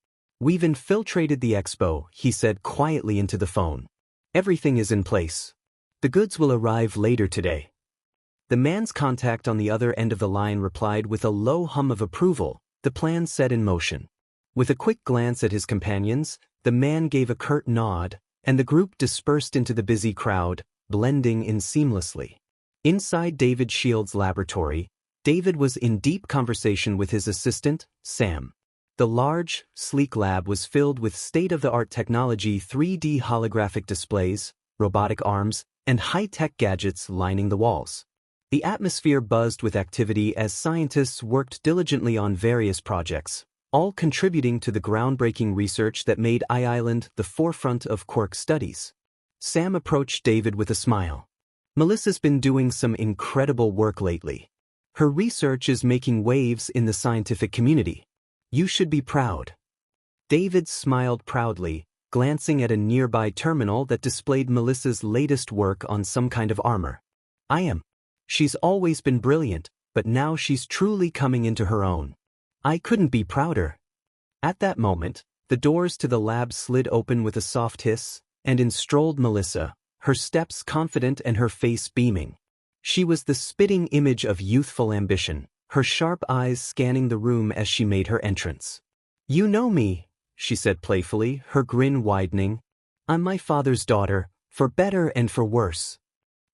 We've infiltrated the expo, he said quietly into the phone. Everything is in place. The goods will arrive later today. The man's contact on the other end of the line replied with a low hum of approval, the plan set in motion. With a quick glance at his companions, the man gave a curt nod, and the group dispersed into the busy crowd, blending in seamlessly. Inside David Shield's laboratory, David was in deep conversation with his assistant, Sam. The large, sleek lab was filled with state-of-the-art technology, 3D holographic displays, robotic arms, and high-tech gadgets lining the walls. The atmosphere buzzed with activity as scientists worked diligently on various projects, all contributing to the groundbreaking research that made I-Island the forefront of Quirk studies. Sam approached David with a smile. Melissa's been doing some incredible work lately. Her research is making waves in the scientific community. You should be proud. David smiled proudly, glancing at a nearby terminal that displayed Melissa's latest work on some kind of armor. I am. She's always been brilliant, but now she's truly coming into her own. I couldn't be prouder. At that moment, the doors to the lab slid open with a soft hiss, and in strolled Melissa, her steps confident and her face beaming. She was the spitting image of youthful ambition, her sharp eyes scanning the room as she made her entrance. You know me, she said playfully, her grin widening. I'm my father's daughter, for better and for worse.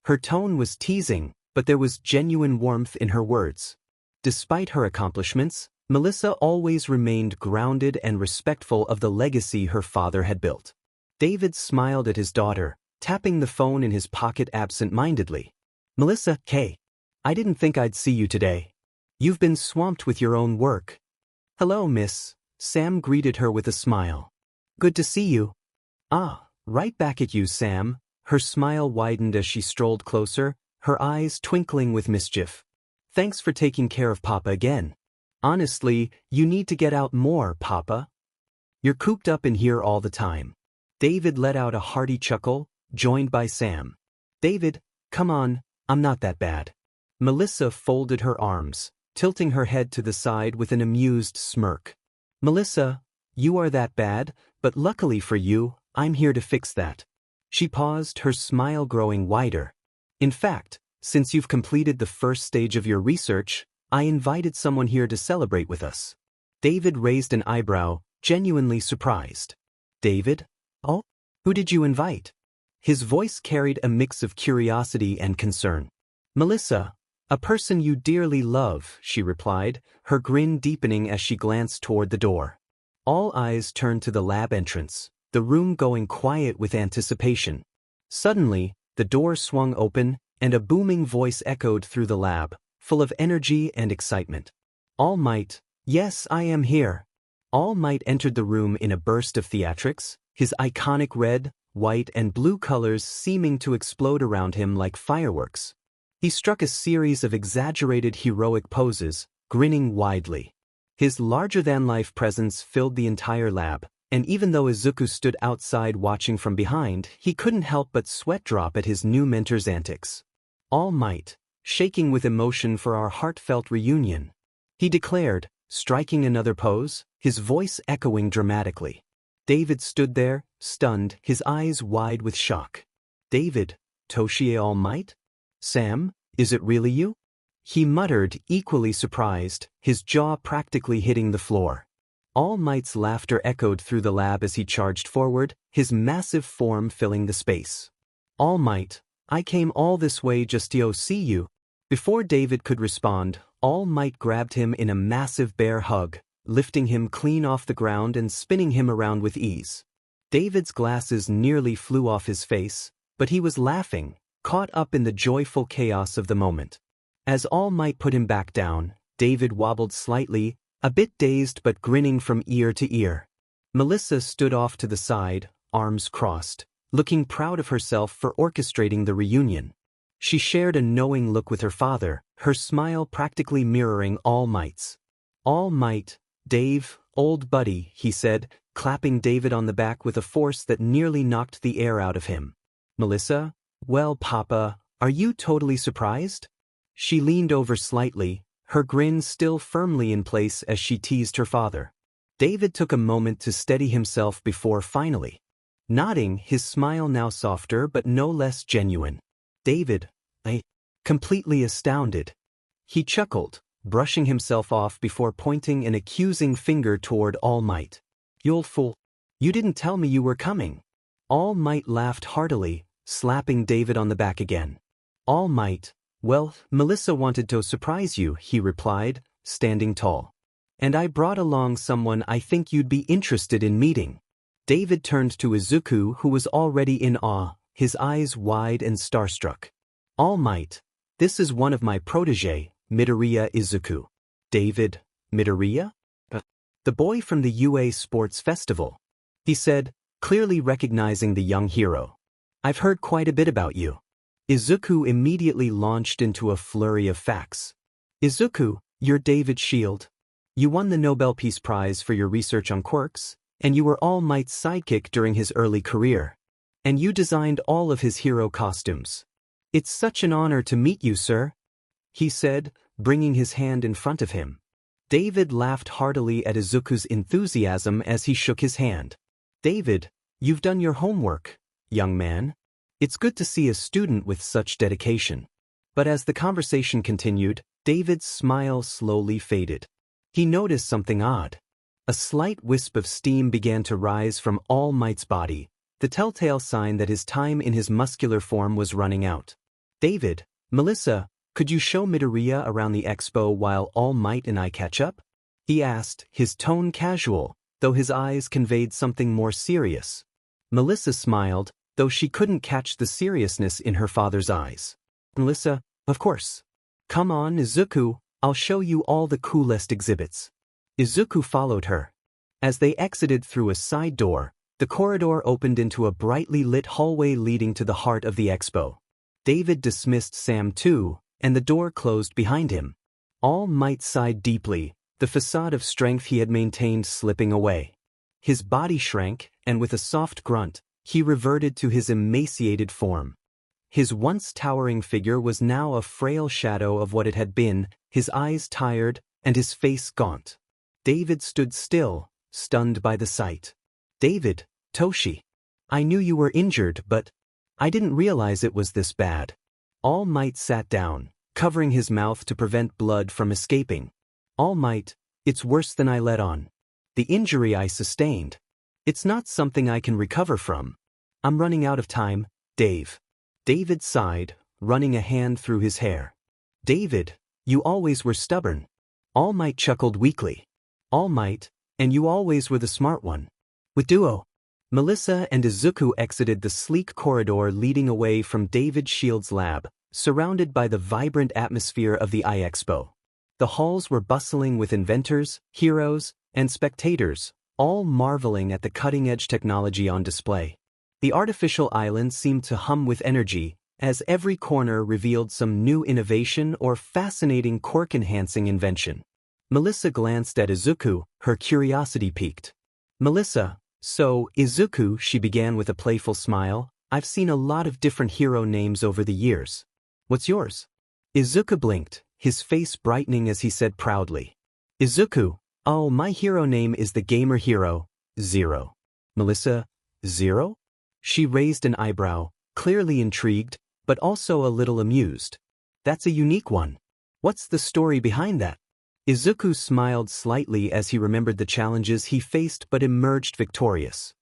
Her tone was teasing, but there was genuine warmth in her words. Despite her accomplishments, Melissa always remained grounded and respectful of the legacy her father had built. David smiled at his daughter, tapping the phone in his pocket absent-mindedly. Melissa, I didn't think I'd see you today. You've been swamped with your own work. Hello, miss. Sam greeted her with a smile. Good to see you. Ah, right back at you, Sam. Her smile widened as she strolled closer, her eyes twinkling with mischief. Thanks for taking care of Papa again. Honestly, you need to get out more, Papa. You're cooped up in here all the time. David let out a hearty chuckle, joined by Sam. David, come on, I'm not that bad. Melissa folded her arms, tilting her head to the side with an amused smirk. Melissa, you are that bad, but luckily for you, I'm here to fix that. She paused, her smile growing wider. In fact, since you've completed the first stage of your research, I invited someone here to celebrate with us. David raised an eyebrow, genuinely surprised. David? Oh? Who did you invite? His voice carried a mix of curiosity and concern. Melissa, a person you dearly love, she replied, her grin deepening as she glanced toward the door. All eyes turned to the lab entrance, the room going quiet with anticipation. Suddenly, the door swung open, and a booming voice echoed through the lab, full of energy and excitement. All Might, yes, I am here. All Might entered the room in a burst of theatrics, his iconic red, white and blue colors seeming to explode around him like fireworks. He struck a series of exaggerated heroic poses, grinning widely. His larger-than-life presence filled the entire lab, and even though Izuku stood outside watching from behind, he couldn't help but sweat drop at his new mentor's antics. All Might, shaking with emotion for our heartfelt reunion, he declared, striking another pose, his voice echoing dramatically. David stood there, stunned, his eyes wide with shock. David, Toshie All Might? Sam, is it really you? He muttered, equally surprised, his jaw practically hitting the floor. All Might's laughter echoed through the lab as he charged forward, his massive form filling the space. All Might, I came all this way just to see you. Before David could respond, All Might grabbed him in a massive bear hug, lifting him clean off the ground and spinning him around with ease. David's glasses nearly flew off his face, but he was laughing, caught up in the joyful chaos of the moment. As All Might put him back down, David wobbled slightly, a bit dazed but grinning from ear to ear. Melissa stood off to the side, arms crossed, looking proud of herself for orchestrating the reunion. She shared a knowing look with her father, her smile practically mirroring All Might's. All Might, Dave, old buddy, he said, clapping David on the back with a force that nearly knocked the air out of him. Melissa, well, Papa, are you totally surprised? She leaned over slightly, her grin still firmly in place as she teased her father. David took a moment to steady himself before finally nodding, his smile now softer but no less genuine. David, completely astounded. He chuckled, brushing himself off before pointing an accusing finger toward All Might. You'll fool. You didn't tell me you were coming. All Might laughed heartily, slapping David on the back again. All Might, well, Melissa wanted to surprise you, he replied, standing tall. And I brought along someone I think you'd be interested in meeting. David turned to Izuku, who was already in awe, his eyes wide and starstruck. All Might, this is one of my protégé, Midoriya Izuku. David, Midoriya? The boy from the UA Sports Festival, he said, clearly recognizing the young hero. I've heard quite a bit about you. Izuku immediately launched into a flurry of facts. Izuku, you're David Shield. You won the Nobel Peace Prize for your research on Quirks, and you were All Might's sidekick during his early career. And you designed all of his hero costumes. It's such an honor to meet you, sir, he said, bringing his hand in front of him. David laughed heartily at Izuku's enthusiasm as he shook his hand. David, you've done your homework, young man. It's good to see a student with such dedication. But as the conversation continued, David's smile slowly faded. He noticed something odd. A slight wisp of steam began to rise from All Might's body, the telltale sign that his time in his muscular form was running out. David, Melissa, could you show Midoriya around the expo while All Might and I catch up? He asked, his tone casual, though his eyes conveyed something more serious. Melissa smiled, though she couldn't catch the seriousness in her father's eyes. Melissa, of course. Come on, Izuku, I'll show you all the coolest exhibits. Izuku followed her. As they exited through a side door, the corridor opened into a brightly lit hallway leading to the heart of the expo. David dismissed Sam too, and the door closed behind him. All Might sighed deeply, the facade of strength he had maintained slipping away. His body shrank, and with a soft grunt, he reverted to his emaciated form. His once towering figure was now a frail shadow of what it had been, his eyes tired, and his face gaunt. David stood still, stunned by the sight. David, Toshi. I knew you were injured, but I didn't realize it was this bad. All Might sat down, covering his mouth to prevent blood from escaping. All Might, it's worse than I let on. The injury I sustained. It's not something I can recover from. I'm running out of time, Dave. David sighed, running a hand through his hair. David, you always were stubborn. All Might chuckled weakly. All Might, And you always were the smart one. With duo. Melissa and Izuku exited the sleek corridor leading away from David Shield's lab, surrounded by the vibrant atmosphere of the iExpo. The halls were bustling with inventors, heroes, and spectators, all marveling at the cutting-edge technology on display. The artificial island seemed to hum with energy, as every corner revealed some new innovation or fascinating quirk-enhancing invention. Melissa glanced at Izuku, her curiosity piqued. "Melissa, so, Izuku," she began with a playful smile, "I've seen a lot of different hero names over the years. What's yours?" Izuku blinked, his face brightening as he said proudly. "Izuku, oh, my hero name is the gamer hero, Zero." "Melissa, Zero?" She raised an eyebrow, clearly intrigued, but also a little amused. "That's a unique one. What's the story behind that?" Izuku smiled slightly as he remembered the challenges he faced but emerged victorious.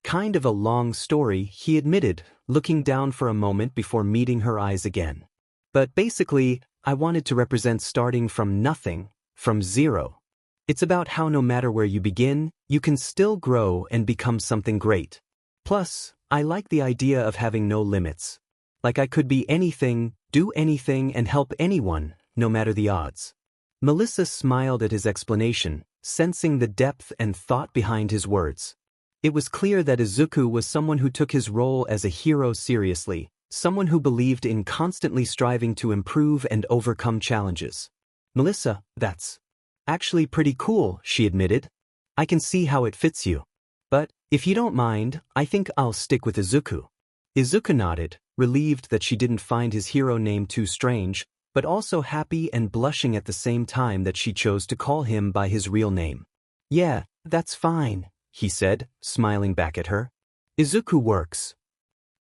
"Kind of a long story," he admitted, looking down for a moment before meeting her eyes again. "But basically, I wanted to represent starting from nothing, from zero. It's about how no matter where you begin, you can still grow and become something great. Plus, I like the idea of having no limits. Like I could be anything, do anything, and help anyone, no matter the odds." Melissa smiled at his explanation, sensing the depth and thought behind his words. It was clear that Izuku was someone who took his role as a hero seriously, someone who believed in constantly striving to improve and overcome challenges. "Melissa, that's actually pretty cool," she admitted. "I can see how it fits you. But, if you don't mind, I think I'll stick with Izuku." Izuku nodded, relieved that she didn't find his hero name too strange, but also happy and blushing at the same time that she chose to call him by his real name. "Yeah, that's fine," he said, smiling back at her. "Izuku works."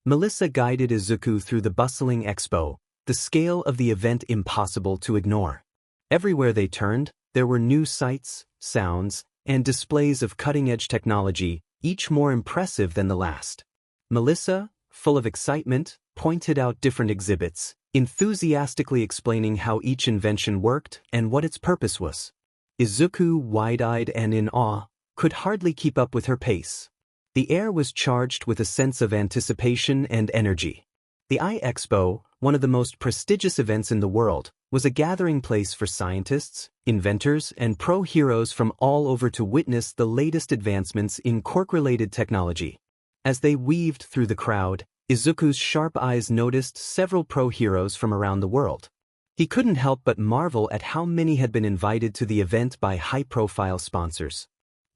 Melissa guided Izuku through the bustling expo, the scale of the event impossible to ignore. Everywhere they turned, there were new sights, sounds, and displays of cutting-edge technology, each more impressive than the last. Melissa, full of excitement, pointed out different exhibits, enthusiastically explaining how each invention worked and what its purpose was. Izuku, wide-eyed and in awe, could hardly keep up with her pace. The air was charged with a sense of anticipation and energy. The iExpo, one of the most prestigious events in the world, was a gathering place for scientists, inventors, and pro-heroes from all over to witness the latest advancements in quirk-related technology. As they weaved through the crowd, Izuku's sharp eyes noticed several pro-heroes from around the world. He couldn't help but marvel at how many had been invited to the event by high-profile sponsors.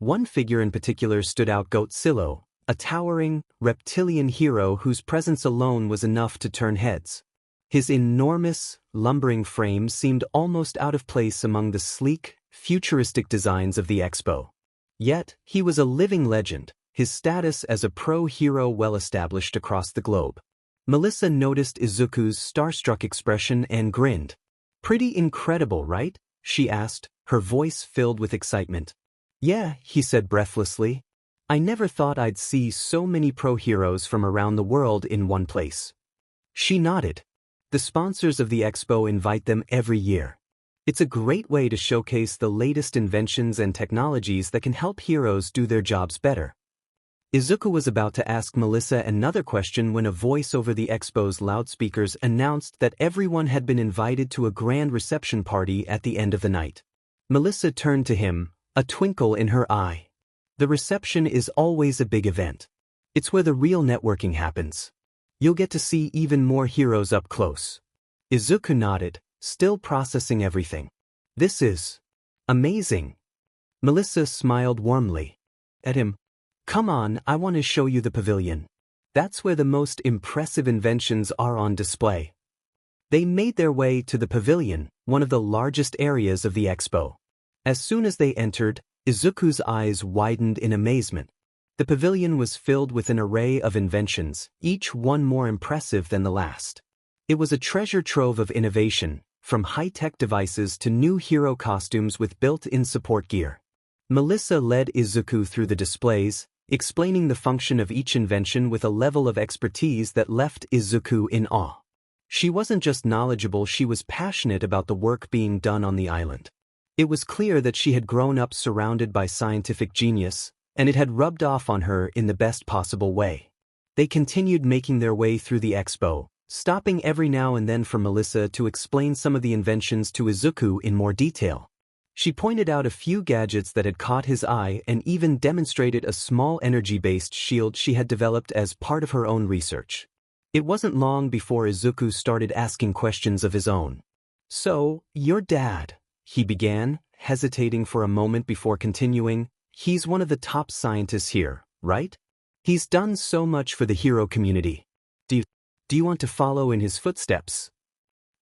One figure in particular stood out: Godzilla, a towering, reptilian hero whose presence alone was enough to turn heads. His enormous, lumbering frame seemed almost out of place among the sleek, futuristic designs of the expo. Yet, he was a living legend, his status as a pro-hero well established across the globe. Melissa noticed Izuku's starstruck expression and grinned. "Pretty incredible, right?" she asked, her voice filled with excitement. "Yeah," he said breathlessly. "I never thought I'd see so many pro-heroes from around the world in one place." She nodded. The sponsors of the expo invite them every year. It's a great way to showcase the latest inventions and technologies that can help heroes do their jobs better. Izuku was about to ask Melissa another question when a voice over the expo's loudspeakers announced that everyone had been invited to a grand reception party at the end of the night. Melissa turned to him, a twinkle in her eye. "The reception is always a big event. It's where the real networking happens. You'll get to see even more heroes up close." Izuku nodded, still processing everything. "This is amazing." Melissa smiled warmly at him. "Come on, I want to show you the pavilion. That's where the most impressive inventions are on display." They made their way to the pavilion, one of the largest areas of the expo. As soon as they entered, Izuku's eyes widened in amazement. The pavilion was filled with an array of inventions, each one more impressive than the last. It was a treasure trove of innovation, from high-tech devices to new hero costumes with built-in support gear. Melissa led Izuku through the displays, explaining the function of each invention with a level of expertise that left Izuku in awe. She wasn't just knowledgeable, she was passionate about the work being done on the island. It was clear that she had grown up surrounded by scientific genius, and it had rubbed off on her in the best possible way. They continued making their way through the expo, stopping every now and then for Melissa to explain some of the inventions to Izuku in more detail. She pointed out a few gadgets that had caught his eye and even demonstrated a small energy-based shield she had developed as part of her own research. It wasn't long before Izuku started asking questions of his own. "So, your dad," he began, hesitating for a moment before continuing, "he's one of the top scientists here, right? He's done so much for the hero community. Do you want to follow in his footsteps?"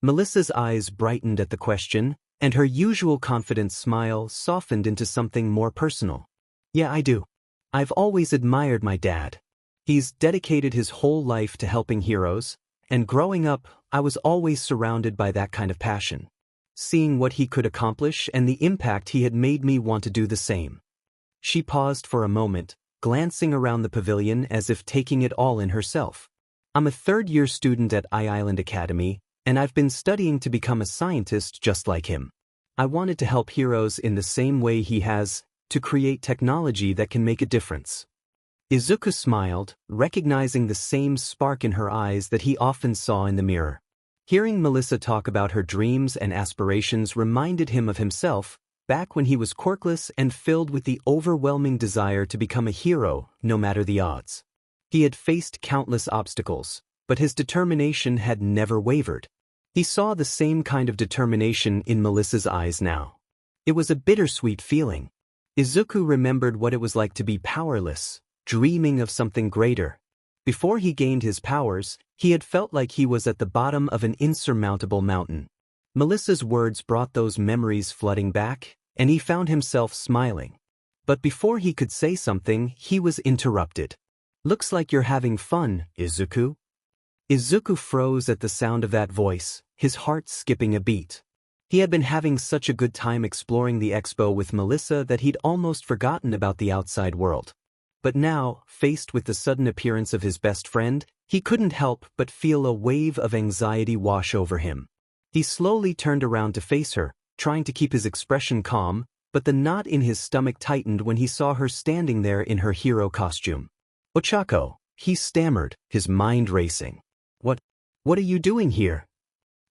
Melissa's eyes brightened at the question, and her usual confident smile softened into something more personal. "Yeah, I do. I've always admired my dad. He's dedicated his whole life to helping heroes, and growing up, I was always surrounded by that kind of passion. Seeing what he could accomplish and the impact he had made me want to do the same." She paused for a moment, glancing around the pavilion as if taking it all in herself. "I'm a third-year student at Island Academy, and I've been studying to become a scientist just like him. I wanted to help heroes in the same way he has, to create technology that can make a difference." Izuku smiled, recognizing the same spark in her eyes that he often saw in the mirror. Hearing Melissa talk about her dreams and aspirations reminded him of himself, back when he was quirkless and filled with the overwhelming desire to become a hero, no matter the odds. He had faced countless obstacles, but his determination had never wavered. He saw the same kind of determination in Melissa's eyes now. It was a bittersweet feeling. Izuku remembered what it was like to be powerless, dreaming of something greater. Before he gained his powers, he had felt like he was at the bottom of an insurmountable mountain. Melissa's words brought those memories flooding back, and he found himself smiling. But before he could say something, he was interrupted. "Looks like you're having fun, Izuku." Izuku froze at the sound of that voice, his heart skipping a beat. He had been having such a good time exploring the expo with Melissa that he'd almost forgotten about the outside world. But now, faced with the sudden appearance of his best friend, he couldn't help but feel a wave of anxiety wash over him. He slowly turned around to face her, trying to keep his expression calm, but the knot in his stomach tightened when he saw her standing there in her hero costume. "Ochako," he stammered, his mind racing. What are you doing here?"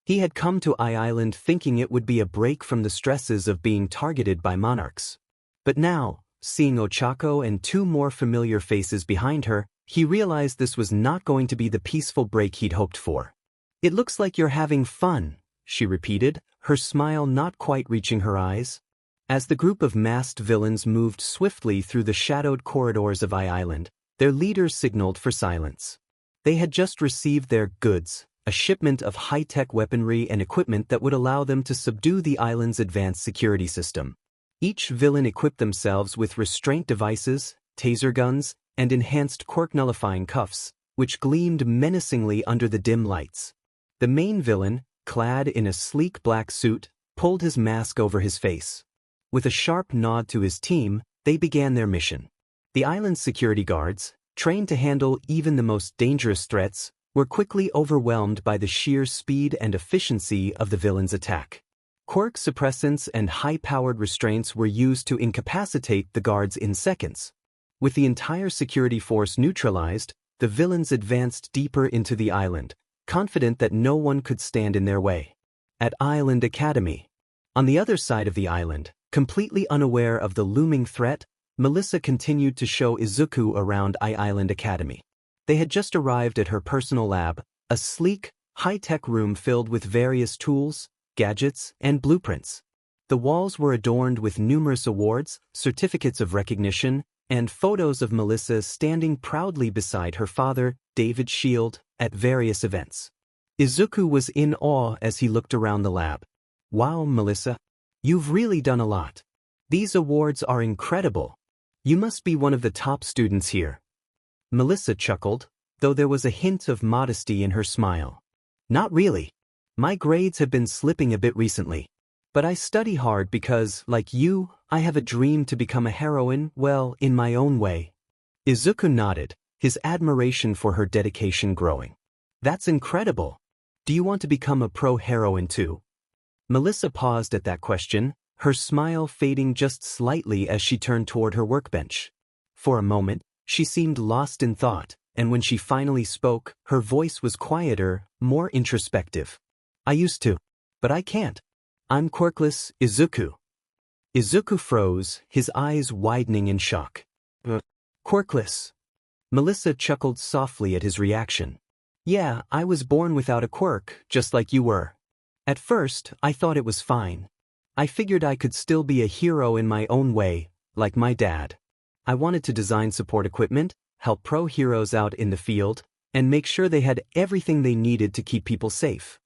He had come to Island thinking it would be a break from the stresses of being targeted by monarchs. But now, seeing Ochako and two more familiar faces behind her, he realized this was not going to be the peaceful break he'd hoped for. "It looks like you're having fun," she repeated, her smile not quite reaching her eyes. As the group of masked villains moved swiftly through the shadowed corridors of Island, their leaders signaled for silence. They had just received their goods, a shipment of high-tech weaponry and equipment that would allow them to subdue the island's advanced security system. Each villain equipped themselves with restraint devices, taser guns, and enhanced quirk-nullifying cuffs, which gleamed menacingly under the dim lights. The main villain, clad in a sleek black suit, pulled his mask over his face. With a sharp nod to his team, they began their mission. The island's security guards, trained to handle even the most dangerous threats, were quickly overwhelmed by the sheer speed and efficiency of the villain's attack. Quirk suppressants and high-powered restraints were used to incapacitate the guards in seconds. With the entire security force neutralized, the villains advanced deeper into the island, confident that no one could stand in their way. At Island Academy. On the other side of the island, completely unaware of the looming threat, Melissa continued to show Izuku around Island Academy. They had just arrived at her personal lab, a sleek, high-tech room filled with various tools, gadgets, and blueprints. The walls were adorned with numerous awards, certificates of recognition, and photos of Melissa standing proudly beside her father, David Shield, at various events. Izuku was in awe as he looked around the lab. "Wow, Melissa. You've really done a lot. These awards are incredible. You must be one of the top students here." Melissa chuckled, though there was a hint of modesty in her smile. "Not really. My grades have been slipping a bit recently. But I study hard because, like you, I have a dream to become a heroine, well, in my own way." Izuku nodded, his admiration for her dedication growing. "That's incredible. Do you want to become a pro-heroine too?" Melissa paused at that question, her smile fading just slightly as she turned toward her workbench. For a moment, she seemed lost in thought, and when she finally spoke, her voice was quieter, more introspective. I used to. But I can't. I'm quirkless, Izuku. Izuku froze, his eyes widening in shock. Quirkless. Melissa chuckled softly at his reaction. Yeah, I was born without a quirk, just like you were. At first, I thought it was fine. I figured I could still be a hero in my own way, like my dad. I wanted to design support equipment, help pro heroes out in the field, and make sure they had everything they needed to keep people safe.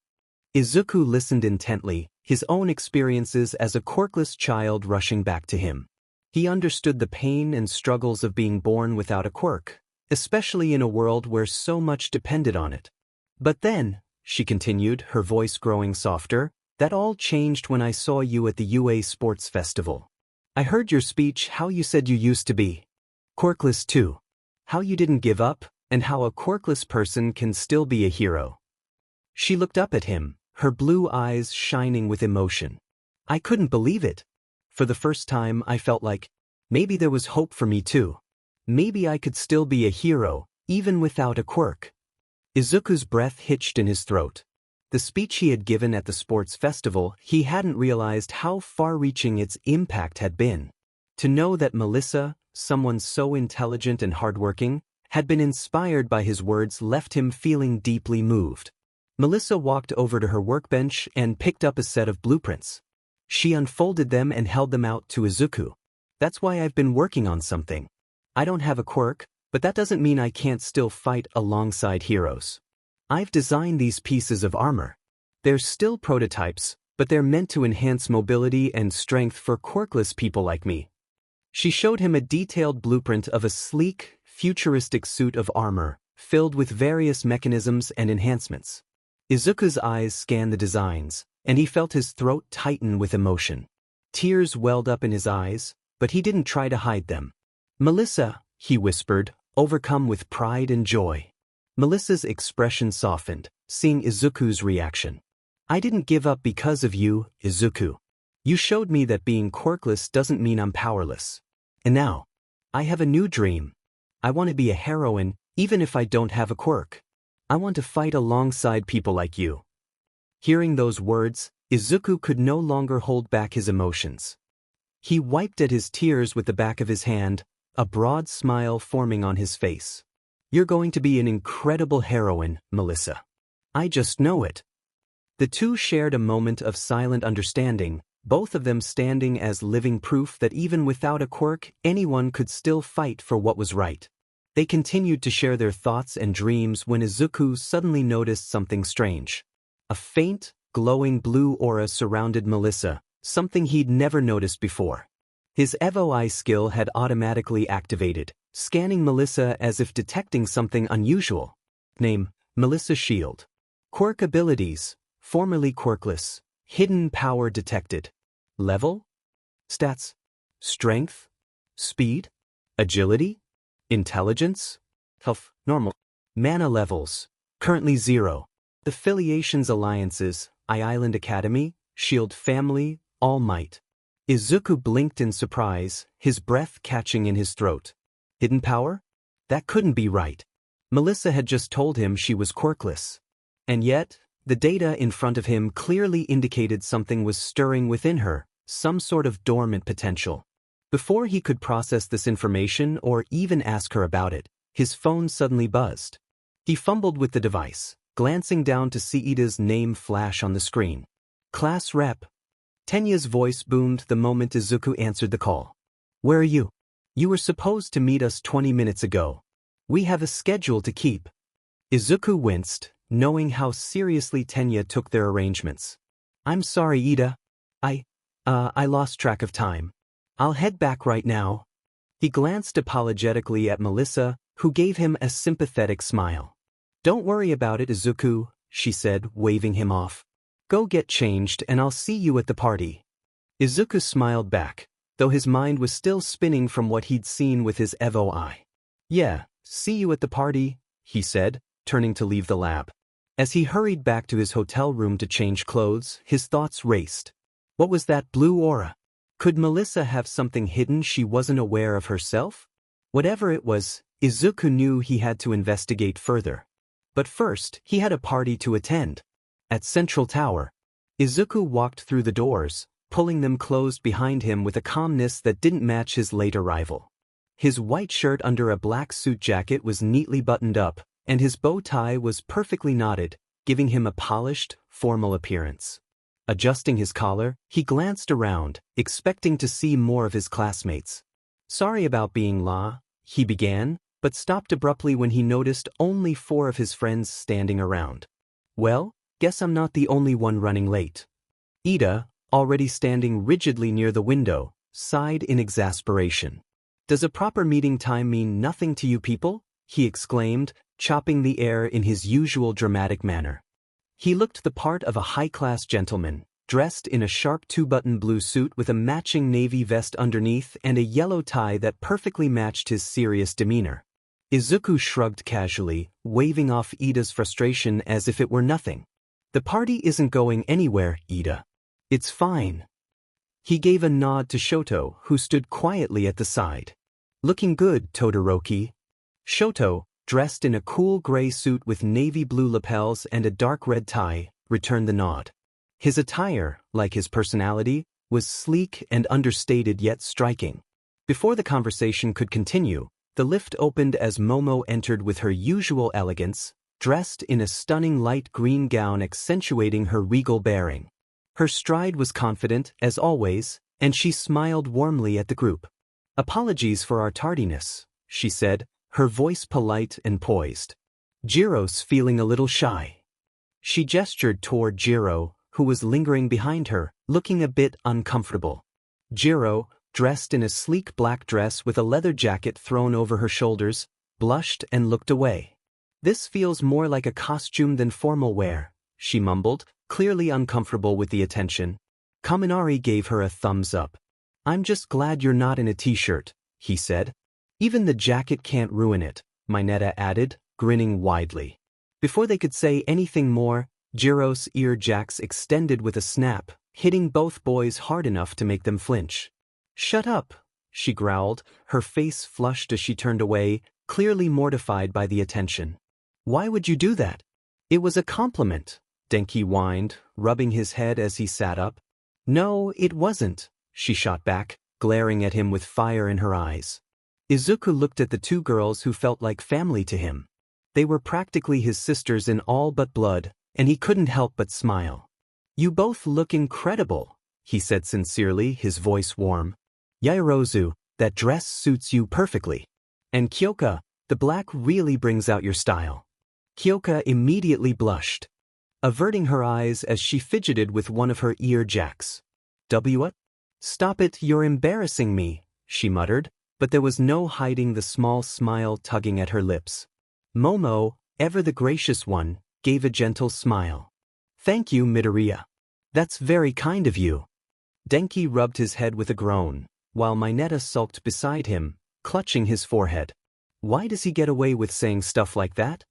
Izuku listened intently, his own experiences as a quirkless child rushing back to him. He understood the pain and struggles of being born without a quirk, especially in a world where so much depended on it. But then, she continued, her voice growing softer, that all changed when I saw you at the UA Sports Festival. I heard your speech, how you said you used to be quirkless too. How you didn't give up, and how a quirkless person can still be a hero. She looked up at him, her blue eyes shining with emotion. I couldn't believe it. For the first time I felt like, maybe there was hope for me too. Maybe I could still be a hero, even without a quirk. Izuku's breath hitched in his throat. The speech he had given at the sports festival, he hadn't realized how far-reaching its impact had been. To know that Melissa, someone so intelligent and hardworking, had been inspired by his words left him feeling deeply moved. Melissa walked over to her workbench and picked up a set of blueprints. She unfolded them and held them out to Izuku. That's why I've been working on something. I don't have a quirk, but that doesn't mean I can't still fight alongside heroes. I've designed these pieces of armor. They're still prototypes, but they're meant to enhance mobility and strength for quirkless people like me. She showed him a detailed blueprint of a sleek, futuristic suit of armor, filled with various mechanisms and enhancements. Izuku's eyes scanned the designs, and he felt his throat tighten with emotion. Tears welled up in his eyes, but he didn't try to hide them. Melissa, he whispered, overcome with pride and joy. Melissa's expression softened, seeing Izuku's reaction. I didn't give up because of you, Izuku. You showed me that being quirkless doesn't mean I'm powerless. And now, I have a new dream. I want to be a heroine, even if I don't have a quirk. I want to fight alongside people like you. Hearing those words, Izuku could no longer hold back his emotions. He wiped at his tears with the back of his hand, a broad smile forming on his face. You're going to be an incredible heroine, Melissa. I just know it. The two shared a moment of silent understanding, both of them standing as living proof that even without a quirk, anyone could still fight for what was right. They continued to share their thoughts and dreams when Izuku suddenly noticed something strange. A faint, glowing blue aura surrounded Melissa, something he'd never noticed before. His Evo Eye skill had automatically activated, scanning Melissa as if detecting something unusual. Name, Melissa Shield. Quirk abilities, formerly quirkless. Hidden power detected. Level? Stats. Strength? Speed? Agility? Intelligence? Health, normal. Mana levels, currently 0. Affiliations alliances, Island Academy, Shield Family, All Might. Izuku blinked in surprise, his breath catching in his throat. Hidden power? That couldn't be right. Melissa had just told him she was quirkless. And yet, the data in front of him clearly indicated something was stirring within her, some sort of dormant potential. Before he could process this information or even ask her about it, his phone suddenly buzzed. He fumbled with the device, glancing down to see Ida's name flash on the screen. Class Rep. Tenya's voice boomed the moment Izuku answered the call. Where are you? You were supposed to meet us 20 minutes ago. We have a schedule to keep. Izuku winced, knowing how seriously Tenya took their arrangements. I'm sorry, Ida. I lost track of time. I'll head back right now. He glanced apologetically at Melissa, who gave him a sympathetic smile. Don't worry about it, Izuku, she said, waving him off. Go get changed and I'll see you at the party. Izuku smiled back, though his mind was still spinning from what he'd seen with his Evo Eye. Yeah, see you at the party, he said, turning to leave the lab. As he hurried back to his hotel room to change clothes, his thoughts raced. What was that blue aura? Could Melissa have something hidden she wasn't aware of herself? Whatever it was, Izuku knew he had to investigate further. But first, he had a party to attend. At Central Tower, Izuku walked through the doors, pulling them closed behind him with a calmness that didn't match his late arrival. His white shirt under a black suit jacket was neatly buttoned up, and his bow tie was perfectly knotted, giving him a polished, formal appearance. Adjusting his collar, he glanced around, expecting to see more of his classmates. "Sorry about being late," he began, but stopped abruptly when he noticed only 4 of his friends standing around. "Well, guess I'm not the only one running late." Ida, already standing rigidly near the window, sighed in exasperation. "Does a proper meeting time mean nothing to you people?" he exclaimed, chopping the air in his usual dramatic manner. He looked the part of a high-class gentleman, dressed in a sharp 2-button blue suit with a matching navy vest underneath and a yellow tie that perfectly matched his serious demeanor. Izuku shrugged casually, waving off Ida's frustration as if it were nothing. "The party isn't going anywhere, Ida. It's fine." He gave a nod to Shoto, who stood quietly at the side. "Looking good, Todoroki." Shoto, dressed in a cool gray suit with navy blue lapels and a dark red tie, returned the nod. His attire, like his personality, was sleek and understated yet striking. Before the conversation could continue, the lift opened as Momo entered with her usual elegance, dressed in a stunning light green gown accentuating her regal bearing. Her stride was confident, as always, and she smiled warmly at the group. "Apologies for our tardiness," she said, her voice polite and poised. "Jiro's feeling a little shy." She gestured toward Jiro, who was lingering behind her, looking a bit uncomfortable. Jiro, dressed in a sleek black dress with a leather jacket thrown over her shoulders, blushed and looked away. "This feels more like a costume than formal wear," she mumbled, clearly uncomfortable with the attention. Kaminari gave her a thumbs up. "I'm just glad you're not in a t-shirt," he said. "Even the jacket can't ruin it," Mineta added, grinning widely. Before they could say anything more, Jiro's ear jacks extended with a snap, hitting both boys hard enough to make them flinch. "Shut up," she growled, her face flushed as she turned away, clearly mortified by the attention. "Why would you do that?" "It was a compliment," Denki whined, rubbing his head as he sat up. "No, it wasn't," she shot back, glaring at him with fire in her eyes. Izuku looked at the 2 girls who felt like family to him. They were practically his sisters in all but blood, and he couldn't help but smile. "You both look incredible," he said sincerely, his voice warm. "Yaoyorozu, that dress suits you perfectly. And Kyoka, the black really brings out your style." Kyoka immediately blushed, averting her eyes as she fidgeted with one of her ear jacks. "What? Stop it, you're embarrassing me," she muttered, but there was no hiding the small smile tugging at her lips. Momo, ever the gracious one, gave a gentle smile. "Thank you, Midoriya. That's very kind of you." Denki rubbed his head with a groan, while Mineta sulked beside him, clutching his forehead. Why does he get away with saying stuff like that?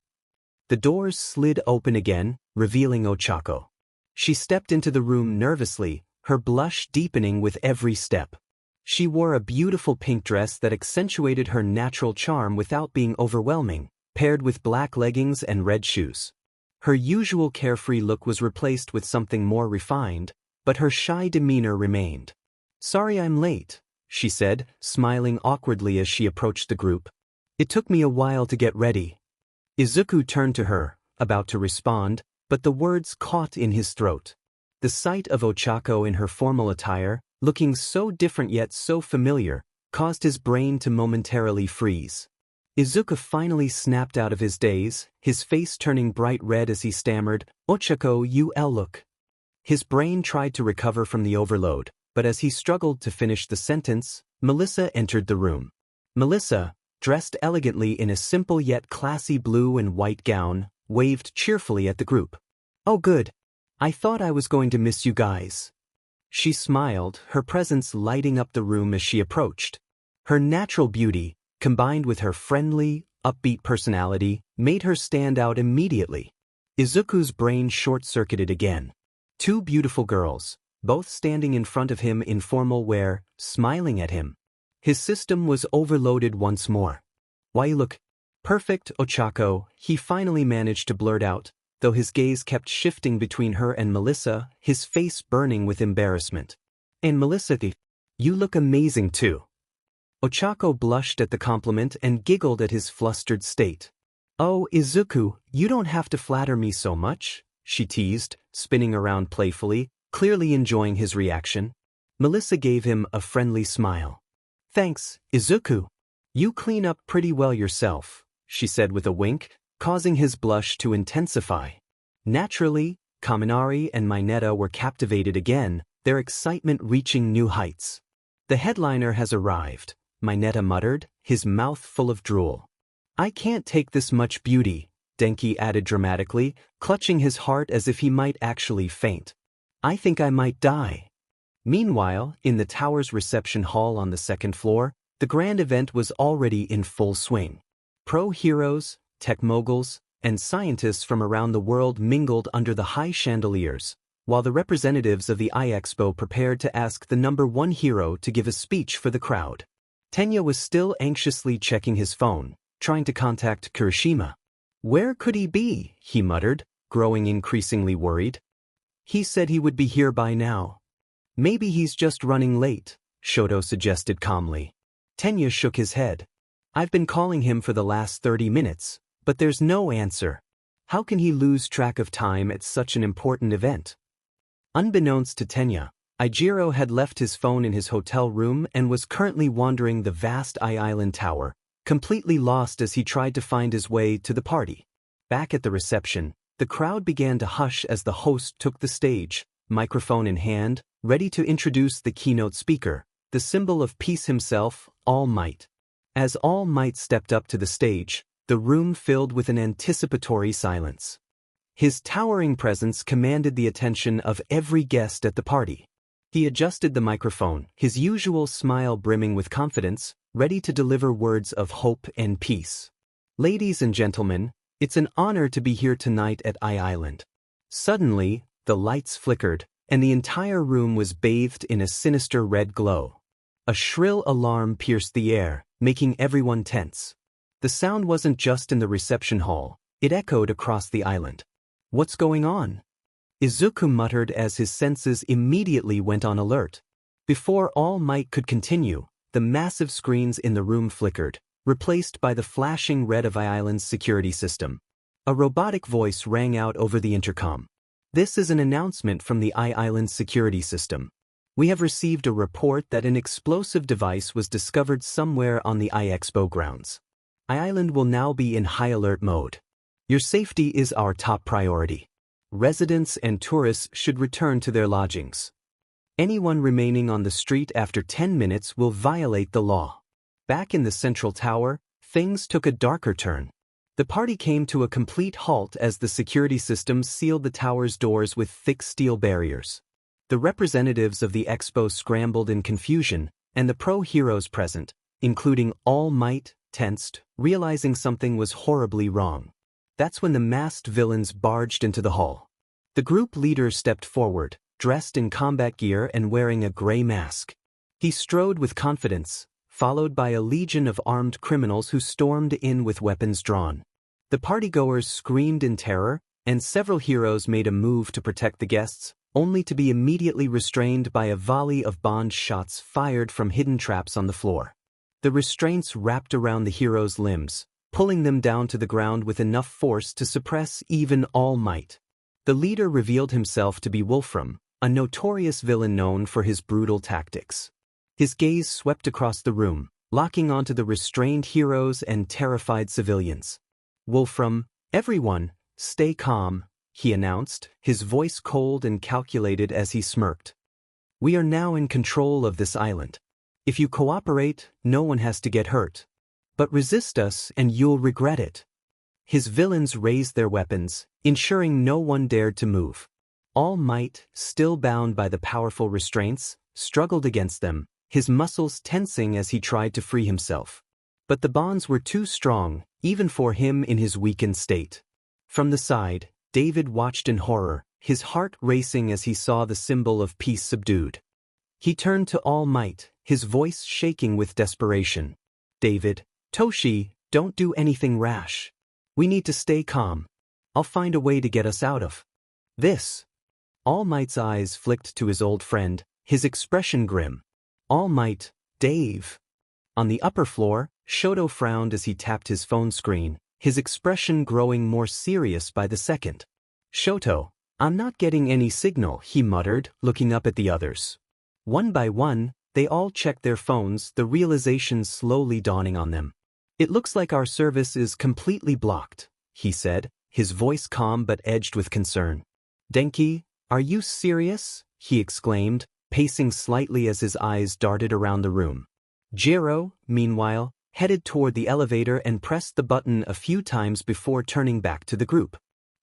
The doors slid open again, revealing Ochako. She stepped into the room nervously, her blush deepening with every step. She wore a beautiful pink dress that accentuated her natural charm without being overwhelming, paired with black leggings and red shoes. Her usual carefree look was replaced with something more refined, but her shy demeanor remained. "Sorry I'm late," she said, smiling awkwardly as she approached the group. "It took me a while to get ready." Izuku turned to her, about to respond, but the words caught in his throat. The sight of Ochako in her formal attire, looking so different yet so familiar, caused his brain to momentarily freeze. Izuku finally snapped out of his daze, his face turning bright red as he stammered, "Ochako, you look." His brain tried to recover from the overload, but as he struggled to finish the sentence, Melissa entered the room. Melissa, dressed elegantly in a simple yet classy blue and white gown, waved cheerfully at the group. "Oh good. I thought I was going to miss you guys." She smiled, her presence lighting up the room as she approached. Her natural beauty, combined with her friendly, upbeat personality, made her stand out immediately. Izuku's brain short-circuited again. 2 beautiful girls, both standing in front of him in formal wear, smiling at him. His system was overloaded once more. "Why you look perfect, Ochako," he finally managed to blurt out, though his gaze kept shifting between her and Melissa, his face burning with embarrassment. "And Melissa, you look amazing too." Ochako blushed at the compliment and giggled at his flustered state. "Oh, Izuku, you don't have to flatter me so much," she teased, spinning around playfully, clearly enjoying his reaction. Melissa gave him a friendly smile. "Thanks, Izuku. You clean up pretty well yourself," she said with a wink, causing his blush to intensify. Naturally, Kaminari and Mineta were captivated again, their excitement reaching new heights. "The headliner has arrived," Mineta muttered, his mouth full of drool. "I can't take this much beauty," Denki added dramatically, clutching his heart as if he might actually faint. "I think I might die." Meanwhile, in the tower's reception hall on the second floor, the grand event was already in full swing. Pro-heroes, tech moguls, and scientists from around the world mingled under the high chandeliers, while the representatives of the iExpo prepared to ask the #1 hero to give a speech for the crowd. Tenya was still anxiously checking his phone, trying to contact Kirishima. "Where could he be?" he muttered, growing increasingly worried. "He said he would be here by now." "Maybe he's just running late," Shoto suggested calmly. Tenya shook his head. "I've been calling him for the last 30 minutes, but there's no answer. How can he lose track of time at such an important event?" Unbeknownst to Tenya, Ijiro had left his phone in his hotel room and was currently wandering the vast Island Tower, completely lost as he tried to find his way to the party. Back at the reception, the crowd began to hush as the host took the stage, microphone in hand, ready to introduce the keynote speaker, the symbol of peace himself, All Might. As All Might stepped up to the stage, the room filled with an anticipatory silence. His towering presence commanded the attention of every guest at the party. He adjusted the microphone, his usual smile brimming with confidence, ready to deliver words of hope and peace. "Ladies and gentlemen, it's an honor to be here tonight at Island." Suddenly, the lights flickered, and the entire room was bathed in a sinister red glow. A shrill alarm pierced the air, making everyone tense. The sound wasn't just in the reception hall, it echoed across the island. "What's going on?" Izuku muttered as his senses immediately went on alert. Before All Might could continue, the massive screens in the room flickered, replaced by the flashing red of Island's security system. A robotic voice rang out over the intercom. "This is an announcement from the Island security system. We have received a report that an explosive device was discovered somewhere on the iExpo grounds. Island will now be in high alert mode. Your safety is our top priority. Residents and tourists should return to their lodgings. Anyone remaining on the street after 10 minutes will violate the law." Back in the central tower, things took a darker turn. The party came to a complete halt as the security system sealed the tower's doors with thick steel barriers. The representatives of the expo scrambled in confusion, and the pro-heroes present, including All Might, tensed, realizing something was horribly wrong. That's when the masked villains barged into the hall. The group leader stepped forward, dressed in combat gear and wearing a gray mask. He strode with confidence, followed by a legion of armed criminals who stormed in with weapons drawn. The partygoers screamed in terror, and several heroes made a move to protect the guests, only to be immediately restrained by a volley of bond shots fired from hidden traps on the floor. The restraints wrapped around the heroes' limbs, pulling them down to the ground with enough force to suppress even All Might. The leader revealed himself to be Wolfram, a notorious villain known for his brutal tactics. His gaze swept across the room, locking onto the restrained heroes and terrified civilians. "Wolfram, everyone, stay calm," he announced, his voice cold and calculated as he smirked. "We are now in control of this island. If you cooperate, no one has to get hurt. But resist us and you'll regret it." His villains raised their weapons, ensuring no one dared to move. All Might, still bound by the powerful restraints, struggled against them, his muscles tensing as he tried to free himself. But the bonds were too strong, even for him in his weakened state. From the side, David watched in horror, his heart racing as he saw the symbol of peace subdued. He turned to All Might, his voice shaking with desperation. David, Toshi, don't do anything rash. We need to stay calm. I'll find a way to get us out of this. All Might's eyes flicked to his old friend, his expression grim. All Might, Dave. On the upper floor, Shoto frowned as he tapped his phone screen, his expression growing more serious by the second. Shoto, I'm not getting any signal, he muttered, looking up at the others. One by one, they all checked their phones, the realization slowly dawning on them. It looks like our service is completely blocked, he said, his voice calm but edged with concern. Denki, are you serious? He exclaimed, pacing slightly as his eyes darted around the room. Jiro, meanwhile, headed toward the elevator and pressed the button a few times before turning back to the group.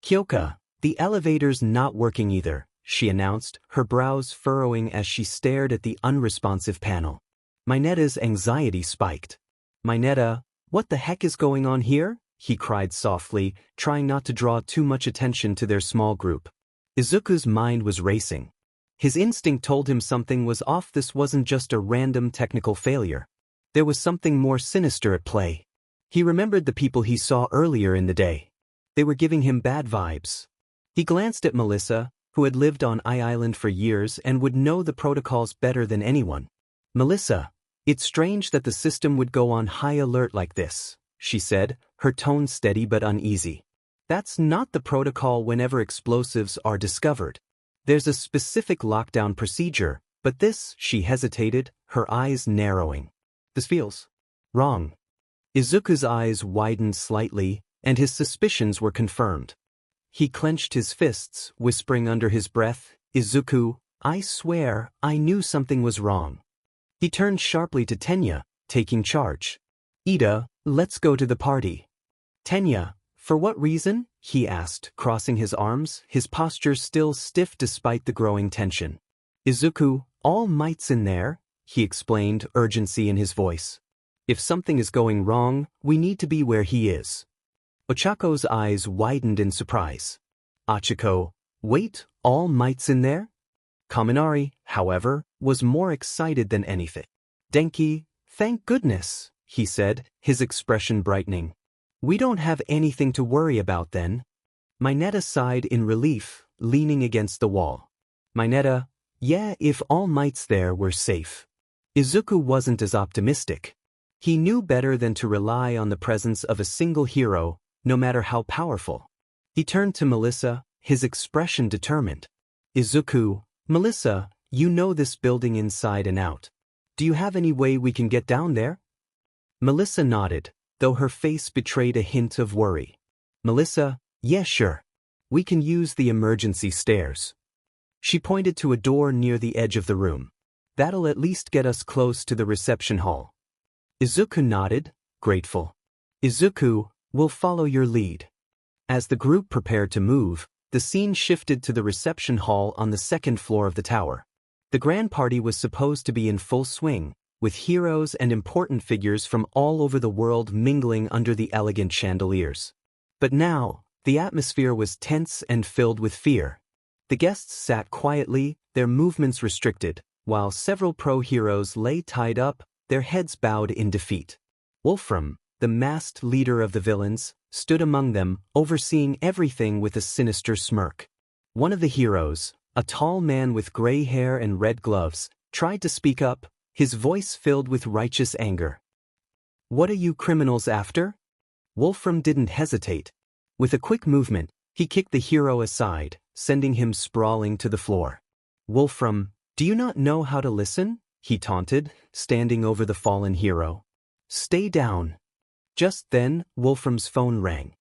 Kyoka, the elevator's not working either, she announced, her brows furrowing as she stared at the unresponsive panel. Minetta's anxiety spiked. Minetta, what the heck is going on here? He cried softly, trying not to draw too much attention to their small group. Izuku's mind was racing. His instinct told him something was off. This wasn't just a random technical failure. There was something more sinister at play. He remembered the people he saw earlier in the day. They were giving him bad vibes. He glanced at Melissa, who had lived on Island for years and would know the protocols better than anyone. Melissa, it's strange that the system would go on high alert like this, she said, her tone steady but uneasy. That's not the protocol whenever explosives are discovered. There's a specific lockdown procedure, but this, she hesitated, her eyes narrowing. This feels wrong. Izuku's eyes widened slightly, and his suspicions were confirmed. He clenched his fists, whispering under his breath, Izuku, I swear, I knew something was wrong. He turned sharply to Tenya, taking charge. Ida, let's go to the party. Tenya, for what reason? He asked, crossing his arms, his posture still stiff despite the growing tension. Izuku, All Might's in there, he explained, urgency in his voice. If something is going wrong, we need to be where he is. Ochako's eyes widened in surprise. Achiko, wait, All Might's in there? Kaminari, however, was more excited than anything. Denki, thank goodness, he said, his expression brightening. We don't have anything to worry about then. Minetta sighed in relief, leaning against the wall. Minetta, yeah, if All Might's there we're safe. Izuku wasn't as optimistic. He knew better than to rely on the presence of a single hero, no matter how powerful. He turned to Melissa, his expression determined. Izuku, Melissa, you know this building inside and out. Do you have any way we can get down there? Melissa nodded, though her face betrayed a hint of worry. Melissa, yeah, sure. We can use the emergency stairs. She pointed to a door near the edge of the room. That'll at least get us close to the reception hall. Izuku nodded, grateful. Izuku, we'll follow your lead. As the group prepared to move, the scene shifted to the reception hall on the second floor of the tower. The grand party was supposed to be in full swing, with heroes and important figures from all over the world mingling under the elegant chandeliers. But now, the atmosphere was tense and filled with fear. The guests sat quietly, their movements restricted, while several pro-heroes lay tied up, their heads bowed in defeat. Wolfram, the masked leader of the villains, stood among them, overseeing everything with a sinister smirk. One of the heroes, a tall man with gray hair and red gloves, tried to speak up, his voice filled with righteous anger. What are you criminals after? Wolfram didn't hesitate. With a quick movement, he kicked the hero aside, sending him sprawling to the floor. Wolfram, do you not know how to listen? He taunted, standing over the fallen hero. Stay down. Just then, Wolfram's phone rang.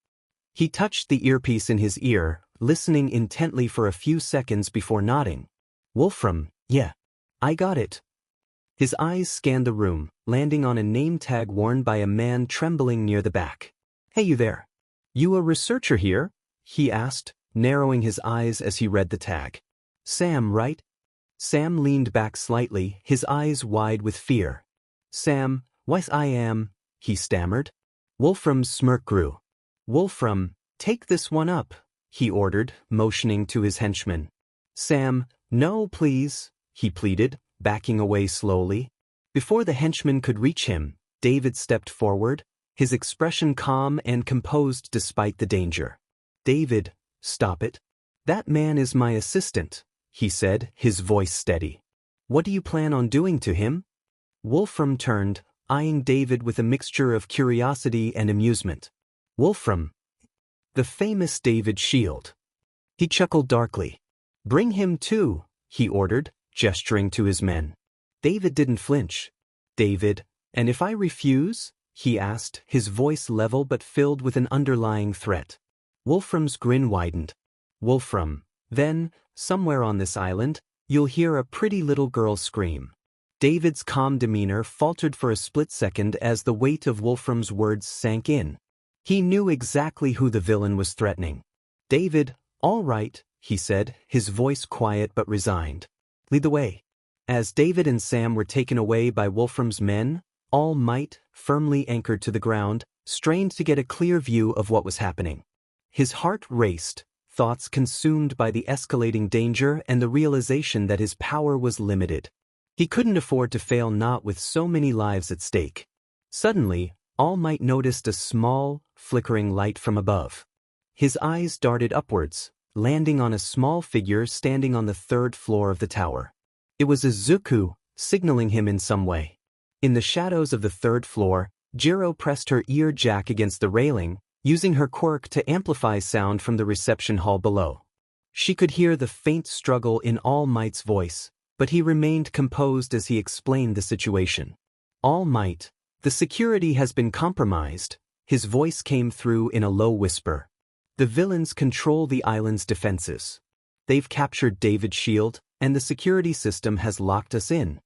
He touched the earpiece in his ear, listening intently for a few seconds before nodding. Wolfram, yeah. I got it. His eyes scanned the room, landing on a name tag worn by a man trembling near the back. Hey you there. You a researcher here? He asked, narrowing his eyes as he read the tag. Sam, right? Sam leaned back slightly, his eyes wide with fear. Sam, why's I am, he stammered. Wolfram's smirk grew. Wolfram, take this one up. he ordered, motioning to his henchman. Sam, no please, he pleaded, backing away slowly. Before the henchman could reach him, David stepped forward, his expression calm and composed despite the danger. David, stop it. That man is my assistant, he said, his voice steady. What do you plan on doing to him? Wolfram turned, eyeing David with a mixture of curiosity and amusement. Wolfram. The famous David Shield. He chuckled darkly. Bring him too, he ordered, gesturing to his men. David didn't flinch. David, and if I refuse? He asked, his voice level but filled with an underlying threat. Wolfram's grin widened. Wolfram, then, somewhere on this island, you'll hear a pretty little girl scream. David's calm demeanor faltered for a split second as the weight of Wolfram's words sank in. He knew exactly who the villain was threatening. David, all right, he said, his voice quiet but resigned. Lead the way. As David and Sam were taken away by Wolfram's men, All Might, firmly anchored to the ground, strained to get a clear view of what was happening. His heart raced, thoughts consumed by the escalating danger and the realization that his power was limited. He couldn't afford to fail, not with so many lives at stake. Suddenly, All Might noticed a small, flickering light from above. His eyes darted upwards, landing on a small figure standing on the 3rd floor of the tower. It was Izuku, signaling him in some way. In the shadows of the 3rd floor, Jiro pressed her ear jack against the railing, using her quirk to amplify sound from the reception hall below. She could hear the faint struggle in All Might's voice, but he remained composed as he explained the situation. All Might, the security has been compromised, his voice came through in a low whisper. The villains control the island's defenses. They've captured David's shield, and the security system has locked us in.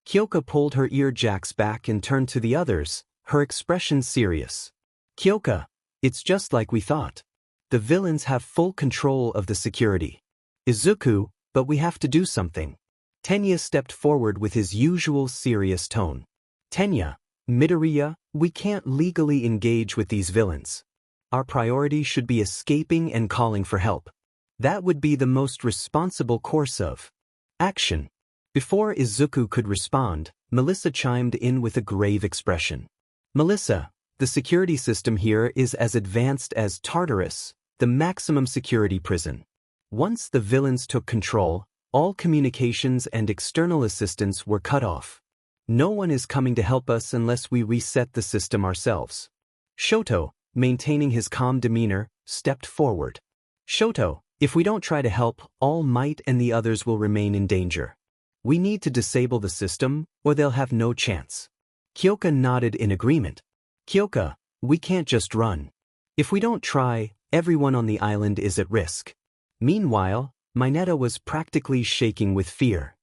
Kyoka pulled her ear jacks back and turned to the others, her expression serious. Kyoka, it's just like we thought. The villains have full control of the security. Izuku, but we have to do something. Tenya stepped forward with his usual serious tone. Tenya, Midoriya, we can't legally engage with these villains. Our priority should be escaping and calling for help. That would be the most responsible course of action. Before Izuku could respond, Melissa chimed in with a grave expression. Melissa, the security system here is as advanced as Tartarus, the maximum security prison. Once the villains took control, all communications and external assistance were cut off. No one is coming to help us unless we reset the system ourselves. Shoto, maintaining his calm demeanor, stepped forward. Shoto, if we don't try to help, All Might and the others will remain in danger. We need to disable the system, or they'll have no chance. Kyoka nodded in agreement. Kyoka, we can't just run. If we don't try, everyone on the island is at risk. Meanwhile, Mineta was practically shaking with fear.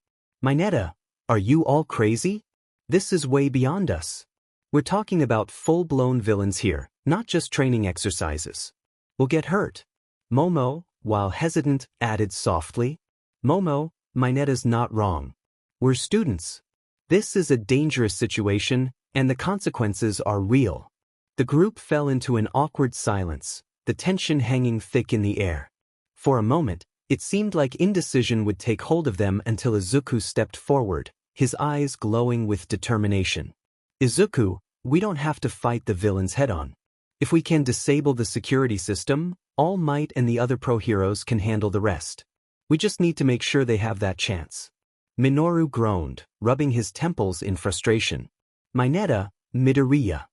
Mineta, are you all crazy? This is way beyond us. We're talking about full-blown villains here, not just training exercises. We'll get hurt. Momo, while hesitant, added softly. Momo, Mineta's not wrong. We're students. This is a dangerous situation, and the consequences are real. The group fell into an awkward silence, the tension hanging thick in the air. For a moment, it seemed like indecision would take hold of them until Izuku stepped forward, his eyes glowing with determination. Izuku, we don't have to fight the villains head-on. If we can disable the security system, All Might and the other pro-heroes can handle the rest. We just need to make sure they have that chance. Minoru groaned, rubbing his temples in frustration. Mineta, Midoriya.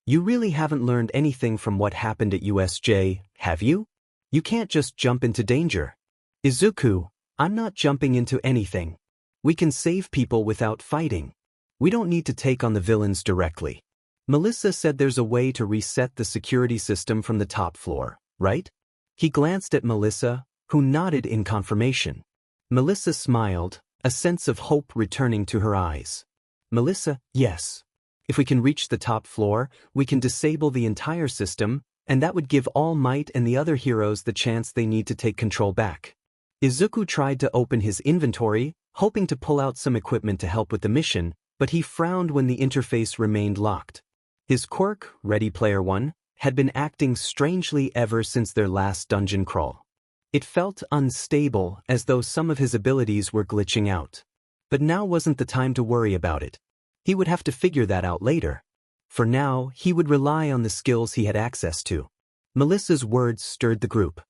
You really haven't learned anything from what happened at USJ, have you? You can't just jump into danger. Izuku, I'm not jumping into anything. We can save people without fighting. We don't need to take on the villains directly. Melissa said there's a way to reset the security system from the top floor, right? He glanced at Melissa, who nodded in confirmation. Melissa smiled, a sense of hope returning to her eyes. Melissa, yes. If we can reach the top floor, we can disable the entire system, and that would give All Might and the other heroes the chance they need to take control back. Izuku tried to open his inventory, hoping to pull out some equipment to help with the mission, but he frowned when the interface remained locked. His quirk, Ready Player One, had been acting strangely ever since their last dungeon crawl. It felt unstable, as though some of his abilities were glitching out. But now wasn't the time to worry about it. He would have to figure that out later. For now, he would rely on the skills he had access to. Melissa's words stirred the group.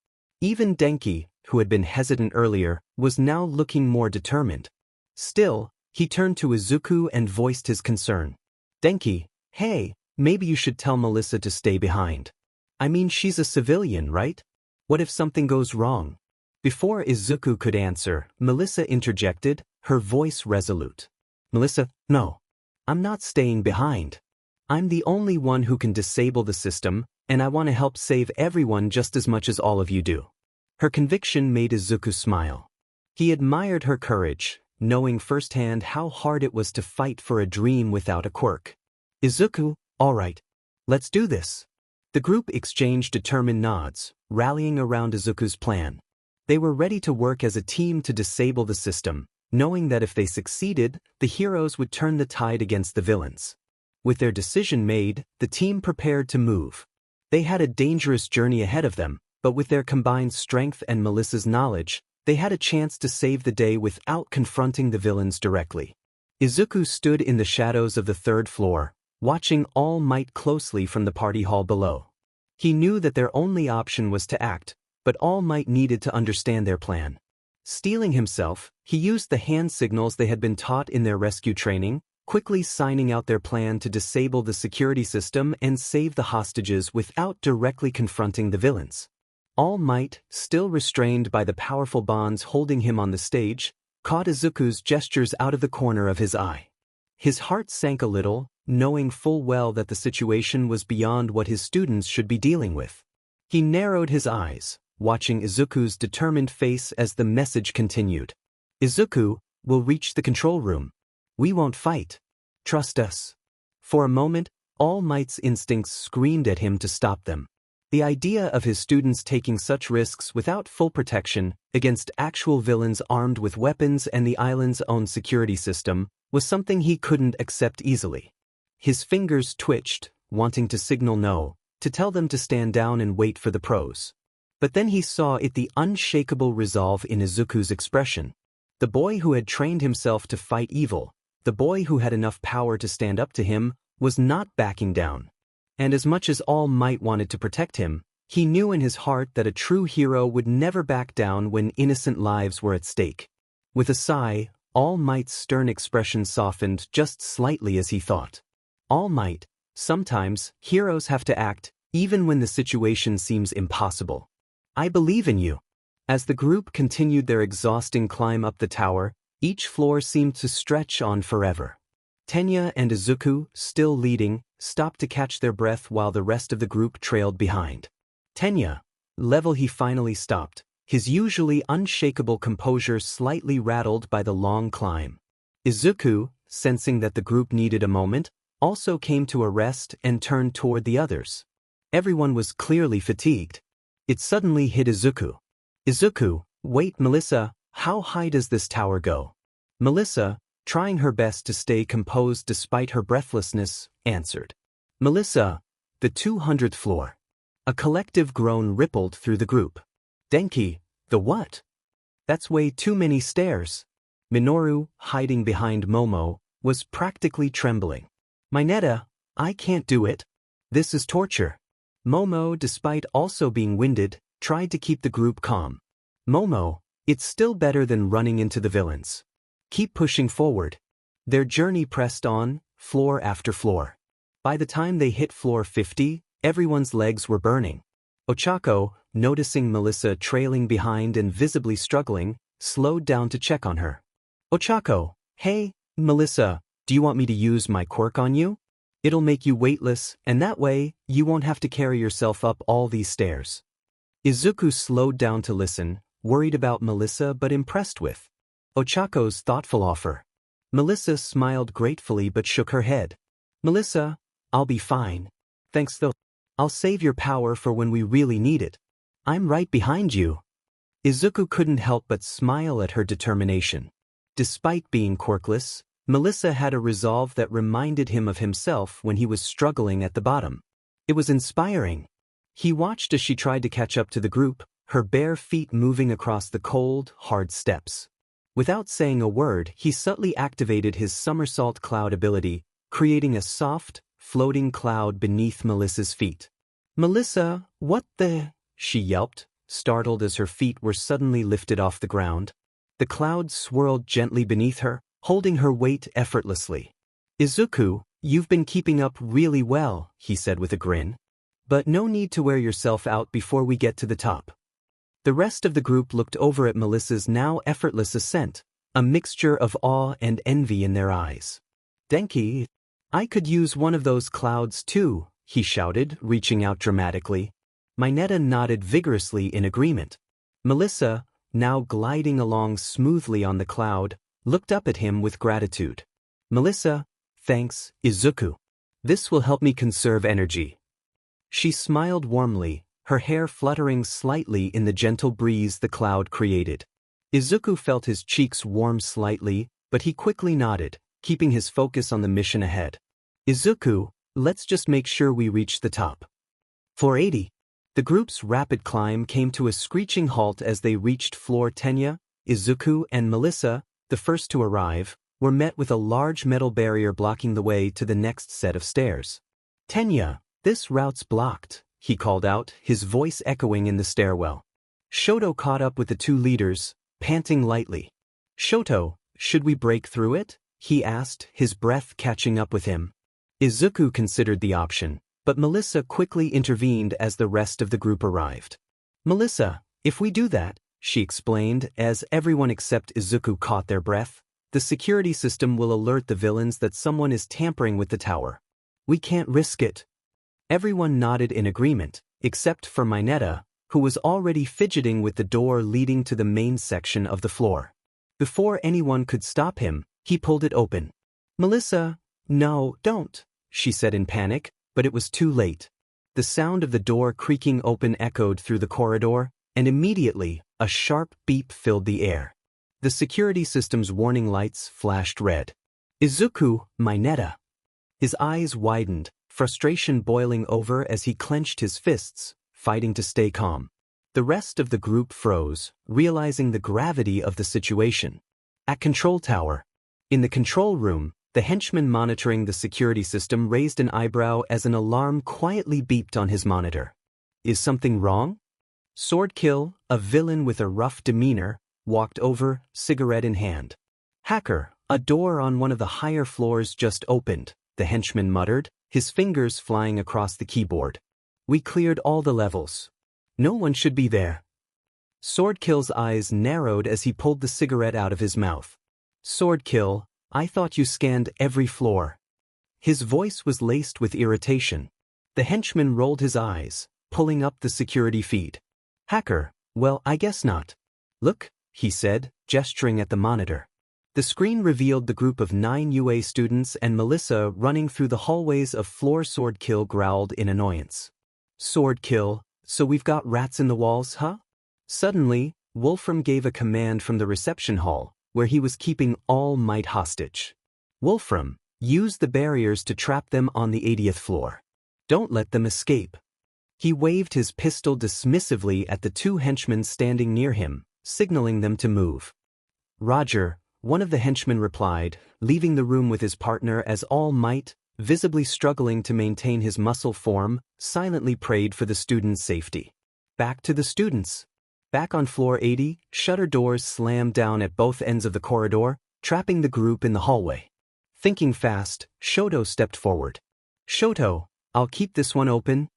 Even Denki, who had been hesitant earlier, was now looking more determined. Still, he turned to Izuku and voiced his concern. Denki, hey, maybe you should tell Melissa to stay behind. I mean, she's a civilian, right? What if something goes wrong? Before Izuku could answer, Melissa interjected, her voice resolute. Melissa, no. I'm not staying behind. I'm the only one who can disable the system, and I want to help save everyone just as much as all of you do. Her conviction made Izuku smile. He admired her courage, knowing firsthand how hard it was to fight for a dream without a quirk. Izuku, all right. Let's do this. The group exchanged determined nods, rallying around Izuku's plan. They were ready to work as a team to disable the system, knowing that if they succeeded, the heroes would turn the tide against the villains. With their decision made, the team prepared to move. They had a dangerous journey ahead of them, but with their combined strength and Melissa's knowledge, they had a chance to save the day without confronting the villains directly. Izuku stood in the shadows of the third floor, watching All Might closely from the party hall below. He knew that their only option was to act, but All Might needed to understand their plan. Steeling himself, he used the hand signals they had been taught in their rescue training, quickly signing out their plan to disable the security system and save the hostages without directly confronting the villains. All Might, still restrained by the powerful bonds holding him on the stage, caught Izuku's gestures out of the corner of his eye. His heart sank a little, knowing full well that the situation was beyond what his students should be dealing with. He narrowed his eyes, watching Izuku's determined face as the message continued. Izuku, we'll reach the control room. We won't fight. Trust us. For a moment, All Might's instincts screamed at him to stop them. The idea of his students taking such risks without full protection against actual villains armed with weapons and the island's own security system was something he couldn't accept easily. His fingers twitched, wanting to signal no, to tell them to stand down and wait for the pros. But then he saw the unshakable resolve in Izuku's expression. The boy who had trained himself to fight evil, the boy who had enough power to stand up to him, was not backing down. And as much as All Might wanted to protect him, he knew in his heart that a true hero would never back down when innocent lives were at stake. With a sigh, All Might's stern expression softened just slightly as he thought. All Might, sometimes, heroes have to act, even when the situation seems impossible. I believe in you. As the group continued their exhausting climb up the tower, each floor seemed to stretch on forever. Tenya and Izuku, still leading, stopped to catch their breath while the rest of the group trailed behind. Tenya, level he finally stopped, his usually unshakable composure slightly rattled by the long climb. Izuku, sensing that the group needed a moment, also came to a rest and turned toward the others. Everyone was clearly fatigued. It suddenly hit Izuku. Izuku, wait, Melissa, how high does this tower go? Melissa, trying her best to stay composed despite her breathlessness, answered. Melissa, the 200th floor. A collective groan rippled through the group. Denki, the what? That's way too many stairs. Minoru, hiding behind Momo, was practically trembling. Mineta, I can't do it. This is torture. Momo, despite also being winded, tried to keep the group calm. Momo, it's still better than running into the villains. Keep pushing forward. Their journey pressed on, floor after floor. By the time they hit floor 50, everyone's legs were burning. Ochako, noticing Melissa trailing behind and visibly struggling, slowed down to check on her. Ochako, hey, Melissa, do you want me to use my quirk on you? It'll make you weightless, and that way, you won't have to carry yourself up all these stairs. Izuku slowed down to listen, worried about Melissa but impressed with Ochako's thoughtful offer. Melissa smiled gratefully but shook her head. Melissa, I'll be fine. Thanks though. I'll save your power for when we really need it. I'm right behind you. Izuku couldn't help but smile at her determination. Despite being quirkless, Melissa had a resolve that reminded him of himself when he was struggling at the bottom. It was inspiring. He watched as she tried to catch up to the group, her bare feet moving across the cold, hard steps. Without saying a word, he subtly activated his somersault cloud ability, creating a soft, floating cloud beneath Melissa's feet. "Melissa, what the?" she yelped, startled as her feet were suddenly lifted off the ground. The cloud swirled gently beneath her, holding her weight effortlessly. "Izuku, you've been keeping up really well," he said with a grin. "But no need to wear yourself out before we get to the top." The rest of the group looked over at Melissa's now effortless ascent, a mixture of awe and envy in their eyes. "Denki, I could use one of those clouds too," he shouted, reaching out dramatically. Mineta nodded vigorously in agreement. Melissa, now gliding along smoothly on the cloud, looked up at him with gratitude. "Melissa, thanks, Izuku. This will help me conserve energy." She smiled warmly, her hair fluttering slightly in the gentle breeze the cloud created. Izuku felt his cheeks warm slightly, but he quickly nodded, keeping his focus on the mission ahead. "Izuku, let's just make sure we reach the top." Floor 80. The group's rapid climb came to a screeching halt as they reached floor 10. Izuku and Melissa, the first to arrive, were met with a large metal barrier blocking the way to the next set of stairs. "Tenya, this route's blocked," he called out, his voice echoing in the stairwell. Shoto caught up with the two leaders, panting lightly. "Shoto, should we break through it?" he asked, his breath catching up with him. Izuku considered the option, but Melissa quickly intervened as the rest of the group arrived. "Melissa, if we do that," she explained as everyone except Izuku caught their breath, "the security system will alert the villains that someone is tampering with the tower. We can't risk it." Everyone nodded in agreement, except for Mineta, who was already fidgeting with the door leading to the main section of the floor. Before anyone could stop him, he pulled it open. "Melissa, no, don't," she said in panic, but it was too late. The sound of the door creaking open echoed through the corridor, and immediately, a sharp beep filled the air. The security system's warning lights flashed red. "Izuku, Mineta." His eyes widened, frustration boiling over as he clenched his fists, fighting to stay calm. The rest of the group froze, realizing the gravity of the situation. At Control Tower. In the control room, the henchman monitoring the security system raised an eyebrow as an alarm quietly beeped on his monitor. "Is something wrong?" Swordkill, a villain with a rough demeanor, walked over, cigarette in hand. "Hacker, a door on one of the higher floors just opened," the henchman muttered, his fingers flying across the keyboard. "We cleared all the levels. No one should be there." Swordkill's eyes narrowed as he pulled the cigarette out of his mouth. "Swordkill, I thought you scanned every floor." His voice was laced with irritation. The henchman rolled his eyes, pulling up the security feed. "Hacker, well, I guess not." "Look," he said, gesturing at the monitor. The screen revealed the group of 9 UA students and Melissa running through the hallways of floor. Swordkill growled in annoyance. "Swordkill, so we've got rats in the walls, huh?" Suddenly, Wolfram gave a command from the reception hall, where he was keeping All Might hostage. "Wolfram, use the barriers to trap them on the 80th floor. Don't let them escape." He waved his pistol dismissively at the two henchmen standing near him, signaling them to move. "Roger," one of the henchmen replied, leaving the room with his partner as All Might, visibly struggling to maintain his muscle form, silently prayed for the students' safety. Back to the students. Back on floor 80, shutter doors slammed down at both ends of the corridor, trapping the group in the hallway. Thinking fast, Shoto stepped forward. "Shoto, I'll keep this one open."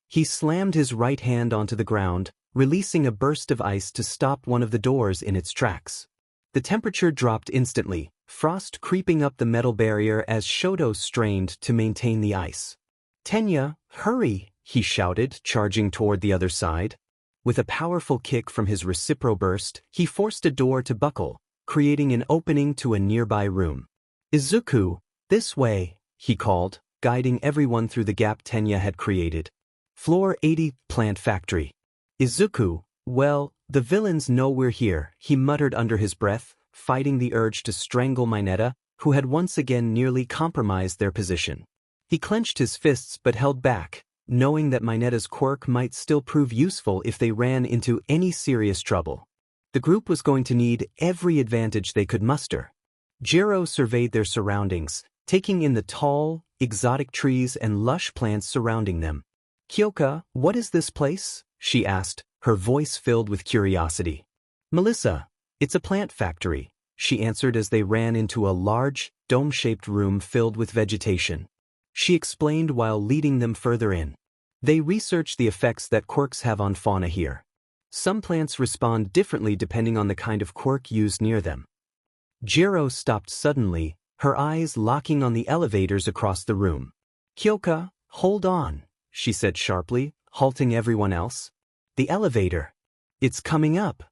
He slammed his right hand onto the ground, releasing a burst of ice to stop one of the doors in its tracks. The temperature dropped instantly, frost creeping up the metal barrier as Shoto strained to maintain the ice. "Tenya, hurry!" he shouted, charging toward the other side. With a powerful kick from his recipro burst, he forced a door to buckle, creating an opening to a nearby room. "Izuku, this way," he called, guiding everyone through the gap Tenya had created. Floor 80, Plant Factory. "Izuku, well, the villains know we're here," he muttered under his breath, fighting the urge to strangle Mineta, who had once again nearly compromised their position. He clenched his fists but held back, knowing that Mineta's quirk might still prove useful if they ran into any serious trouble. The group was going to need every advantage they could muster. Jiro surveyed their surroundings, taking in the tall, exotic trees and lush plants surrounding them. "Kyoka, what is this place?" she asked, her voice filled with curiosity. "Melissa, it's a plant factory," she answered as they ran into a large, dome-shaped room filled with vegetation. She explained while leading them further in. "They research the effects that quirks have on fauna here. Some plants respond differently depending on the kind of quirk used near them." Jiro stopped suddenly, her eyes locking on the elevators across the room. "Kyoka, hold on," she said sharply, halting everyone else. "The elevator. It's coming up."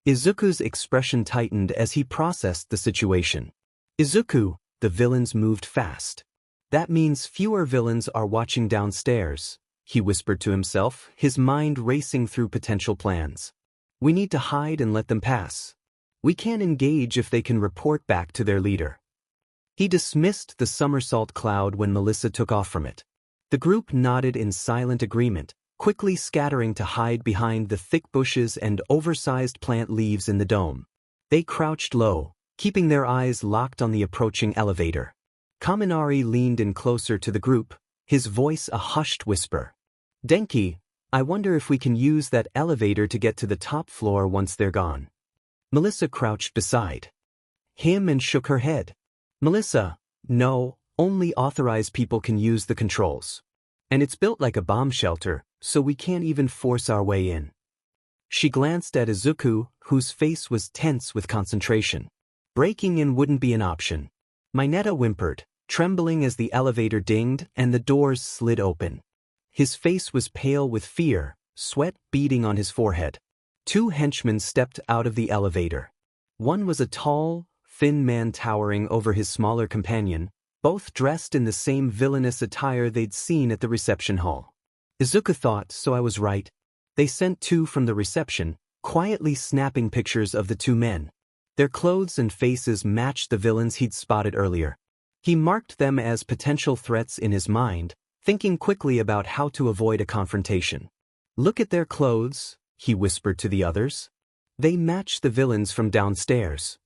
Izuku's expression tightened as he processed the situation. "Izuku, the villains moved fast. That means fewer villains are watching downstairs," he whispered to himself, his mind racing through potential plans. "We need to hide and let them pass. We can't engage if they can report back to their leader." He dismissed the somersault cloud when Melissa took off from it. The group nodded in silent agreement, quickly scattering to hide behind the thick bushes and oversized plant leaves in the dome. They crouched low, keeping their eyes locked on the approaching elevator. Kaminari leaned in closer to the group, his voice a hushed whisper. "Denki, I wonder if we can use that elevator to get to the top floor once they're gone." Melissa crouched beside him and shook her head. "Melissa, no, only authorized people can use the controls. And it's built like a bomb shelter, so we can't even force our way in." She glanced at Izuku, whose face was tense with concentration. "Breaking in wouldn't be an option." Mineta whimpered, trembling as the elevator dinged and the doors slid open. His face was pale with fear, sweat beading on his forehead. Two henchmen stepped out of the elevator. One was a tall, thin man towering over his smaller companion, both dressed in the same villainous attire they'd seen at the reception hall. Izuku thought, so I was right. They sent two from the reception, quietly snapping pictures of the two men. Their clothes and faces matched the villains he'd spotted earlier. He marked them as potential threats in his mind, thinking quickly about how to avoid a confrontation. "Look at their clothes," he whispered to the others. "They match the villains from downstairs."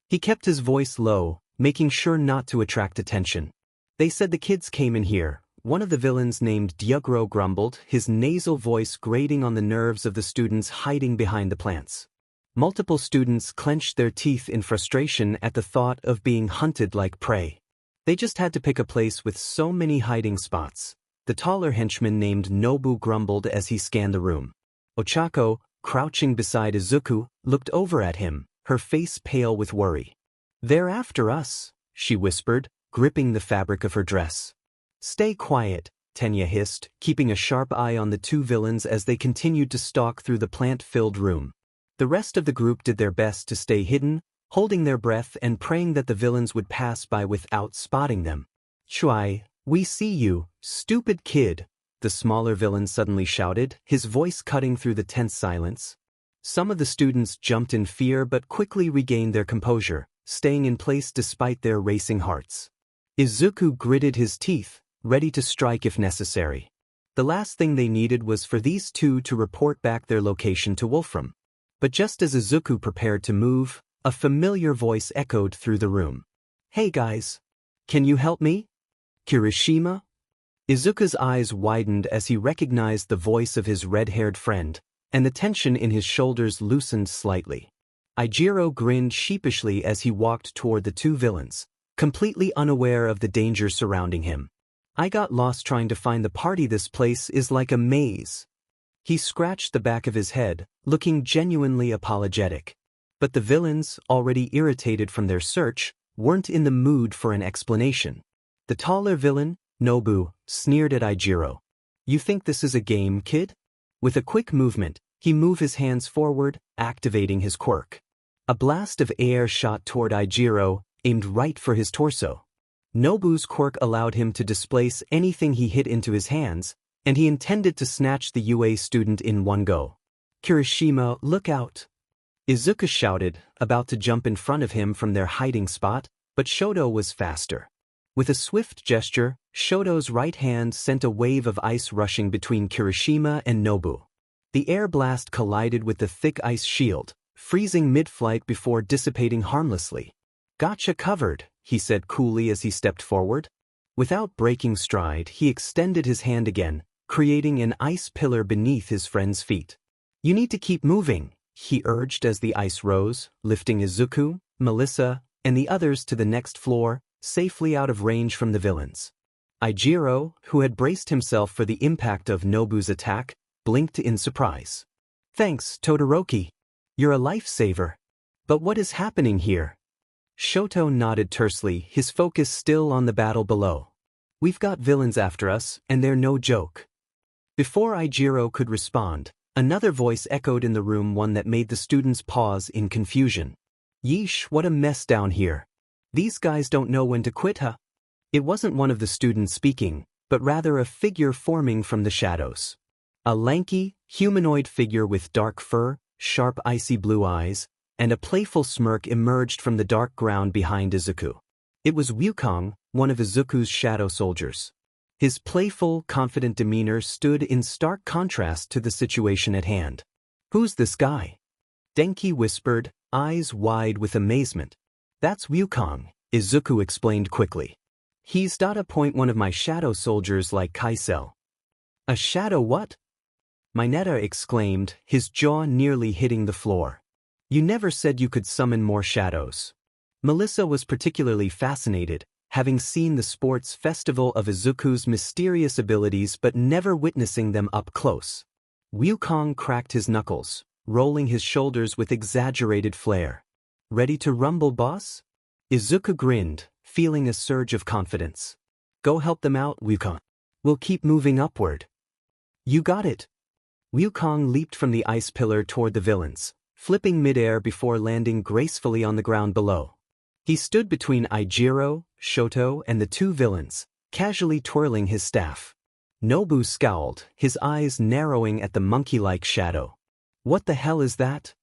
He kept his voice low, making sure not to attract attention. "They said the kids came in here," one of the villains named Dyugro grumbled, his nasal voice grating on the nerves of the students hiding behind the plants. Multiple students clenched their teeth in frustration at the thought of being hunted like prey. They just had to pick a place with so many hiding spots. The taller henchman named Nobu grumbled as he scanned the room. Ochako, crouching beside Izuku, looked over at him, her face pale with worry. "They're after us," she whispered, gripping the fabric of her dress. "Stay quiet," Tenya hissed, keeping a sharp eye on the two villains as they continued to stalk through the plant-filled room. The rest of the group did their best to stay hidden, holding their breath and praying that the villains would pass by without spotting them. "Shuai, we see you, stupid kid," the smaller villain suddenly shouted, his voice cutting through the tense silence. Some of the students jumped in fear but quickly regained their composure, staying in place despite their racing hearts. Izuku gritted his teeth, ready to strike if necessary. The last thing they needed was for these two to report back their location to Wolfram. But just as Izuku prepared to move, a familiar voice echoed through the room. "Hey guys. Can you help me? Kirishima?" Izuku's eyes widened as he recognized the voice of his red-haired friend, and the tension in his shoulders loosened slightly. Ijiro grinned sheepishly as he walked toward the two villains, completely unaware of the danger surrounding him. "I got lost trying to find the party. This place is like a maze." He scratched the back of his head, looking genuinely apologetic. But the villains, already irritated from their search, weren't in the mood for an explanation. The taller villain, Nobu, sneered at Ijiro. "You think this is a game, kid?" With a quick movement, he moved his hands forward, activating his quirk. A blast of air shot toward Ijiro, aimed right for his torso. Nobu's quirk allowed him to displace anything he hit into his hands, and he intended to snatch the UA student in one go. "Kirishima, look out!" Izuku shouted, about to jump in front of him from their hiding spot, but Shoto was faster. With a swift gesture, Shoto's right hand sent a wave of ice rushing between Kirishima and Nobu. The air blast collided with the thick ice shield, freezing mid-flight before dissipating harmlessly. "Gotcha covered," he said coolly as he stepped forward. Without breaking stride, he extended his hand again, creating an ice pillar beneath his friend's feet. "You need to keep moving," he urged as the ice rose, lifting Izuku, Melissa, and the others to the next floor, safely out of range from the villains. Ijiro, who had braced himself for the impact of Nobu's attack, blinked in surprise. "Thanks, Todoroki. You're a lifesaver. But what is happening here?" Shoto nodded tersely, his focus still on the battle below. "We've got villains after us, and they're no joke." Before Ijiro could respond, another voice echoed in the room, one that made the students pause in confusion. "Yeesh, what a mess down here. These guys don't know when to quit, huh?" It wasn't one of the students speaking, but rather a figure forming from the shadows. A lanky, humanoid figure with dark fur, sharp icy blue eyes, and a playful smirk emerged from the dark ground behind Izuku. It was Wukong, one of Izuku's shadow soldiers. His playful, confident demeanor stood in stark contrast to the situation at hand. "Who's this guy?" Denki whispered, eyes wide with amazement. "That's Wukong," Izuku explained quickly. "He's .one of my shadow soldiers like Kaisel." "A shadow what?" Mineta exclaimed, his jaw nearly hitting the floor. "You never said you could summon more shadows." Melissa was particularly fascinated, having seen the sports festival of Izuku's mysterious abilities but never witnessing them up close. Wukong cracked his knuckles, rolling his shoulders with exaggerated flair. "Ready to rumble, boss?" Izuku grinned, feeling a surge of confidence. "Go help them out, Wukong. We'll keep moving upward." "You got it." Wukong leaped from the ice pillar toward the villains, flipping midair before landing gracefully on the ground below. He stood between Ijiro, Shoto, and the two villains, casually twirling his staff. Nobu scowled, his eyes narrowing at the monkey-like shadow. "What the hell is that?"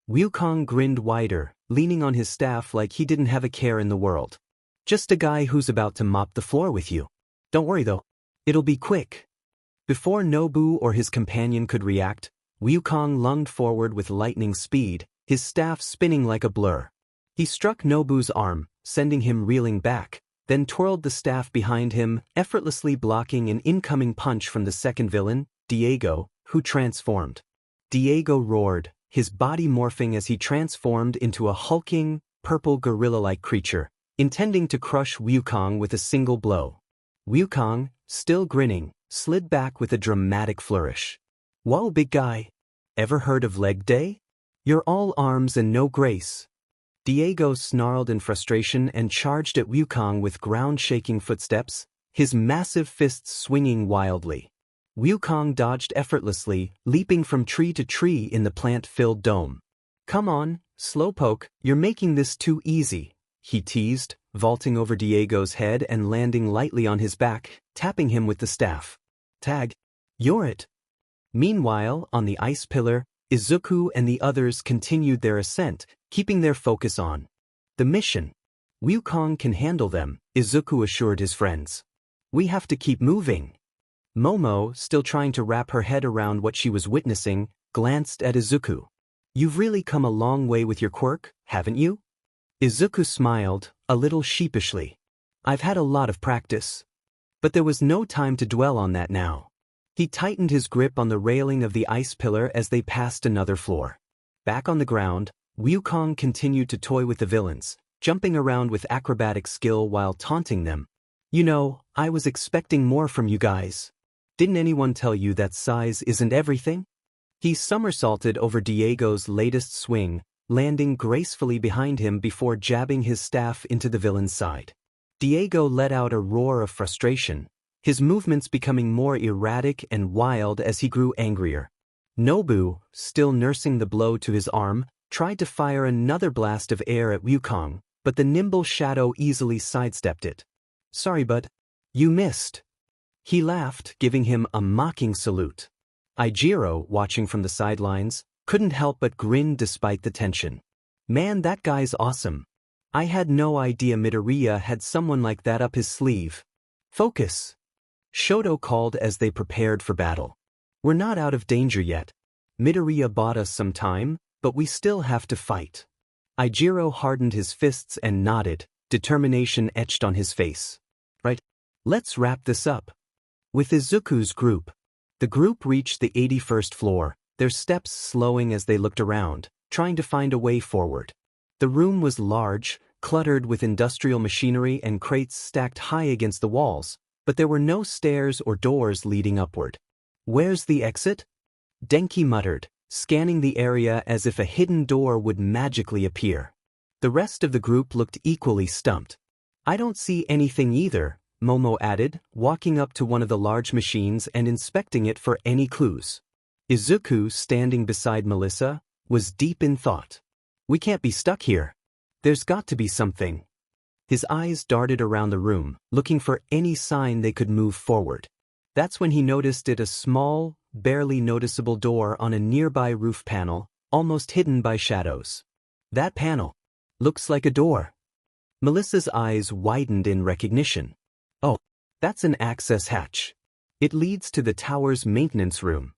Wukong grinned wider, leaning on his staff like he didn't have a care in the world. "Just a guy who's about to mop the floor with you. Don't worry though. It'll be quick." Before Nobu or his companion could react, Wukong lunged forward with lightning speed, his staff spinning like a blur. He struck Nobu's arm, sending him reeling back, then twirled the staff behind him, effortlessly blocking an incoming punch from the second villain, Diego, who transformed. Diego roared, his body morphing as he transformed into a hulking, purple gorilla-like creature, intending to crush Wukong with a single blow. Wukong, still grinning, slid back with a dramatic flourish. "Whoa, big guy. Ever heard of leg day? You're all arms and no grace." Diego snarled in frustration and charged at Wukong with ground-shaking footsteps, his massive fists swinging wildly. Wukong dodged effortlessly, leaping from tree to tree in the plant-filled dome. "Come on, Slowpoke, you're making this too easy," he teased, vaulting over Diego's head and landing lightly on his back, tapping him with the staff. "Tag. You're it." Meanwhile, on the ice pillar, Izuku and the others continued their ascent, keeping their focus on the mission. "Wukong can handle them," Izuku assured his friends. "We have to keep moving." Momo, still trying to wrap her head around what she was witnessing, glanced at Izuku. "You've really come a long way with your quirk, haven't you?" Izuku smiled, a little sheepishly. "I've had a lot of practice." But there was no time to dwell on that now. He tightened his grip on the railing of the ice pillar as they passed another floor. Back on the ground, Wukong continued to toy with the villains, jumping around with acrobatic skill while taunting them. "You know, I was expecting more from you guys. Didn't anyone tell you that size isn't everything?" He somersaulted over Diego's latest swing, landing gracefully behind him before jabbing his staff into the villain's side. Diego let out a roar of frustration, his movements becoming more erratic and wild as he grew angrier. Nobu, still nursing the blow to his arm, tried to fire another blast of air at Wukong, but the nimble shadow easily sidestepped it. "Sorry, bud. You missed." He laughed, giving him a mocking salute. Ijiro, watching from the sidelines, couldn't help but grin despite the tension. "Man, that guy's awesome. I had no idea Midoriya had someone like that up his sleeve. Focus! Shoto called as they prepared for battle. We're not out of danger yet. Midoriya bought us some time, but we still have to fight. Ijiro hardened his fists and nodded, determination etched on his face. Right. Let's wrap this up. With Izuku's group. The group reached the 81st floor, their steps slowing as they looked around, trying to find a way forward. The room was large, cluttered with industrial machinery and crates stacked high against the walls, but there were no stairs or doors leading upward. Where's the exit? Denki muttered, scanning the area as if a hidden door would magically appear. The rest of the group looked equally stumped. I don't see anything either, Momo added, walking up to one of the large machines and inspecting it for any clues. Izuku, standing beside Melissa, was deep in thought. We can't be stuck here. There's got to be something. His eyes darted around the room, looking for any sign they could move forward. That's when he noticed a small, barely noticeable door on a nearby roof panel, almost hidden by shadows. That panel looks like a door. Melissa's eyes widened in recognition. Oh, that's an access hatch. It leads to the tower's maintenance room.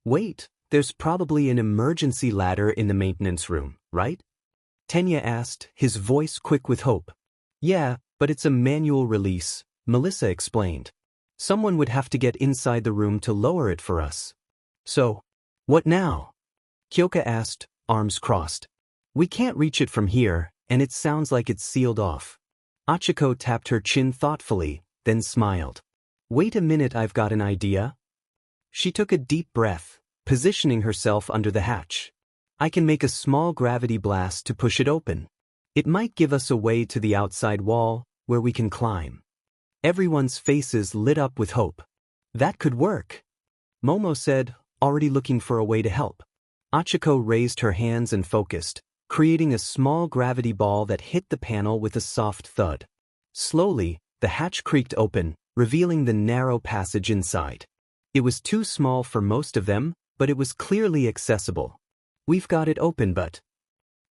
Wait, there's probably an emergency ladder in the maintenance room, right? Tenya asked, his voice quick with hope. Yeah, but it's a manual release, Melissa explained. Someone would have to get inside the room to lower it for us. So, what now? Kyoka asked, arms crossed. We can't reach it from here, and it sounds like it's sealed off. Achiko tapped her chin thoughtfully, then smiled. Wait a minute, I've got an idea. She took a deep breath, positioning herself under the hatch. I can make a small gravity blast to push it open. It might give us a way to the outside wall, where we can climb. Everyone's faces lit up with hope. That could work, Momo said, already looking for a way to help. Achiko raised her hands and focused, creating a small gravity ball that hit the panel with a soft thud. Slowly, the hatch creaked open, revealing the narrow passage inside. It was too small for most of them, but it was clearly accessible. We've got it open, but...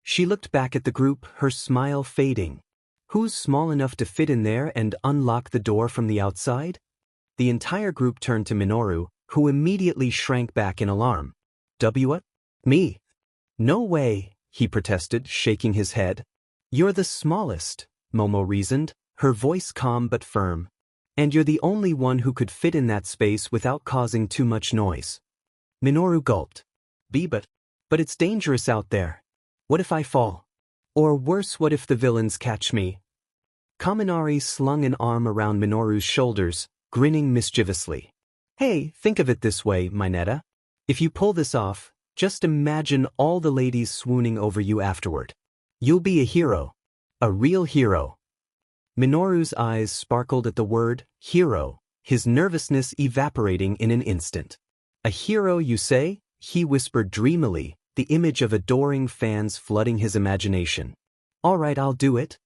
She looked back at the group, her smile fading. Who's small enough to fit in there and unlock the door from the outside? The entire group turned to Minoru, who immediately shrank back in alarm. What? Me? No way, he protested, shaking his head. You're the smallest, Momo reasoned, her voice calm but firm. And you're the only one who could fit in that space without causing too much noise. Minoru gulped. But it's dangerous out there. What if I fall? Or worse, what if the villains catch me? Kaminari slung an arm around Minoru's shoulders, grinning mischievously. Hey, think of it this way, Mineta. If you pull this off, just imagine all the ladies swooning over you afterward. You'll be a hero. A real hero. Minoru's eyes sparkled at the word, hero, his nervousness evaporating in an instant. A hero, you say? He whispered dreamily, the image of adoring fans flooding his imagination. All right, I'll do it.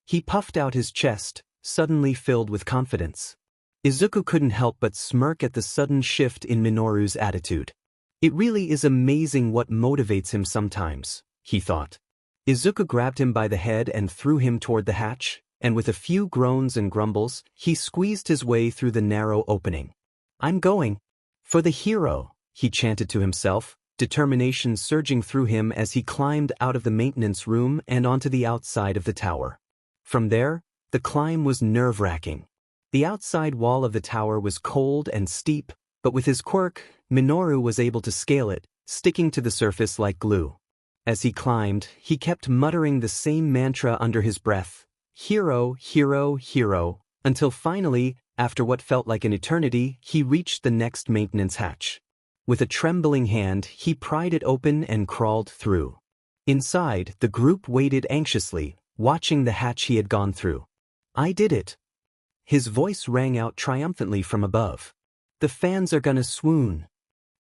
He puffed out his chest, suddenly filled with confidence. Izuku couldn't help but smirk at the sudden shift in Minoru's attitude. It really is amazing what motivates him sometimes, he thought. Izuku grabbed him by the head and threw him toward the hatch, and with a few groans and grumbles, he squeezed his way through the narrow opening. I'm going. For the hero, he chanted to himself, determination surging through him as he climbed out of the maintenance room and onto the outside of the tower. From there, the climb was nerve-wracking. The outside wall of the tower was cold and steep, but with his quirk, Minoru was able to scale it, sticking to the surface like glue. As he climbed, he kept muttering the same mantra under his breath, hero, hero, hero, until finally, after what felt like an eternity, he reached the next maintenance hatch. With a trembling hand, he pried it open and crawled through. Inside, the group waited anxiously, watching the hatch he had gone through. I did it. His voice rang out triumphantly from above. The fans are gonna swoon.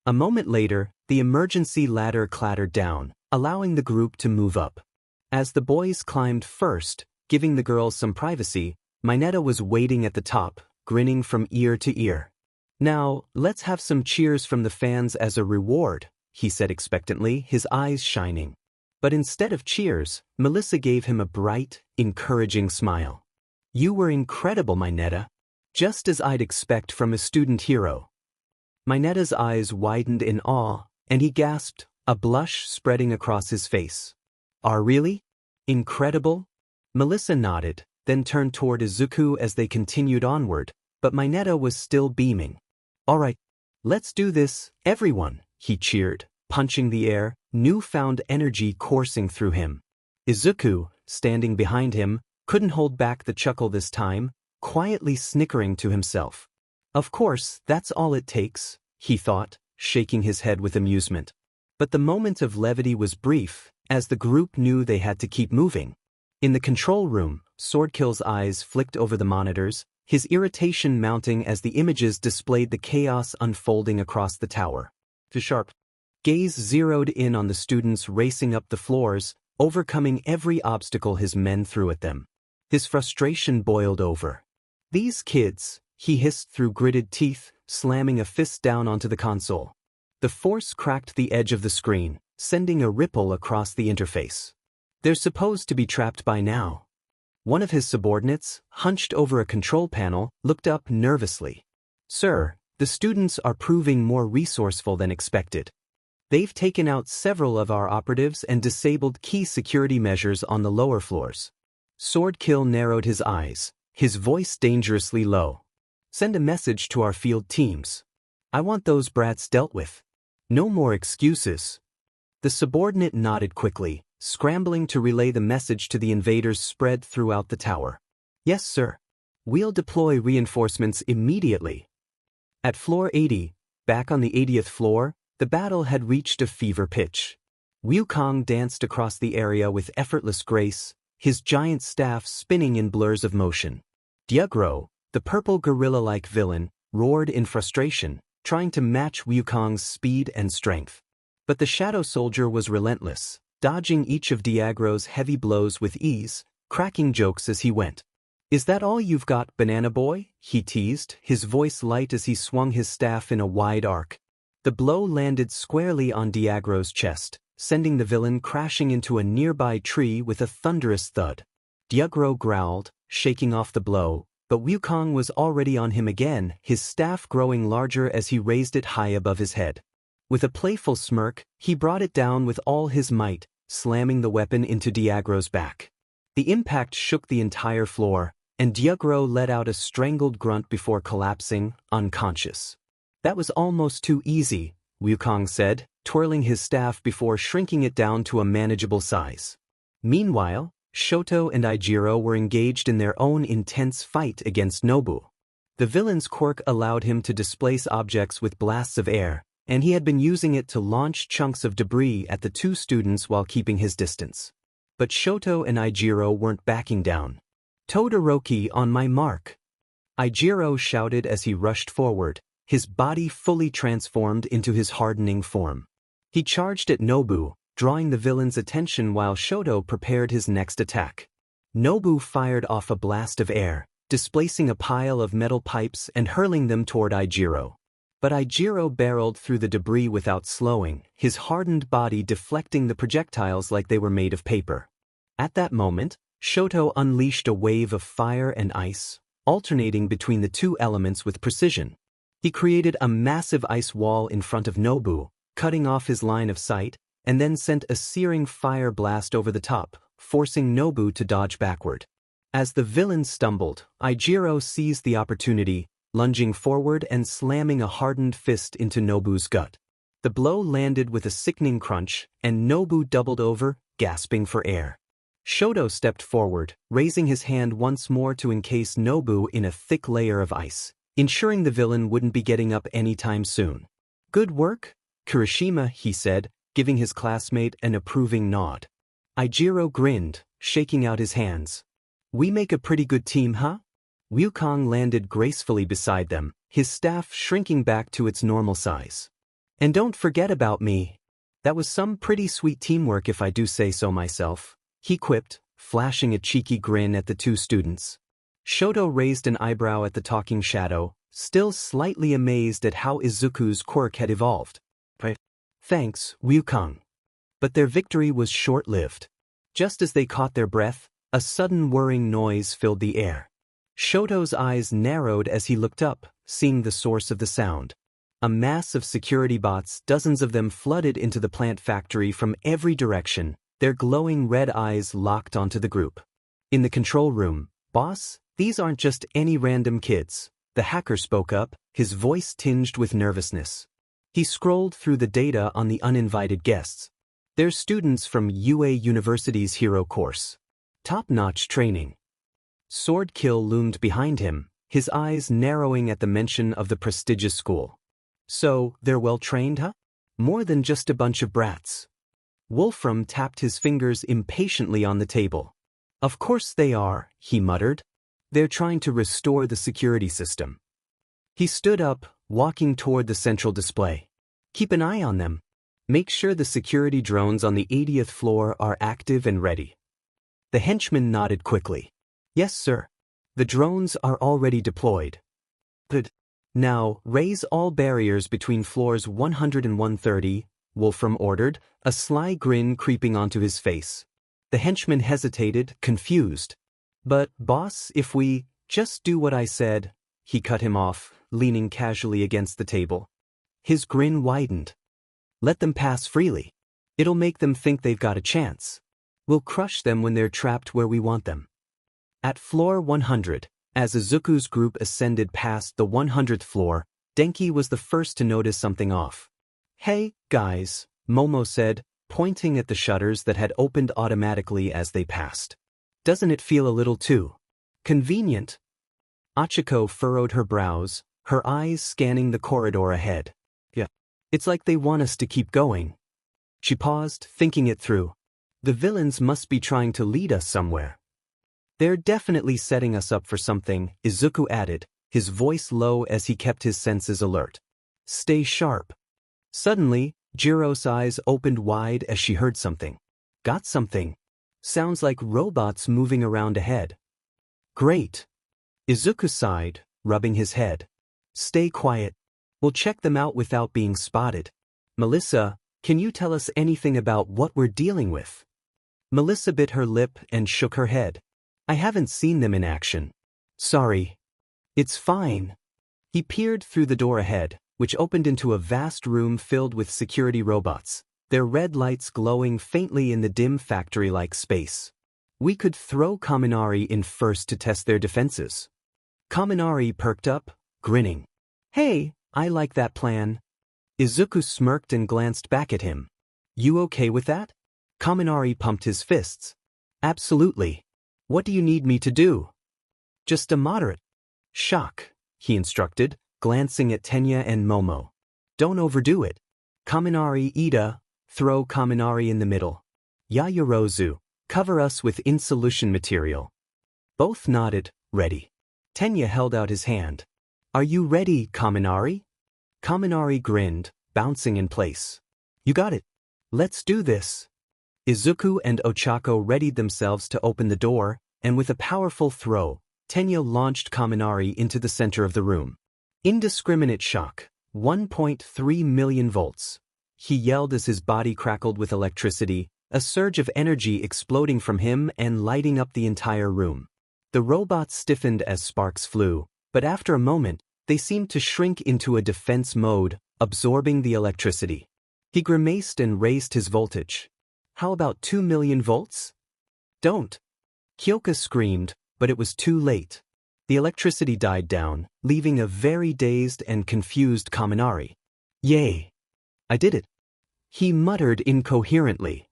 A moment later, the emergency ladder clattered down, allowing the group to move up. As the boys climbed first, giving the girls some privacy, Mineta was waiting at the top, grinning from ear to ear. Now, let's have some cheers from the fans as a reward, he said expectantly, his eyes shining. But instead of cheers, Melissa gave him a bright, encouraging smile. "You were incredible, Mineta. Just as I'd expect from a student hero." Mineta's eyes widened in awe, and he gasped, a blush spreading across his face. "Are really? Incredible?" Melissa nodded, then turned toward Izuku as they continued onward, but Mineta was still beaming. "All right, let's do this, everyone," he cheered, punching the air, newfound energy coursing through him. Izuku, standing behind him, couldn't hold back the chuckle this time, quietly snickering to himself. "Of course, that's all it takes," he thought, shaking his head with amusement. But the moment of levity was brief, as the group knew they had to keep moving. In the control room, Swordkill's eyes flicked over the monitors, his irritation mounting as the images displayed the chaos unfolding across the tower. The sharp gaze zeroed in on the students racing up the floors, overcoming every obstacle his men threw at them. His frustration boiled over. "These kids," he hissed through gritted teeth, slamming a fist down onto the console. The force cracked the edge of the screen, sending a ripple across the interface. "They're supposed to be trapped by now." One of his subordinates, hunched over a control panel, looked up nervously. "Sir, the students are proving more resourceful than expected. They've taken out several of our operatives and disabled key security measures on the lower floors." Swordkill narrowed his eyes, his voice dangerously low. "Send a message to our field teams. I want those brats dealt with. No more excuses." The subordinate nodded quickly, scrambling to relay the message to the invaders spread throughout the tower. "Yes, sir. We'll deploy reinforcements immediately." At floor 80, back on the 80th floor, the battle had reached a fever pitch. Wukong danced across the area with effortless grace, his giant staff spinning in blurs of motion. Deku, the purple gorilla-like villain, roared in frustration, trying to match Wukong's speed and strength. But the shadow soldier was relentless, dodging each of Deku's heavy blows with ease, cracking jokes as he went. "Is that all you've got, Banana Boy?" he teased, his voice light as he swung his staff in a wide arc. The blow landed squarely on Deku's chest, sending the villain crashing into a nearby tree with a thunderous thud. Deku growled, shaking off the blow, but Wukong was already on him again, his staff growing larger as he raised it high above his head. With a playful smirk, he brought it down with all his might, slamming the weapon into Deku's back. The impact shook the entire floor, and Deku let out a strangled grunt before collapsing, unconscious. "That was almost too easy," Wukong said, twirling his staff before shrinking it down to a manageable size. Meanwhile, Shoto and Ijiro were engaged in their own intense fight against Nobu. The villain's quirk allowed him to displace objects with blasts of air, and he had been using it to launch chunks of debris at the two students while keeping his distance. But Shoto and Ijiro weren't backing down. "Todoroki on my mark!" Ijiro shouted as he rushed forward, his body fully transformed into his hardening form. He charged at Nobu, drawing the villain's attention while Shoto prepared his next attack. Nobu fired off a blast of air, displacing a pile of metal pipes and hurling them toward Ijiro. But Ijiro barreled through the debris without slowing, his hardened body deflecting the projectiles like they were made of paper. At that moment, Shoto unleashed a wave of fire and ice, alternating between the two elements with precision. He created a massive ice wall in front of Nobu, cutting off his line of sight, and then sent a searing fire blast over the top, forcing Nobu to dodge backward. As the villain stumbled, Ijiro seized the opportunity, lunging forward and slamming a hardened fist into Nobu's gut. The blow landed with a sickening crunch, and Nobu doubled over, gasping for air. Shoto stepped forward, raising his hand once more to encase Nobu in a thick layer of ice, ensuring the villain wouldn't be getting up anytime soon. "Good work, Kirishima," he said, giving his classmate an approving nod. Ijiro grinned, shaking out his hands. "We make a pretty good team, huh?" Wukong landed gracefully beside them, his staff shrinking back to its normal size. "And don't forget about me. That was some pretty sweet teamwork if I do say so myself," he quipped, flashing a cheeky grin at the two students. Shoto raised an eyebrow at the talking shadow, still slightly amazed at how Izuku's quirk had evolved. "Thanks, Wukong." But their victory was short-lived. Just as they caught their breath, a sudden whirring noise filled the air. Shoto's eyes narrowed as he looked up, seeing the source of the sound. A mass of security bots, dozens of them flooded into the plant factory from every direction, their glowing red eyes locked onto the group. In the control room, "Boss, these aren't just any random kids." The hacker spoke up, his voice tinged with nervousness. He scrolled through the data on the uninvited guests. They're students from UA University's hero course. Top-notch training. Swordkill loomed behind him, his eyes narrowing at the mention of the prestigious school. So, they're well-trained, huh? More than just a bunch of brats. Wolfram tapped his fingers impatiently on the table. Of course they are, he muttered. They're trying to restore the security system. He stood up, walking toward the central display. Keep an eye on them. Make sure the security drones on the 80th floor are active and ready. The henchman nodded quickly. Yes, sir. The drones are already deployed. Good. Now, raise all barriers between floors 100 and 130, Wolfram ordered, a sly grin creeping onto his face. The henchman hesitated, confused. But, boss, if we just do what I said, he cut him off, leaning casually against the table. His grin widened. Let them pass freely. It'll make them think they've got a chance. We'll crush them when they're trapped where we want them. At floor 100, as Izuku's group ascended past the 100th floor, Denki was the first to notice something off. Hey, guys, Momo said, pointing at the shutters that had opened automatically as they passed. Doesn't it feel a little too convenient? Achiko furrowed her brows, her eyes scanning the corridor ahead. Yeah. It's like they want us to keep going. She paused, thinking it through. The villains must be trying to lead us somewhere. They're definitely setting us up for something, Izuku added, his voice low as he kept his senses alert. Stay sharp. Suddenly, Jiro's eyes opened wide as she heard something. Got something. Sounds like robots moving around ahead. Great. Izuku sighed, rubbing his head. Stay quiet. We'll check them out without being spotted. Melissa, can you tell us anything about what we're dealing with? Melissa bit her lip and shook her head. I haven't seen them in action. Sorry. It's fine. He peered through the door ahead, which opened into a vast room filled with security robots, their red lights glowing faintly in the dim factory-like space. We could throw Kaminari in first to test their defenses. Kaminari perked up, grinning. Hey, I like that plan. Izuku smirked and glanced back at him. You okay with that? Kaminari pumped his fists. Absolutely. What do you need me to do? Just a moderate shock, he instructed, glancing at Tenya and Momo. Don't overdo it. Kaminari Ida, throw Kaminari in the middle. Yayorozu, cover us with in-solution material. Both nodded, ready. Tenya held out his hand. Are you ready, Kaminari? Kaminari grinned, bouncing in place. You got it. Let's do this. Izuku and Ochako readied themselves to open the door, and with a powerful throw, Tenya launched Kaminari into the center of the room. Indiscriminate shock, 1.3 million volts. He yelled as his body crackled with electricity, a surge of energy exploding from him and lighting up the entire room. The robots stiffened as sparks flew, but after a moment, they seemed to shrink into a defense mode, absorbing the electricity. He grimaced and raised his voltage. How about 2 million volts? Don't. Kyoka screamed, but it was too late. The electricity died down, leaving a very dazed and confused Kaminari. Yay! I did it. He muttered incoherently.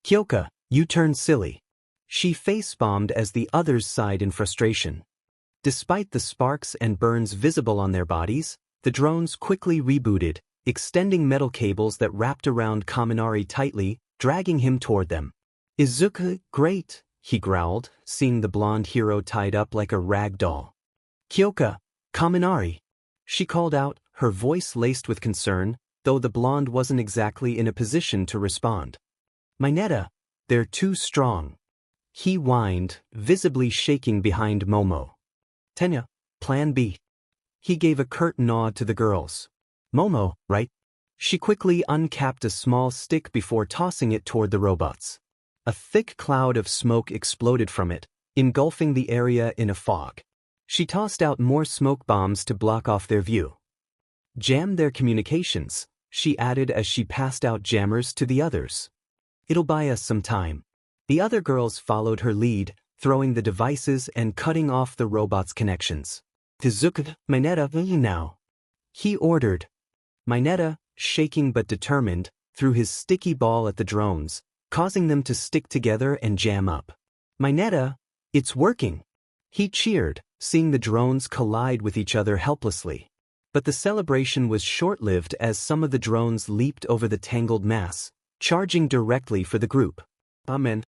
Kyoka, you turned silly. She face-bombed as the others sighed in frustration. Despite the sparks and burns visible on their bodies, the drones quickly rebooted, extending metal cables that wrapped around Kaminari tightly, dragging him toward them. Izuku, great, he growled, seeing the blonde hero tied up like a rag doll. Kyoka, Kaminari, she called out, her voice laced with concern, though the blonde wasn't exactly in a position to respond. Mineta, they're too strong. He whined, visibly shaking behind Momo. Tenya, plan B. He gave a curt nod to the girls. Momo, right? She quickly uncapped a small stick before tossing it toward the robots. A thick cloud of smoke exploded from it, engulfing the area in a fog. She tossed out more smoke bombs to block off their view. Jam their communications, she added as she passed out jammers to the others. It'll buy us some time. The other girls followed her lead, throwing the devices and cutting off the robots' connections. Izuku, Mineta, now. He ordered. Mineta, shaking but determined, threw his sticky ball at the drones, causing them to stick together and jam up. Mineta, it's working. He cheered, seeing the drones collide with each other helplessly. But the celebration was short-lived as some of the drones leaped over the tangled mass, charging directly for the group. Amen.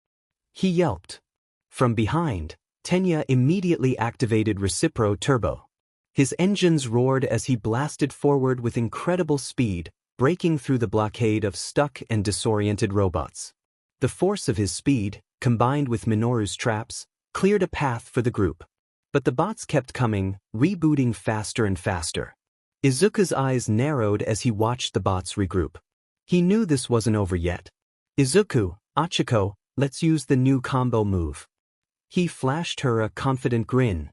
He yelped. From behind, Tenya immediately activated Recipro Turbo. His engines roared as he blasted forward with incredible speed, breaking through the blockade of stuck and disoriented robots. The force of his speed, combined with Minoru's traps, cleared a path for the group. But the bots kept coming, rebooting faster and faster. Izuku's eyes narrowed as he watched the bots regroup. He knew this wasn't over yet. Izuku, Achiko, let's use the new combo move. He flashed her a confident grin.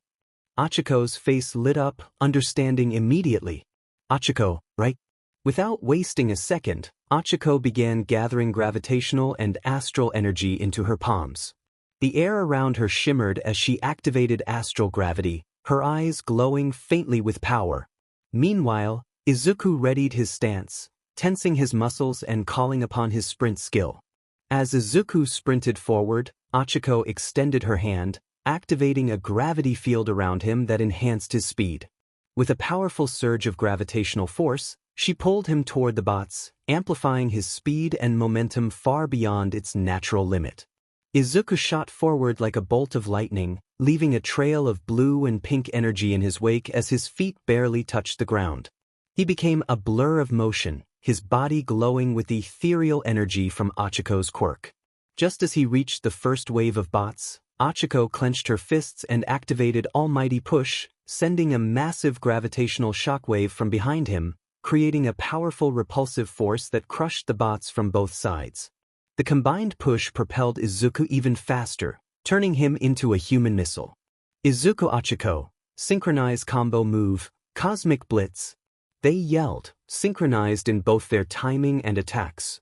Achiko's face lit up, understanding immediately. Achiko, right? Without wasting a second, Achiko began gathering gravitational and astral energy into her palms. The air around her shimmered as she activated astral gravity, her eyes glowing faintly with power. Meanwhile, Izuku readied his stance, tensing his muscles and calling upon his sprint skill. As Izuku sprinted forward, Achiko extended her hand, activating a gravity field around him that enhanced his speed. With a powerful surge of gravitational force, she pulled him toward the bots, amplifying his speed and momentum far beyond its natural limit. Izuku shot forward like a bolt of lightning, leaving a trail of blue and pink energy in his wake as his feet barely touched the ground. He became a blur of motion, his body glowing with the ethereal energy from Achiko's quirk. Just as he reached the first wave of bots, Achiko clenched her fists and activated Almighty Push, sending a massive gravitational shockwave from behind him, creating a powerful repulsive force that crushed the bots from both sides. The combined push propelled Izuku even faster, turning him into a human missile. Izuku Achiko, synchronized combo move, Cosmic Blitz. They yelled, synchronized in both their timing and attacks.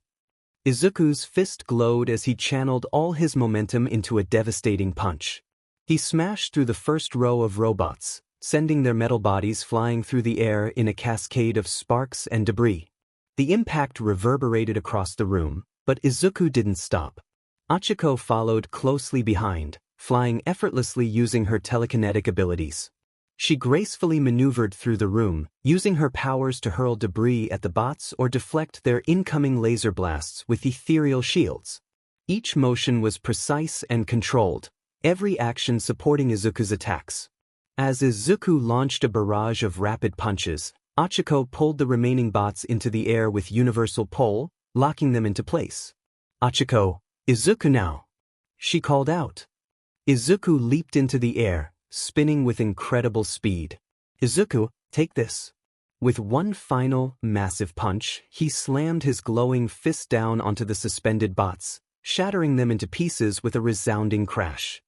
Izuku's fist glowed as he channeled all his momentum into a devastating punch. He smashed through the first row of robots, sending their metal bodies flying through the air in a cascade of sparks and debris. The impact reverberated across the room, but Izuku didn't stop. Achiko followed closely behind, flying effortlessly using her telekinetic abilities. She gracefully maneuvered through the room, using her powers to hurl debris at the bots or deflect their incoming laser blasts with ethereal shields. Each motion was precise and controlled, every action supporting Izuku's attacks. As Izuku launched a barrage of rapid punches, Achiko pulled the remaining bots into the air with universal pull, locking them into place. Achiko, Izuku now! She called out. Izuku leaped into the air, spinning with incredible speed. Izuku, take this. With one final, massive punch, he slammed his glowing fist down onto the suspended bots, shattering them into pieces with a resounding crash.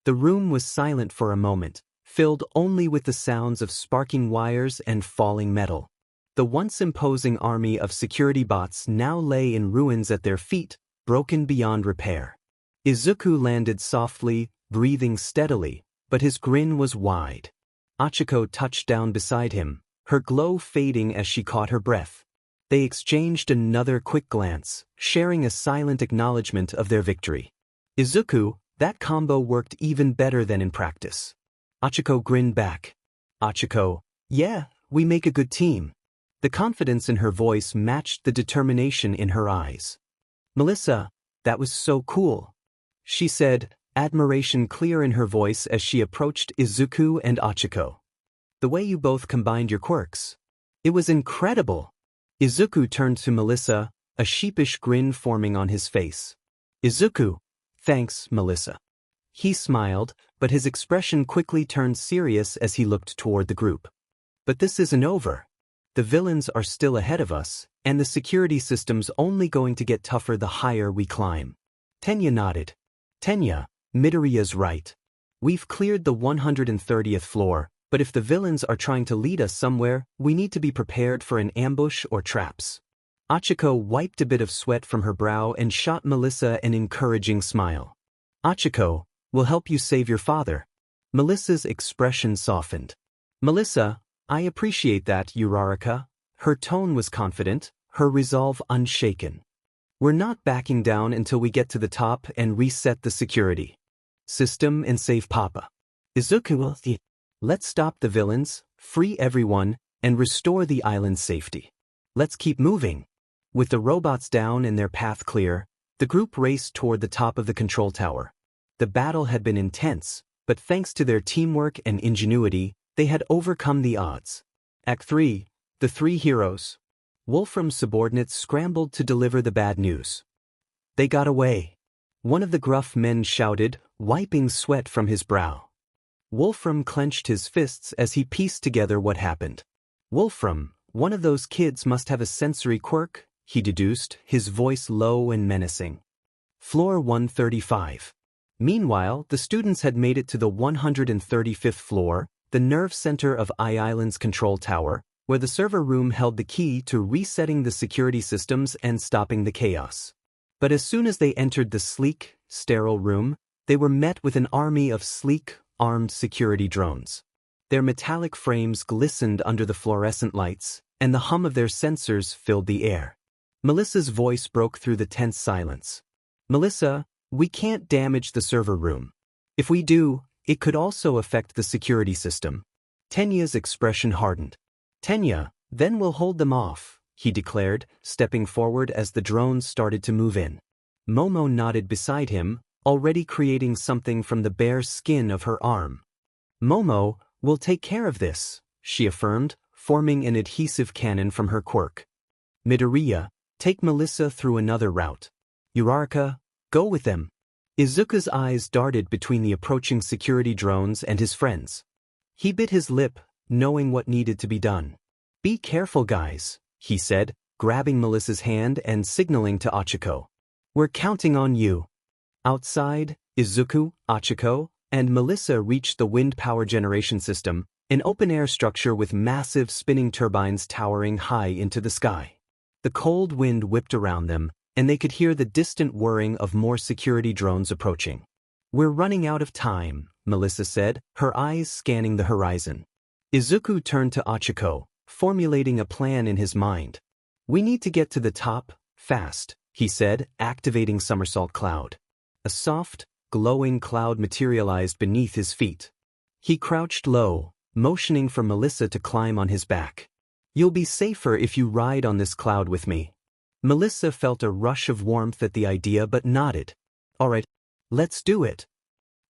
The room was silent for a moment, filled only with the sounds of sparking wires and falling metal. The once imposing army of security bots now lay in ruins at their feet, broken beyond repair. Izuku landed softly, breathing steadily, but his grin was wide. Achiko touched down beside him, her glow fading as she caught her breath. They exchanged another quick glance, sharing a silent acknowledgement of their victory. Izuku, that combo worked even better than in practice. Achiko grinned back. Achiko, yeah, we make a good team. The confidence in her voice matched the determination in her eyes. Melissa, that was so cool, she said, admiration clear in her voice as she approached Izuku and Achiko. The way you both combined your quirks. It was incredible. Izuku turned to Melissa, a sheepish grin forming on his face. Izuku, thanks, Melissa. He smiled, but his expression quickly turned serious as he looked toward the group. But this isn't over. The villains are still ahead of us, and the security system's only going to get tougher the higher we climb. Tenya nodded. Tenya, Midoriya's right. We've cleared the 130th floor, but if the villains are trying to lead us somewhere, we need to be prepared for an ambush or traps. Achiko wiped a bit of sweat from her brow and shot Melissa an encouraging smile. Achiko, we'll help you save your father. Melissa's expression softened. Melissa, I appreciate that, Uraraka. Her tone was confident, her resolve unshaken. We're not backing down until we get to the top and reset the security system and save Papa. Izuku, let's stop the villains, free everyone, and restore the island's safety. Let's keep moving. With the robots down and their path clear, the group raced toward the top of the control tower. The battle had been intense, but thanks to their teamwork and ingenuity, they had overcome the odds. Act 3. The Three Heroes. Wolfram's subordinates scrambled to deliver the bad news. They got away. One of the gruff men shouted, wiping sweat from his brow. Wolfram clenched his fists as he pieced together what happened. Wolfram, one of those kids must have a sensory quirk, he deduced, his voice low and menacing. Floor 135. Meanwhile, the students had made it to the 135th floor, the nerve center of Island's control tower, where the server room held the key to resetting the security systems and stopping the chaos. But as soon as they entered the sleek, sterile room, they were met with an army of sleek, armed security drones. Their metallic frames glistened under the fluorescent lights, and the hum of their sensors filled the air. Melissa's voice broke through the tense silence. Melissa, we can't damage the server room. If we do, it could also affect the security system. Tenya's expression hardened. Tenya, then we'll hold them off, he declared, stepping forward as the drones started to move in. Momo nodded beside him, already creating something from the bare skin of her arm. Momo, we'll take care of this, she affirmed, forming an adhesive cannon from her quirk. Midoriya, take Melissa through another route. Uraraka, go with them. Izuku's eyes darted between the approaching security drones and his friends. He bit his lip, knowing what needed to be done. Be careful, guys, he said, grabbing Melissa's hand and signaling to Achiko. We're counting on you. Outside, Izuku, Achiko, and Melissa reached the wind power generation system, an open-air structure with massive spinning turbines towering high into the sky. The cold wind whipped around them, and they could hear the distant whirring of more security drones approaching. We're running out of time, Melissa said, her eyes scanning the horizon. Izuku turned to Achiko, formulating a plan in his mind. We need to get to the top, fast, he said, activating Somersault Cloud. A soft, glowing cloud materialized beneath his feet. He crouched low, motioning for Melissa to climb on his back. You'll be safer if you ride on this cloud with me. Melissa felt a rush of warmth at the idea but nodded. All right, let's do it.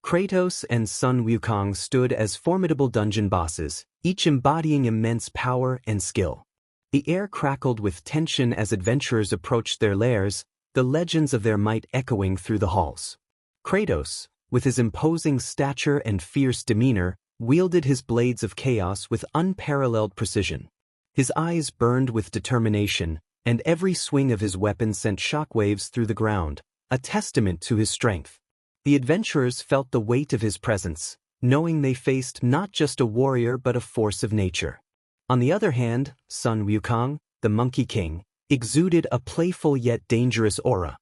Kratos and Sun Wukong stood as formidable dungeon bosses, each embodying immense power and skill. The air crackled with tension as adventurers approached their lairs, the legends of their might echoing through the halls. Kratos, with his imposing stature and fierce demeanor, wielded his blades of chaos with unparalleled precision. His eyes burned with determination, and every swing of his weapon sent shockwaves through the ground, a testament to his strength. The adventurers felt the weight of his presence, knowing they faced not just a warrior but a force of nature. On the other hand, Sun Wukong, the Monkey King, exuded a playful yet dangerous aura.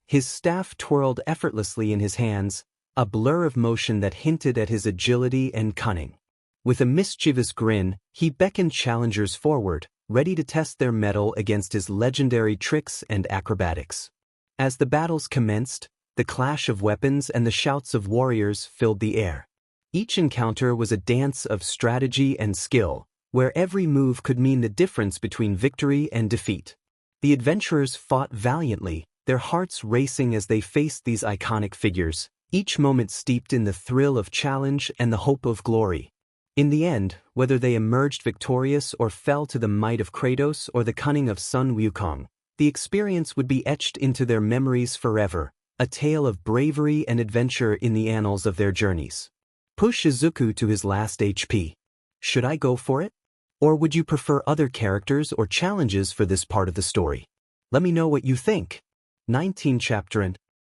His staff twirled effortlessly in his hands, a blur of motion that hinted at his agility and cunning. With a mischievous grin, he beckoned challengers forward, ready to test their mettle against his legendary tricks and acrobatics. As the battles commenced, the clash of weapons and the shouts of warriors filled the air. Each encounter was a dance of strategy and skill, where every move could mean the difference between victory and defeat. The adventurers fought valiantly, their hearts racing as they faced these iconic figures, each moment steeped in the thrill of challenge and the hope of glory. In the end, whether they emerged victorious or fell to the might of Kratos or the cunning of Sun Wukong, the experience would be etched into their memories forever, a tale of bravery and adventure in the annals of their journeys. Push Izuku to his last HP. Should I go for it? Or would you prefer other characters or challenges for this part of the story? Let me know what you think. 19 chapter and